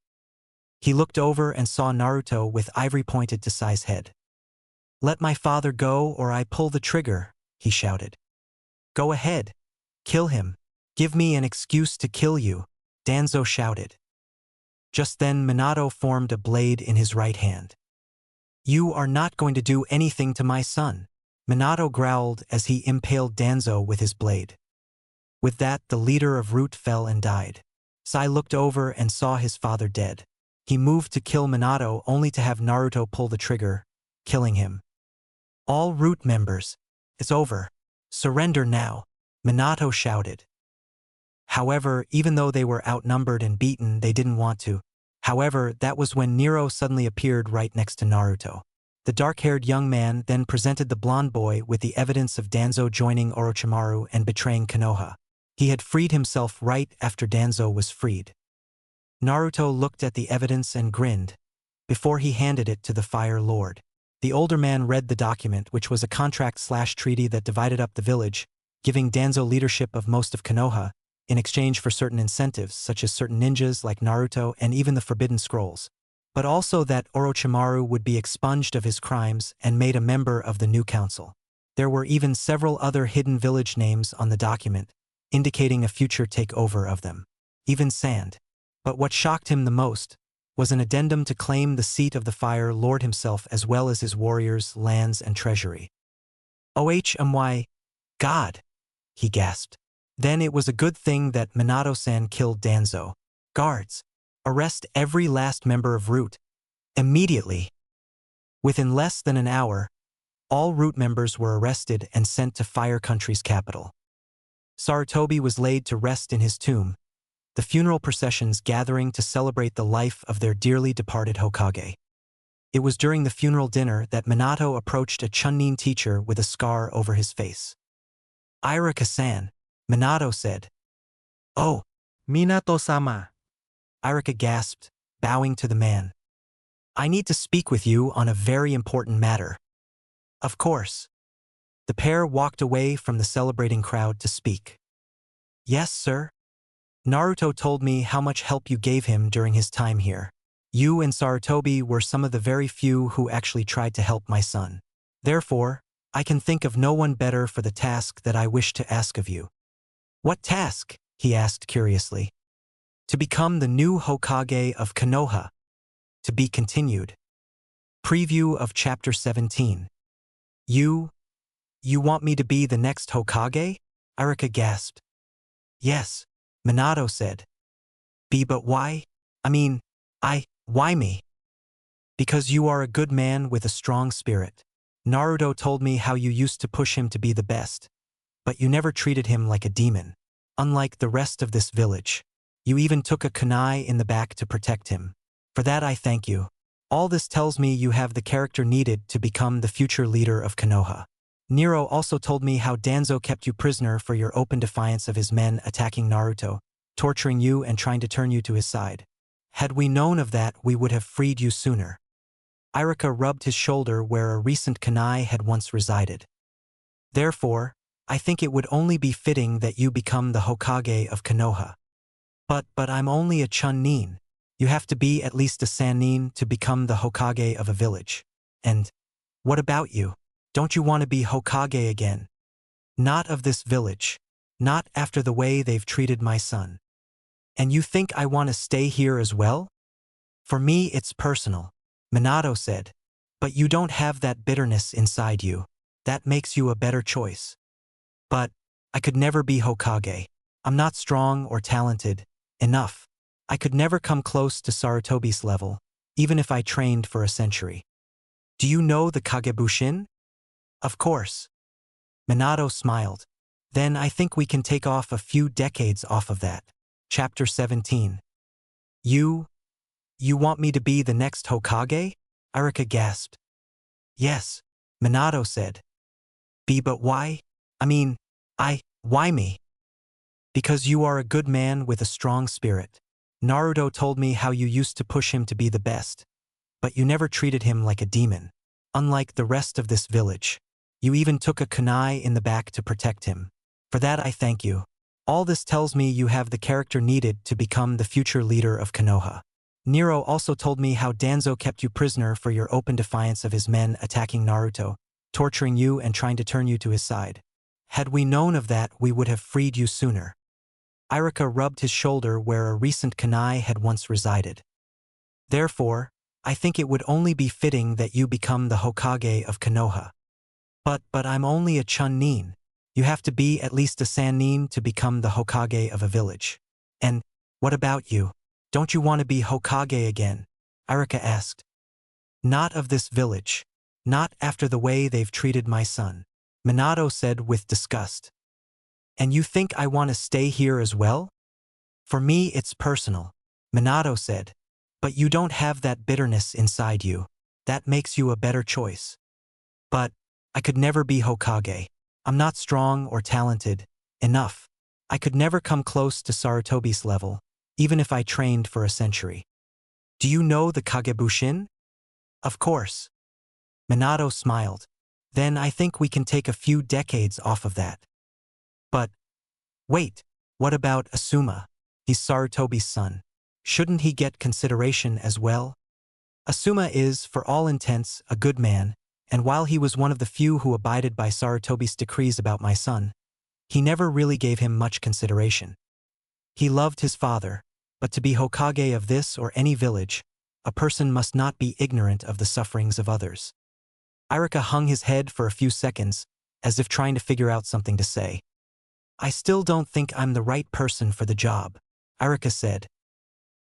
He looked over and saw Naruto with ivory pointed to Sai's head. "Let my father go or I pull the trigger," he shouted. "Go ahead. Kill him. Give me an excuse to kill you," Danzo shouted. Just then Minato formed a blade in his right hand. "You are not going to do anything to my son," Minato growled as he impaled Danzo with his blade. With that, the leader of Root fell and died. Sai looked over and saw his father dead. He moved to kill Minato only to have Naruto pull the trigger, killing him. All Root members, it's over. Surrender now, Minato shouted. However, even though they were outnumbered and beaten, they didn't want to. However, that was when Nero suddenly appeared right next to Naruto. The dark-haired young man then presented the blonde boy with the evidence of Danzo joining Orochimaru and betraying Konoha. He had freed himself right after Danzo was freed. Naruto looked at the evidence and grinned, before he handed it to the Fire Lord. The older man read the document, which was a contract/treaty that divided up the village, giving Danzo leadership of most of Konoha, in exchange for certain incentives, such as certain ninjas like Naruto and even the Forbidden Scrolls, but also that Orochimaru would be expunged of his crimes and made a member of the new council. There were even several other hidden village names on the document, indicating a future takeover of them. Even Sand. But what shocked him the most was an addendum to claim the seat of the Fire Lord himself as well as his warriors, lands, and treasury. "Oh God," he gasped. Then it was a good thing that Minato-san killed Danzo. "Guards, arrest every last member of Root. Immediately." Within less than an hour, all Root members were arrested and sent to Fire Country's capital. Sarutobi was laid to rest in his tomb, the funeral processions gathering to celebrate the life of their dearly departed Hokage. It was during the funeral dinner that Minato approached a Chunin teacher with a scar over his face. "Irika-san," Minato said. "Oh." Minato-sama. Irika gasped, bowing to the man. "I need to speak with you on a very important matter." "Of course." The pair walked away from the celebrating crowd to speak. "Yes, sir? Naruto told me how much help you gave him during his time here. You and Sarutobi were some of the very few who actually tried to help my son. Therefore, I can think of no one better for the task that I wish to ask of you." "What task?" he asked curiously. "To become the new Hokage of Konoha." To be continued. Preview of Chapter 17. You want me to be the next Hokage?" Irika gasped. "Yes," Minato said. But why? Why me?" "Because you are a good man with a strong spirit. Naruto told me how you used to push him to be the best, but you never treated him like a demon. Unlike the rest of this village, you even took a kunai in the back to protect him. For that I thank you. All this tells me you have the character needed to become the future leader of Konoha. Nero also told me how Danzo kept you prisoner for your open defiance of his men attacking Naruto, torturing you and trying to turn you to his side. Had we known of that, we would have freed you sooner." Irika rubbed his shoulder where a recent kunai had once resided. "Therefore, I think it would only be fitting that you become the Hokage of Konoha." But I'm only a Chunin. You have to be at least a Sannin to become the Hokage of a village. And what about you? Don't you want to be Hokage again? Not of this village. Not after the way they've treated my son. And you think I want to stay here as well? For me it's personal," Minato said. "But you don't have that bitterness inside you. That makes you a better choice." "But I could never be Hokage. I'm not strong or talented enough. I could never come close to Sarutobi's level, even if I trained for a century." "Do you know the Kagebushin?" "Of course." Minato smiled. "Then I think we can take off a few decades off of that." Chapter 17. You want me to be the next Hokage?" Irika gasped. "Yes," Minato said. But why? Why me?" "Because you are a good man with a strong spirit. Naruto told me how you used to push him to be the best, but you never treated him like a demon. Unlike the rest of this village, you even took a kunai in the back to protect him. For that I thank you. All this tells me you have the character needed to become the future leader of Konoha. Nero also told me how Danzo kept you prisoner for your open defiance of his men attacking Naruto, torturing you and trying to turn you to his side. Had we known of that, we would have freed you sooner." Irika rubbed his shoulder where a recent kunai had once resided. "Therefore, I think it would only be fitting that you become the Hokage of Konoha." But I'm only a Chunin. You have to be at least a Sannin to become the Hokage of a village. And, what about you? Don't you want to be Hokage again? Irika asked. Not of this village. Not after the way they've treated my son. Minato said with disgust. And you think I want to stay here as well? For me it's personal. Minato said. But you don't have that bitterness inside you. That makes you a better choice. But, I could never be Hokage. I'm not strong or talented enough. I could never come close to Sarutobi's level, even if I trained for a century. Do you know the Kagebushin? Of course. Minato smiled. Then I think we can take a few decades off of that. But, wait, what about Asuma? He's Sarutobi's son. Shouldn't he get consideration as well? Asuma is, for all intents, a good man, and while he was one of the few who abided by Sarutobi's decrees about my son, he never really gave him much consideration. He loved his father, but to be Hokage of this or any village, a person must not be ignorant of the sufferings of others. Irika hung his head for a few seconds, as if trying to figure out something to say. I still don't think I'm the right person for the job, Irika said.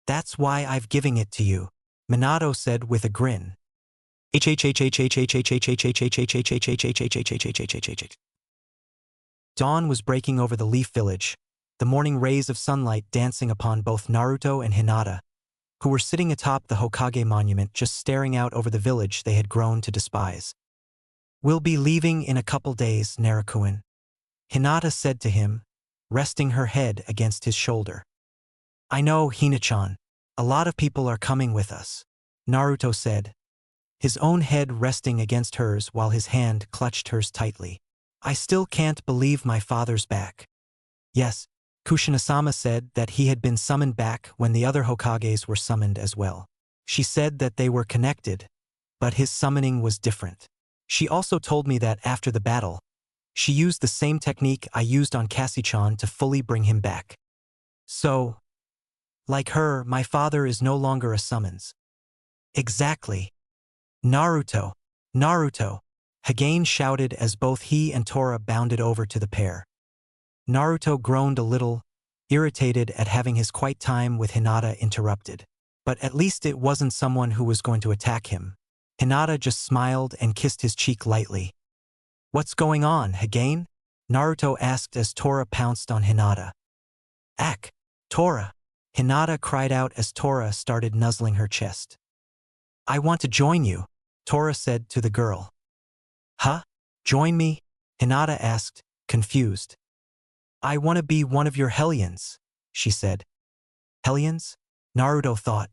That's why I've given it to you, Minato said with a grin. Dawn was breaking over the Leaf Village, the morning rays of sunlight dancing upon both Naruto and Hinata, who were sitting atop the Hokage monument just staring out over the village they had grown to despise. We'll be leaving in a couple days, Naruto. Hinata said to him, resting her head against his shoulder. I know, Hina-chan. A lot of people are coming with us, Naruto said, his own head resting against hers while his hand clutched hers tightly. I still can't believe my father's back. Yes, Kushina-sama said that he had been summoned back when the other Hokages were summoned as well. She said that they were connected, but his summoning was different. She also told me that after the battle, she used the same technique I used on Cassie-chan to fully bring him back. So, like her, my father is no longer a summons. Exactly. Naruto, Naruto, Hagane shouted as both he and Tora bounded over to the pair. Naruto groaned a little, irritated at having his quiet time with Hinata interrupted. But at least it wasn't someone who was going to attack him. Hinata just smiled and kissed his cheek lightly. What's going on, Hagane? Naruto asked as Tora pounced on Hinata. Ak, Tora! Hinata cried out as Tora started nuzzling her chest. I want to join you, Tora said to the girl. Huh? Join me? Hinata asked, confused. I want to be one of your Hellions, she said. Hellions? Naruto thought.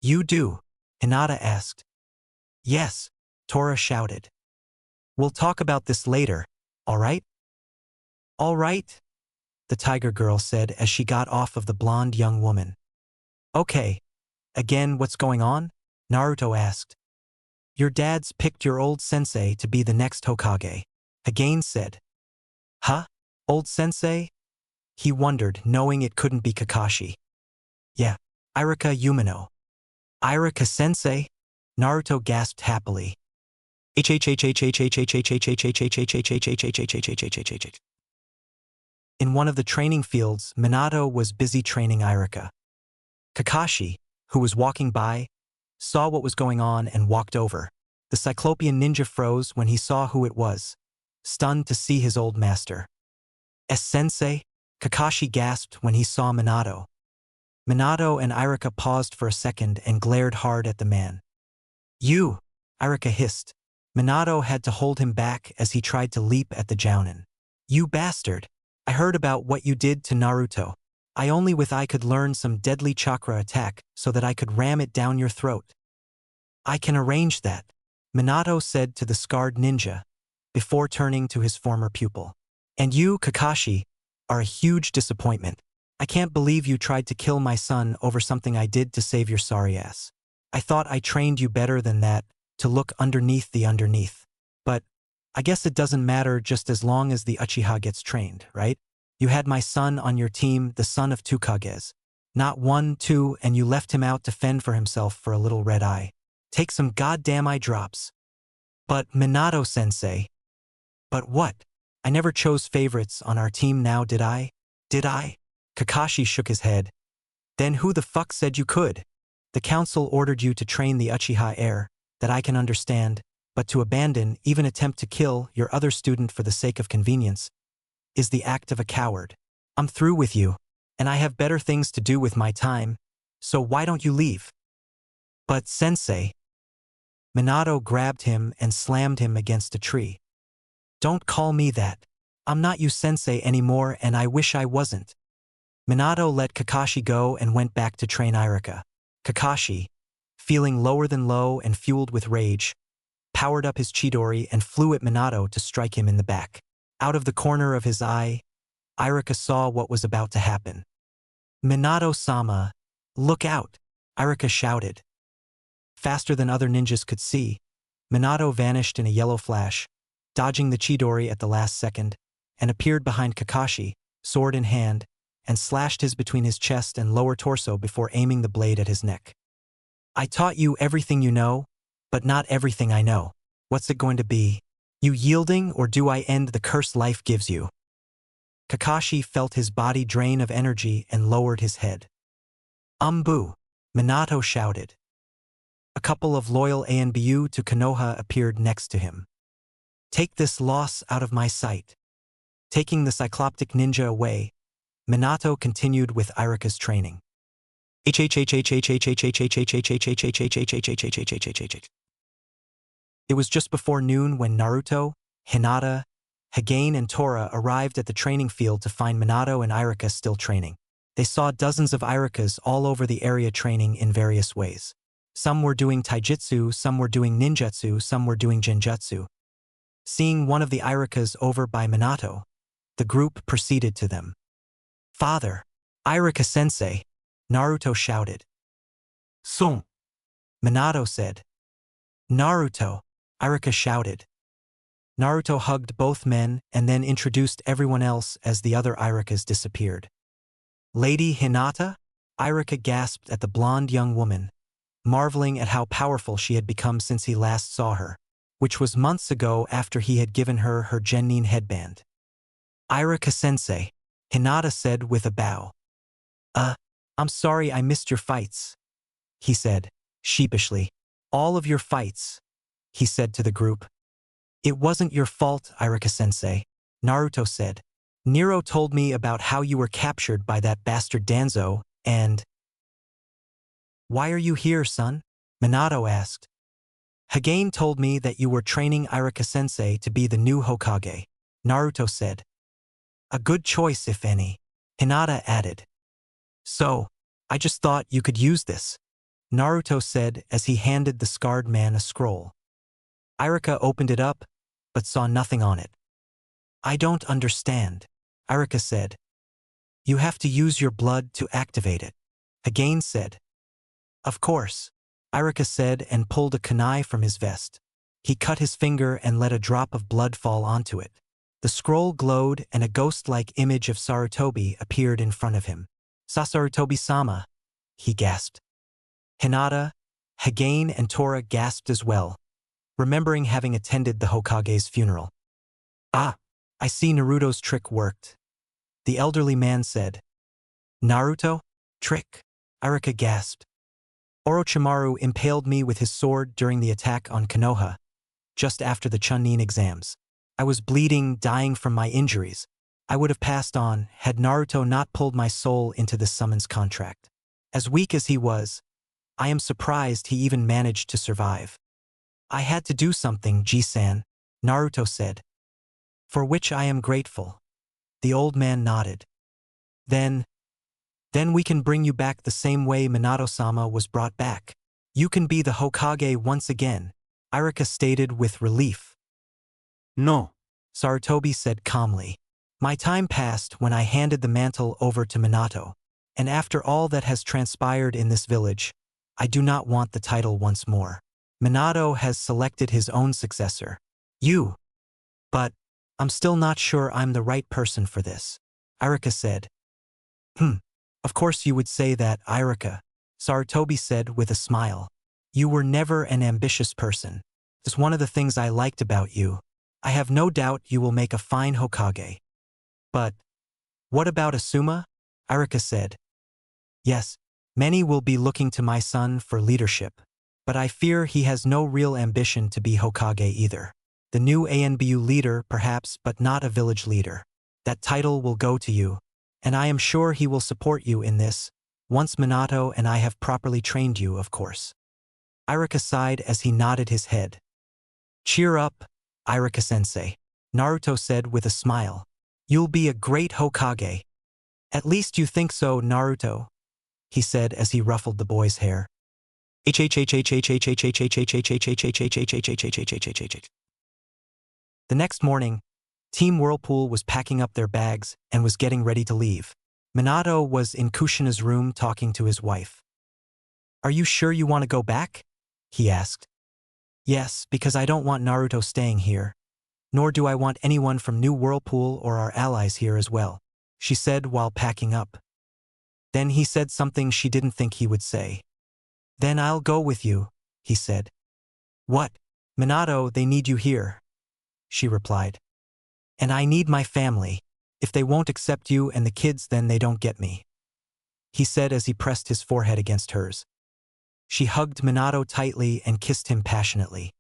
You do? Hinata asked. Yes, Tora shouted. We'll talk about this later, all right? All right, the tiger girl said as she got off of the blonde young woman. Okay. Again, what's going on? Naruto asked. Your dad's picked your old sensei to be the next Hokage, Hagane said. Huh? Old sensei? He wondered, knowing it couldn't be Kakashi. Yeah, Irika Umino. Irika sensei? Naruto gasped happily. In one of the training fields, Minato was busy training Irika. Kakashi, who was walking by, saw what was going on and walked over. The Cyclopean ninja froze when he saw who it was, stunned to see his old master. Sensei? Kakashi gasped when he saw Minato. Minato and Irika paused for a second and glared hard at the man. You! Irika hissed. Minato had to hold him back as he tried to leap at the Jounin. You bastard! I heard about what you did to Naruto. I only wish I could learn some deadly chakra attack so that I could ram it down your throat. I can arrange that, Minato said to the scarred ninja, before turning to his former pupil. And you, Kakashi, are a huge disappointment. I can't believe you tried to kill my son over something I did to save your sorry ass. I thought I trained you better than that, to look underneath the underneath. But I guess it doesn't matter just as long as the Uchiha gets trained, right? You had my son on your team, the son of two Kages. Not one, two, and you left him out to fend for himself for a little red eye. Take some goddamn eye drops. But Minato-sensei, But what? I never chose favorites on our team now, did I? Did I? Kakashi shook his head. Then who the fuck said you could? The council ordered you to train the Uchiha heir, that I can understand, but to abandon, even attempt to kill, your other student for the sake of convenience, is the act of a coward. I'm through with you, and I have better things to do with my time, so why don't you leave? But sensei. Minato grabbed him and slammed him against a tree. Don't call me that. I'm not you sensei anymore and I wish I wasn't. Minato let Kakashi go and went back to train Iruka. Kakashi, feeling lower than low and fueled with rage, powered up his Chidori and flew at Minato to strike him in the back. Out of the corner of his eye, Iruka saw what was about to happen. Minato-sama, look out, Iruka shouted. Faster than other ninjas could see, Minato vanished in a yellow flash, dodging the Chidori at the last second, and appeared behind Kakashi, sword in hand, and slashed his between his chest and lower torso before aiming the blade at his neck. I taught you everything you know, but not everything I know. What's it going to be? You yielding, or do I end the curse life gives you? Kakashi felt his body drain of energy and lowered his head. Boo! Minato shouted. A couple of loyal ANBU to Konoha appeared next to him. Take this loss out of my sight. Taking the cycloptic ninja away, Minato continued with Iruka's training. It was just before noon when Naruto, Hinata, Hagane and Tora arrived at the training field to find Minato and Iruka still training. They saw dozens of Irukas all over the area training in various ways. Some were doing taijutsu, some were doing ninjutsu, some were doing genjutsu. Seeing one of the Irukas over by Minato, the group proceeded to them. Father, Iruka-sensei, Naruto shouted. Son, Minato said. Naruto, Iruka shouted. Naruto hugged both men and then introduced everyone else as the other Irukas disappeared. Lady Hinata? Iruka gasped at the blonde young woman, marveling at how powerful she had become since he last saw her, which was months ago after he had given her her genin headband. Iruka-sensei, Hinata said with a bow. I'm sorry I missed your fights, he said, sheepishly. All of your fights, he said to the group. It wasn't your fault, Iruka-sensei, Naruto said. Nero told me about how you were captured by that bastard Danzo, and… Why are you here, son? Minato asked. Hagane told me that you were training Iruka-sensei to be the new Hokage, Naruto said. A good choice, if any, Hinata added. So, I just thought you could use this, Naruto said as he handed the scarred man a scroll. Iruka opened it up, but saw nothing on it. I don't understand, Iruka said. You have to use your blood to activate it, Hagane said. Of course, Iruka said and pulled a kunai from his vest. He cut his finger and let a drop of blood fall onto it. The scroll glowed and a ghost-like image of Sarutobi appeared in front of him. Sarutobi-sama, he gasped. Hinata, Hagane and Tora gasped as well, remembering having attended the Hokage's funeral. Ah, I see Naruto's trick worked, the elderly man said. Naruto? Trick? Iruka gasped. Orochimaru impaled me with his sword during the attack on Konoha, just after the Chunin exams. I was bleeding, dying from my injuries. I would have passed on had Naruto not pulled my soul into the summons contract. As weak as he was, I am surprised he even managed to survive. I had to do something, Ji-san, Naruto said. For which I am grateful. The old man nodded. Then we can bring you back the same way Minato-sama was brought back. You can be the Hokage once again, Iruka stated with relief. No, Sarutobi said calmly. My time passed when I handed the mantle over to Minato, and after all that has transpired in this village, I do not want the title once more. Minato has selected his own successor. You. But I'm still not sure I'm the right person for this, Iruka said. Of course you would say that, Iruka, Sarutobi said with a smile. You were never an ambitious person. It's one of the things I liked about you. I have no doubt you will make a fine Hokage. But what about Asuma? Irika said. Yes, many will be looking to my son for leadership, but I fear he has no real ambition to be Hokage either. The new ANBU leader, perhaps, but not a village leader. That title will go to you, and I am sure he will support you in this, once Minato and I have properly trained you, of course. Irika sighed as he nodded his head. Cheer up, Irika-sensei, Naruto said with a smile. You'll be a great Hokage. At least you think so, Naruto, he said as he ruffled the boy's hair. The next morning, Team Whirlpool was packing up their bags and was getting ready to leave. Minato was in Kushina's room talking to his wife. Are you sure you want to go back? He asked. Yes, because I don't want Naruto staying here. Nor do I want anyone from New Whirlpool or our allies here as well, she said while packing up. Then he said something she didn't think he would say. Then I'll go with you, he said. What? Minato, they need you here, she replied. And I need my family. If they won't accept you and the kids, then they don't get me, he said as he pressed his forehead against hers. She hugged Minato tightly and kissed him passionately.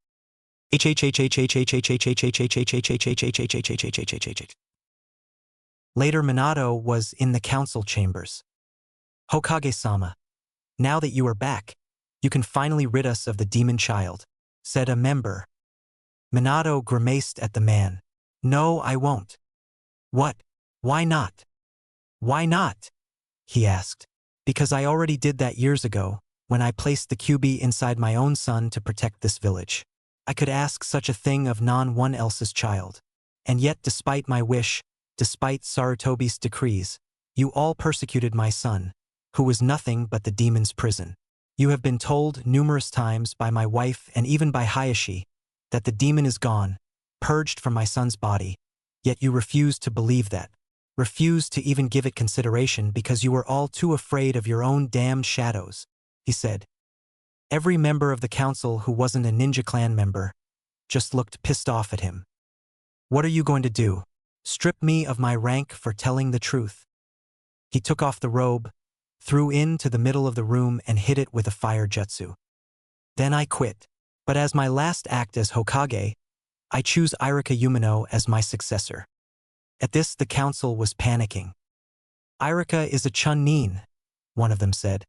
Later, Minato was in the council chambers. Hokage-sama, now that you are back, you can finally rid us of the demon child, said a member. Minato grimaced at the man. No, I won't. What? Why not? Why not? He asked. Because I already did that years ago, when I placed the QB inside my own son to protect this village. I could ask such a thing of one else's child. And yet, despite my wish, despite Sarutobi's decrees, you all persecuted my son, who was nothing but the demon's prison. You have been told numerous times by my wife and even by Hayashi that the demon is gone, purged from my son's body, yet you refused to believe that, refused to even give it consideration because you were all too afraid of your own damned shadows, he said. Every member of the council who wasn't a ninja clan member just looked pissed off at him. What are you going to do? Strip me of my rank for telling the truth? He took off the robe, threw into the middle of the room and hit it with a fire jutsu. Then I quit. But as my last act as Hokage, I choose Irika Umino as my successor. At this, the council was panicking. Irika is a Chunin, one of them said.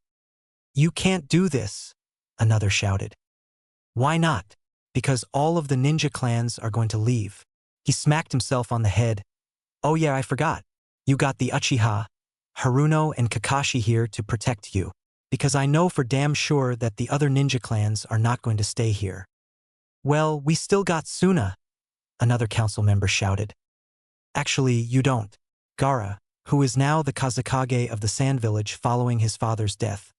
You can't do this, another shouted. Why not? Because all of the ninja clans are going to leave. He smacked himself on the head. Oh yeah, I forgot. You got the Uchiha, Haruno and Kakashi here to protect you, because I know for damn sure that the other ninja clans are not going to stay here. Well, we still got Suna, another council member shouted. Actually, you don't. Gaara, who is now the Kazekage of the Sand Village following his father's death,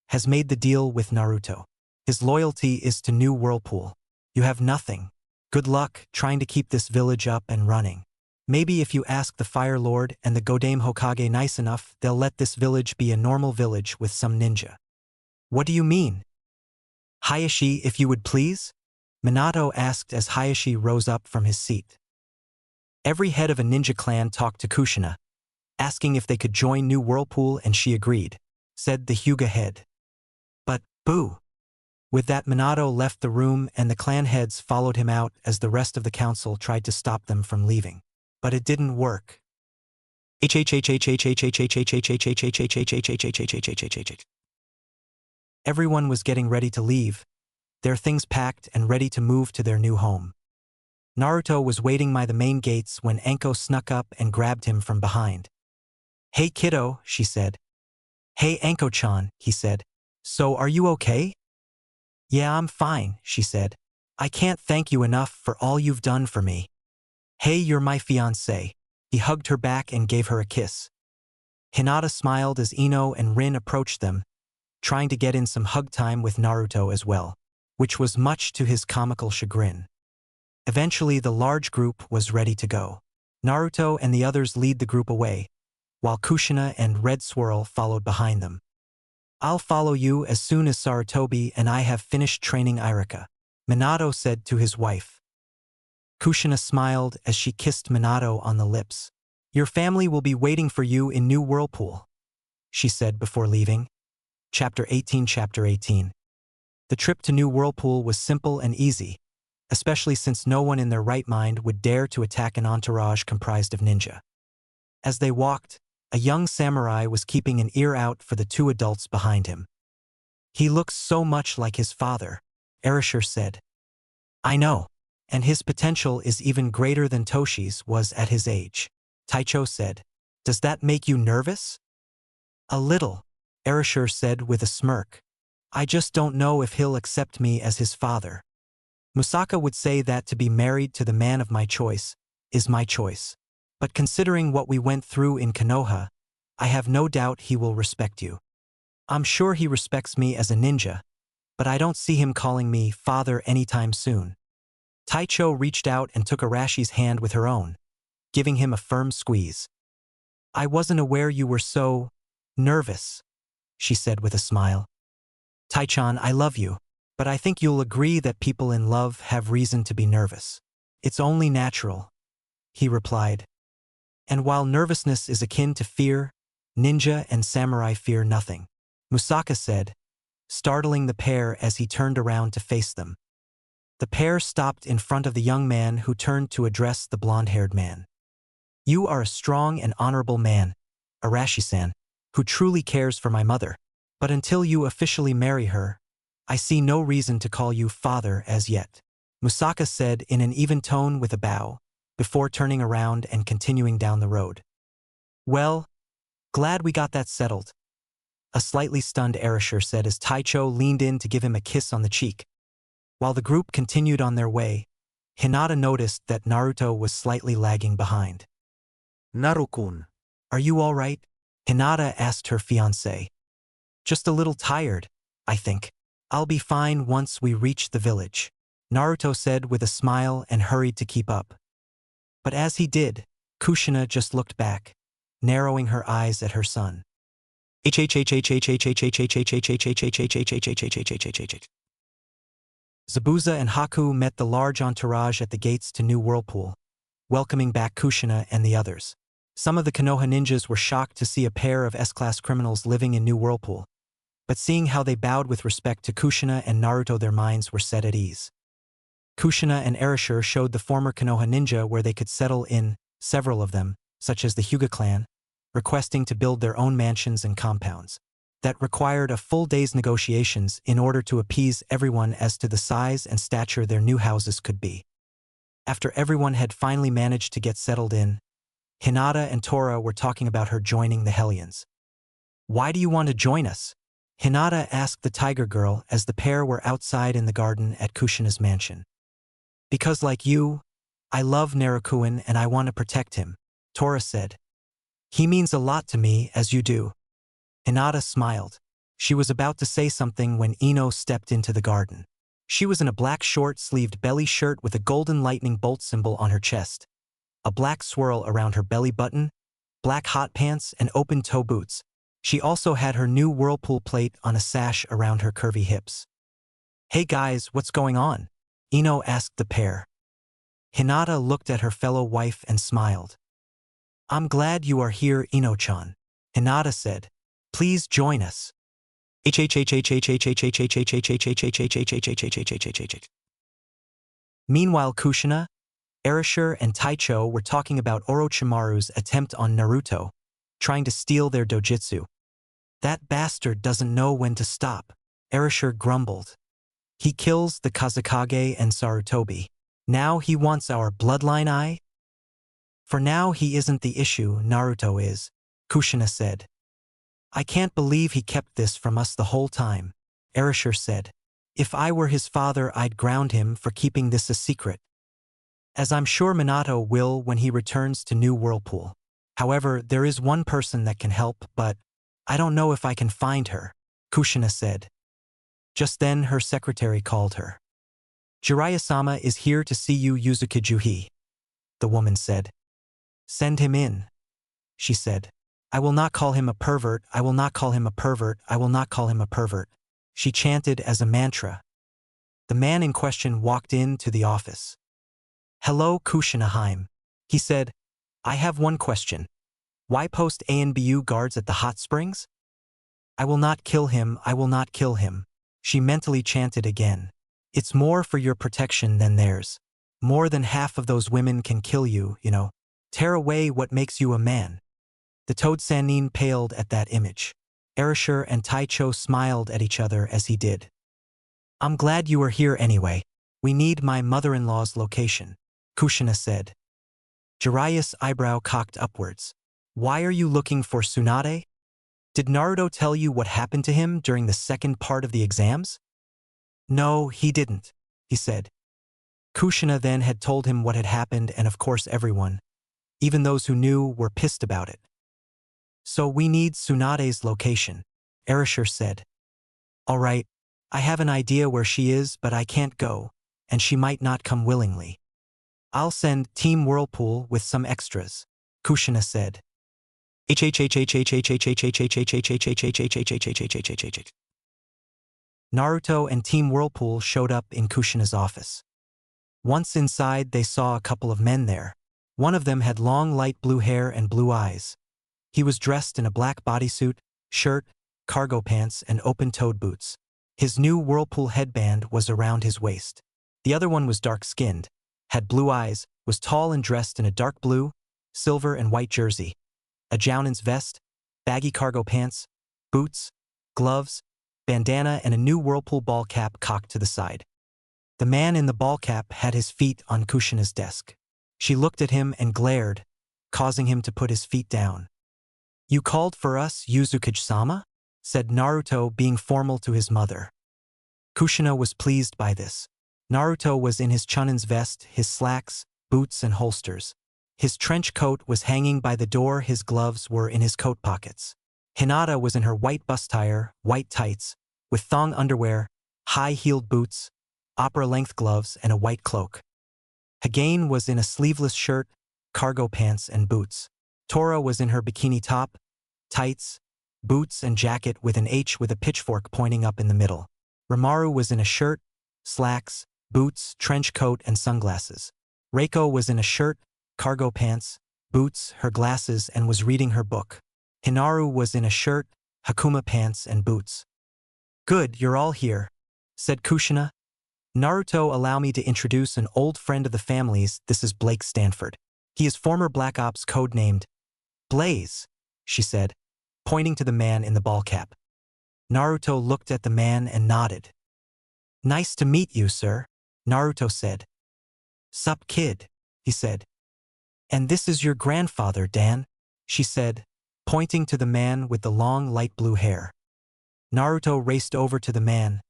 has made the deal with Naruto. His loyalty is to New Whirlpool. You have nothing. Good luck trying to keep this village up and running. Maybe if you ask the Fire Lord and the Godame Hokage nice enough, they'll let this village be a normal village with some ninja. What do you mean? Hayashi, if you would please? Minato asked as Hayashi rose up from his seat. Every head of a ninja clan talked to Kushina, asking if they could join New Whirlpool, and she agreed, said the Hyuga head. But, boo! With that, Minato left the room and the clan heads followed him out as the rest of the council tried to stop them from leaving. But it didn't work. Everyone was getting ready to leave, their things packed and ready to move to their new home. Naruto was waiting by the main gates when Anko snuck up and grabbed him from behind. Hey kiddo, she said. Hey Anko-chan, he said. So are you okay? Yeah, I'm fine, she said. I can't thank you enough for all you've done for me. Hey, you're my fiancé. He hugged her back and gave her a kiss. Hinata smiled as Ino and Rin approached them, trying to get in some hug time with Naruto as well, which was much to his comical chagrin. Eventually, the large group was ready to go. Naruto and the others lead the group away, while Kushina and Red Swirl followed behind them. I'll follow you as soon as Sarutobi and I have finished training Irika, Minato said to his wife. Kushina smiled as she kissed Minato on the lips. Your family will be waiting for you in New Whirlpool, she said before leaving. Chapter 18. The trip to New Whirlpool was simple and easy, especially since no one in their right mind would dare to attack an entourage comprised of ninja. As they walked, a young samurai was keeping an ear out for the two adults behind him. He looks so much like his father, Erashur said. I know, and his potential is even greater than Toshi's was at his age, Taicho said. Does that make you nervous? A little, Erashur said with a smirk. I just don't know if he'll accept me as his father. Musaka would say that to be married to the man of my choice is my choice. But considering what we went through in Konoha, I have no doubt he will respect you. I'm sure he respects me as a ninja, but I don't see him calling me father anytime soon. Taicho reached out and took Arashi's hand with her own, giving him a firm squeeze. I wasn't aware you were so nervous, she said with a smile. Taichan, I love you, but I think you'll agree that people in love have reason to be nervous. It's only natural, he replied. And while nervousness is akin to fear, ninja and samurai fear nothing, Musaka said, startling the pair as he turned around to face them. The pair stopped in front of the young man who turned to address the blonde-haired man. You are a strong and honorable man, Arashi-san, who truly cares for my mother, but until you officially marry her, I see no reason to call you father as yet, Musaka said in an even tone with a bow, before turning around and continuing down the road. Well, glad we got that settled, a slightly stunned Erashur said as Taicho leaned in to give him a kiss on the cheek. While the group continued on their way, Hinata noticed that Naruto was slightly lagging behind. Naru-kun. Are you all right? Hinata asked her fiancé. Just a little tired, I think. I'll be fine once we reach the village, Naruto said with a smile and hurried to keep up. But as he did, Kushina just looked back, narrowing her eyes at her son. Zabuza and Haku met the large entourage at the gates to New Whirlpool, welcoming back Kushina and the others. Some of the Konoha ninjas were shocked to see a pair of S-class criminals living in New Whirlpool, but seeing how they bowed with respect to Kushina and Naruto, their minds were set at ease. Kushina and Erashur showed the former Konoha ninja where they could settle in, several of them, such as the Hyuga clan, requesting to build their own mansions and compounds. That required a full day's negotiations in order to appease everyone as to the size and stature their new houses could be. After everyone had finally managed to get settled in, Hinata and Tora were talking about her joining the Hellions. Why do you want to join us? Hinata asked the tiger girl as the pair were outside in the garden at Kushina's mansion. Because like you, I love Narukuin and I want to protect him, Tora said. He means a lot to me as you do. Hinata smiled. She was about to say something when Ino stepped into the garden. She was in a black short-sleeved belly shirt with a golden lightning bolt symbol on her chest, a black swirl around her belly button, black hot pants, and open-toe boots. She also had her new whirlpool plate on a sash around her curvy hips. Hey guys, what's going on? Ino asked the pair. Hinata looked at her fellow wife and smiled. I'm glad you are here, Ino-chan, Hinata said. Please join us. Meanwhile, Kushina, Erashur, and Taicho were talking about Orochimaru's attempt on Naruto, trying to steal their dojutsu. That bastard doesn't know when to stop, Erashur grumbled. He kills the Kazekage and Sarutobi. Now he wants our bloodline eye? For now he isn't the issue, Naruto is, Kushina said. I can't believe he kept this from us the whole time, Erashur said. If I were his father, I'd ground him for keeping this a secret. As I'm sure Minato will when he returns to New Whirlpool. However, there is one person that can help, but I don't know if I can find her, Kushina said. Just then her secretary called her. Jiraiya-sama is here to see you, Yuzuki Juhi, the woman said. Send him in, she said. I will not call him a pervert, I will not call him a pervert, I will not call him a pervert, she chanted as a mantra. The man in question walked into the office. Hello, Kushina. He said, I have one question. Why post ANBU guards at the hot springs? I will not kill him, I will not kill him. She mentally chanted again. It's more for your protection than theirs. More than half of those women can kill you, you know. Tear away what makes you a man. The Toad Sannin paled at that image. Erasure and Taicho smiled at each other as he did. I'm glad you are here anyway. We need my mother-in-law's location, Kushina said. Jiraiya's eyebrow cocked upwards. Why are you looking for Tsunade? Did Naruto tell you what happened to him during the second part of the exams? No, he didn't, he said. Kushina then had told him what had happened, and of course everyone, even those who knew, were pissed about it. So we need Tsunade's location, Erasure said. All right, I have an idea where she is, but I can't go, and she might not come willingly. I'll send Team Whirlpool with some extras, Kushina said. Naruto and Team Whirlpool showed up in Kushina's office. Once inside, they saw a couple of men there. One of them had long light blue hair and blue eyes. He was dressed in a black bodysuit, shirt, cargo pants, and open-toed boots. His new Whirlpool headband was around his waist. The other one was dark-skinned, had blue eyes, was tall and dressed in a dark blue, silver and white jersey, a Jounin's vest, baggy cargo pants, boots, gloves, bandana, and a new Whirlpool ball cap cocked to the side. The man in the ball cap had his feet on Kushina's desk. She looked at him and glared, causing him to put his feet down. You called for us, Yuzukage-sama? Said Naruto, being formal to his mother. Kushina was pleased by this. Naruto was in his Chunin's vest, his slacks, boots, and holsters. His trench coat was hanging by the door, his gloves were in his coat pockets. Hinata was in her white bustier, white tights, with thong underwear, high-heeled boots, opera-length gloves, and a white cloak. Hagane was in a sleeveless shirt, cargo pants, and boots. Tora was in her bikini top, tights, boots, and jacket with an H with a pitchfork pointing up in the middle. Rimaru was in a shirt, slacks, boots, trench coat, and sunglasses. Reiko was in a shirt, cargo pants, boots, her glasses, and was reading her book. Hinaru was in a shirt, Hakuma pants, and boots. Good, you're all here, said Kushina. Naruto, allow me to introduce an old friend of the family's. This is Blake Stanford. He is former Black Ops codenamed Blaze, she said, pointing to the man in the ball cap. Naruto looked at the man and nodded. Nice to meet you, sir, Naruto said. Sup, kid, he said. And this is your grandfather, Dan, she said, pointing to the man with the long light blue hair. Naruto raced over to the man,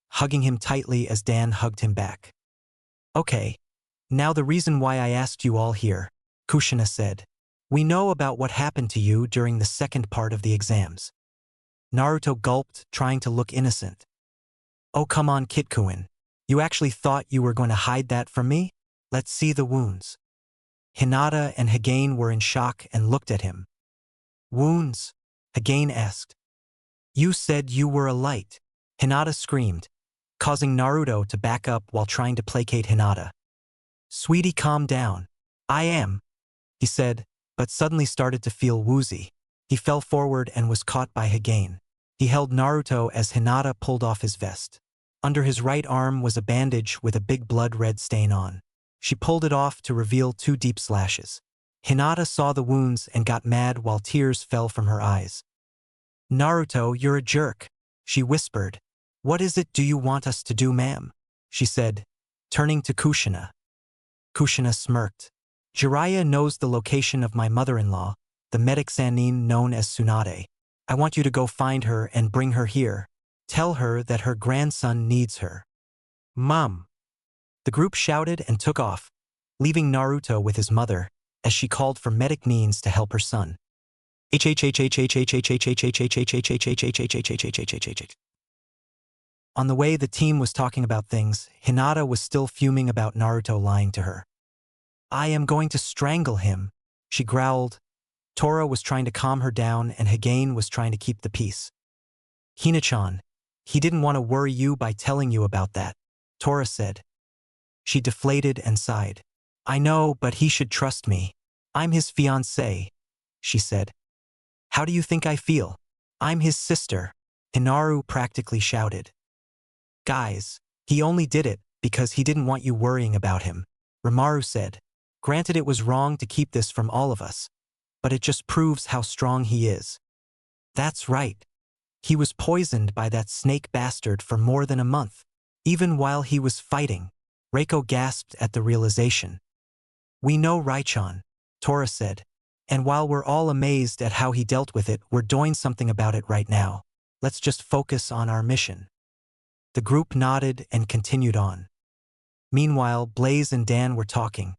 hugging him tightly as Dan hugged him back. Okay, now the reason why I asked you all here, Kushina said. We know about what happened to you during the second part of the exams. Naruto gulped, trying to look innocent. Oh, come on, Kitkuin. You actually thought you were going to hide that from me? Let's see the wounds. Hinata and Hagane were in shock and looked at him. Wounds? Hagane asked. You said you were a light. Hinata screamed, causing Naruto to back up while trying to placate Hinata. Sweetie, calm down. I am, he said, but suddenly started to feel woozy. He fell forward and was caught by Hagane. He held Naruto as Hinata pulled off his vest. Under his right arm was a bandage with a big blood-red stain on. She pulled it off to reveal 2 deep slashes. Hinata saw the wounds and got mad while tears fell from her eyes. Naruto, you're a jerk, she whispered. What is it do you want us to do, ma'am? She said, turning to Kushina. Kushina smirked. Jiraiya knows the location of my mother-in-law, the medic Sannin known as Tsunade. I want you to go find her and bring her here. Tell her that her grandson needs her. Mom. The group shouted and took off, leaving Naruto with his mother, as she called for medic means to help her son. On the way, the team was talking about things. Hinata was still fuming about Naruto lying to her. I am going to strangle him, she growled. Tora was trying to calm her down and Hagane was trying to keep the peace. Hina-chan, he didn't want to worry you by telling you about that, Tora said. She deflated and sighed. I know, but he should trust me. I'm his fiancée, she said. How do you think I feel? I'm his sister, Hinaru practically shouted. Guys, he only did it because he didn't want you worrying about him, Rimaru said. Granted, it was wrong to keep this from all of us, but it just proves how strong he is. That's right. He was poisoned by that snake bastard for more than a month. Even while he was fighting, Reiko gasped at the realization. We know Raichan, Tora said. And while we're all amazed at how he dealt with it, we're doing something about it right now. Let's just focus on our mission. The group nodded and continued on. Meanwhile, Blaze and Dan were talking.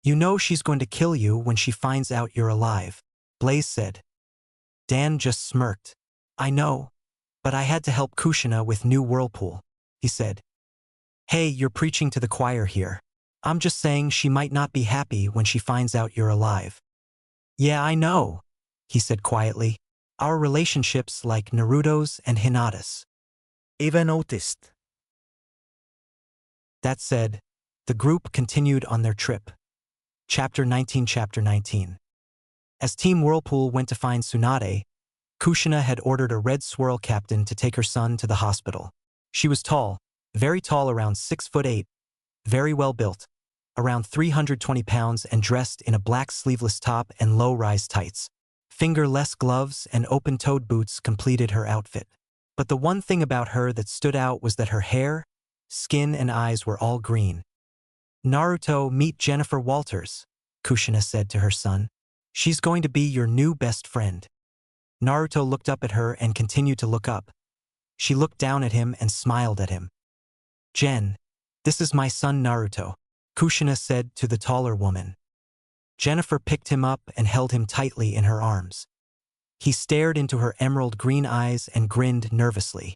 You know she's going to kill you when she finds out you're alive, Blaze said. Dan just smirked. I know, but I had to help Kushina with New Whirlpool, he said. Hey, you're preaching to the choir here. I'm just saying she might not be happy when she finds out you're alive. Yeah, I know, he said quietly. Our relationship's like Naruto's and Hinata's. Eva noticed. That said, the group continued on their trip. Chapter 19. As Team Whirlpool went to find Tsunade, Kushina had ordered a red swirl captain to take her son to the hospital. She was tall, very tall, around 6'8", very well built, around 320 pounds, and dressed in a black sleeveless top and low-rise tights. Fingerless gloves and open-toed boots completed her outfit. But the one thing about her that stood out was that her hair, skin, and eyes were all green. Naruto, meet Jennifer Walters, Kushina said to her son. She's going to be your new best friend. Naruto looked up at her and continued to look up. She looked down at him and smiled at him. Jen, this is my son Naruto, Kushina said to the taller woman. Jennifer picked him up and held him tightly in her arms. He stared into her emerald green eyes and grinned nervously.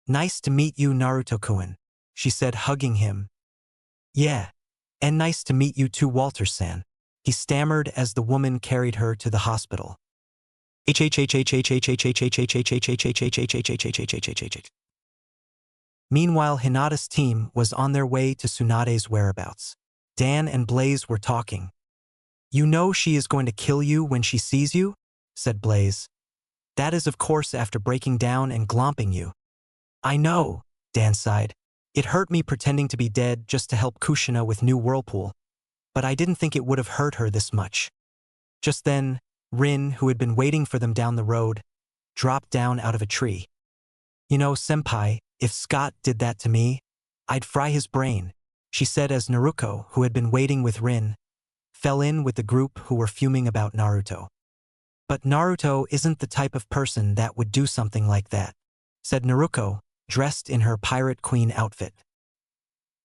Nice to meet you, Naruto-kun, she said, hugging him. Yeah, and nice to meet you too, Walter-san, he stammered as the woman carried her to the hospital. Meanwhile, Hinata's team was on their way to Tsunade's whereabouts. Dan and Blaze were talking. You know she is going to kill you when she sees you, said Blaze. That is of course after breaking down and glomping you. I know, Dan sighed. It hurt me pretending to be dead just to help Kushina with New Whirlpool, but I didn't think it would have hurt her this much. Just then, Rin, who had been waiting for them down the road, dropped down out of a tree. You know, senpai, if Scott did that to me, I'd fry his brain, she said as Naruto, who had been waiting with Rin, fell in with the group who were fuming about Naruto. But Naruto isn't the type of person that would do something like that, said Naruto, dressed in her pirate queen outfit.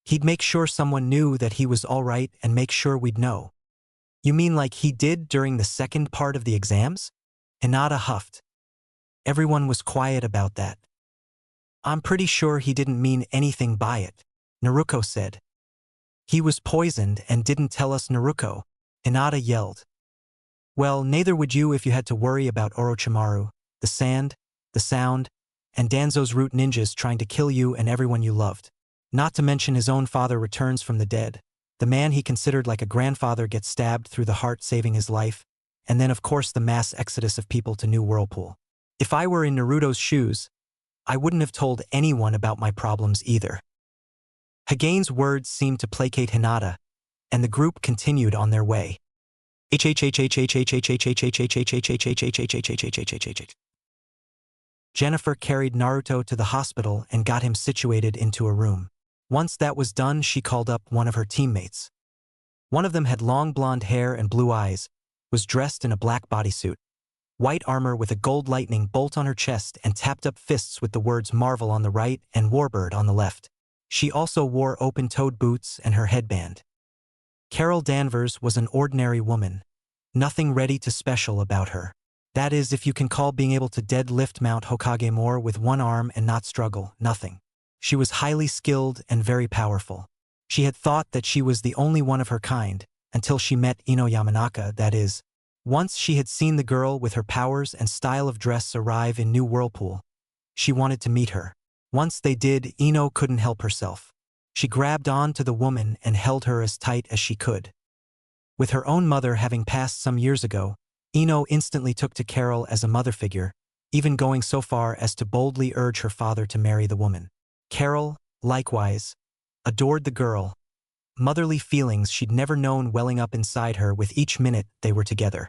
He'd make sure someone knew that he was all right and make sure we'd know. You mean like he did during the second part of the exams? Hinata huffed. Everyone was quiet about that. I'm pretty sure he didn't mean anything by it, Naruto said. He was poisoned and didn't tell us, Naruto, Hinata yelled. Well, neither would you if you had to worry about Orochimaru, the sand, the sound, and Danzo's root ninjas trying to kill you and everyone you loved. Not to mention his own father returns from the dead. The man he considered like a grandfather gets stabbed through the heart, saving his life, and then of course the mass exodus of people to New Whirlpool. If I were in Naruto's shoes, I wouldn't have told anyone about my problems either. Hagane's words seemed to placate Hinata, and the group continued on their way. Jennifer carried Naruto to the hospital and got him situated into a room. Once that was done, she called up one of her teammates. One of them had long blonde hair and blue eyes, was dressed in a black bodysuit, white armor with a gold lightning bolt on her chest, and tapped up fists with the words Marvel on the right and Warbird on the left. She also wore open-toed boots and her headband. Carol Danvers was an ordinary woman. Nothing ready to special about her. That is, if you can call being able to deadlift Mount Hokage more with one arm and not struggle, nothing. She was highly skilled and very powerful. She had thought that she was the only one of her kind, until she met Ino Yamanaka, that is, once she had seen the girl with her powers and style of dress arrive in New Whirlpool. She wanted to meet her. Once they did, Ino couldn't help herself. She grabbed on to the woman and held her as tight as she could. With her own mother having passed some years ago, Ino instantly took to Carol as a mother figure, even going so far as to boldly urge her father to marry the woman. Carol, likewise, adored the girl, motherly feelings she'd never known welling up inside her with each minute they were together.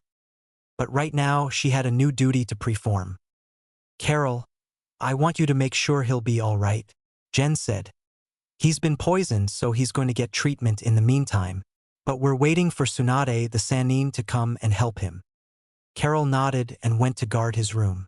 But right now she had a new duty to perform. "Carol, I want you to make sure he'll be all right," Jen said. "He's been poisoned, so he's going to get treatment in the meantime, but we're waiting for Tsunade the Sannin to come and help him." Carol nodded and went to guard his room.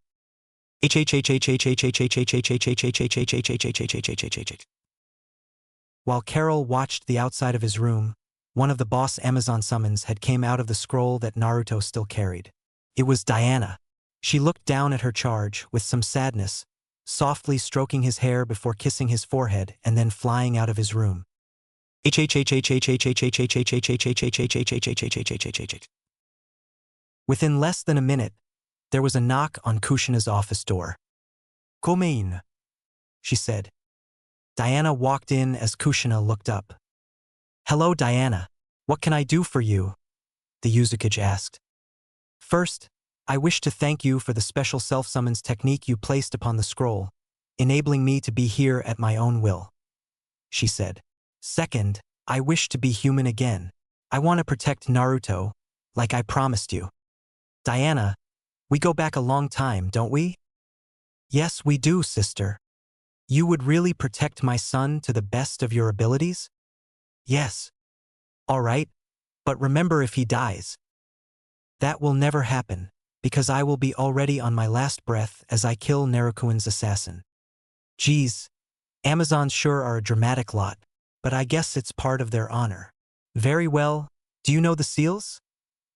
While Carol watched the outside of his room, one of the boss Amazon summons had came out of the scroll that Naruto still carried. It was Diana. She looked down at her charge with some sadness, softly stroking his hair before kissing his forehead and then flying out of his room. Within less than a minute, there was a knock on Kushina's office door. "Come in," she said. Diana walked in as Kushina looked up. "Hello, Diana. What can I do for you?" the Hokage asked. "First, I wish to thank you for the special self-summons technique you placed upon the scroll, enabling me to be here at my own will," she said. "Second, I wish to be human again. I want to protect Naruto, like I promised you." "Diana, we go back a long time, don't we?" "Yes, we do, sister." "You would really protect my son to the best of your abilities?" "Yes." "All right, but remember if he dies." "That will never happen, because I will be already on my last breath as I kill Naruto's assassin." "Geez, Amazons sure are a dramatic lot, but I guess it's part of their honor." "Very well, do you know the seals?"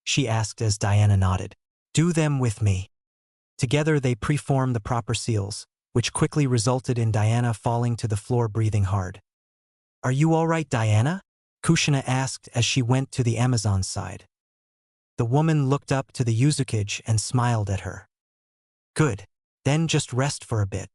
she asked as Diana nodded. "Do them with me." Together they preformed the proper seals, which quickly resulted in Diana falling to the floor breathing hard. "Are you all right, Diana?" Kushina asked as she went to the Amazon's side. The woman looked up to the Hokage and smiled at her. "Good, then just rest for a bit."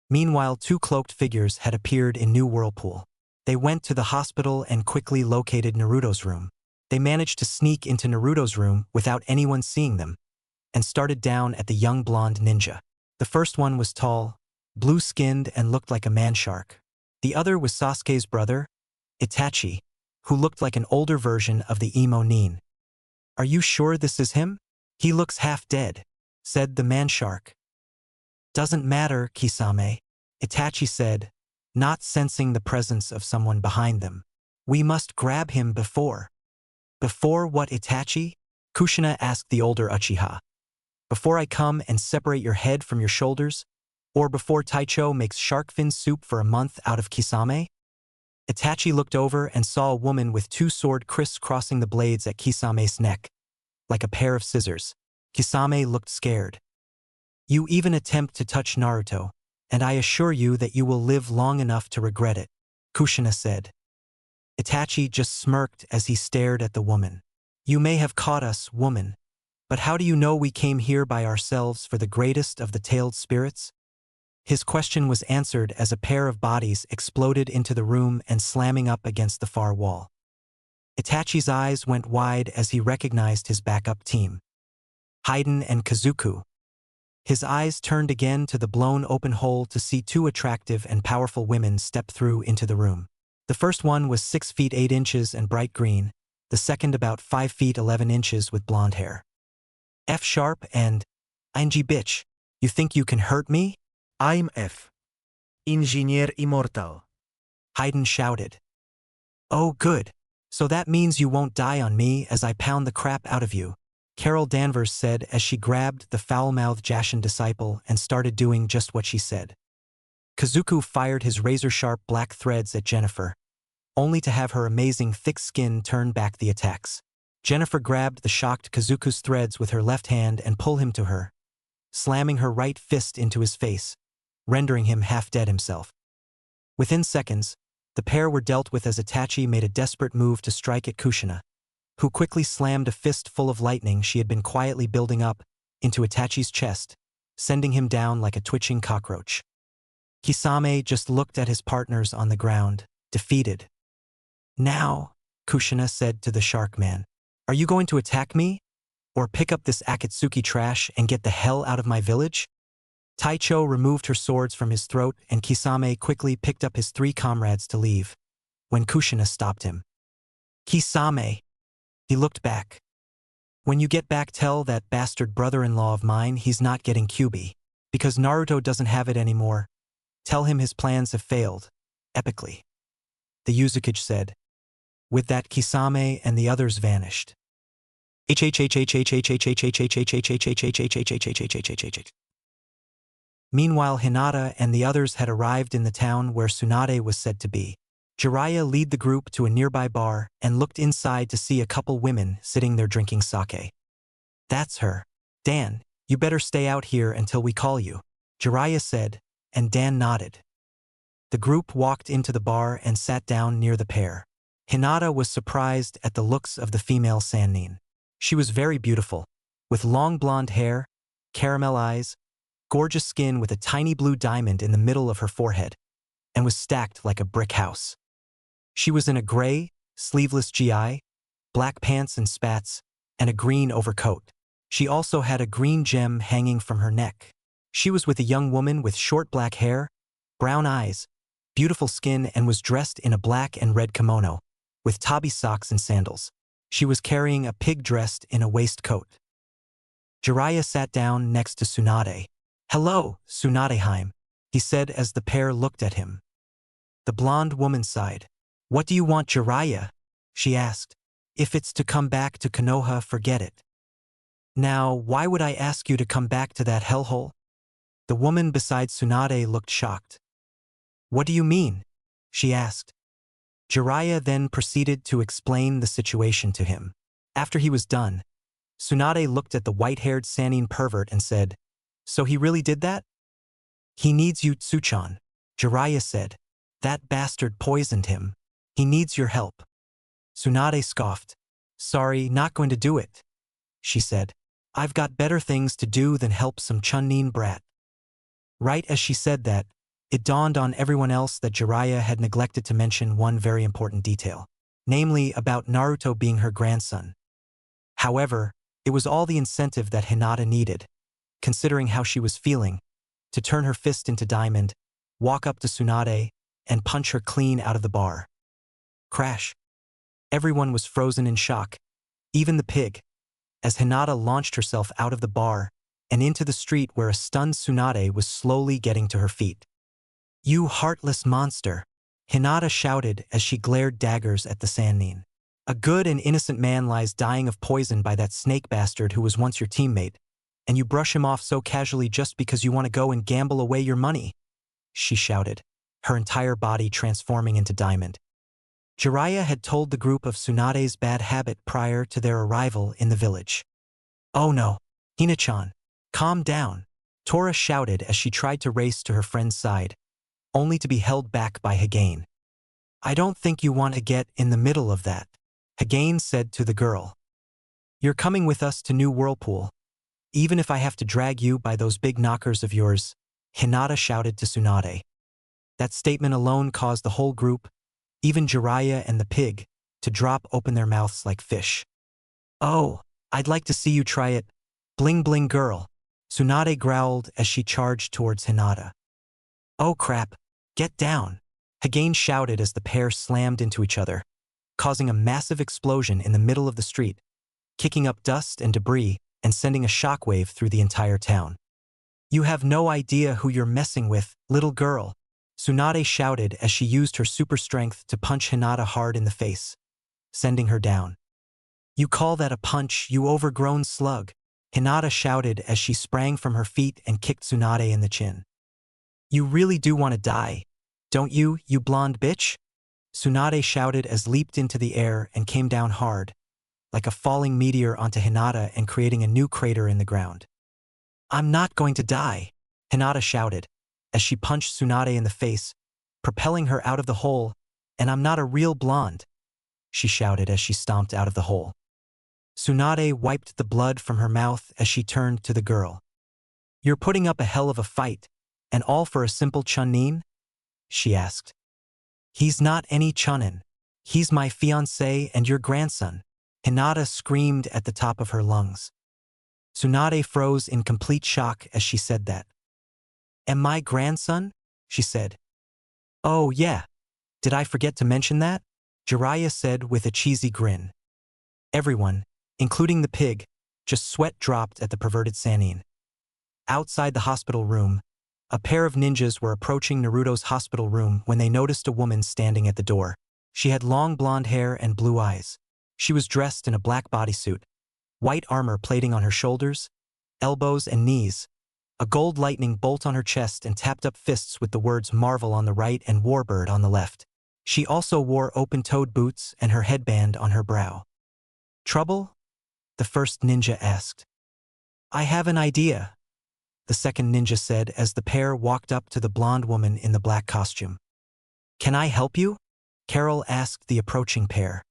Meanwhile, two cloaked figures had appeared in New Whirlpool. They went to the hospital and quickly located Naruto's room. They managed to sneak into Naruto's room without anyone seeing them, and started down at the young blonde ninja. The first one was tall, blue-skinned and looked like a man-shark. The other was Sasuke's brother, Itachi, who looked like an older version of the emo nin. "Are you sure this is him? He looks half dead," said the man-shark. "Doesn't matter, Kisame," Itachi said, not sensing the presence of someone behind them. "We must grab him before." "Before what, Itachi?" Kushina asked the older Uchiha. "Before I come and separate your head from your shoulders? Or before Taicho makes shark fin soup for a month out of Kisame?" Itachi looked over and saw a woman with two sword crisscrossing the blades at Kisame's neck, like a pair of scissors. Kisame looked scared. "You even attempt to touch Naruto, and I assure you that you will live long enough to regret it," Kushina said. Itachi just smirked as he stared at the woman. "You may have caught us, woman, but how do you know we came here by ourselves for the greatest of the tailed spirits?" His question was answered as a pair of bodies exploded into the room and slamming up against the far wall. Itachi's eyes went wide as he recognized his backup team, Haiden and Kazuku. His eyes turned again to the blown open hole to see two attractive and powerful women step through into the room. The first one was 6 feet 8 inches and bright green, the second about 5 feet 11 inches with blonde hair. F-sharp and, "Inji bitch, you think you can hurt me?" I'm F. Ingenier Immortal. Haiden shouted. "Oh good, so that means you won't die on me as I pound the crap out of you," Carol Danvers said as she grabbed the foul-mouthed Jashin disciple and started doing just what she said. Kazuku fired his razor-sharp black threads at Jennifer, only to have her amazing thick skin turn back the attacks. Jennifer grabbed the shocked Kazuku's threads with her left hand and pulled him to her, slamming her right fist into his face, rendering him half dead himself. Within seconds, the pair were dealt with as Itachi made a desperate move to strike at Kushina, who quickly slammed a fist full of lightning she had been quietly building up into Itachi's chest, sending him down like a twitching cockroach. Kisame just looked at his partners on the ground, defeated. Now, Kushina said to the shark man, are you going to attack me? Or pick up this Akatsuki trash and get the hell out of my village? Taicho removed her swords from his throat and Kisame quickly picked up his 3 comrades to leave, when Kushina stopped him. Kisame! He looked back. When you get back, tell that bastard brother-in-law of mine he's not getting Kyuubi, because Naruto doesn't have it anymore. Tell him his plans have failed, epically. The Uzukage said. With that, Kisame and the others vanished. Meanwhile, Hinata and the others had arrived in the town where Tsunade was said to be. Jiraiya led the group to a nearby bar and looked inside to see a couple women sitting there drinking sake. That's her. Dan, you better stay out here until we call you, Jiraiya said, and Dan nodded. The group walked into the bar and sat down near the pair. Hinata was surprised at the looks of the female Sannin. She was very beautiful, with long blonde hair, caramel eyes, gorgeous skin with a tiny blue diamond in the middle of her forehead, and was stacked like a brick house. She was in a gray, sleeveless GI, black pants and spats, and a green overcoat. She also had a green gem hanging from her neck. She was with a young woman with short black hair, brown eyes, beautiful skin, and was dressed in a black and red kimono, with tabi socks and sandals. She was carrying a pig dressed in a waistcoat. Jiraiya sat down next to Tsunade. Hello, Tsunadeheim, he said as the pair looked at him. The blonde woman sighed. What do you want, Jiraiya? She asked. If it's to come back to Konoha, forget it. Now, why would I ask you to come back to that hellhole? The woman beside Tsunade looked shocked. What do you mean? She asked. Jiraiya then proceeded to explain the situation to him. After he was done, Tsunade looked at the white-haired Sannin pervert and said, So he really did that? He needs you, Tsuchan, Jiraiya said. That bastard poisoned him. He needs your help. Tsunade scoffed. Sorry, not going to do it, she said. I've got better things to do than help some Chunin brat. Right as she said that, it dawned on everyone else that Jiraiya had neglected to mention one very important detail, namely about Naruto being her grandson. However, it was all the incentive that Hinata needed, considering how she was feeling, to turn her fist into diamond, walk up to Tsunade, and punch her clean out of the bar. Crash. Everyone was frozen in shock, even the pig, as Hinata launched herself out of the bar and into the street where a stunned Tsunade was slowly getting to her feet. You heartless monster, Hinata shouted as she glared daggers at the Sannin. A good and innocent man lies dying of poison by that snake bastard who was once your teammate, and you brush him off so casually just because you want to go and gamble away your money, she shouted, her entire body transforming into diamond. Jiraiya had told the group of Tsunade's bad habit prior to their arrival in the village. Oh no, Hina-chan, calm down, Tora shouted as she tried to race to her friend's side, only to be held back by Hagane. I don't think you want to get in the middle of that, Hagane said to the girl. You're coming with us to New Whirlpool, even if I have to drag you by those big knockers of yours, Hinata shouted to Tsunade. That statement alone caused the whole group, even Jiraiya and the pig, to drop open their mouths like fish. Oh, I'd like to see you try it, bling bling girl, Tsunade growled as she charged towards Hinata. Oh crap, get down, Hagane shouted as the pair slammed into each other, causing a massive explosion in the middle of the street, kicking up dust and debris and sending a shockwave through the entire town. You have no idea who you're messing with, little girl, Tsunade shouted as she used her super strength to punch Hinata hard in the face, sending her down. You call that a punch, you overgrown slug, Hinata shouted as she sprang from her feet and kicked Tsunade in the chin. You really do want to die, don't you, you blonde bitch? Tsunade shouted as leaped into the air and came down hard, like a falling meteor onto Hinata and creating a new crater in the ground. I'm not going to die, Hinata shouted, as she punched Tsunade in the face, propelling her out of the hole, and I'm not a real blonde, she shouted as she stomped out of the hole. Tsunade wiped the blood from her mouth as she turned to the girl. You're putting up a hell of a fight, and all for a simple chunin? She asked. He's not any chunin. He's my fiancé and your grandson, Hinata screamed at the top of her lungs. Tsunade froze in complete shock as she said that. "Am my grandson?" she said. "Oh yeah. Did I forget to mention that?" Jiraiya said with a cheesy grin. Everyone, including the pig, just sweat dropped at the perverted Sannin. Outside the hospital room, a pair of ninjas were approaching Naruto's hospital room when they noticed a woman standing at the door. She had long blonde hair and blue eyes. She was dressed in a black bodysuit, white armor plating on her shoulders, elbows and knees, a gold lightning bolt on her chest and tapped up fists with the words Marvel on the right and Warbird on the left. She also wore open-toed boots and her headband on her brow. "Trouble?" the first ninja asked. "I have an idea," the second ninja said as the pair walked up to the blonde woman in the black costume. "Can I help you?" Carol asked the approaching pair.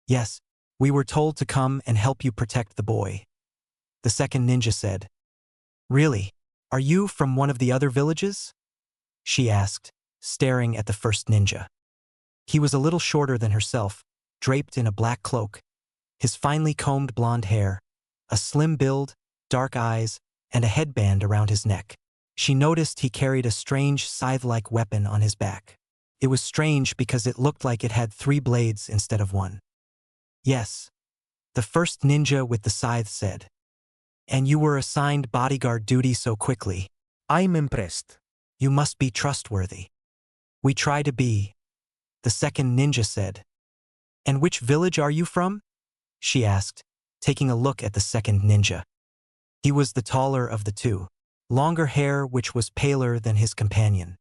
"Yes, we were told to come and help you protect the boy," the second ninja said. "Really? Are you from one of the other villages?" she asked, staring at the first ninja. He was a little shorter than herself, draped in a black cloak, his finely combed blonde hair, a slim build, dark eyes, and a headband around his neck. She noticed he carried a strange scythe-like weapon on his back. It was strange because it looked like it had 3 blades instead of 1. "Yes," the first ninja with the scythe said. "And you were assigned bodyguard duty so quickly. I'm impressed. You must be trustworthy." "We try to be," the second ninja said. "And which village are you from?" she asked, taking a look at the second ninja. He was the taller of the two, longer hair which was paler than his companion.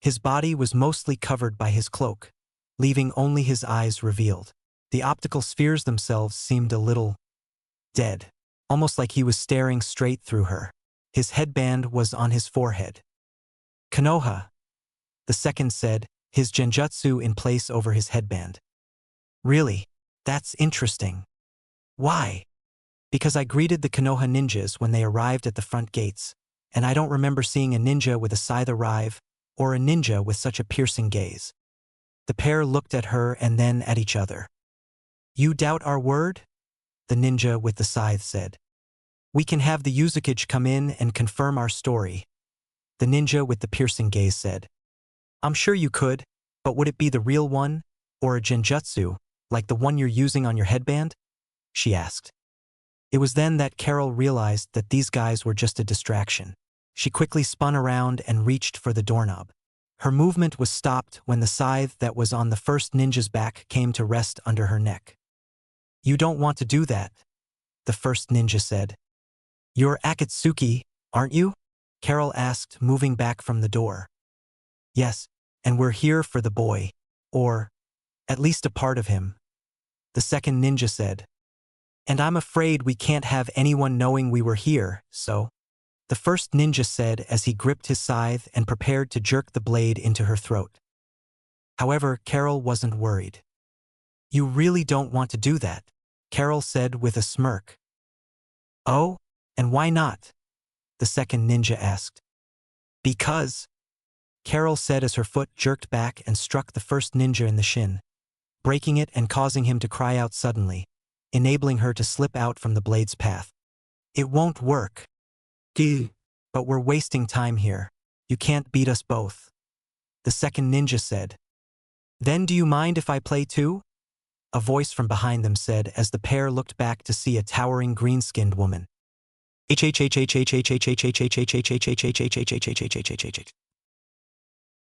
His body was mostly covered by his cloak, leaving only his eyes revealed. The optical spheres themselves seemed a little dead, almost like he was staring straight through her. His headband was on his forehead. "Konoha," the second said, his genjutsu in place over his headband. "Really? That's interesting. Why?" "Because I greeted the Konoha ninjas when they arrived at the front gates, and I don't remember seeing a ninja with a scythe arrive, or a ninja with such a piercing gaze." The pair looked at her and then at each other. "You doubt our word?" the ninja with the scythe said. "We can have the Uzukage come in and confirm our story," the ninja with the piercing gaze said. "I'm sure you could, but would it be the real one, or a genjutsu, like the one you're using on your headband?" she asked. It was then that Carol realized that these guys were just a distraction. She quickly spun around and reached for the doorknob. Her movement was stopped when the scythe that was on the first ninja's back came to rest under her neck. "You don't want to do that," the first ninja said. "You're Akatsuki, aren't you?" Carol asked, moving back from the door. "Yes, and we're here for the boy, or at least a part of him," the second ninja said. "And I'm afraid we can't have anyone knowing we were here, so," the first ninja said as he gripped his scythe and prepared to jerk the blade into her throat. However, Carol wasn't worried. "You really don't want to do that," Carol said with a smirk. "Oh? And why not?" the second ninja asked. "Because," Carol said as her foot jerked back and struck the first ninja in the shin, breaking it and causing him to cry out suddenly, enabling her to slip out from the blade's path. "It won't work. But we're wasting time here. You can't beat us both," the second ninja said. "Then do you mind if I play too?" a voice from behind them said as the pair looked back to see a towering green-skinned woman.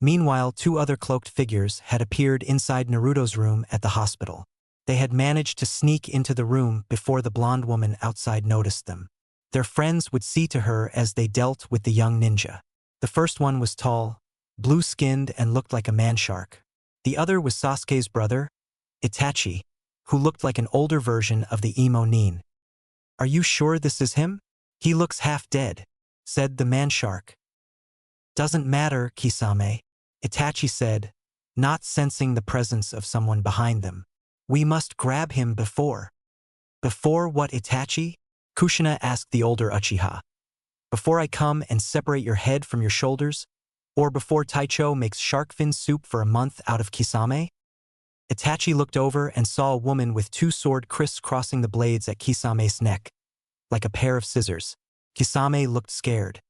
Meanwhile, 2 other cloaked figures had appeared inside Naruto's room at the hospital. They had managed to sneak into the room before the blonde woman outside noticed them. Their friends would see to her as they dealt with the young ninja. The first one was tall, blue-skinned and looked like a man-shark. The other was Sasuke's brother, Itachi, who looked like an older version of the emo nin. "Are you sure this is him? He looks half dead," said the man-shark. "Doesn't matter, Kisame," Itachi said, not sensing the presence of someone behind them. "We must grab him before." "Before what, Itachi?" Kushina asked the older Uchiha. Before I come and separate your head from your shoulders? Or before Taicho makes shark fin soup for a month out of Kisame? Itachi looked over and saw a woman with two sword crisscrossing the blades at Kisame's neck, like a pair of scissors. Kisame looked scared.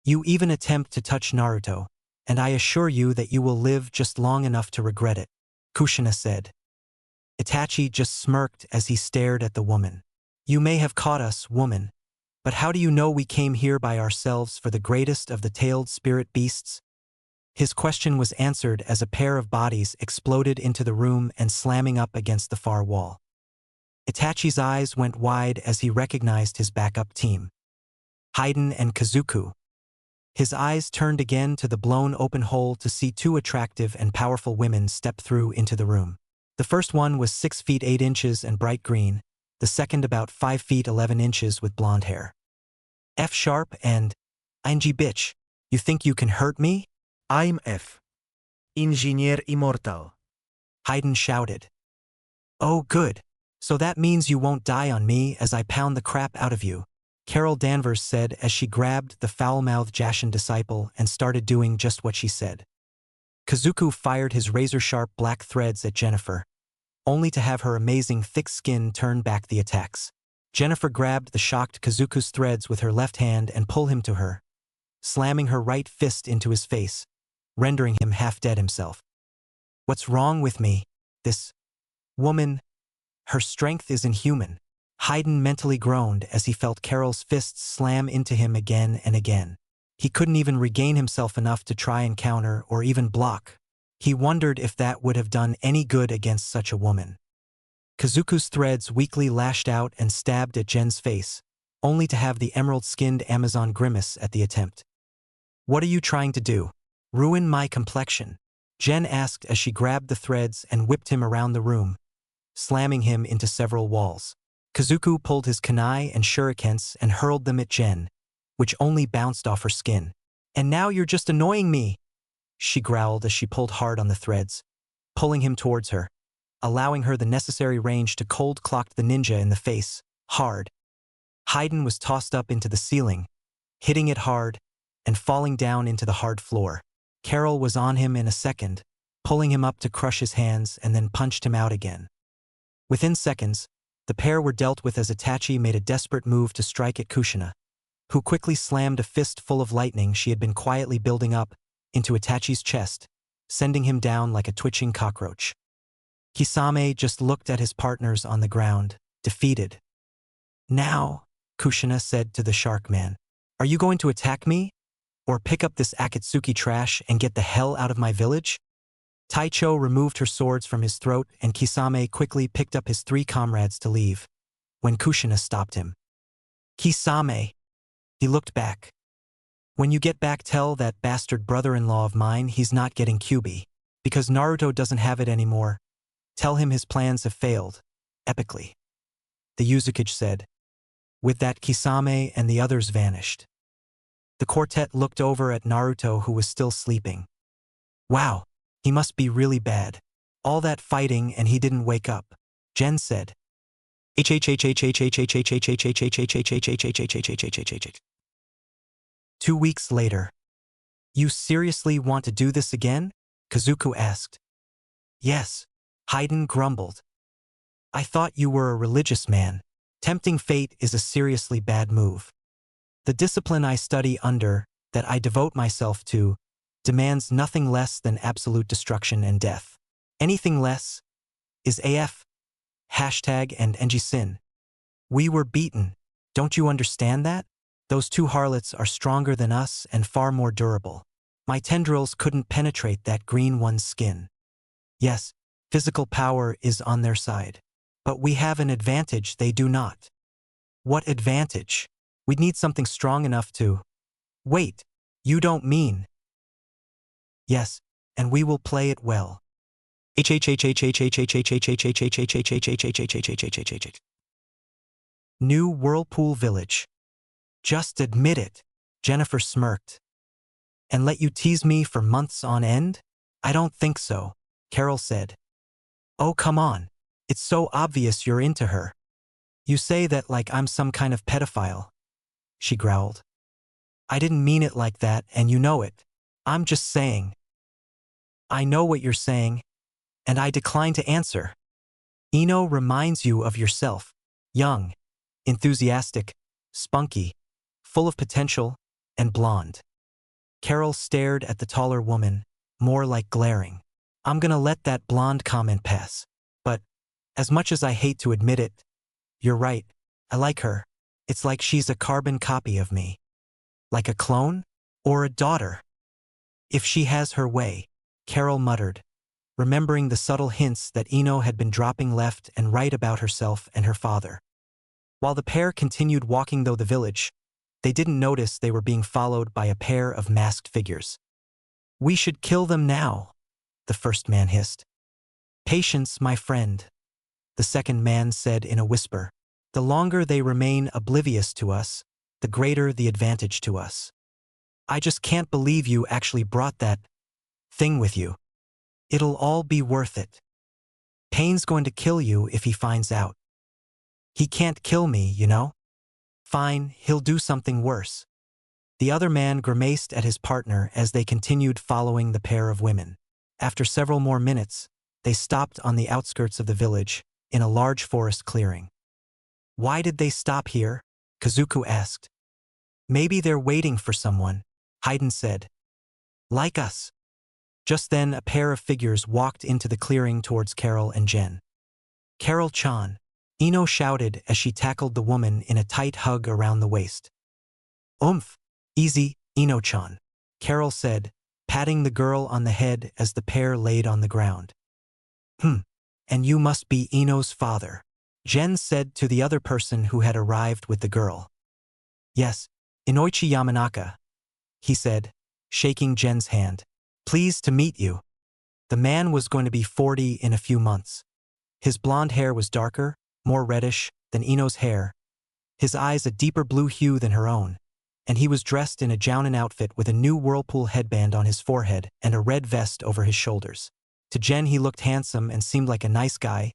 You even attempt to touch Naruto, and I assure you that you will live just long enough to regret it, Kushina said. Itachi just smirked as he stared at the woman. You may have caught us, woman, but how do you know we came here by ourselves for the greatest of the tailed spirit beasts? His question was answered as a pair of bodies exploded into the room and slamming up against the far wall. Itachi's eyes went wide as he recognized his backup team. Haiden and Kazuku. His eyes turned again to the blown open hole to see two attractive and powerful women step through into the room. The first one was 6 feet 8 inches and bright green, the second about 5 feet 11 inches with blonde hair. F sharp and, Ing bitch, you think you can hurt me? I'm F. Ingenier Immortal. Haiden shouted. Oh good, so that means you won't die on me as I pound the crap out of you, Carol Danvers said as she grabbed the foul-mouthed Jashin disciple and started doing just what she said. Kazuku fired his razor-sharp black threads at Jennifer, only to have her amazing thick skin turn back the attacks. Jennifer grabbed the shocked Kazuku's threads with her left hand and pulled him to her, slamming her right fist into his face, rendering him half dead himself. What's wrong with me? This woman, her strength is inhuman. Haiden mentally groaned as he felt Carol's fists slam into him again and again. He couldn't even regain himself enough to try and counter or even block. He wondered if that would have done any good against such a woman. Kazuku's threads weakly lashed out and stabbed at Jen's face, only to have the emerald-skinned Amazon grimace at the attempt. What are you trying to do? Ruin my complexion? Jen asked as she grabbed the threads and whipped him around the room, slamming him into several walls. Kazuku pulled his kunai and shurikens and hurled them at Jen, which only bounced off her skin. And now you're just annoying me, she growled as she pulled hard on the threads, pulling him towards her, allowing her the necessary range to cold-clock the ninja in the face, hard. Haiden was tossed up into the ceiling, hitting it hard, and falling down into the hard floor. Carol was on him in a second, pulling him up to crush his hands and then punched him out again. Within seconds, the pair were dealt with as Itachi made a desperate move to strike at Kushina, who quickly slammed a fist full of lightning she had been quietly building up into Itachi's chest, sending him down like a twitching cockroach. Kisame just looked at his partners on the ground, defeated. Now, Kushina said to the shark man, are you going to attack me? Or pick up this Akatsuki trash and get the hell out of my village? Taicho removed her swords from his throat and Kisame quickly picked up his 3 comrades to leave, when Kushina stopped him. Kisame. He looked back. When you get back, tell that bastard brother-in-law of mine he's not getting Kyuubi, because Naruto doesn't have it anymore. Tell him his plans have failed, epically. The Uzukage said. With that, Kisame and the others vanished. The quartet looked over at Naruto, who was still sleeping. Wow, he must be really bad. All that fighting and he didn't wake up, Jen said. 2 weeks later. You seriously want to do this again? Kazuku asked. Yes, Haiden grumbled. I thought you were a religious man. Tempting fate is a seriously bad move. The discipline I study under, that I devote myself to, demands nothing less than absolute destruction and death. Anything less is AF. Hashtag and Sin. We were beaten. Don't you understand that? Those 2 harlots are stronger than us and far more durable. My tendrils couldn't penetrate that green one's skin. Yes, physical power is on their side. But we have an advantage they do not. What advantage? We'd need something strong enough to... Wait, you don't mean... Yes, and we will play it well. New Whirlpool Village. Just admit it, Jennifer smirked. And let you tease me for months on end? I don't think so, Carol said. Oh, come on. It's so obvious you're into her. You say that like I'm some kind of pedophile. She growled. I didn't mean it like that and you know it. I'm just saying. I know what you're saying, and I decline to answer. Ino reminds you of yourself. Young, enthusiastic, spunky, full of potential, and blonde. Carol stared at the taller woman, more like glaring. I'm gonna let that blonde comment pass. But, as much as I hate to admit it, you're right. I like her. It's like she's a carbon copy of me. Like a clone? Or a daughter? If she has her way, Carol muttered, remembering the subtle hints that Ino had been dropping left and right about herself and her father. While the pair continued walking through the village, they didn't notice they were being followed by a pair of masked figures. We should kill them now, the first man hissed. Patience, my friend, the second man said in a whisper. The longer they remain oblivious to us, the greater the advantage to us. I just can't believe you actually brought that thing with you. It'll all be worth it. Payne's going to kill you if he finds out. He can't kill me, you know? Fine, he'll do something worse. The other man grimaced at his partner as they continued following the pair of women. After several more minutes, they stopped on the outskirts of the village, in a large forest clearing. Why did they stop here? Kazuku asked. Maybe they're waiting for someone, Haiden said. Like us. Just then a pair of figures walked into the clearing towards Carol and Jen. Carol-chan, Ino shouted as she tackled the woman in a tight hug around the waist. Oomph, easy, Ino-chan, Carol said, patting the girl on the head as the pair laid on the ground. And you must be Ino's father, Jen said to the other person who had arrived with the girl. Yes, Inoichi Yamanaka, he said, shaking Jen's hand. Pleased to meet you. The man was going to be 40 in a few months. His blonde hair was darker, more reddish, than Ino's hair, his eyes a deeper blue hue than her own, and he was dressed in a jounin outfit with a new whirlpool headband on his forehead and a red vest over his shoulders. To Jen he looked handsome and seemed like a nice guy,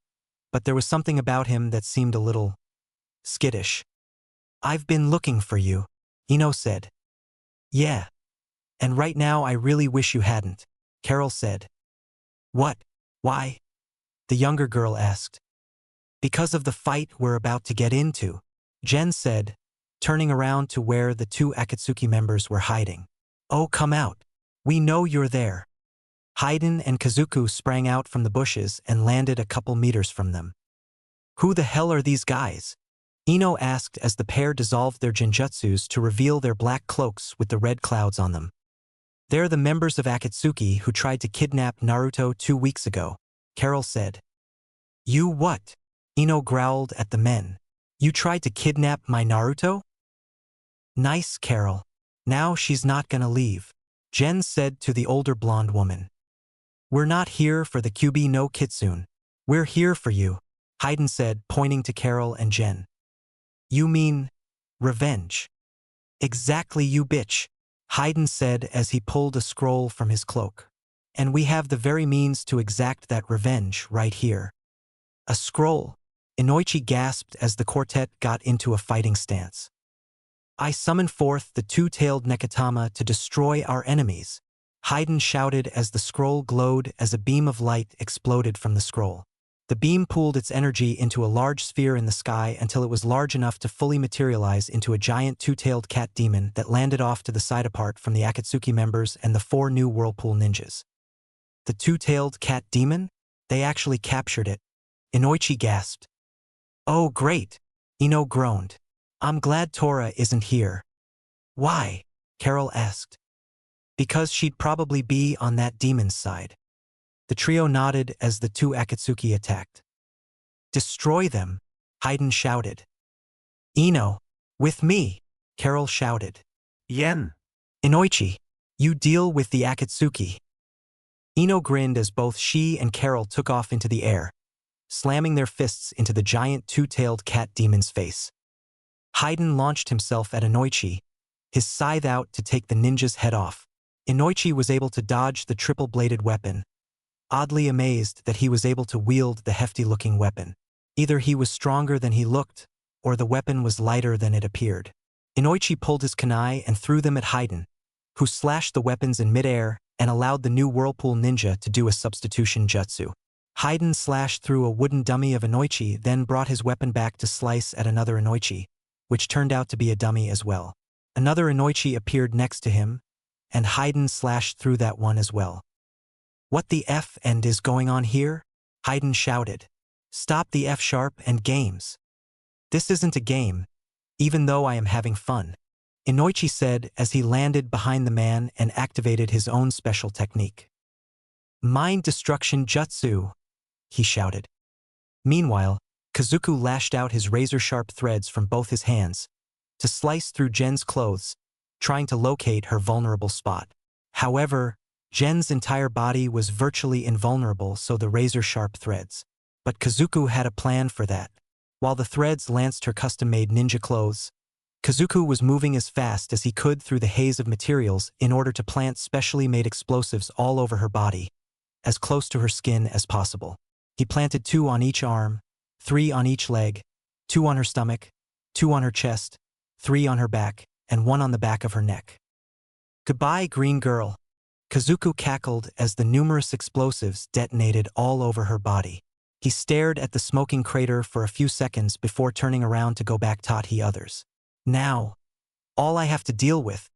but there was something about him that seemed a little skittish. I've been looking for you, Ino said. Yeah. And right now I really wish you hadn't, Carol said. What? Why? The younger girl asked. Because of the fight we're about to get into, Jen said, turning around to where the two Akatsuki members were hiding. Oh, come out. We know you're there. Haiden and Kazuku sprang out from the bushes and landed a couple meters from them. Who the hell are these guys? Ino asked as the pair dissolved their genjutsus to reveal their black cloaks with the red clouds on them. They're the members of Akatsuki who tried to kidnap Naruto 2 weeks ago, Carol said. You what? Ino growled at the men. You tried to kidnap my Naruto? Nice, Carol. Now she's not gonna leave, Jen said to the older blonde woman. We're not here for the Kyuubi no Kitsune. We're here for you, Haiden said, pointing to Carol and Jen. You mean revenge? Exactly, you bitch, Haiden said as he pulled a scroll from his cloak. And we have the very means to exact that revenge right here. A scroll, Inoichi gasped as the quartet got into a fighting stance. I summon forth the two-tailed Nekatama to destroy our enemies, Haiden shouted as the scroll glowed as a beam of light exploded from the scroll. The beam pooled its energy into a large sphere in the sky until it was large enough to fully materialize into a giant two-tailed cat demon that landed off to the side apart from the Akatsuki members and the 4 new Whirlpool ninjas. The two-tailed cat demon? They actually captured it. Inoichi gasped. Oh, great! Ino groaned. I'm glad Tora isn't here. Why? Carol asked. Because she'd probably be on that demon's side. The trio nodded as the 2 Akatsuki attacked. Destroy them, Haiden shouted. Ino, with me, Carol shouted. Yen. Inoichi, you deal with the Akatsuki. Ino grinned as both she and Carol took off into the air, slamming their fists into the giant two-tailed cat demon's face. Haiden launched himself at Inoichi, his scythe out to take the ninja's head off. Inoichi was able to dodge the triple-bladed weapon, oddly amazed that he was able to wield the hefty-looking weapon. Either he was stronger than he looked, or the weapon was lighter than it appeared. Inoichi pulled his kunai and threw them at Haiden, who slashed the weapons in midair and allowed the new Whirlpool Ninja to do a substitution jutsu. Haiden slashed through a wooden dummy of Inoichi, then brought his weapon back to slice at another Inoichi, which turned out to be a dummy as well. Another Inoichi appeared next to him, and Haiden slashed through that one as well. "What the F and is going on here?" Haiden shouted. "Stop the F-sharp and games. This isn't a game, even though I am having fun," Inoichi said as he landed behind the man and activated his own special technique. "Mind destruction jutsu," he shouted. Meanwhile, Kazuku lashed out his razor-sharp threads from both his hands to slice through Gen's clothes, trying to locate her vulnerable spot. However, Gen's entire body was virtually invulnerable, so the razor-sharp threads. But Kazuku had a plan for that. While the threads lanced her custom-made ninja clothes, Kazuku was moving as fast as he could through the haze of materials in order to plant specially made explosives all over her body, as close to her skin as possible. He planted 2 on each arm, 3 on each leg, 2 on her stomach, 2 on her chest, 3 on her back, and 1 on the back of her neck. "Goodbye, green girl," Kazuku cackled as the numerous explosives detonated all over her body. He stared at the smoking crater for a few seconds before turning around to go back to the others. "Now, all I have to deal with,"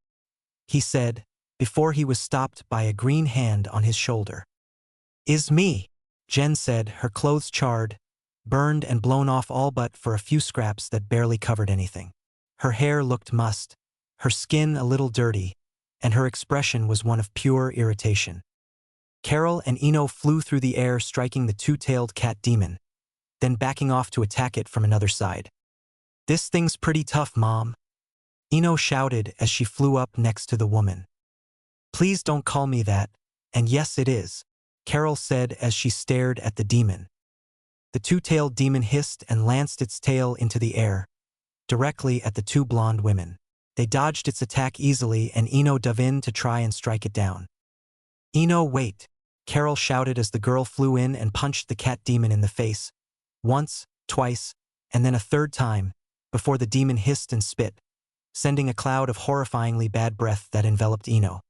he said, before he was stopped by a green hand on his shoulder. "Is me," Gen said, her clothes charred, burned and blown off all but for a few scraps that barely covered anything. Her hair looked mussed, her skin a little dirty, and her expression was one of pure irritation. Carol and Ino flew through the air, striking the two-tailed cat demon, then backing off to attack it from another side. "This thing's pretty tough, Mom," Ino shouted as she flew up next to the woman. "Please don't call me that, and yes it is," Carol said as she stared at the demon. The two-tailed demon hissed and lanced its tail into the air, directly at the 2 blonde women. They dodged its attack easily, and Ino dove in to try and strike it down. "Ino, wait," Carol shouted as the girl flew in and punched the cat demon in the face, once, twice, and then a third time, before the demon hissed and spit, sending a cloud of horrifyingly bad breath that enveloped Ino.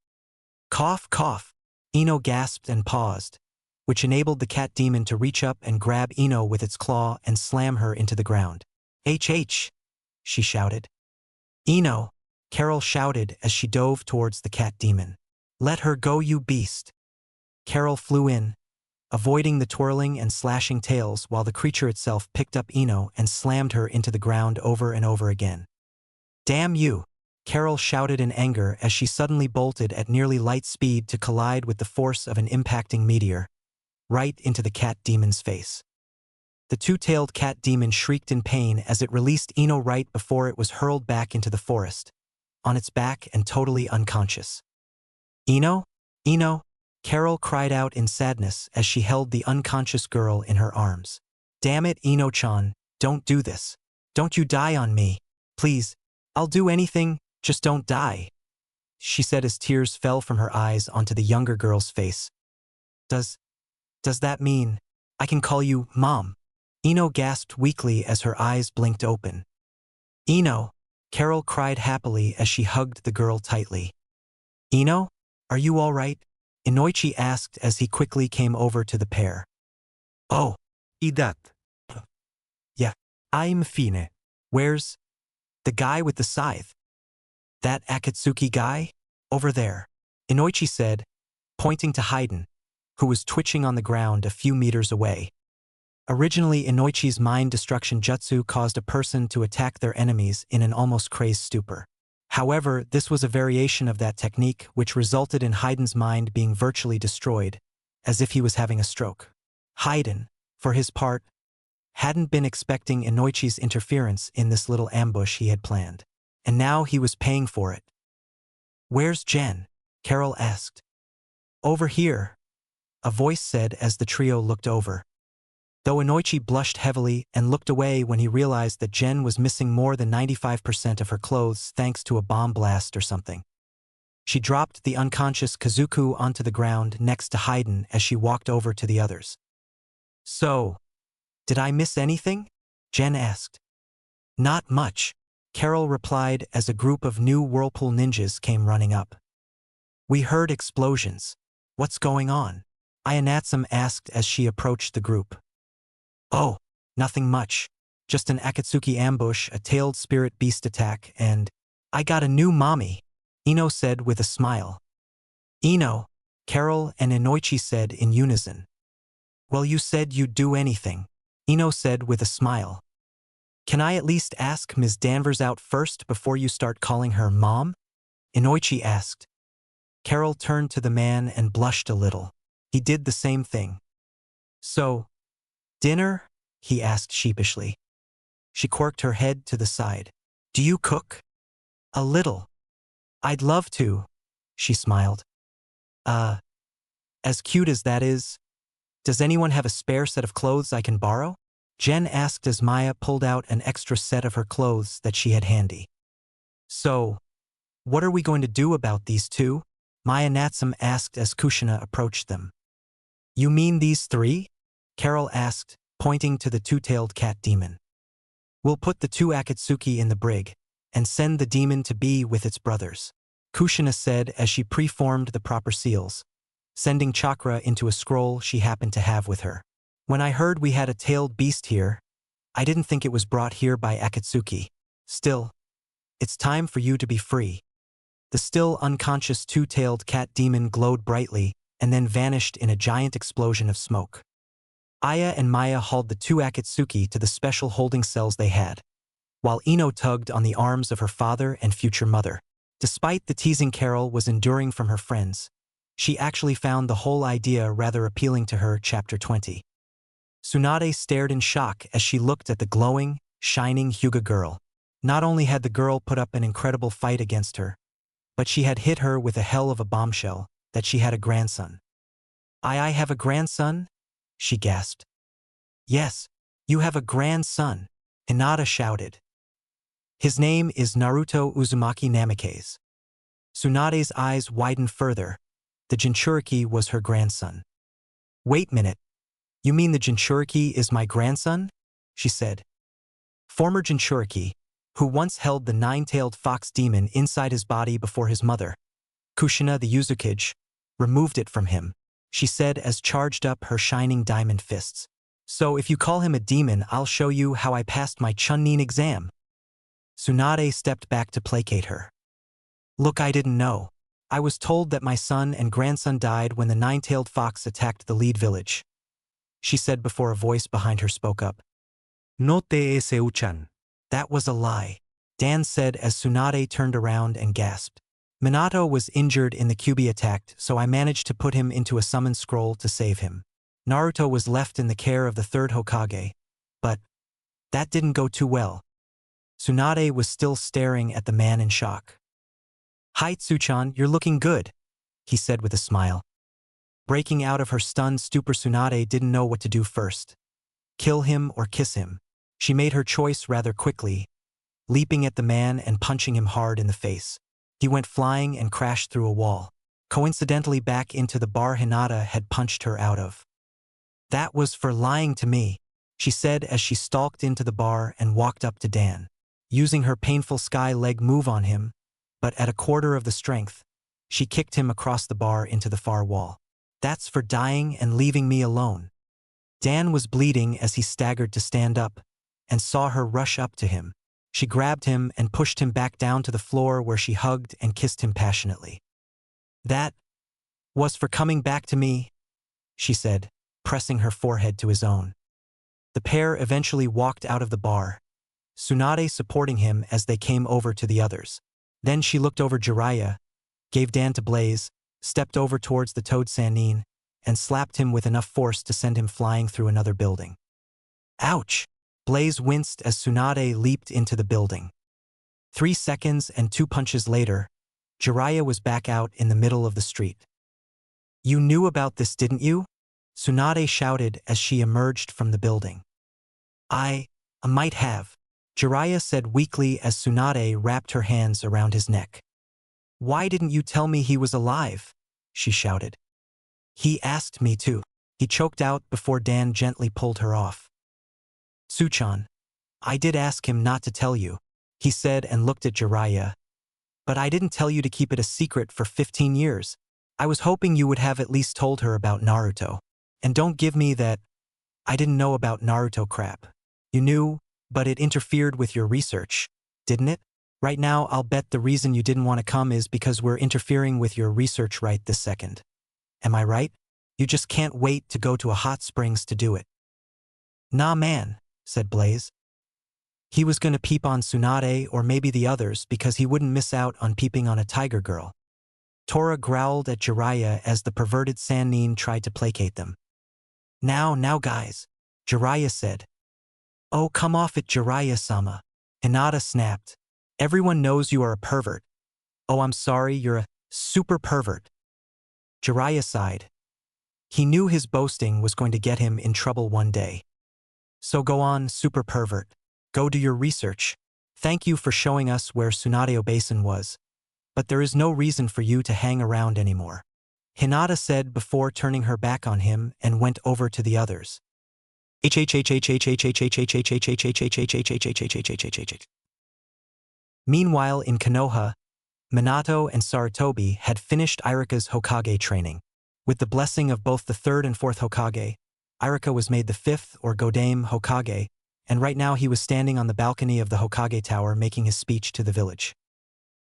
"Cough, cough," Ino gasped and paused, which enabled the cat demon to reach up and grab Ino with its claw and slam her into the ground. "HH," she shouted. "Ino," Carol shouted as she dove towards the cat demon. "Let her go, you beast." Carol flew in, avoiding the twirling and slashing tails while the creature itself picked up Ino and slammed her into the ground over and over again. "Damn you," Carol shouted in anger as she suddenly bolted at nearly light speed to collide with the force of an impacting meteor, right into the cat demon's face. The two-tailed cat demon shrieked in pain as it released Ino right before it was hurled back into the forest, on its back and totally unconscious. "Ino? Ino?" Carol cried out in sadness as she held the unconscious girl in her arms. "Damn it, Ino-chan, don't do this. Don't you die on me. Please, I'll do anything, just don't die," she said as tears fell from her eyes onto the younger girl's face. Does that mean I can call you Mom?" Ino gasped weakly as her eyes blinked open. "Ino," Carol cried happily as she hugged the girl tightly. "Ino, are you all right?" Inoichi asked as he quickly came over to the pair. "Oh, Idat. yeah, I'm fine. Where's the guy with the scythe? That Akatsuki guy? Over there," Inoichi said, pointing to Haiden, who was twitching on the ground a few meters away. Originally, Inoichi's mind destruction jutsu caused a person to attack their enemies in an almost crazed stupor. However, this was a variation of that technique which resulted in Haiden's mind being virtually destroyed, as if he was having a stroke. Haiden, for his part, hadn't been expecting Inoichi's interference in this little ambush he had planned, and now he was paying for it. "Where's Jen?" Carol asked. "Over here," a voice said as the trio looked over. Though Inoichi blushed heavily and looked away when he realized that Jen was missing more than 95% of her clothes thanks to a bomb blast or something. She dropped the unconscious Kazuku onto the ground next to Haiden as she walked over to the others. "So, did I miss anything?" Jen asked. "Not much," Carol replied as a group of new whirlpool ninjas came running up. We heard explosions. What's going on? Ayanatsum asked as she approached the group. Oh, nothing much. Just an Akatsuki ambush, a tailed spirit beast attack, and I got a new mommy, Ino said with a smile. Ino, Carol and Inoichi said in unison. Well, you said you'd do anything, Ino said with a smile. Can I at least ask Ms. Danvers out first before you start calling her mom? Inoichi asked. Carol turned to the man and blushed a little. He did the same thing. So, dinner? He asked sheepishly. She quirked her head to the side. Do you cook? A little. I'd love to, she smiled. As cute as that is, does anyone have a spare set of clothes I can borrow? Jen asked as Maya pulled out an extra set of her clothes that she had handy. So, what are we going to do about these two? Maya Natsum asked as Kushina approached them. You mean these three? Carol asked, pointing to the two-tailed cat demon. We'll put the two Akatsuki in the brig, and send the demon to be with its brothers, Kushina said as she preformed the proper seals, sending chakra into a scroll she happened to have with her. When I heard we had a tailed beast here, I didn't think it was brought here by Akatsuki. Still, it's time for you to be free. The still unconscious two-tailed cat demon glowed brightly and then vanished in a giant explosion of smoke. Aya and Maya hauled the two Akatsuki to the special holding cells they had, while Ino tugged on the arms of her father and future mother. Despite the teasing Carol was enduring from her friends, she actually found the whole idea rather appealing to her. Chapter 20. Tsunade stared in shock as she looked at the glowing, shining Hyuga girl. Not only had the girl put up an incredible fight against her, but she had hit her with a hell of a bombshell that she had a grandson. I have a grandson? She gasped. Yes, you have a grandson, Hinata shouted. His name is Naruto Uzumaki Namikaze. Tsunade's eyes widened further. The Jinchuriki was her grandson. Wait minute. You mean the Jinchuriki is my grandson? She said. Former Jinchuriki, who once held the nine-tailed fox demon inside his body before his mother, Kushina the Uzukage, removed it from him, she said as charged up her shining diamond fists. So if you call him a demon, I'll show you how I passed my Chunin exam. Tsunade stepped back to placate her. Look, I didn't know. I was told that my son and grandson died when the nine-tailed fox attacked the lead village, she said before a voice behind her spoke up. No te escuchan. That was a lie, Dan said as Tsunade turned around and gasped. Minato was injured in the Kyuubi attack, so I managed to put him into a summon scroll to save him. Naruto was left in the care of the third Hokage, but that didn't go too well. Tsunade was still staring at the man in shock. Hi Tsuchan, you're looking good, he said with a smile. Breaking out of her stunned stupor, Tsunade didn't know what to do first. Kill him or kiss him. She made her choice rather quickly, leaping at the man and punching him hard in the face. He went flying and crashed through a wall, coincidentally back into the bar Hinata had punched her out of. That was for lying to me, she said as she stalked into the bar and walked up to Dan, using her painful sky leg move on him, but at a quarter of the strength, she kicked him across the bar into the far wall. That's for dying and leaving me alone. Dan was bleeding as he staggered to stand up, and saw her rush up to him. She grabbed him and pushed him back down to the floor where she hugged and kissed him passionately. That was for coming back to me, she said, pressing her forehead to his own. The pair eventually walked out of the bar, Tsunade supporting him as they came over to the others. Then she looked over Jiraiya, gave Dan to Blaze, stepped over towards the Toad Sannin, and slapped him with enough force to send him flying through another building. Ouch! Blaze winced as Tsunade leaped into the building. 3 seconds and 2 punches later, Jiraiya was back out in the middle of the street. You knew about this, didn't you? Tsunade shouted as she emerged from the building. I might have, Jiraiya said weakly as Tsunade wrapped her hands around his neck. Why didn't you tell me he was alive? She shouted. He asked me to. He choked out before Dan gently pulled her off. Tsuchan, I did ask him not to tell you. he said and looked at Jiraiya. But I didn't tell you to keep it a secret for 15 years. I was hoping you would have at least told her about Naruto. And don't give me that I didn't know about Naruto crap. You knew, but it interfered with your research, didn't it? Right now, I'll bet the reason you didn't want to come is because we're interfering with your research right this second. Am I right? You just can't wait to go to a hot springs to do it. Nah man, said Blaze. He was gonna peep on Tsunade or maybe the others because he wouldn't miss out on peeping on a tiger girl. Tora growled at Jiraiya as the perverted Sannin tried to placate them. Now guys, Jiraiya said. Oh, come off it, Jiraiya-sama. Hinata snapped. Everyone knows you are a pervert. Oh, I'm sorry, you're a super pervert. Jiraiya sighed. He knew his boasting was going to get him in trouble one day. So go on, super pervert. Go do your research. Thank you for showing us where Tsunade Basin was. But there is no reason for you to hang around anymore. Hinata said before turning her back on him and went over to the others. Meanwhile, in Konoha, Minato and Sarutobi had finished Irika's Hokage training. With the blessing of both the third and fourth Hokage, Irika was made the fifth or Godame Hokage, and right now he was standing on the balcony of the Hokage Tower making his speech to the village.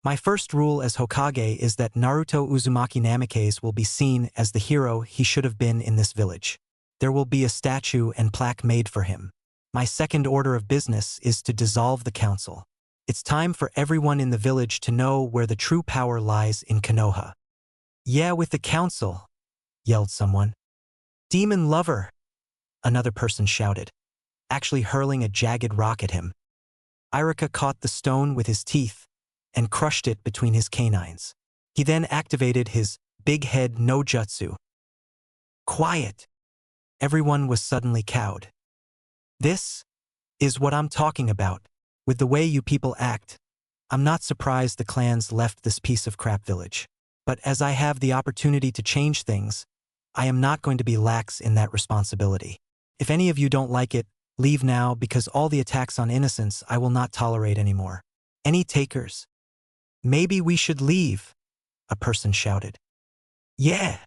My first rule as Hokage is that Naruto Uzumaki Namikaze will be seen as the hero he should have been in this village. There will be a statue and plaque made for him. My second order of business is to dissolve the council. It's time for everyone in the village to know where the true power lies in Konoha. Yeah, with the council, yelled someone. Demon lover, another person shouted, actually hurling a jagged rock at him. Irika caught the stone with his teeth and crushed it between his canines. He then activated his big head no jutsu. Quiet! Everyone was suddenly cowed. This is what I'm talking about. With the way you people act, I'm not surprised the clans left this piece of crap village. But as I have the opportunity to change things, I am not going to be lax in that responsibility. If any of you don't like it, leave now because all the attacks on innocents I will not tolerate anymore. Any takers? Maybe we should leave, a person shouted. Yeah,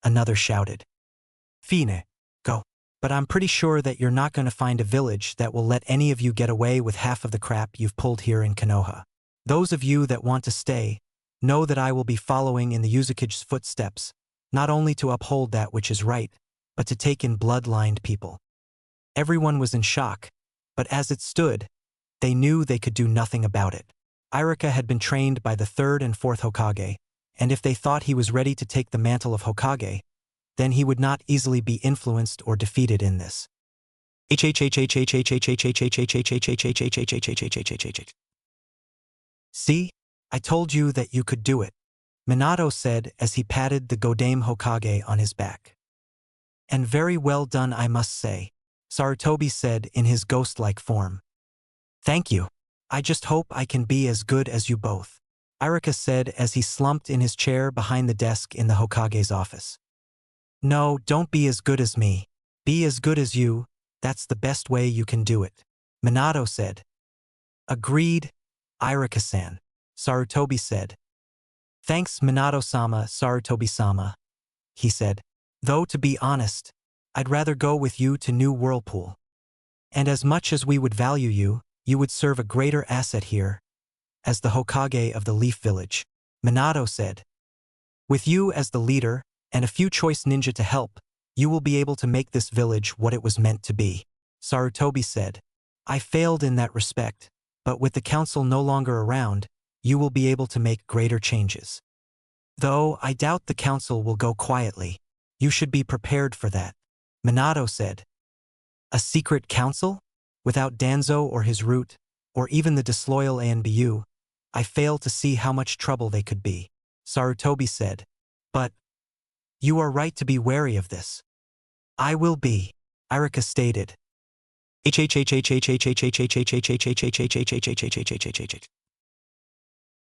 another shouted. Fine, go. But I'm pretty sure that you're not going to find a village that will let any of you get away with half of the crap you've pulled here in Konoha. Those of you that want to stay, know that I will be following in the Uzukage's footsteps, not only to uphold that which is right, but to take in blood-lined people. Everyone was in shock, but as it stood, they knew they could do nothing about it. Irika had been trained by the third and fourth Hokage, and if they thought he was ready to take the mantle of Hokage, then he would not easily be influenced or defeated in this. See, I told you that you could do it, Minato said as he patted the Godame Hokage on his back. And very well done, I must say, Sarutobi said in his ghost-like form. Thank you. I just hope I can be as good as you both, Irika said as he slumped in his chair behind the desk in the Hokage's office. No, don't be as good as me. Be as good as you, that's the best way you can do it, Minato said. Agreed, Irika-san, Sarutobi said. Thanks Minato-sama, Sarutobi-sama, he said. Though to be honest, I'd rather go with you to New Whirlpool. And as much as we would value you, you would serve a greater asset here, as the Hokage of the Leaf Village, Minato said. With you as the leader, and a few choice ninja to help, you will be able to make this village what it was meant to be, Sarutobi said. I failed in that respect, but with the council no longer around, you will be able to make greater changes. Though I doubt the council will go quietly. You should be prepared for that, Minato said. A secret council? Without Danzo or his root, or even the disloyal ANBU, I fail to see how much trouble they could be, Sarutobi said. But you are right to be wary of this. I will be, Irika stated.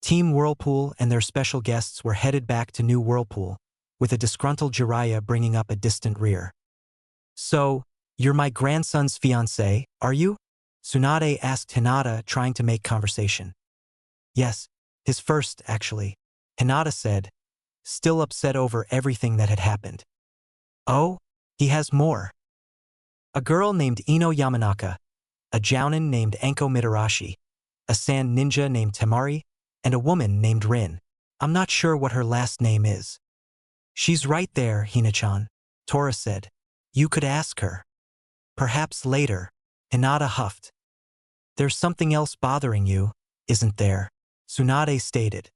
Team Whirlpool and their special guests were headed back to New Whirlpool, with a disgruntled Jiraiya bringing up a distant rear. So, you're my grandson's fiancé, are you? Tsunade asked Hinata, trying to make conversation. Yes, his first, actually, Hinata said, still upset over everything that had happened. Oh, he has more. A girl named Ino Yamanaka, a jounin named Anko Mitarashi, a sand ninja named Temari, and a woman named Rin. I'm not sure what her last name is. She's right there, Hina-chan, Tora said. You could ask her. Perhaps later, Hinata huffed. There's something else bothering you, isn't there? Tsunade stated.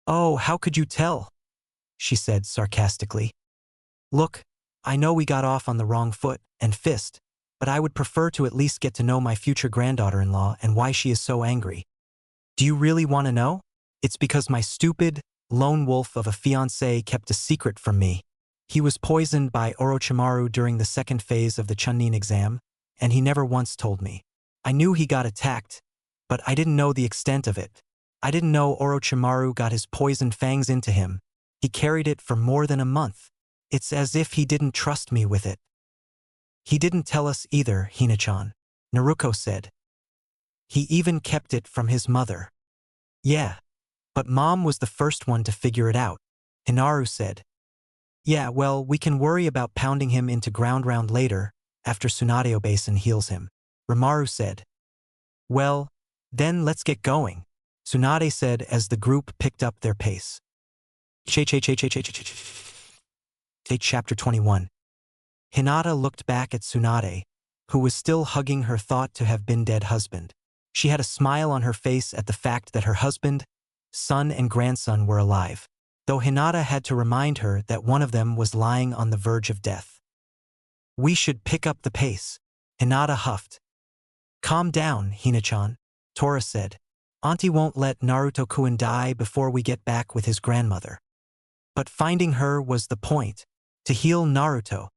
Oh, how could you tell? She said sarcastically. Look, I know we got off on the wrong foot and fist, but I would prefer to at least get to know my future granddaughter-in-law and why she is so angry. Do you really want to know? It's because my stupid, lone wolf of a fiancé kept a secret from me. He was poisoned by Orochimaru during the second phase of the Chunin exam, and he never once told me. I knew he got attacked, but I didn't know the extent of it. I didn't know Orochimaru got his poisoned fangs into him. He carried it for more than a month. It's as if he didn't trust me with it. He didn't tell us either, Hina-chan, Naruto said. He even kept it from his mother. Yeah, but Mom was the first one to figure it out, Hinaru said. Yeah, well, we can worry about pounding him into ground round later, after Tsunade Basin heals him, Rimaru said. Well, then let's get going, Tsunade said as the group picked up their pace. Chapter 21. Hinata looked back at Tsunade, who was still hugging her thought to have been dead husband. She had a smile on her face at the fact that her husband, son and grandson were alive, though Hinata had to remind her that one of them was lying on the verge of death. We should pick up the pace, Hinata huffed. Calm down, Hina-chan, Tora said. Auntie won't let Naruto-kun die before we get back with his grandmother. But finding her was the point, to heal Naruto.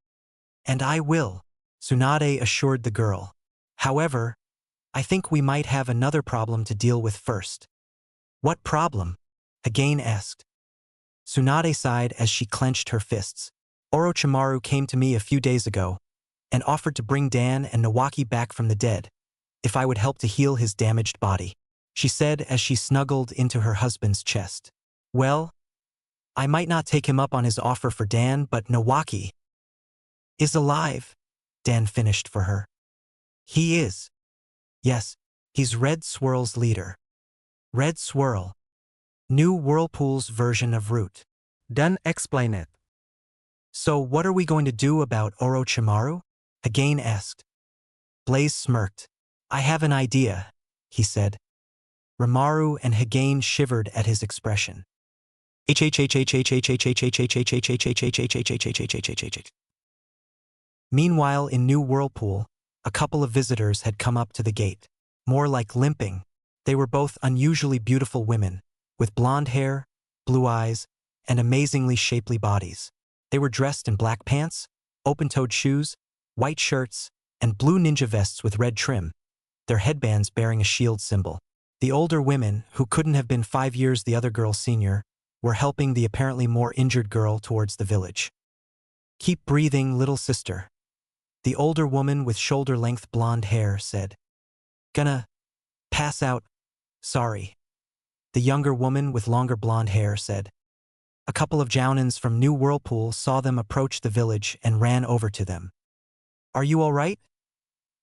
And I will, Tsunade assured the girl. However, I think we might have another problem to deal with first. What problem? Again asked. Tsunade sighed as she clenched her fists. Orochimaru came to me a few days ago and offered to bring Dan and Nawaki back from the dead if I would help to heal his damaged body, she said as she snuggled into her husband's chest. Well, I might not take him up on his offer for Dan, but Nawaki is alive, Dan finished for her. He is. Yes, he's Red Swirl's leader. Red Swirl. New Whirlpool's version of Root. Then explain it. So what are we going to do about Orochimaru? Again asked. Blaze smirked. I have an idea, he said. Rimaru and Hagane shivered at his expression. Meanwhile, in New Whirlpool, a couple of visitors had come up to the gate. More like limping. They were both unusually beautiful women, with blonde hair, blue eyes, and amazingly shapely bodies. They were dressed in black pants, open-toed shoes, white shirts, and blue ninja vests with red trim, their headbands bearing a shield symbol. The older women, who couldn't have been 5 years the other girl's senior, were helping the apparently more injured girl towards the village. Keep breathing, little sister. The older woman with shoulder-length blonde hair said. Gonna pass out, sorry. The younger woman with longer blonde hair said. A couple of jounins from New Whirlpool saw them approach the village and ran over to them. Are you all right?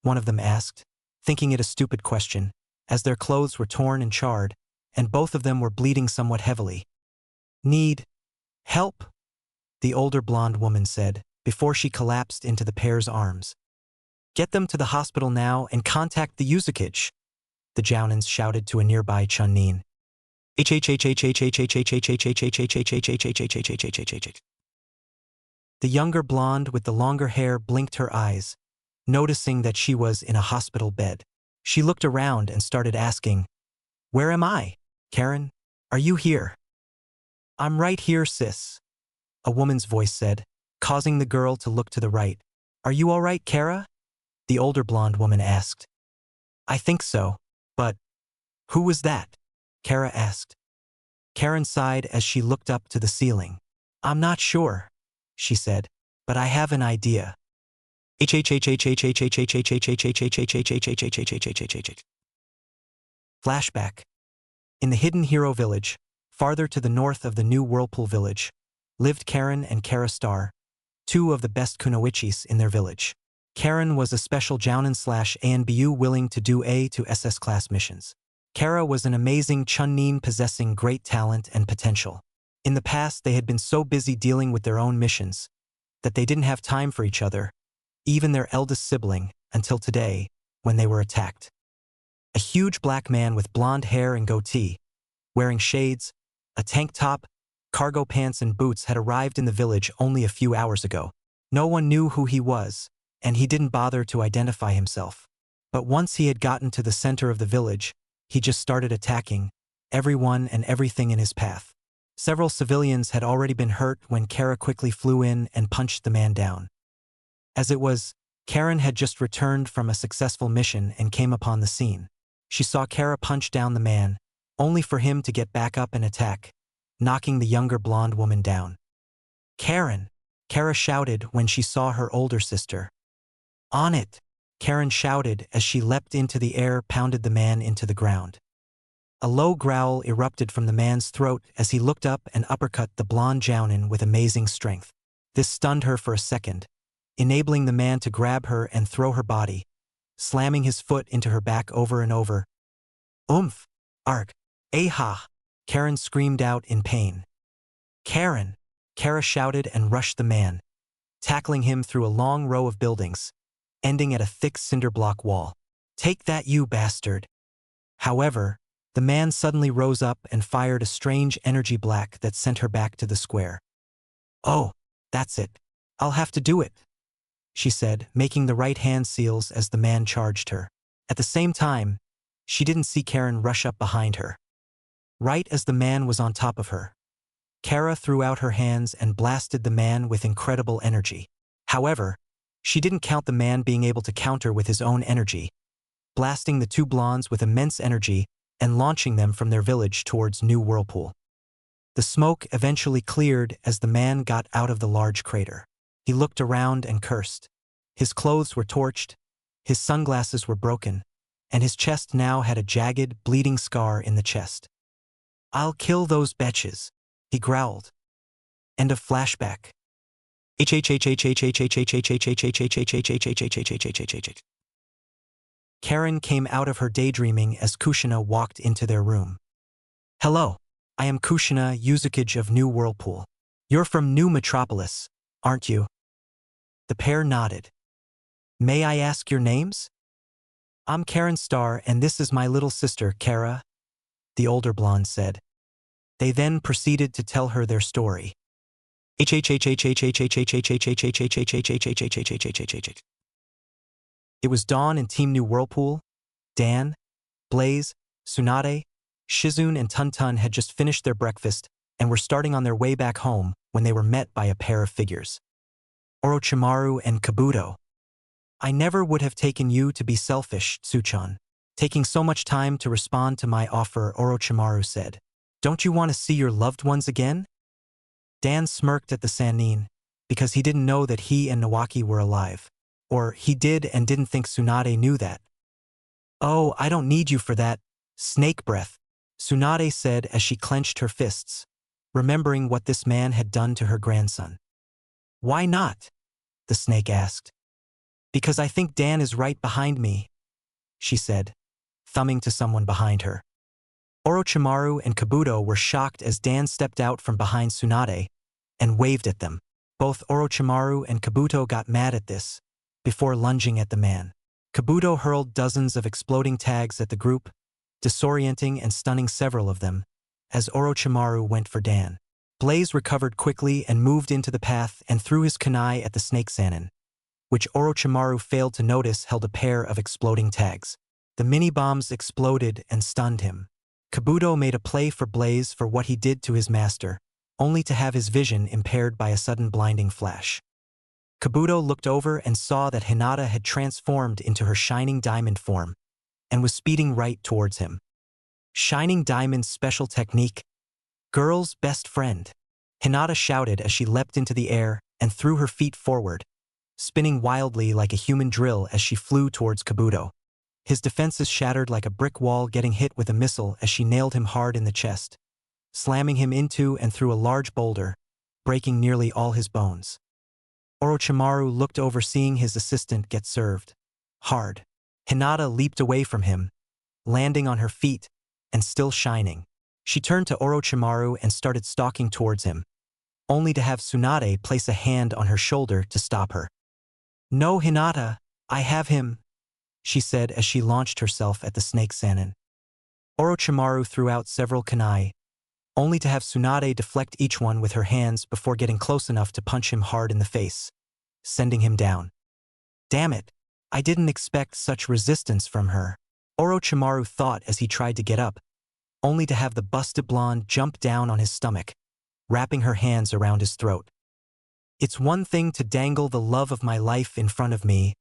One of them asked, thinking it a stupid question, as their clothes were torn and charred, and both of them were bleeding somewhat heavily. Need help? The older blonde woman said, before she collapsed into the pair's arms. Get them to the hospital now and contact the Uzukage, the jounins shouted to a nearby Chunin. The younger blonde with the longer hair blinked her eyes, noticing that she was in a hospital bed. She looked around and started asking, Where am I? Karen, are you here? I'm right here, sis, a woman's voice said, causing the girl to look to the right. Are you all right, Kara? The older blonde woman asked. I think so, but who was that? Kara asked. Karen sighed as she looked up to the ceiling. I'm not sure, she said, but I have an idea. Flashback. In the hidden hero village, farther to the north of the new Whirlpool village, lived Karen and Kara Star, two of the best kunoichis in their village. Karen was a special jounin/ANBU willing to do A to SS class missions. Kara was an amazing chunnin possessing great talent and potential. In the past they had been so busy dealing with their own missions that they didn't have time for each other, even their eldest sibling, until today, when they were attacked. A huge black man with blonde hair and goatee, wearing shades, a tank top, cargo pants and boots had arrived in the village only a few hours ago. No one knew who he was, and he didn't bother to identify himself. But once he had gotten to the center of the village, he just started attacking everyone and everything in his path. Several civilians had already been hurt when Kara quickly flew in and punched the man down. As it was, Karen had just returned from a successful mission and came upon the scene. She saw Kara punch down the man, only for him to get back up and attack, knocking the younger blonde woman down. "Karen!" Kara shouted when she saw her older sister. "On it!" Karen shouted as she leapt into the air, pounded the man into the ground. A low growl erupted from the man's throat as he looked up and uppercut the blonde jounin with amazing strength. This stunned her for a second, enabling the man to grab her and throw her body, slamming his foot into her back over and over. "Oomph! Arg! Aha!" Karen screamed out in pain. "Karen!" Kara shouted and rushed the man, tackling him through a long row of buildings, ending at a thick cinder block wall. "Take that, you bastard!" However, the man suddenly rose up and fired a strange energy black that sent her back to the square. "Oh, that's it. I'll have to do it," she said, making the right hand seals as the man charged her. At the same time, she didn't see Karen rush up behind her. Right as the man was on top of her, Kara threw out her hands and blasted the man with incredible energy. However, she didn't count the man being able to counter with his own energy, blasting the two blondes with immense energy and launching them from their village towards New Whirlpool. The smoke eventually cleared as the man got out of the large crater. He looked around and cursed. His clothes were torched, his sunglasses were broken, and his chest now had a jagged, bleeding scar in the chest. "I'll kill those betches," he growled. End of flashback. Karen came out of her daydreaming as Kushina walked into their room. "Hello, I am Kushina Yuzukage of New Whirlpool. You're from New Metropolis, aren't you?" The pair nodded. "May I ask your names?" "I'm Karen Star and this is my little sister, Kara," the older blonde said. They then proceeded to tell her their story. It was dawn in Team New Whirlpool. Dan, Blaze, Tsunade, Shizune and Tuntun had just finished their breakfast and were starting on their way back home when they were met by a pair of figures. Orochimaru and Kabuto. "I never would have taken you to be selfish, Tsuchan. Taking so much time to respond to my offer," Orochimaru said. "Don't you want to see your loved ones again?" Dan smirked at the Sannin, because he didn't know that he and Nawaki were alive. Or he did and didn't think Tsunade knew that. "Oh, I don't need you for that, snake breath," Tsunade said as she clenched her fists, remembering what this man had done to her grandson. "Why not?" the snake asked. "Because I think Dan is right behind me," she said, thumbing to someone behind her. Orochimaru and Kabuto were shocked as Dan stepped out from behind Tsunade and waved at them. Both Orochimaru and Kabuto got mad at this, before lunging at the man. Kabuto hurled dozens of exploding tags at the group, disorienting and stunning several of them, as Orochimaru went for Dan. Blaze recovered quickly and moved into the path and threw his kunai at the snake Sannin, which Orochimaru failed to notice held a pair of exploding tags. The mini-bombs exploded and stunned him. Kabuto made a play for Blaze for what he did to his master, only to have his vision impaired by a sudden blinding flash. Kabuto looked over and saw that Hinata had transformed into her Shining Diamond form and was speeding right towards him. Shining Diamond's special technique, girl's best friend. Hinata shouted as she leapt into the air and threw her feet forward, spinning wildly like a human drill as she flew towards Kabuto. His defenses shattered like a brick wall, getting hit with a missile as she nailed him hard in the chest, slamming him into and through a large boulder, breaking nearly all his bones. Orochimaru looked over, seeing his assistant get served hard. Hinata leaped away from him, landing on her feet and still shining. She turned to Orochimaru and started stalking towards him, only to have Tsunade place a hand on her shoulder to stop her. "No, Hinata, I have him," she said as she launched herself at the snake Sannin. Orochimaru threw out several kunai, only to have Tsunade deflect each one with her hands before getting close enough to punch him hard in the face, sending him down. "Damn it, I didn't expect such resistance from her," Orochimaru thought as he tried to get up, only to have the busted blonde jump down on his stomach, wrapping her hands around his throat. "It's one thing to dangle the love of my life in front of me,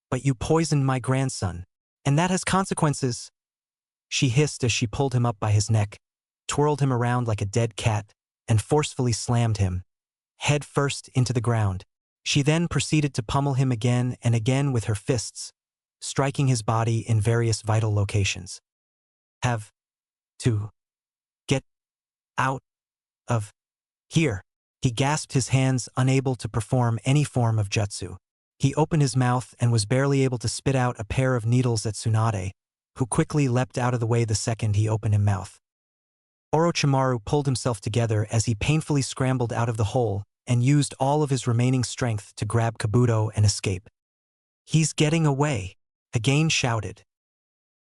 but you poisoned my grandson, and that has consequences," she hissed as she pulled him up by his neck, twirled him around like a dead cat, and forcefully slammed him, head first, into the ground. She then proceeded to pummel him again and again with her fists, striking his body in various vital locations. "Have to get out of here," he gasped, his hands unable to perform any form of jutsu. He opened his mouth and was barely able to spit out a pair of needles at Tsunade, who quickly leapt out of the way the second he opened his mouth. Orochimaru pulled himself together as he painfully scrambled out of the hole and used all of his remaining strength to grab Kabuto and escape. "He's getting away," Hagane shouted.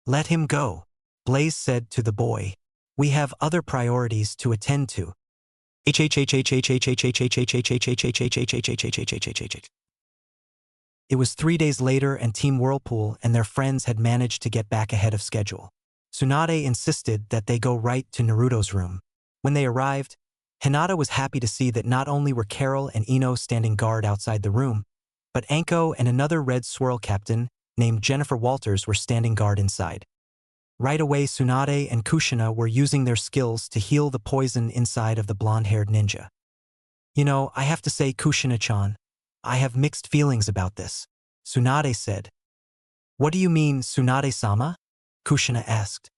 "Let him go," Blaze said to the boy. "We have other priorities to attend to." It was 3 days later and Team Whirlpool and their friends had managed to get back ahead of schedule. Tsunade insisted that they go right to Naruto's room. When they arrived, Hinata was happy to see that not only were Carol and Ino standing guard outside the room, but Anko and another red swirl captain named Jennifer Walters were standing guard inside. Right away, Tsunade and Kushina were using their skills to heal the poison inside of the blonde-haired ninja. "You know, I have to say, Kushina-chan, I have mixed feelings about this," Tsunade said. "What do you mean, Tsunade-sama?" Kushina asked.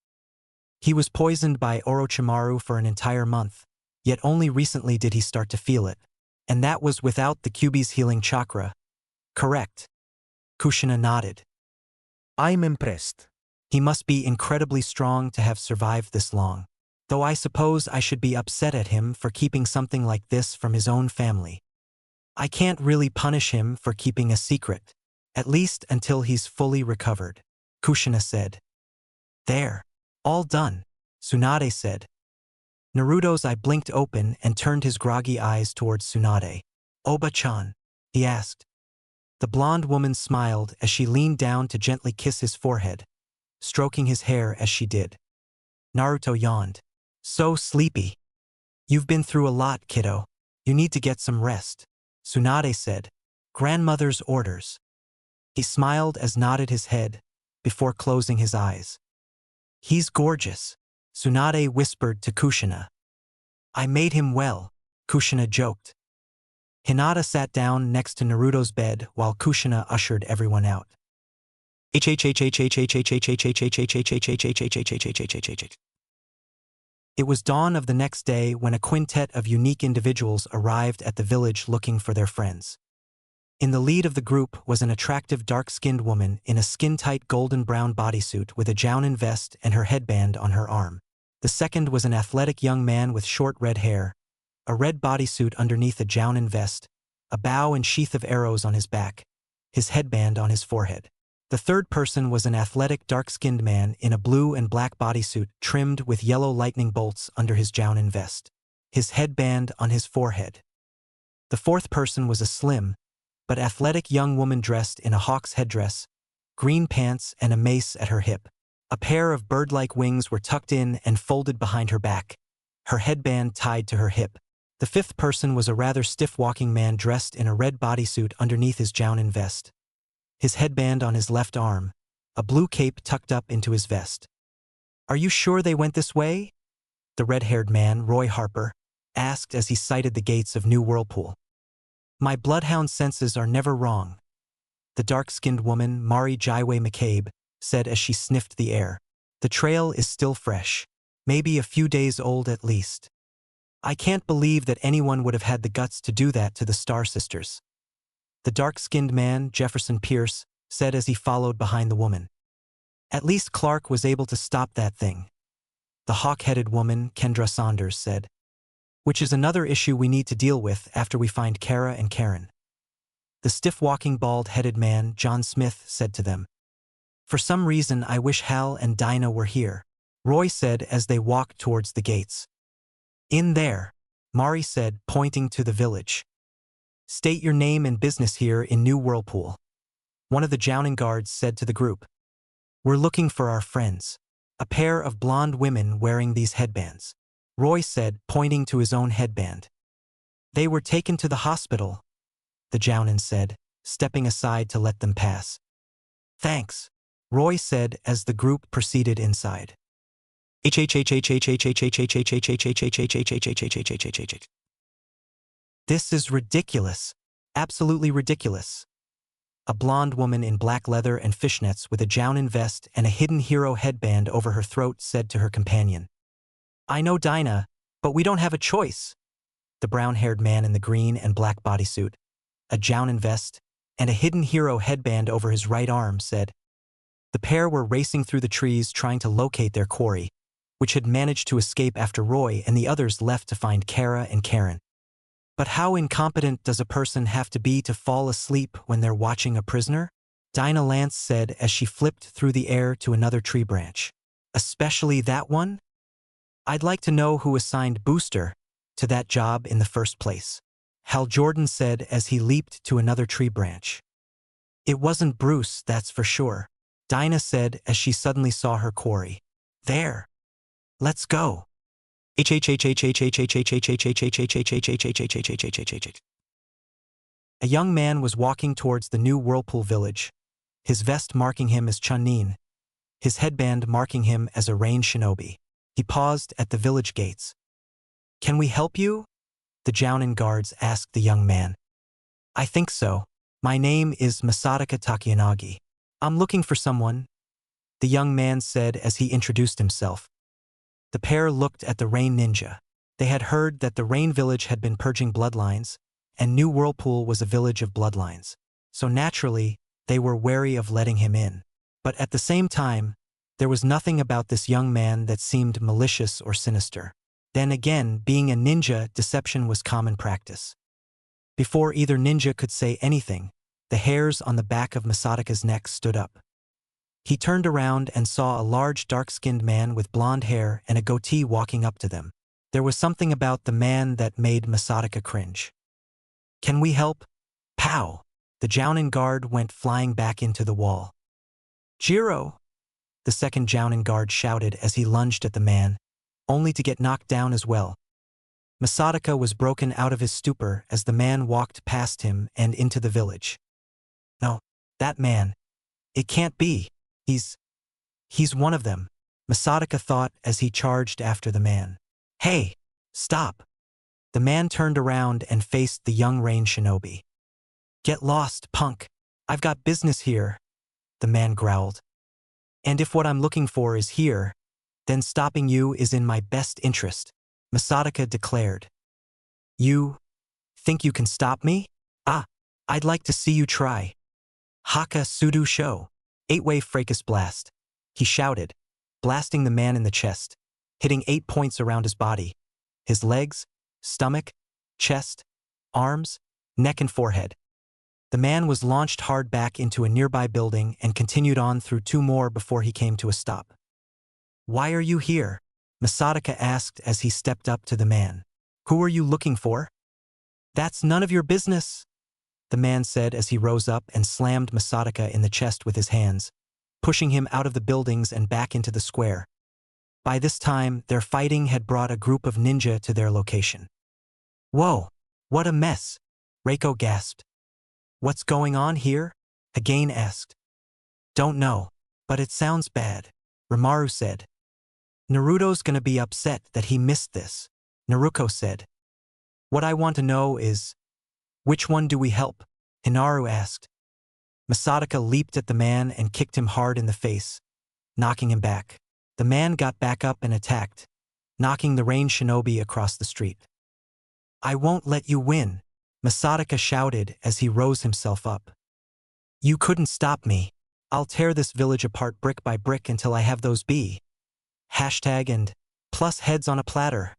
"He was poisoned by Orochimaru for an entire month, yet only recently did he start to feel it. And that was without the Kyuubi's healing chakra, correct?" Kushina nodded. I'm impressed. "He must be incredibly strong to have survived this long. Though I suppose I should be upset at him for keeping something like this from his own family. I can't really punish him for keeping a secret, at least until he's fully recovered," Kushina said. "There. All done," Tsunade said. Naruto's eye blinked open and turned his groggy eyes towards Tsunade. "Oba-chan?" he asked. The blonde woman smiled as she leaned down to gently kiss his forehead, stroking his hair as she did. Naruto yawned. "So sleepy. You've been through a lot, kiddo. You need to get some rest," Tsunade said. "Grandmother's orders." He smiled as nodded his head before closing his eyes. "He's gorgeous," Tsunade whispered to Kushina. "I made him well," Kushina joked. Hinata sat down next to Naruto's bed while Kushina ushered everyone out. It was dawn of the next day when a quintet of unique individuals arrived at the village looking for their friends. In the lead of the group was an attractive dark-skinned woman in a skin-tight golden-brown bodysuit with a jounin vest and her headband on her arm. The second was an athletic young man with short red hair, a red bodysuit underneath a jounin vest, a bow and sheath of arrows on his back, his headband on his forehead. The third person was an athletic dark-skinned man in a blue and black bodysuit trimmed with yellow lightning bolts under his jounin vest, his headband on his forehead. The fourth person was a slim, but athletic young woman dressed in a hawk's headdress, green pants and a mace at her hip. A pair of bird-like wings were tucked in and folded behind her back, her headband tied to her hip. The fifth person was a rather stiff-walking man dressed in a red bodysuit underneath his jounin vest, his headband on his left arm, a blue cape tucked up into his vest. "Are you sure they went this way?" the red-haired man, Roy Harper, asked as he sighted the gates of New Whirlpool. "My bloodhound senses are never wrong," the dark-skinned woman, Mari Jaiwe McCabe, said as she sniffed the air. The trail is still fresh. Maybe a few days old at least. I can't believe that anyone would have had the guts to do that to the Star Sisters. The dark-skinned man, Jefferson Pierce, said as he followed behind the woman. At least Clark was able to stop that thing. The hawk-headed woman, Kendra Saunders, said. Which is another issue we need to deal with after we find Kara and Karen. The stiff-walking bald-headed man, John Smith, said to them. For some reason I wish Hal and Dinah were here, Roy said as they walked towards the gates. In there, Mari said, pointing to the village. State your name and business here in New Whirlpool. One of the Jounin guards said to the group. We're looking for our friends. A pair of blonde women wearing these headbands. Roy said, pointing to his own headband. They were taken to the hospital, the Jounin said, stepping aside to let them pass. Thanks, Roy said as the group proceeded inside. This is ridiculous. Absolutely ridiculous. A blonde woman in black leather and fishnets with a Jounin vest and a hidden hero headband over her throat said to her companion. I know Dinah, but we don't have a choice. The brown-haired man in the green and black bodysuit, a Jounin vest, and a hidden hero headband over his right arm said. The pair were racing through the trees trying to locate their quarry, which had managed to escape after Roy and the others left to find Kara and Karen. But how incompetent does a person have to be to fall asleep when they're watching a prisoner? Dinah Lance said as she flipped through the air to another tree branch. Especially that one? I'd like to know who assigned Booster to that job in the first place. Hal Jordan said as he leaped to another tree branch. It wasn't Bruce, that's for sure, Dinah said as she suddenly saw her quarry. There. Let's go. A young man was walking towards the New Whirlpool village, his vest marking him as Chunin, his headband marking him as a range shinobi. He paused at the village gates. Can we help you? The Jounin guards asked the young man. I think so. My name is Masataka Takiyanagi. I'm looking for someone, the young man said as he introduced himself. The pair looked at the Rain Ninja. They had heard that the Rain village had been purging bloodlines, and New Whirlpool was a village of bloodlines. So naturally, they were wary of letting him in. But at the same time, there was nothing about this young man that seemed malicious or sinister. Then again, being a ninja, deception was common practice. Before either ninja could say anything, the hairs on the back of Masataka's neck stood up. He turned around and saw a large dark-skinned man with blonde hair and a goatee walking up to them. There was something about the man that made Masataka cringe. Can we help? Pow! The Jounin guard went flying back into the wall. Jiro! The second Jounin guard shouted as he lunged at the man, only to get knocked down as well. Masataka was broken out of his stupor as the man walked past him and into the village. No, that man. It can't be. He's one of them, Masataka thought as he charged after the man. Hey, stop! The man turned around and faced the young Rain shinobi. Get lost, punk. I've got business here, the man growled. And if what I'm looking for is here, then stopping you is in my best interest, Masataka declared. You think you can stop me? I'd like to see you try. Haka Sudo Sho. 8-way fracas blast. He shouted, blasting the man in the chest, hitting 8 points around his body, his legs, stomach, chest, arms, neck and forehead. The man was launched hard back into a nearby building and continued on through 2 more before he came to a stop. Why are you here? Masataka asked as he stepped up to the man. Who are you looking for? That's none of your business, the man said as he rose up and slammed Masataka in the chest with his hands, pushing him out of the buildings and back into the square. By this time, their fighting had brought a group of ninja to their location. Whoa, what a mess, Reiko gasped. What's going on here? Hagane asked. Don't know, but it sounds bad, Rimaru said. Naruto's gonna be upset that he missed this, Naruko said. What I want to know is, which one do we help? Hinaru asked. Masataka leaped at the man and kicked him hard in the face, knocking him back. The man got back up and attacked, knocking the range shinobi across the street. "I won't let you win," Masataka shouted as he rose himself up. "You couldn't stop me. I'll tear this village apart brick by brick until I have those B. Hashtag and plus heads on a platter,"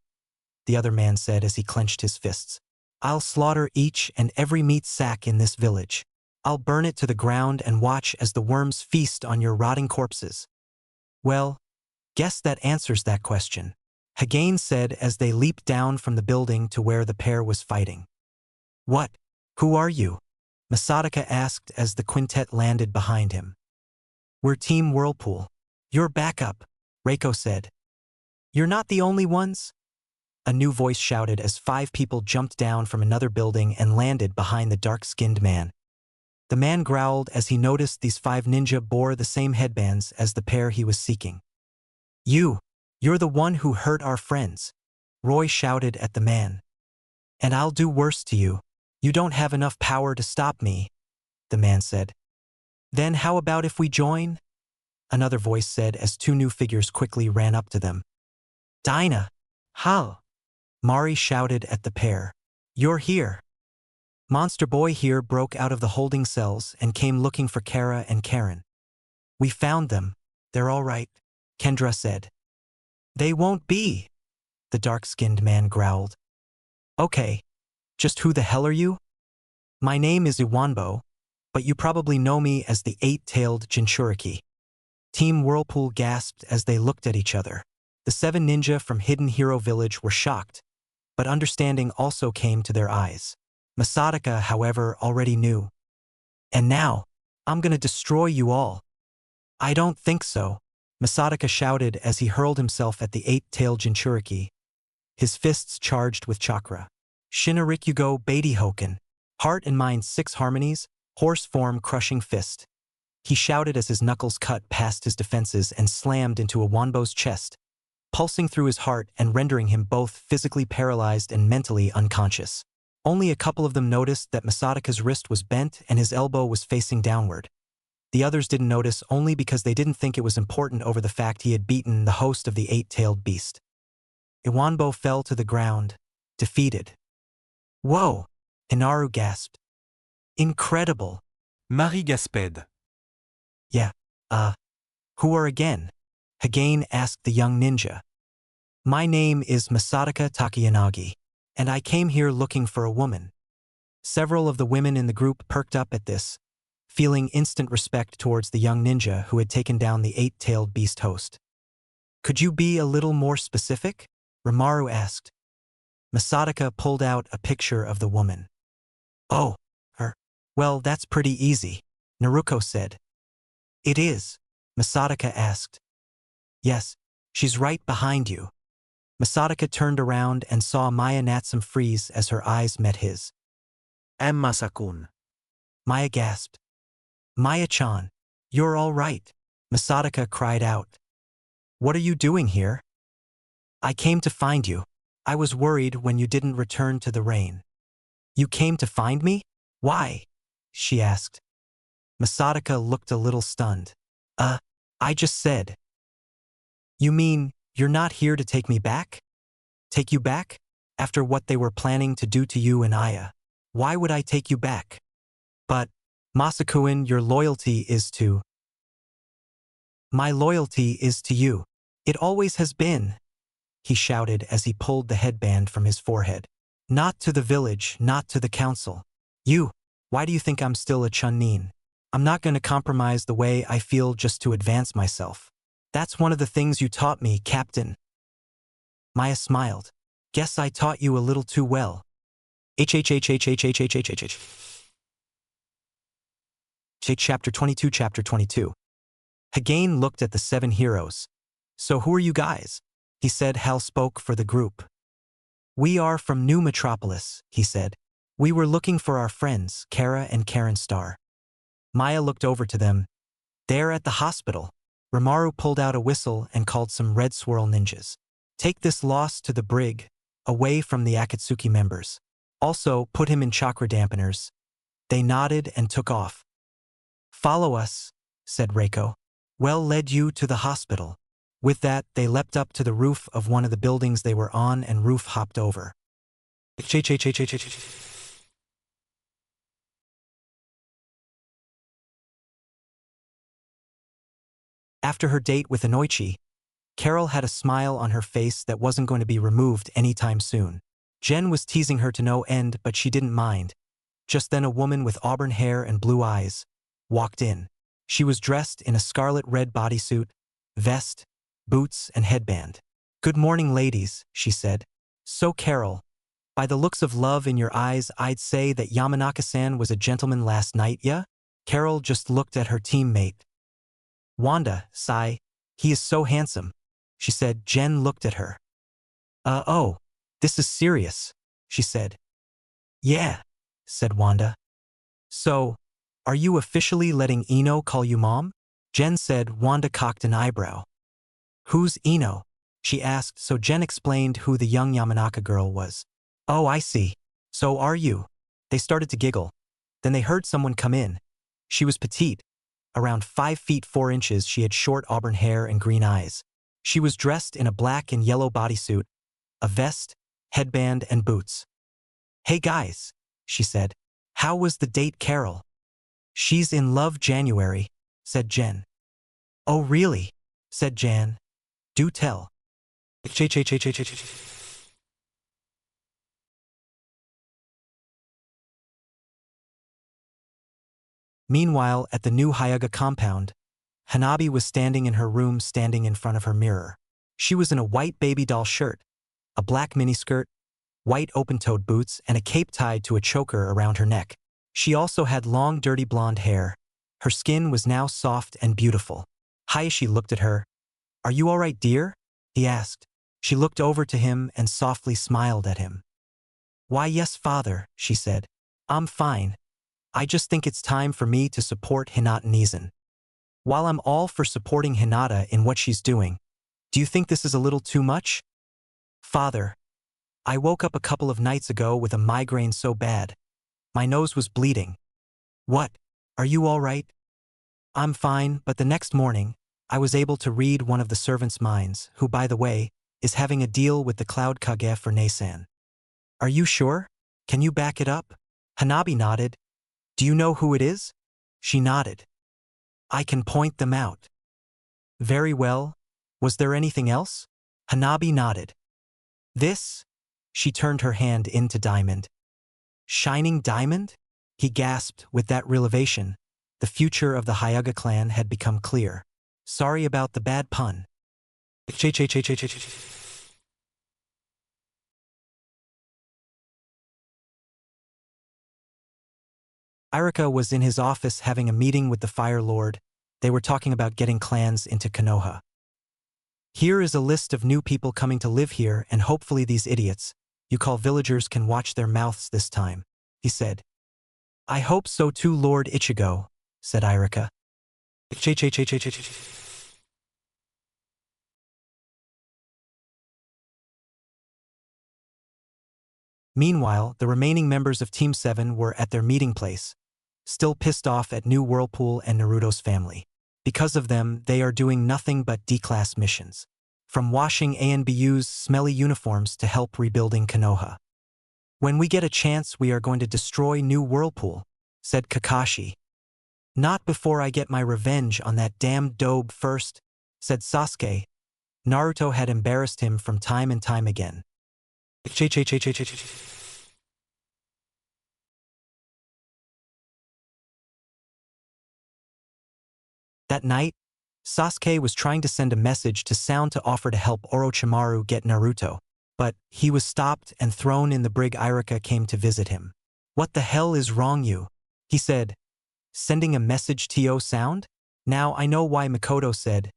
the other man said as he clenched his fists. "I'll slaughter each and every meat sack in this village. I'll burn it to the ground and watch as the worms feast on your rotting corpses." "Well, guess that answers that question," Hagane said as they leaped down from the building to where the pair was fighting. "What? Who are you?" Masataka asked as the quintet landed behind him. "We're Team Whirlpool. You're backup," Reiko said. "You're not the only ones?" A new voice shouted as 5 people jumped down from another building and landed behind the dark-skinned man. The man growled as he noticed these 5 ninja bore the same headbands as the pair he was seeking. You're the one who hurt our friends," Roy shouted at the man. "And I'll do worse to you. You don't have enough power to stop me," the man said. "Then how about if we join?" another voice said as 2 new figures quickly ran up to them. "Dinah! Hal!" Mari shouted at the pair. "You're here." Monster Boy here broke out of the holding cells and came looking for Kara and Karen. "We found them. They're all right," Kendra said. "They won't be," the dark-skinned man growled. "Okay, just who the hell are you?" "My name is Iwanbo, but you probably know me as the 8-tailed Jinchuriki." Team Whirlpool gasped as they looked at each other. The 7 ninja from Hidden Hero Village were shocked, but understanding also came to their eyes. Masataka, however, already knew. "And now, I'm gonna destroy you all." "I don't think so," Masataka shouted as he hurled himself at the 8-tailed Jinchuriki, his fists charged with chakra. Shinarikugo Beidihoken, heart and mind 6 harmonies, horse form crushing fist. He shouted as his knuckles cut past his defenses and slammed into Iwanbo's chest, pulsing through his heart and rendering him both physically paralyzed and mentally unconscious. Only a couple of them noticed that Masataka's wrist was bent and his elbow was facing downward. The others didn't notice only because they didn't think it was important over the fact he had beaten the host of the 8-tailed beast. Iwanbo fell to the ground, defeated. "Whoa!" Hinaru gasped. "Incredible." Marie gasped. "Yeah, who are again?" Hagane asked the young ninja. "My name is Masataka Takayanagi, and I came here looking for a woman." Several of the women in the group perked up at this, feeling instant respect towards the young ninja who had taken down the 8-tailed beast host. "Could you be a little more specific?" Rimaru asked. Masataka pulled out a picture of the woman. "Oh, her. Well, that's pretty easy," Naruto said. "It is?" Masataka asked. "Yes, she's right behind you." Masataka turned around and saw Maya Natsum freeze as her eyes met his. Masakun. Maya gasped. "Maya-chan, you're all right," Masataka cried out. "What are you doing here?" "I came to find you. I was worried when you didn't return to the rain." "You came to find me? Why?" she asked. Masataka looked a little stunned. I just said." "You mean you're not here to take me back? Take you back? After what they were planning to do to you and Aya? Why would I take you back?" "But, Masakuin, your loyalty is to—" "My loyalty is to you. It always has been," he shouted as he pulled the headband from his forehead. "Not to the village, not to the council. Why do you think I'm still a Chunin? I'm not going to compromise the way I feel just to advance myself. That's one of the things you taught me, Captain." Maya smiled. "Guess I taught you a little too well." Chapter 22. Hagane looked at the 7 heroes. "So who are you guys?" he said. Hal spoke for the group. "We are from New Metropolis," he said. "We were looking for our friends, Kara and Karen Star." Maya looked over to them. "They're at the hospital." Rimaru pulled out a whistle and called some Red Swirl ninjas. "Take this loss to the brig, away from the Akatsuki members. Also, put him in chakra dampeners." They nodded and took off. Follow us, said Reiko. Well led you to the hospital. With that, they leapt up to the roof of one of the buildings they were on and Roof hopped over. After her date with Inoichi, Carol had a smile on her face that wasn't going to be removed anytime soon. Jen was teasing her to no end, but she didn't mind. Just then a woman with auburn hair and blue eyes walked in. She was dressed in a scarlet-red bodysuit, vest, boots, and headband. Good morning, ladies, she said. So Carol, by the looks of love in your eyes, I'd say that Yamanaka-san was a gentleman last night, yeah? Carol just looked at her teammate. Wanda, sigh, he is so handsome, she said. Jen looked at her. Oh, this is serious, she said. Yeah, said Wanda. So, are you officially letting Ino call you mom? Jen said. Wanda cocked an eyebrow. Who's Ino? She asked, so Jen explained who the young Yamanaka girl was. Oh, I see. So are you? They started to giggle. Then they heard someone come in. She was petite. Around 5 feet 4 inches, she had short auburn hair and green eyes. She was dressed in a black and yellow bodysuit, a vest, headband, and boots. Hey guys, she said. How was the date, Carol? She's in love, January, said Jen. Oh really? Said Jan. Do tell. Meanwhile, at the new Hyaga compound, Hanabi was standing in her room, standing in front of her mirror. She was in a white baby doll shirt, a black miniskirt, white open-toed boots, and a cape tied to a choker around her neck. She also had long, dirty blonde hair. Her skin was now soft and beautiful. Hayashi looked at her. Are you all right, dear? He asked. She looked over to him and softly smiled at him. Why, yes, father, she said. I'm fine. I just think it's time for me to support Hinata Nizan. While I'm all for supporting Hinata in what she's doing, do you think this is a little too much? Father, I woke up a couple of nights ago with a migraine so bad. My nose was bleeding. What? Are you all right? I'm fine, but the next morning, I was able to read one of the servants' minds, who, by the way, is having a deal with the Cloud Kage for Neisan. Are you sure? Can you back it up? Hanabi nodded. Do you know who it is? She nodded. I can point them out. Very well. Was there anything else? Hanabi nodded. This? She turned her hand into diamond. Shining diamond? He gasped with that revelation. The future of the Hyaga clan had become clear. Sorry about the bad pun. Irika was in his office having a meeting with the Fire Lord. They were talking about getting clans into Konoha. Here is a list of new people coming to live here, and hopefully these idiots you call villagers can watch their mouths this time, he said. I hope so too, Lord Ichigo, said Irika. Meanwhile, the remaining members of Team 7 were at their meeting place, still pissed off at New Whirlpool and Naruto's family. Because of them, they are doing nothing but D-class missions. From washing ANBU's smelly uniforms to help rebuilding Konoha. When we get a chance, we are going to destroy New Whirlpool, said Kakashi. Not before I get my revenge on that damned dobe first, said Sasuke. Naruto had embarrassed him from time and time again. That night, Sasuke was trying to send a message to Sound to offer to help Orochimaru get Naruto, but he was stopped and thrown in the brig. Irika came to visit him. What the hell is wrong you? He said. Sending a message to Sound? Now I know why Mikoto said,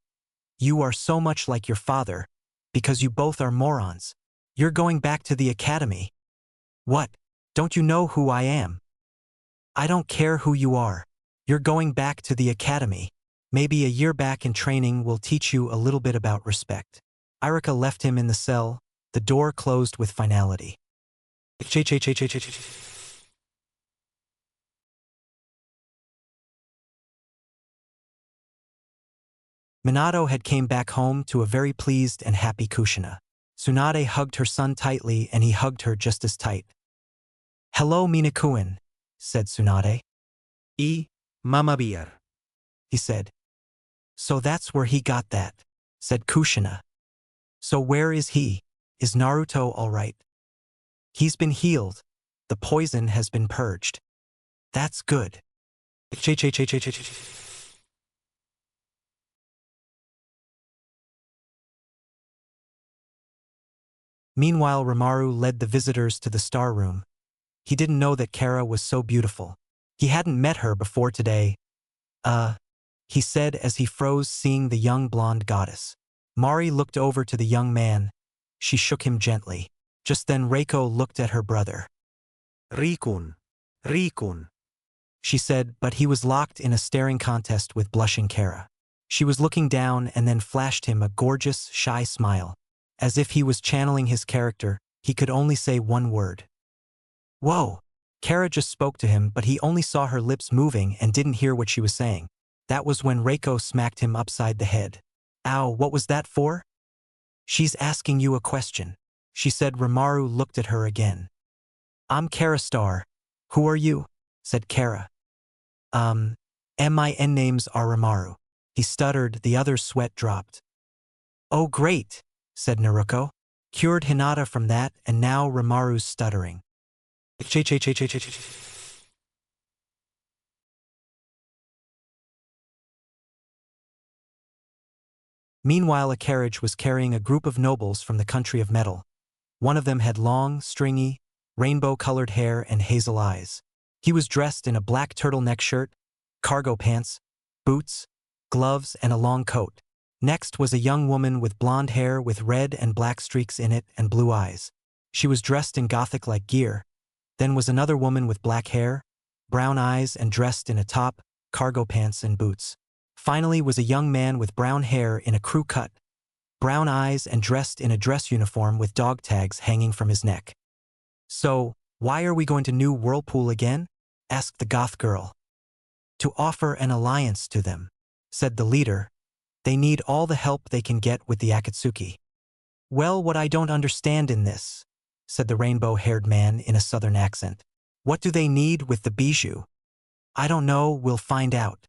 you are so much like your father, because you both are morons. You're going back to the academy. What? Don't you know who I am? I don't care who you are. You're going back to the academy. Maybe a year back in training will teach you a little bit about respect. Irika left him in the cell, the door closed with finality. Minato had came back home to a very pleased and happy Kushina. Tsunade hugged her son tightly and he hugged her just as tight. "Hello Minakuin," said Tsunade. Mama bear. He said. "So that's where he got that," said Kushina. "So where is he? Is Naruto all right?" "He's been healed. The poison has been purged." "That's good." Meanwhile, Orochimaru led the visitors to the star room. He didn't know that Kara was so beautiful. He hadn't met her before today. He said as he froze seeing the young blonde goddess. Mari looked over to the young man. She shook him gently. Just then Reiko looked at her brother. Rikun. She said, but he was locked in a staring contest with blushing Kara. She was looking down and then flashed him a gorgeous, shy smile. As if he was channeling his character, he could only say one word. "Whoa!" Kara just spoke to him, but he only saw her lips moving and didn't hear what she was saying. That was when Reiko smacked him upside the head. "Ow, what was that for?" "She's asking you a question," she said. Orochimaru looked at her again. "I'm Kara Star. Who are you?" said Kara. My names are Orochimaru." He stuttered, the other's sweat dropped. "Oh great," said Naruto. Cured Hinata from that, and now Orochimaru's stuttering. Meanwhile, a carriage was carrying a group of nobles from the country of metal. One of them had long, stringy, rainbow-colored hair and hazel eyes. He was dressed in a black turtleneck shirt, cargo pants, boots, gloves, and a long coat. Next was a young woman with blonde hair with red and black streaks in it and blue eyes. She was dressed in gothic-like gear. Then was another woman with black hair, brown eyes, and dressed in a top, cargo pants, and boots. Finally was a young man with brown hair in a crew cut, brown eyes, and dressed in a dress uniform with dog tags hanging from his neck. "So, why are we going to New Whirlpool again?" asked the goth girl. "To offer an alliance to them," said the leader. "They need all the help they can get with the Akatsuki." "Well, what I don't understand in this," said the rainbow-haired man in a southern accent. "What do they need with the bijou?" "I don't know, we'll find out."